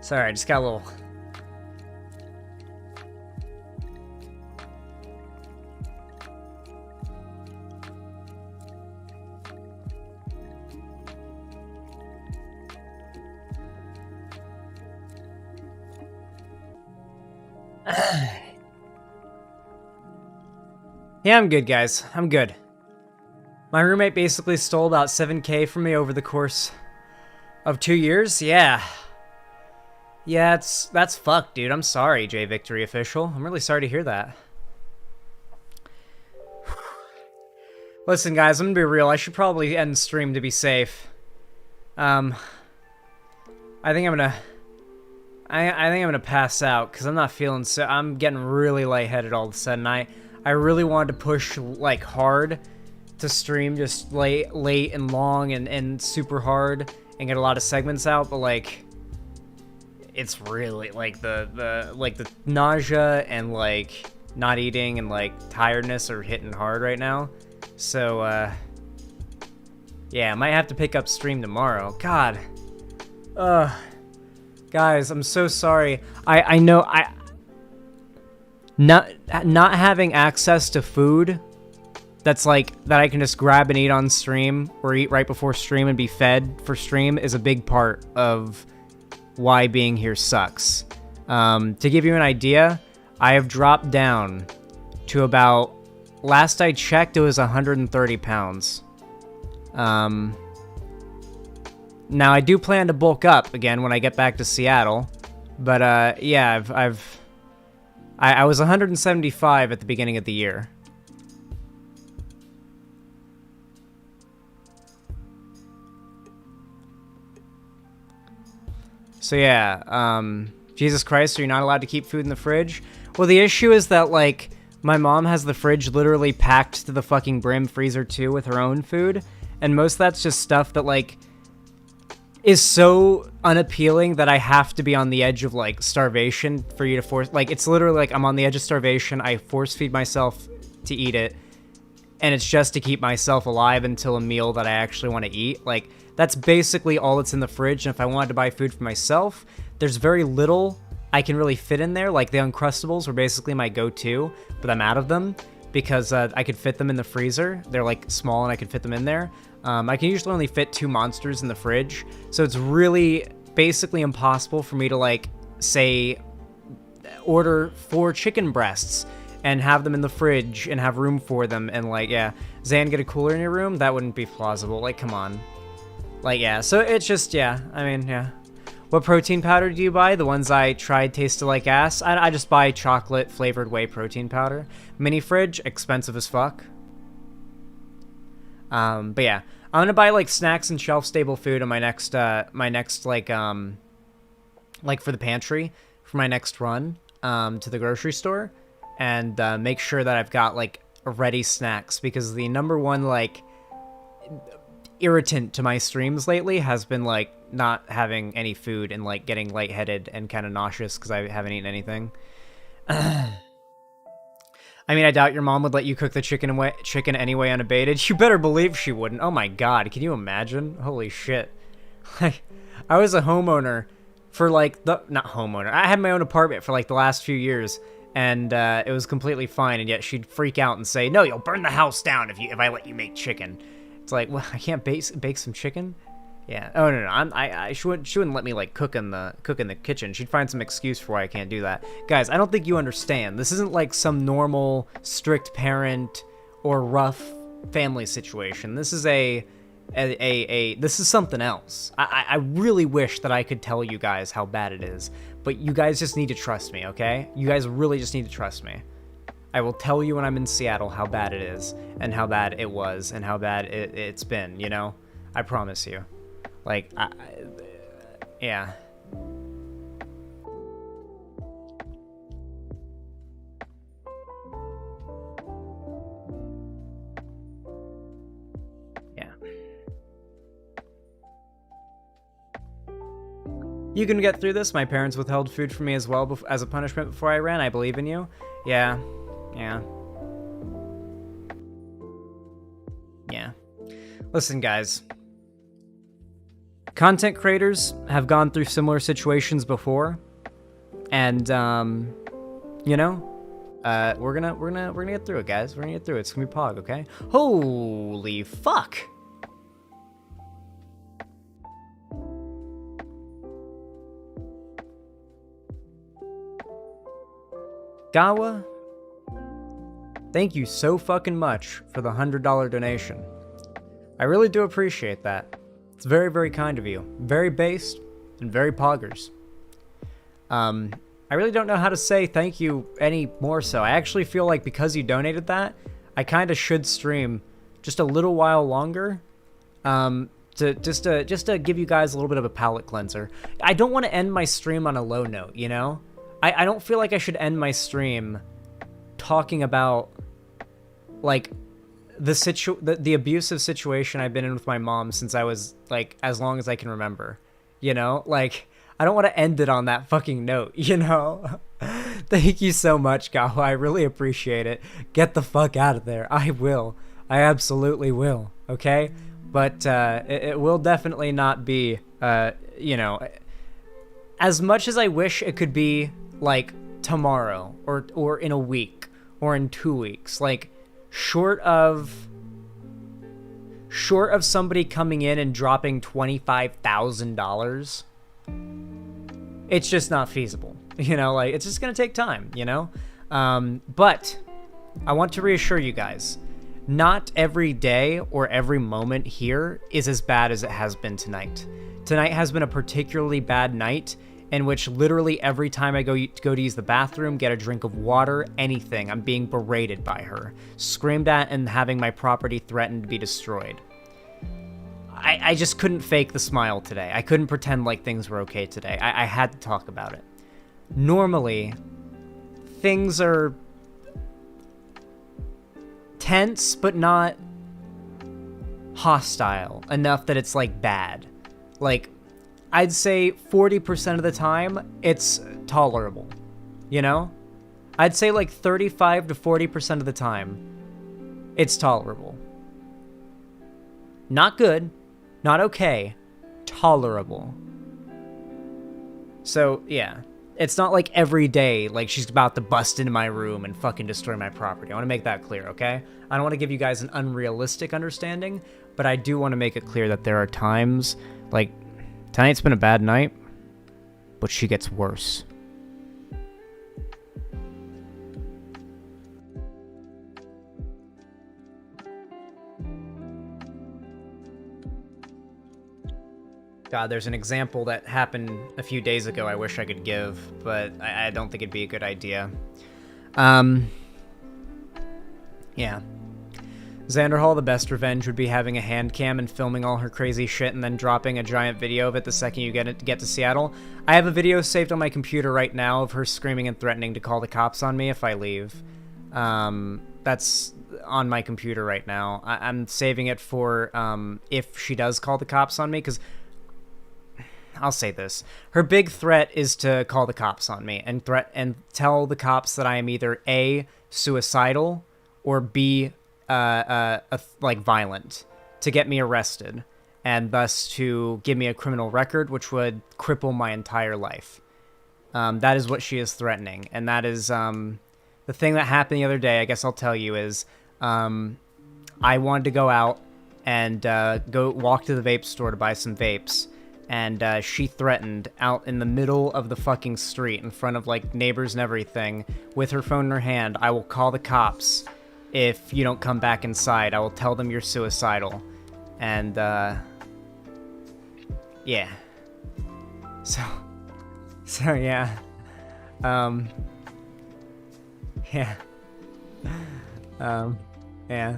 Sorry, I just got a little... Yeah, I'm good, guys. I'm good. My roommate basically stole about 7K from me over the course of 2 years. Yeah. Yeah, that's fucked, dude. I'm sorry, J Victory Official. I'm really sorry to hear that. Listen, guys, I'm gonna be real. I should probably end stream to be safe. I think I'm gonna pass out because I'm not feeling so. I'm getting really lightheaded all of a sudden. I really wanted to push, like, hard to stream just late and long and super hard and get a lot of segments out, but, like, it's really, like, the nausea and, like, not eating and, like, tiredness are hitting hard right now. So, yeah, I might have to pick up stream tomorrow. God. Guys, I'm so sorry. I know not having access to food that's like that I can just grab and eat on stream or eat right before stream and be fed for stream is a big part of why being here sucks. To give you an idea, I have dropped down to about, last I checked, it was 130 pounds. Now I do plan to bulk up again when I get back to Seattle, but yeah, I was 175 at the beginning of the year. So yeah, Jesus Christ, are you not allowed to keep food in the fridge? Well, the issue is that, like, my mom has the fridge literally packed to the fucking brim, freezer too, with her own food, and most of that's just stuff that, like, is so unappealing that I have to be on the edge of, like, starvation for you to force, like, it's literally like I'm on the edge of starvation, I force feed myself to eat it, and it's just to keep myself alive until a meal that I actually want to eat. Like, that's basically all that's in the fridge, and if I wanted to buy food for myself, there's very little I can really fit in there. Like, the Uncrustables were basically my go-to, but I'm out of them because I could fit them in the freezer. They're, like, small, and I could fit them in there. I can usually only fit 2 monsters in the fridge, so it's really basically impossible for me to, like, say, order 4 chicken breasts and have them in the fridge and have room for them, and, like, yeah, Zan, get a cooler in your room? That wouldn't be plausible. Like, come on. Like, yeah, so it's just, yeah, I mean, yeah. What protein powder do you buy? The ones I tried tasted like ass. I just buy chocolate flavored whey protein powder. Mini fridge, expensive as fuck. But yeah, I'm gonna buy like snacks and shelf stable food on my next like for the pantry for my next run to the grocery store, and make sure that I've got like ready snacks, because the number one like irritant to my streams lately has been like not having any food and like getting lightheaded and kind of nauseous because I haven't eaten anything. I mean, I doubt your mom would let you cook the chicken anyway unabated. You better believe she wouldn't. Oh my god, can you imagine? Holy shit. Like, I was a homeowner for like not homeowner. I had my own apartment for like the last few years, and it was completely fine, and yet she'd freak out and say, "No, you'll burn the house down if I let you make chicken." It's like, well, I can't bake some chicken? Yeah. Oh no. She wouldn't let me like cook in the kitchen. She'd find some excuse for why I can't do that. Guys, I don't think you understand. This isn't like some normal strict parent or rough family situation. This is this is something else. I really wish that I could tell you guys how bad it is, but you guys just need to trust me, okay? You guys really just need to trust me. I will tell you when I'm in Seattle how bad it is, and how bad it was, and how bad it's been, you know? I promise you. Like, yeah. Yeah. You can get through this. My parents withheld food from me as well as a punishment before I ran. I believe in you. Yeah. Yeah. Yeah. Listen, guys. Content creators have gone through similar situations before, and you know, we're gonna get through it, guys. We're gonna get through it. It's gonna be Pog, okay? Holy fuck! Gawa, thank you so fucking much for the $100 donation. I really do appreciate that. It's very, very kind of you. Very based and very poggers. I really don't know how to say thank you any more so. I actually feel like because you donated that, I kind of should stream just a little while longer. Just to give you guys a little bit of a palate cleanser. I don't want to end my stream on a low note, you know? I don't feel like I should end my stream talking about, like, the abusive situation I've been in with my mom since I was, like, as long as I can remember. You know? Like, I don't want to end it on that fucking note, you know? Thank you so much, Gawa. I really appreciate it. Get the fuck out of there. I will. I absolutely will, okay? But it will definitely not be, you know, as much as I wish it could be, like, tomorrow or in a week or in 2 weeks. Like, short of somebody coming in and dropping $25,000, it's just not feasible. You know, like, it's just gonna take time, you know? But I want to reassure you guys, not every day or every moment here is as bad as it has been tonight. Tonight has been a particularly bad night in which literally every time I go to use the bathroom, get a drink of water, anything, I'm being berated by her, screamed at, and having my property threatened to be destroyed. I just couldn't fake the smile today. I couldn't pretend like things were okay today. I had to talk about it. Normally, things are tense, but not hostile enough that it's, like, bad. Like, I'd say 40% of the time, it's tolerable, you know? I'd say, like, 35 to 40% of the time, it's tolerable. Not good, not okay, tolerable. So, yeah. It's not like every day, like, she's about to bust into my room and fucking destroy my property. I want to make that clear, okay? I don't want to give you guys an unrealistic understanding, but I do want to make it clear that there are times, like, tonight's been a bad night, but she gets worse. God, there's an example that happened a few days ago I wish I could give, but I don't think it'd be a good idea. Yeah. Xander Hall, the best revenge would be having a hand cam and filming all her crazy shit and then dropping a giant video of it the second you get to Seattle. I have a video saved on my computer right now of her screaming and threatening to call the cops on me if I leave. That's on my computer right now. I'm saving it for if she does call the cops on me, because I'll say this. Her big threat is to call the cops on me and tell the cops that I am either A, suicidal, or B, like, violent, to get me arrested, and thus to give me a criminal record, which would cripple my entire life. That is what she is threatening, and that is, the thing that happened the other day, I guess I'll tell you, is, I wanted to go out and, go walk to the vape store to buy some vapes, and, she threatened out in the middle of the fucking street, in front of, like, neighbors and everything, with her phone in her hand, I will call the cops if you don't come back inside. I will tell them you're suicidal. And, yeah. So yeah. Yeah. Yeah.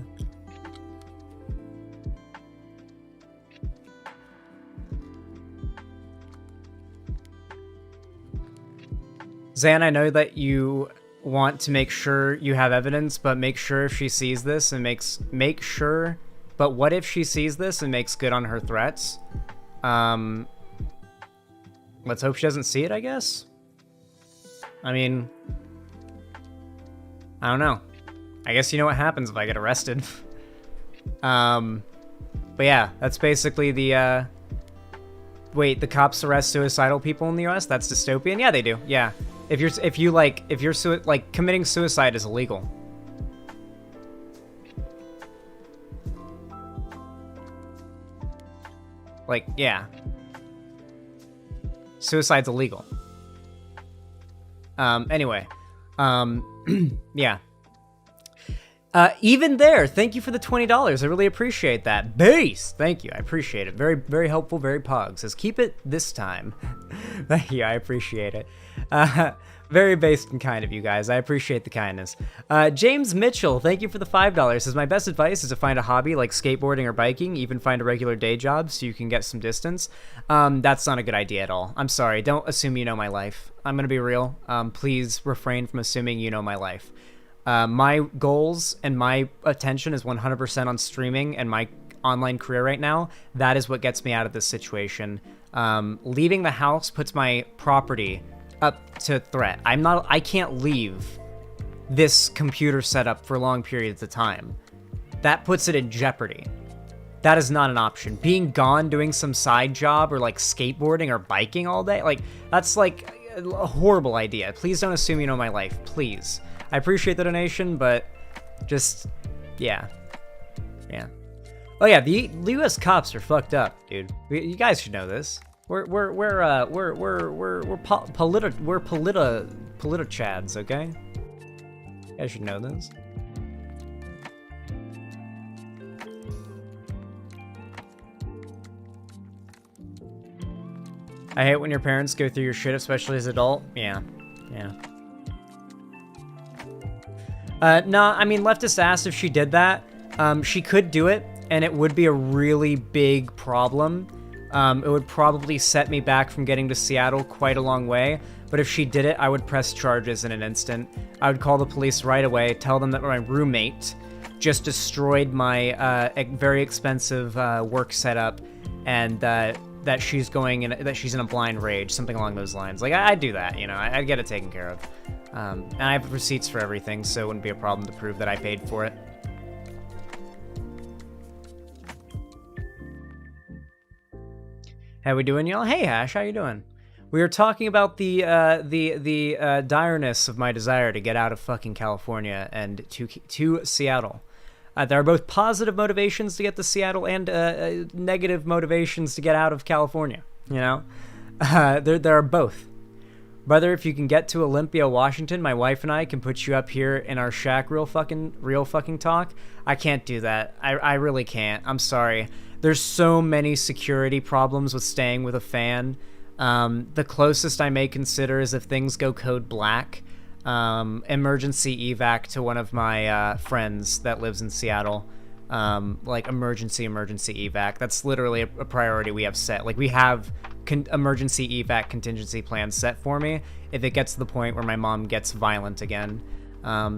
Zan, I know that you want to make sure you have evidence, but make sure if she sees this and make sure, but what if she sees this and makes good on her threats? Let's hope she doesn't see it, I guess. I mean, I don't know. I guess you know what happens if I get arrested. But yeah, that's basically the, wait, the cops arrest suicidal people in the US? That's dystopian? Yeah, they do. Yeah. If you're committing suicide is illegal. Like, yeah. Suicide's illegal. Anyway. Yeah. Even there, thank you for the $20. I really appreciate that. Base! Thank you, I appreciate it. Very, very helpful, very pog. Says, keep it this time. Thank you, I appreciate it. Very based and kind of you guys. I appreciate the kindness. James Mitchell, thank you for the $5. Says, my best advice is to find a hobby like skateboarding or biking, even find a regular day job so you can get some distance. That's not a good idea at all. I'm sorry, don't assume you know my life. I'm gonna be real. Please refrain from assuming you know my life. My goals and my attention is 100% on streaming and my online career right now. That is what gets me out of this situation. Leaving the house puts my property up to threat. I can't leave this computer setup for long periods of time. That puts it in jeopardy. That is not an option. Being gone doing some side job or like skateboarding or biking all day, like that's like a horrible idea. Please don't assume you know my life, please. I appreciate the donation, but just Yeah. Yeah. Oh yeah, the U.S. cops are fucked up, dude. You guys should know this. We're chads, okay? You guys should know this. I hate when your parents go through your shit, especially as an adult. Yeah. Yeah. No, I mean, leftist asked if she did that. She could do it, and it would be a really big problem. It would probably set me back from getting to Seattle quite a long way, but if she did it, I would press charges in an instant. I would call the police right away, tell them that my roommate just destroyed my very expensive work setup, and that she's in a blind rage, something along those lines. Like, I'd do that, you know, I'd get it taken care of. And I have receipts for everything, so it wouldn't be a problem to prove that I paid for it. How we doing, y'all? Hey, Hash, how you doing? We were talking about the direness of my desire to get out of fucking California and to Seattle. There are both positive motivations to get to Seattle and negative motivations to get out of California. You know, there are both. Brother, if you can get to Olympia, Washington, my wife and I can put you up here in our shack. Real fucking talk. I can't do that. I really can't. I'm sorry. There's so many security problems with staying with a fan. The closest I may consider is if things go code black. Emergency evac to one of my friends that lives in Seattle. Like emergency evac. That's literally a priority we have set. Like we have emergency evac contingency plans set for me if it gets to the point where my mom gets violent again.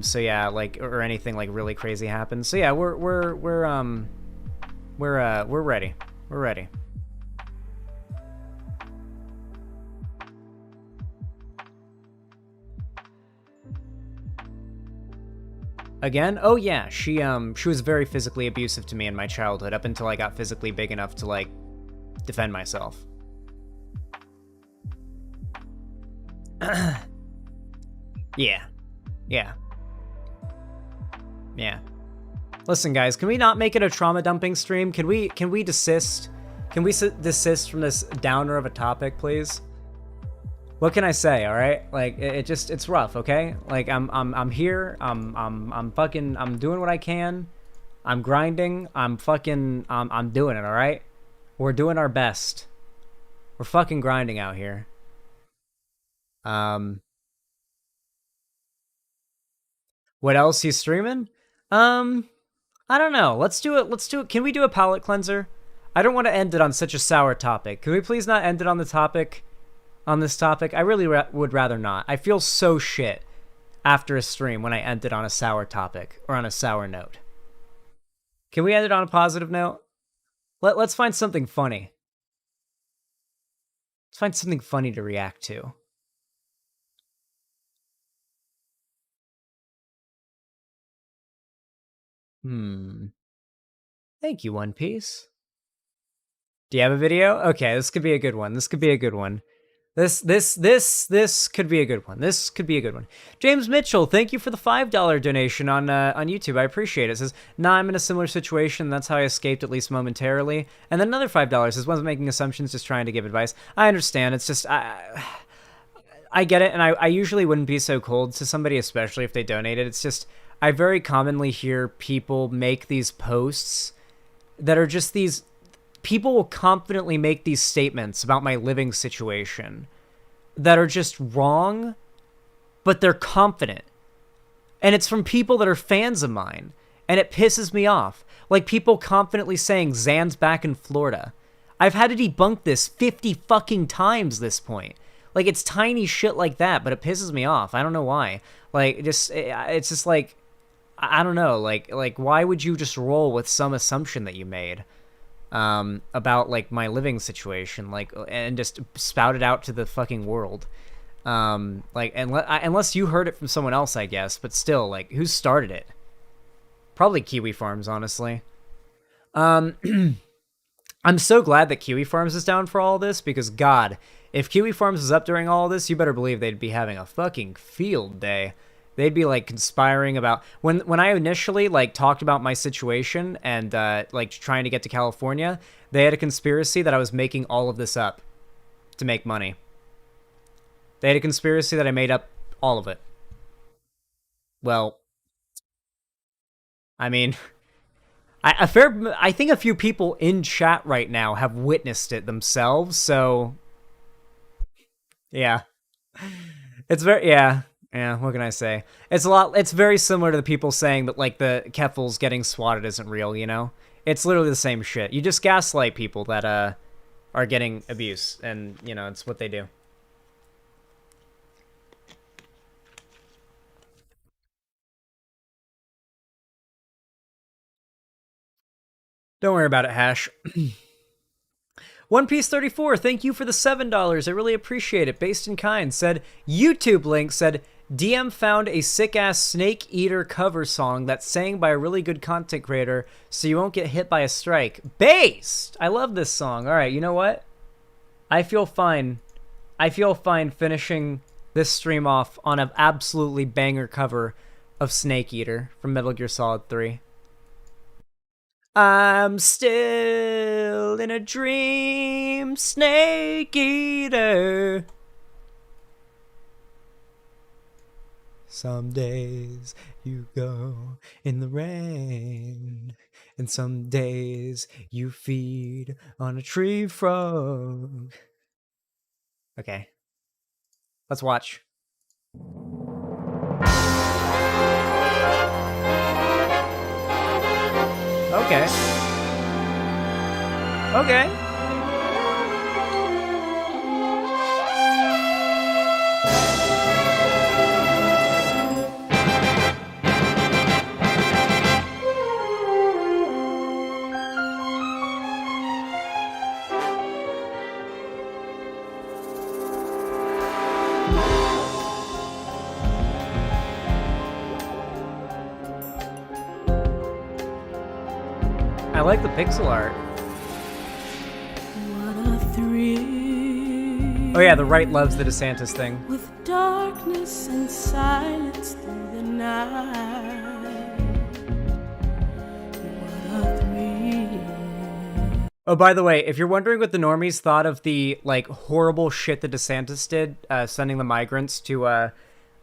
So yeah, like or anything like really crazy happens. So yeah, we're ready. We're ready. Again? Oh yeah, she was very physically abusive to me in my childhood up until I got physically big enough to like defend myself. Yeah. Yeah. Yeah. Listen, guys, can we not make it a trauma dumping stream? Can we desist? Can we desist from this downer of a topic, please? What can I say? All right, like it's rough. Okay, like I'm here. I'm doing what I can. I'm grinding. I'm doing it. All right, we're doing our best. We're fucking grinding out here. What else he's streaming? I don't know. Let's do it. Can we do a palate cleanser? I don't want to end it on such a sour topic. Can we please not end it on this topic? I really would rather not. I feel so shit after a stream when I end it on a sour topic or on a sour note. Can we end it on a positive note? Let's find something funny. Let's find something funny to react to. Thank you, One Piece. Do you have a video? Okay, this could be a good one. This could be a good one. This could be a good one. This could be a good one. James Mitchell, thank you for the $5 donation on YouTube. I appreciate it. It says, nah, I'm in a similar situation. That's how I escaped, at least momentarily. And then another $5 says, wasn't making assumptions, just trying to give advice. I understand. It's just, I get it. And I usually wouldn't be so cold to somebody, especially if they donated. It's just, I very commonly hear people make these posts that are just these... People will confidently make these statements about my living situation that are just wrong, but they're confident. And it's from people that are fans of mine, and it pisses me off. Like people confidently saying Zan's back in Florida. I've had to debunk this 50 fucking times this point. Like it's tiny shit like that, but it pisses me off. I don't know why. Like it's just like, I don't know. Like why would you just roll with some assumption that you made? About like my living situation, like, and just spout it out to the fucking world. Like, unless you heard it from someone else, I guess, but still, like, who started it? Probably Kiwi Farms, honestly. I'm so glad that Kiwi Farms is down for all this, because God, if Kiwi Farms was up during all this, you better believe they'd be having a fucking field day. They'd be like conspiring about when I initially like talked about my situation and like trying to get to California, they had a conspiracy that I was making all of this up to make money. They had a conspiracy that I made up all of it. Well, I mean, I think a few people in chat right now have witnessed it themselves, so yeah. It's very, yeah, what can I say? It's very similar to the people saying that, like, the Keffels getting swatted isn't real, you know? It's literally the same shit. You just gaslight people that, are getting abuse, and, you know, it's what they do. Don't worry about it, Hash. One Piece 34, thank you for the $7. I really appreciate it. Based in Kind said, YouTube link said, DM found a sick-ass Snake Eater cover song that's sang by a really good content creator, so you won't get hit by a strike. Based! I love this song. Alright, you know what? I feel fine. I feel fine finishing this stream off on an absolutely banger cover of Snake Eater from Metal Gear Solid 3. I'm still in a dream, Snake Eater. Some days you go in the rain, and some days you feed on a tree frog. Okay. Let's watch. Okay. Okay. I like the pixel art. What a thrill. Oh yeah, the right loves the DeSantis thing. With darkness and silence through the night. What a thrill. Oh, by the way, if you're wondering what the normies thought of the like horrible shit that DeSantis did, sending the migrants to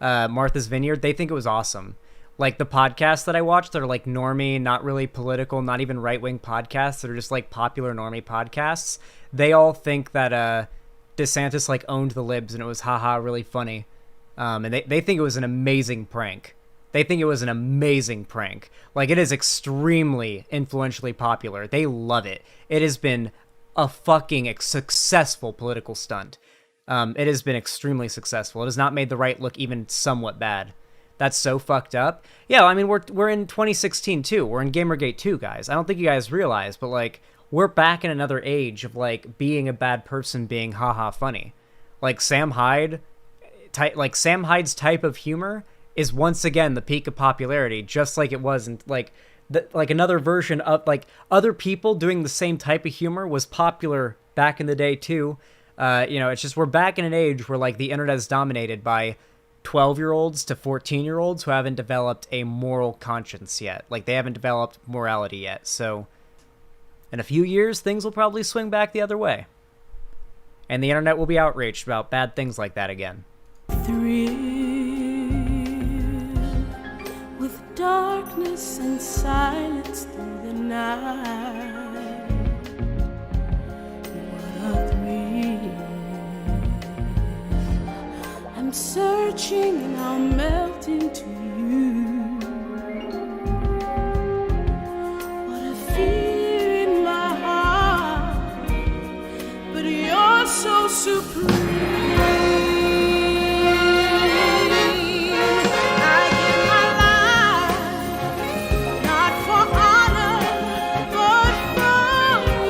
Martha's Vineyard, they think it was awesome. Like, the podcasts that I watch that are, like, normie, not really political, not even right-wing podcasts that are just, like, popular normie podcasts, they all think that DeSantis, like, owned the libs and it was, haha, really funny. And they think it was an amazing prank. They think it was an amazing prank. Like, it is extremely influentially popular. They love it. It has been a fucking successful political stunt. It has been extremely successful. It has not made the right look even somewhat bad. That's so fucked up. Yeah, I mean, we're in 2016 too. We're in Gamergate 2, guys. I don't think you guys realize, but like, we're back in another age of like being a bad person being haha funny. Like Sam Hyde's type of humor is once again the peak of popularity, just like it was in like another version of like other people doing the same type of humor was popular back in the day too. You know, it's just we're back in an age where like the internet is dominated by 12-year-olds to 14-year-olds who haven't developed a moral conscience yet. Like, they haven't developed morality yet. So, in a few years, things will probably swing back the other way. And the internet will be outraged about bad things like that again. Thrill with darkness and silence through the night. What a thrill. I'm searching and I'll melt into you. What a fear in my heart, but you're so supreme. I give my life, not for honor, but for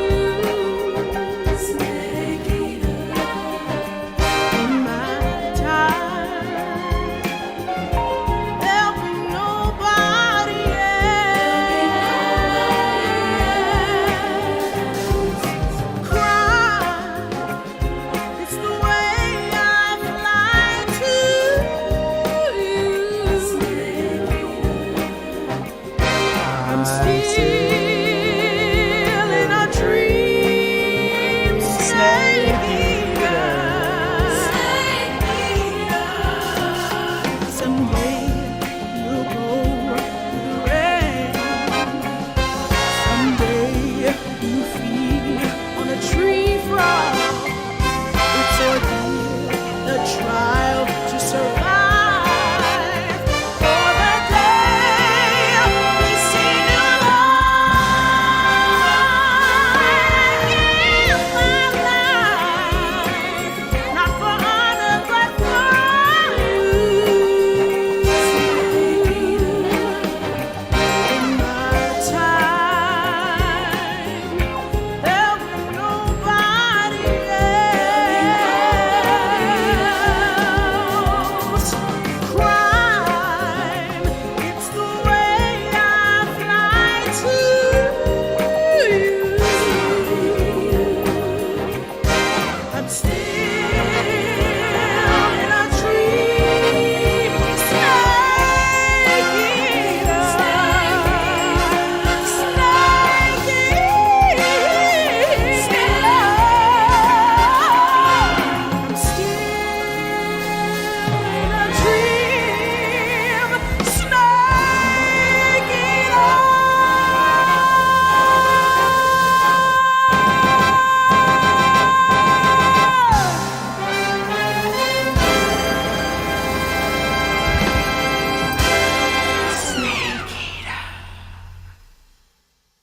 you. Snake eater, in my time, there'll be no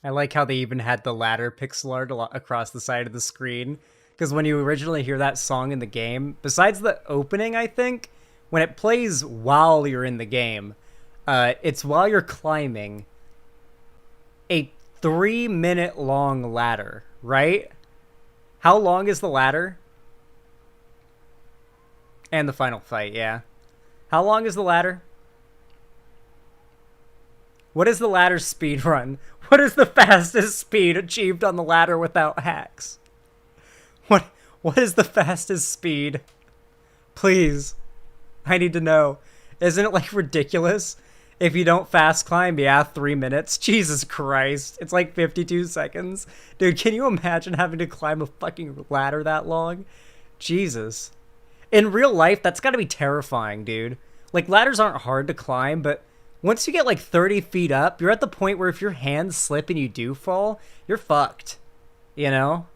I like how they even had the ladder pixel art across the side of the screen. Because when you originally hear that song in the game, besides the opening, I think, when it plays while you're in the game, it's while you're climbing a 3-minute long ladder, right? How long is the ladder? And the final fight, yeah. How long is the ladder? What is the ladder speed run? What is the fastest speed achieved on the ladder without hacks? What is the fastest speed? Please. I need to know. Isn't it like ridiculous? If you don't fast climb, yeah, 3 minutes. Jesus Christ. It's like 52 seconds. Dude, can you imagine having to climb a fucking ladder that long? Jesus. In real life, that's gotta be terrifying, dude. Like, ladders aren't hard to climb, but once you get like 30 feet up, you're at the point where if your hands slip and you do fall, you're fucked. You know?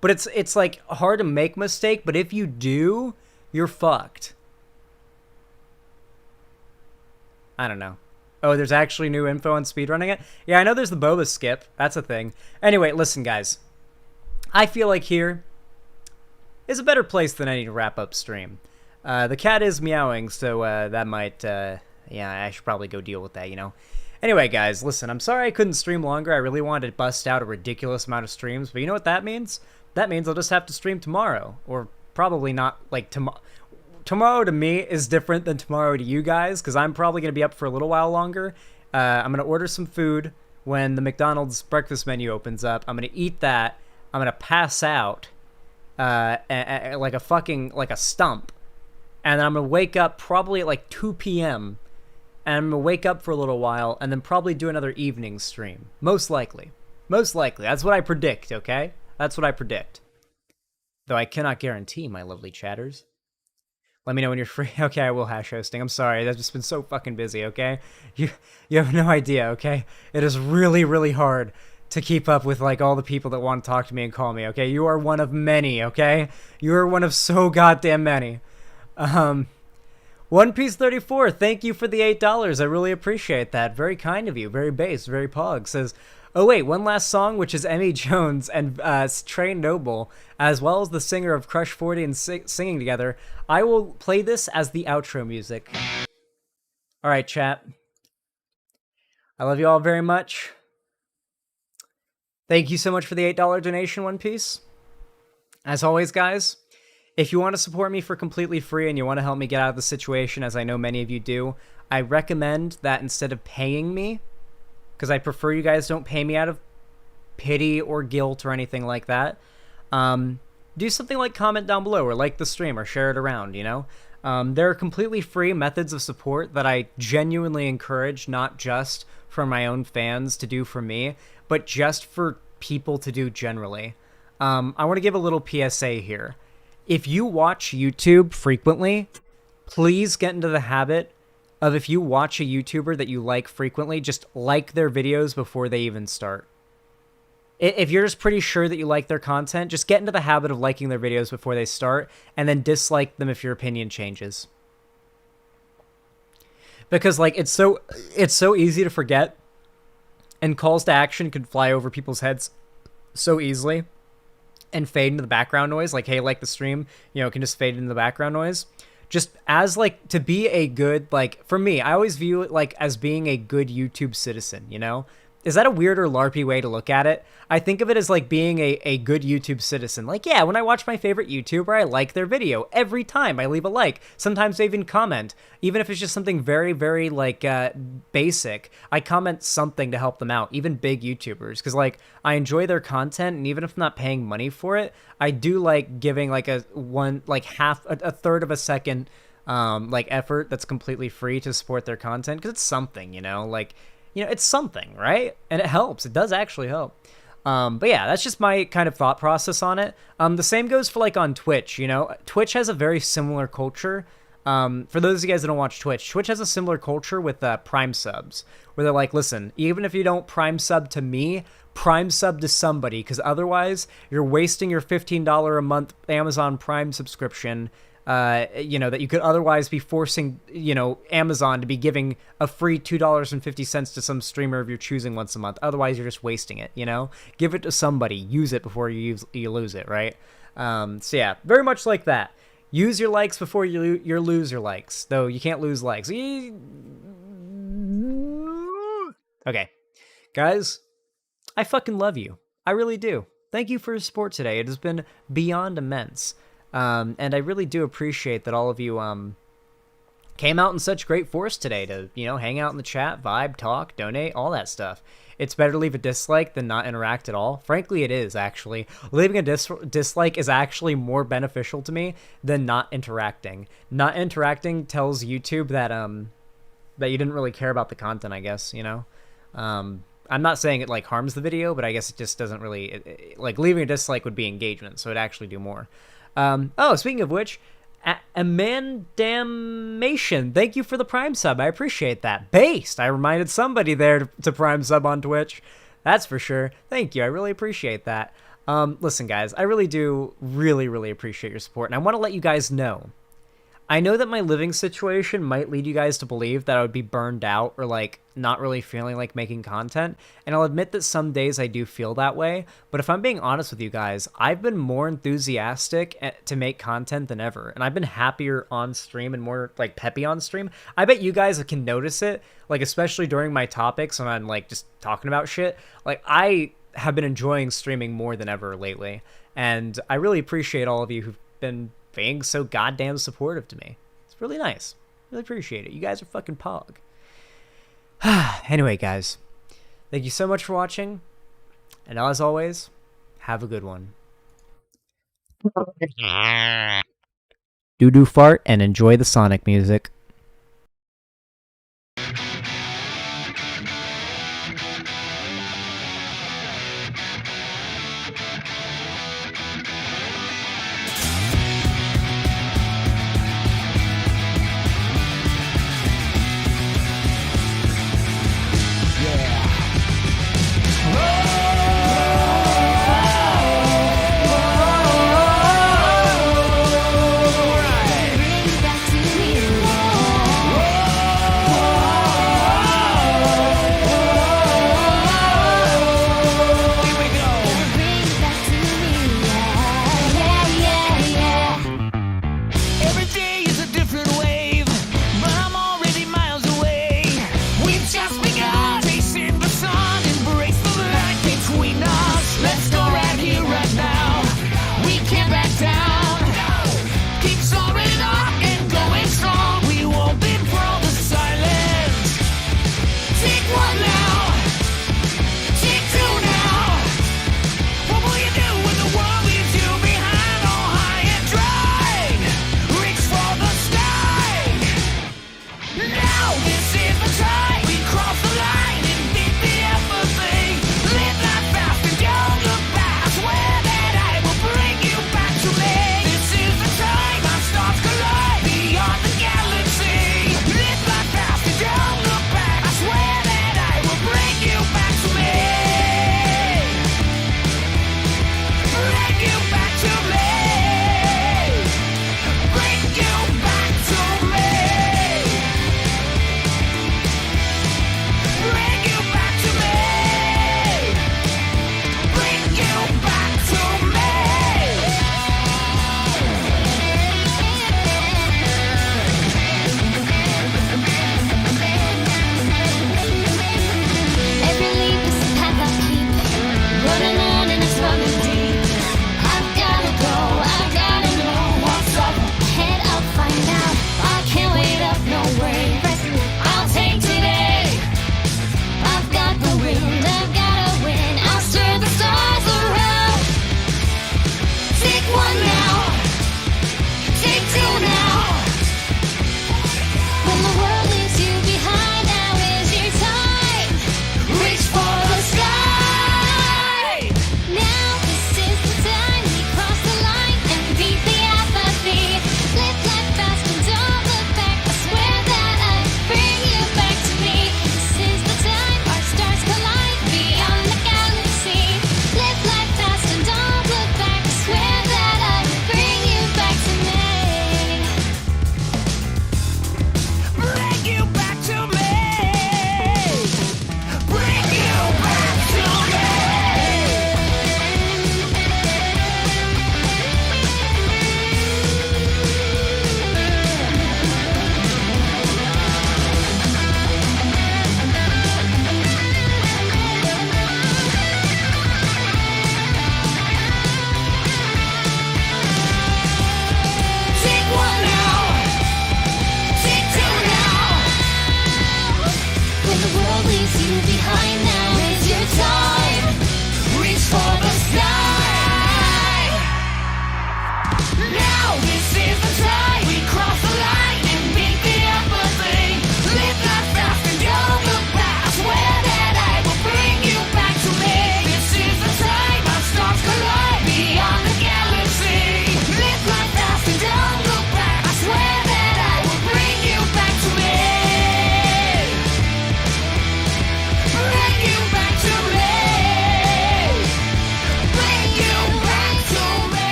But it's like hard to make a mistake, but if you do, you're fucked. I don't know. Oh, there's actually new info on speedrunning it? Yeah, I know there's the boba skip. That's a thing. Anyway, listen, guys. I feel like here is a better place than any to wrap up stream. The cat is meowing, so that might... yeah, I should probably go deal with that, you know? Anyway, guys, listen, I'm sorry I couldn't stream longer. I really wanted to bust out a ridiculous amount of streams, but you know what that means? That means I'll just have to stream tomorrow. Or probably not, like, tomorrow. Tomorrow to me is different than tomorrow to you guys, because I'm probably going to be up for a little while longer. I'm going to order some food when the McDonald's breakfast menu opens up. I'm going to eat that. I'm going to pass out like a stump. And then I'm going to wake up probably at like 2 p.m. And I'm going to wake up for a little while and then probably do another evening stream. Most likely. Most likely. That's what I predict, okay? That's what I predict. Though I cannot guarantee, my lovely chatters. Let me know when you're free. Okay, I will hash hosting. I'm sorry. I've just been so fucking busy, okay? You have no idea, okay? It is really, really hard to keep up with, like, all the people that want to talk to me and call me, okay? You are one of many, okay? You are one of so goddamn many. One Piece 34, thank you for the $8. I really appreciate that. Very kind of you. Very base. Very pog. Says, oh wait, one last song, which is Emmy Jones and Trey Noble, as well as the singer of Crush 40 and singing together. I will play this as the outro music. All right, chat. I love you all very much. Thank you so much for the $8 donation, One Piece. As always, guys, if you want to support me for completely free and you want to help me get out of the situation, as I know many of you do, I recommend that instead of paying me, because I prefer you guys don't pay me out of pity or guilt or anything like that, do something like comment down below or like the stream or share it around, you know? There are completely free methods of support that I genuinely encourage, not just for my own fans to do for me, but just for people to do generally. I want to give a little PSA here. If you watch YouTube frequently, please get into the habit of, if you watch a YouTuber that you like frequently, just like their videos before they even start. If you're just pretty sure that you like their content, just get into the habit of liking their videos before they start, and then dislike them if your opinion changes. Because, like, it's so easy to forget, and calls to action can fly over people's heads so easily and fade into the background noise. Like, hey, like the stream, you know, can just fade into the background noise. Just as, like, to be a good, like, for me, I always view it, like, as being a good YouTube citizen, you know? Is that a weird or LARPy way to look at it? I think of it as, like, being a good YouTube citizen. Like, yeah, when I watch my favorite YouTuber, I like their video. Every time I leave a like. Sometimes I even comment. Even if it's just something very, very, like, basic, I comment something to help them out. Even big YouTubers. Because, like, I enjoy their content, and even if I'm not paying money for it, I do like giving, like, a third of a second, like, effort that's completely free to support their content. Because it's something, you know? Like, you know, it's something, right? And it helps. It does actually help. But yeah, that's just my kind of thought process on it. The same goes for, like, on Twitch, you know? Twitch has a very similar culture. For those of you guys that don't watch Twitch, Twitch has a similar culture with Prime subs, where they're like, listen, even if you don't Prime sub to me, Prime sub to somebody, because otherwise you're wasting your $15 a month Amazon Prime subscription you know, that you could otherwise be forcing, you know, Amazon to be giving a free $2.50 to some streamer of your choosing once a month. Otherwise, you're just wasting it, you know? Give it to somebody. Use it before you lose it, right? So yeah, very much like that. Use your likes before you lose your likes, though you can't lose likes. Okay, guys, I fucking love you. I really do. Thank you for your support today. It has been beyond immense. And I really do appreciate that all of you came out in such great force today to, you know, hang out in the chat, vibe, talk, donate, all that stuff. It's better to leave a dislike than not interact at all. Frankly, it is, actually. Leaving a dislike is actually more beneficial to me than not interacting. Not interacting tells YouTube that that you didn't really care about the content, I guess, you know? I'm not saying it, like, harms the video, but I guess it just doesn't really... like, leaving a dislike would be engagement, so it'd actually do more. Oh, speaking of which... Amandamation, thank you for the Prime sub. I appreciate that. Based, I reminded somebody there to Prime sub on Twitch. That's for sure. Thank you. I really appreciate that. Listen, guys, I really do really appreciate your support, and I want to let you guys know. I know that my living situation might lead you guys to believe that I would be burned out or, like, not really feeling like making content, and I'll admit that some days I do feel that way, but if I'm being honest with you guys, I've been more enthusiastic to make content than ever, and I've been happier on stream and more, like, peppy on stream. I bet you guys can notice it, like, especially during my topics when I'm, like, just talking about shit. Like, I have been enjoying streaming more than ever lately, and I really appreciate all of you who've been being so goddamn supportive to me. It's really nice. Really appreciate it. You guys are fucking pog. Anyway, guys, thank you so much for watching, and as always, have a good one. Doo-doo fart and enjoy the Sonic music.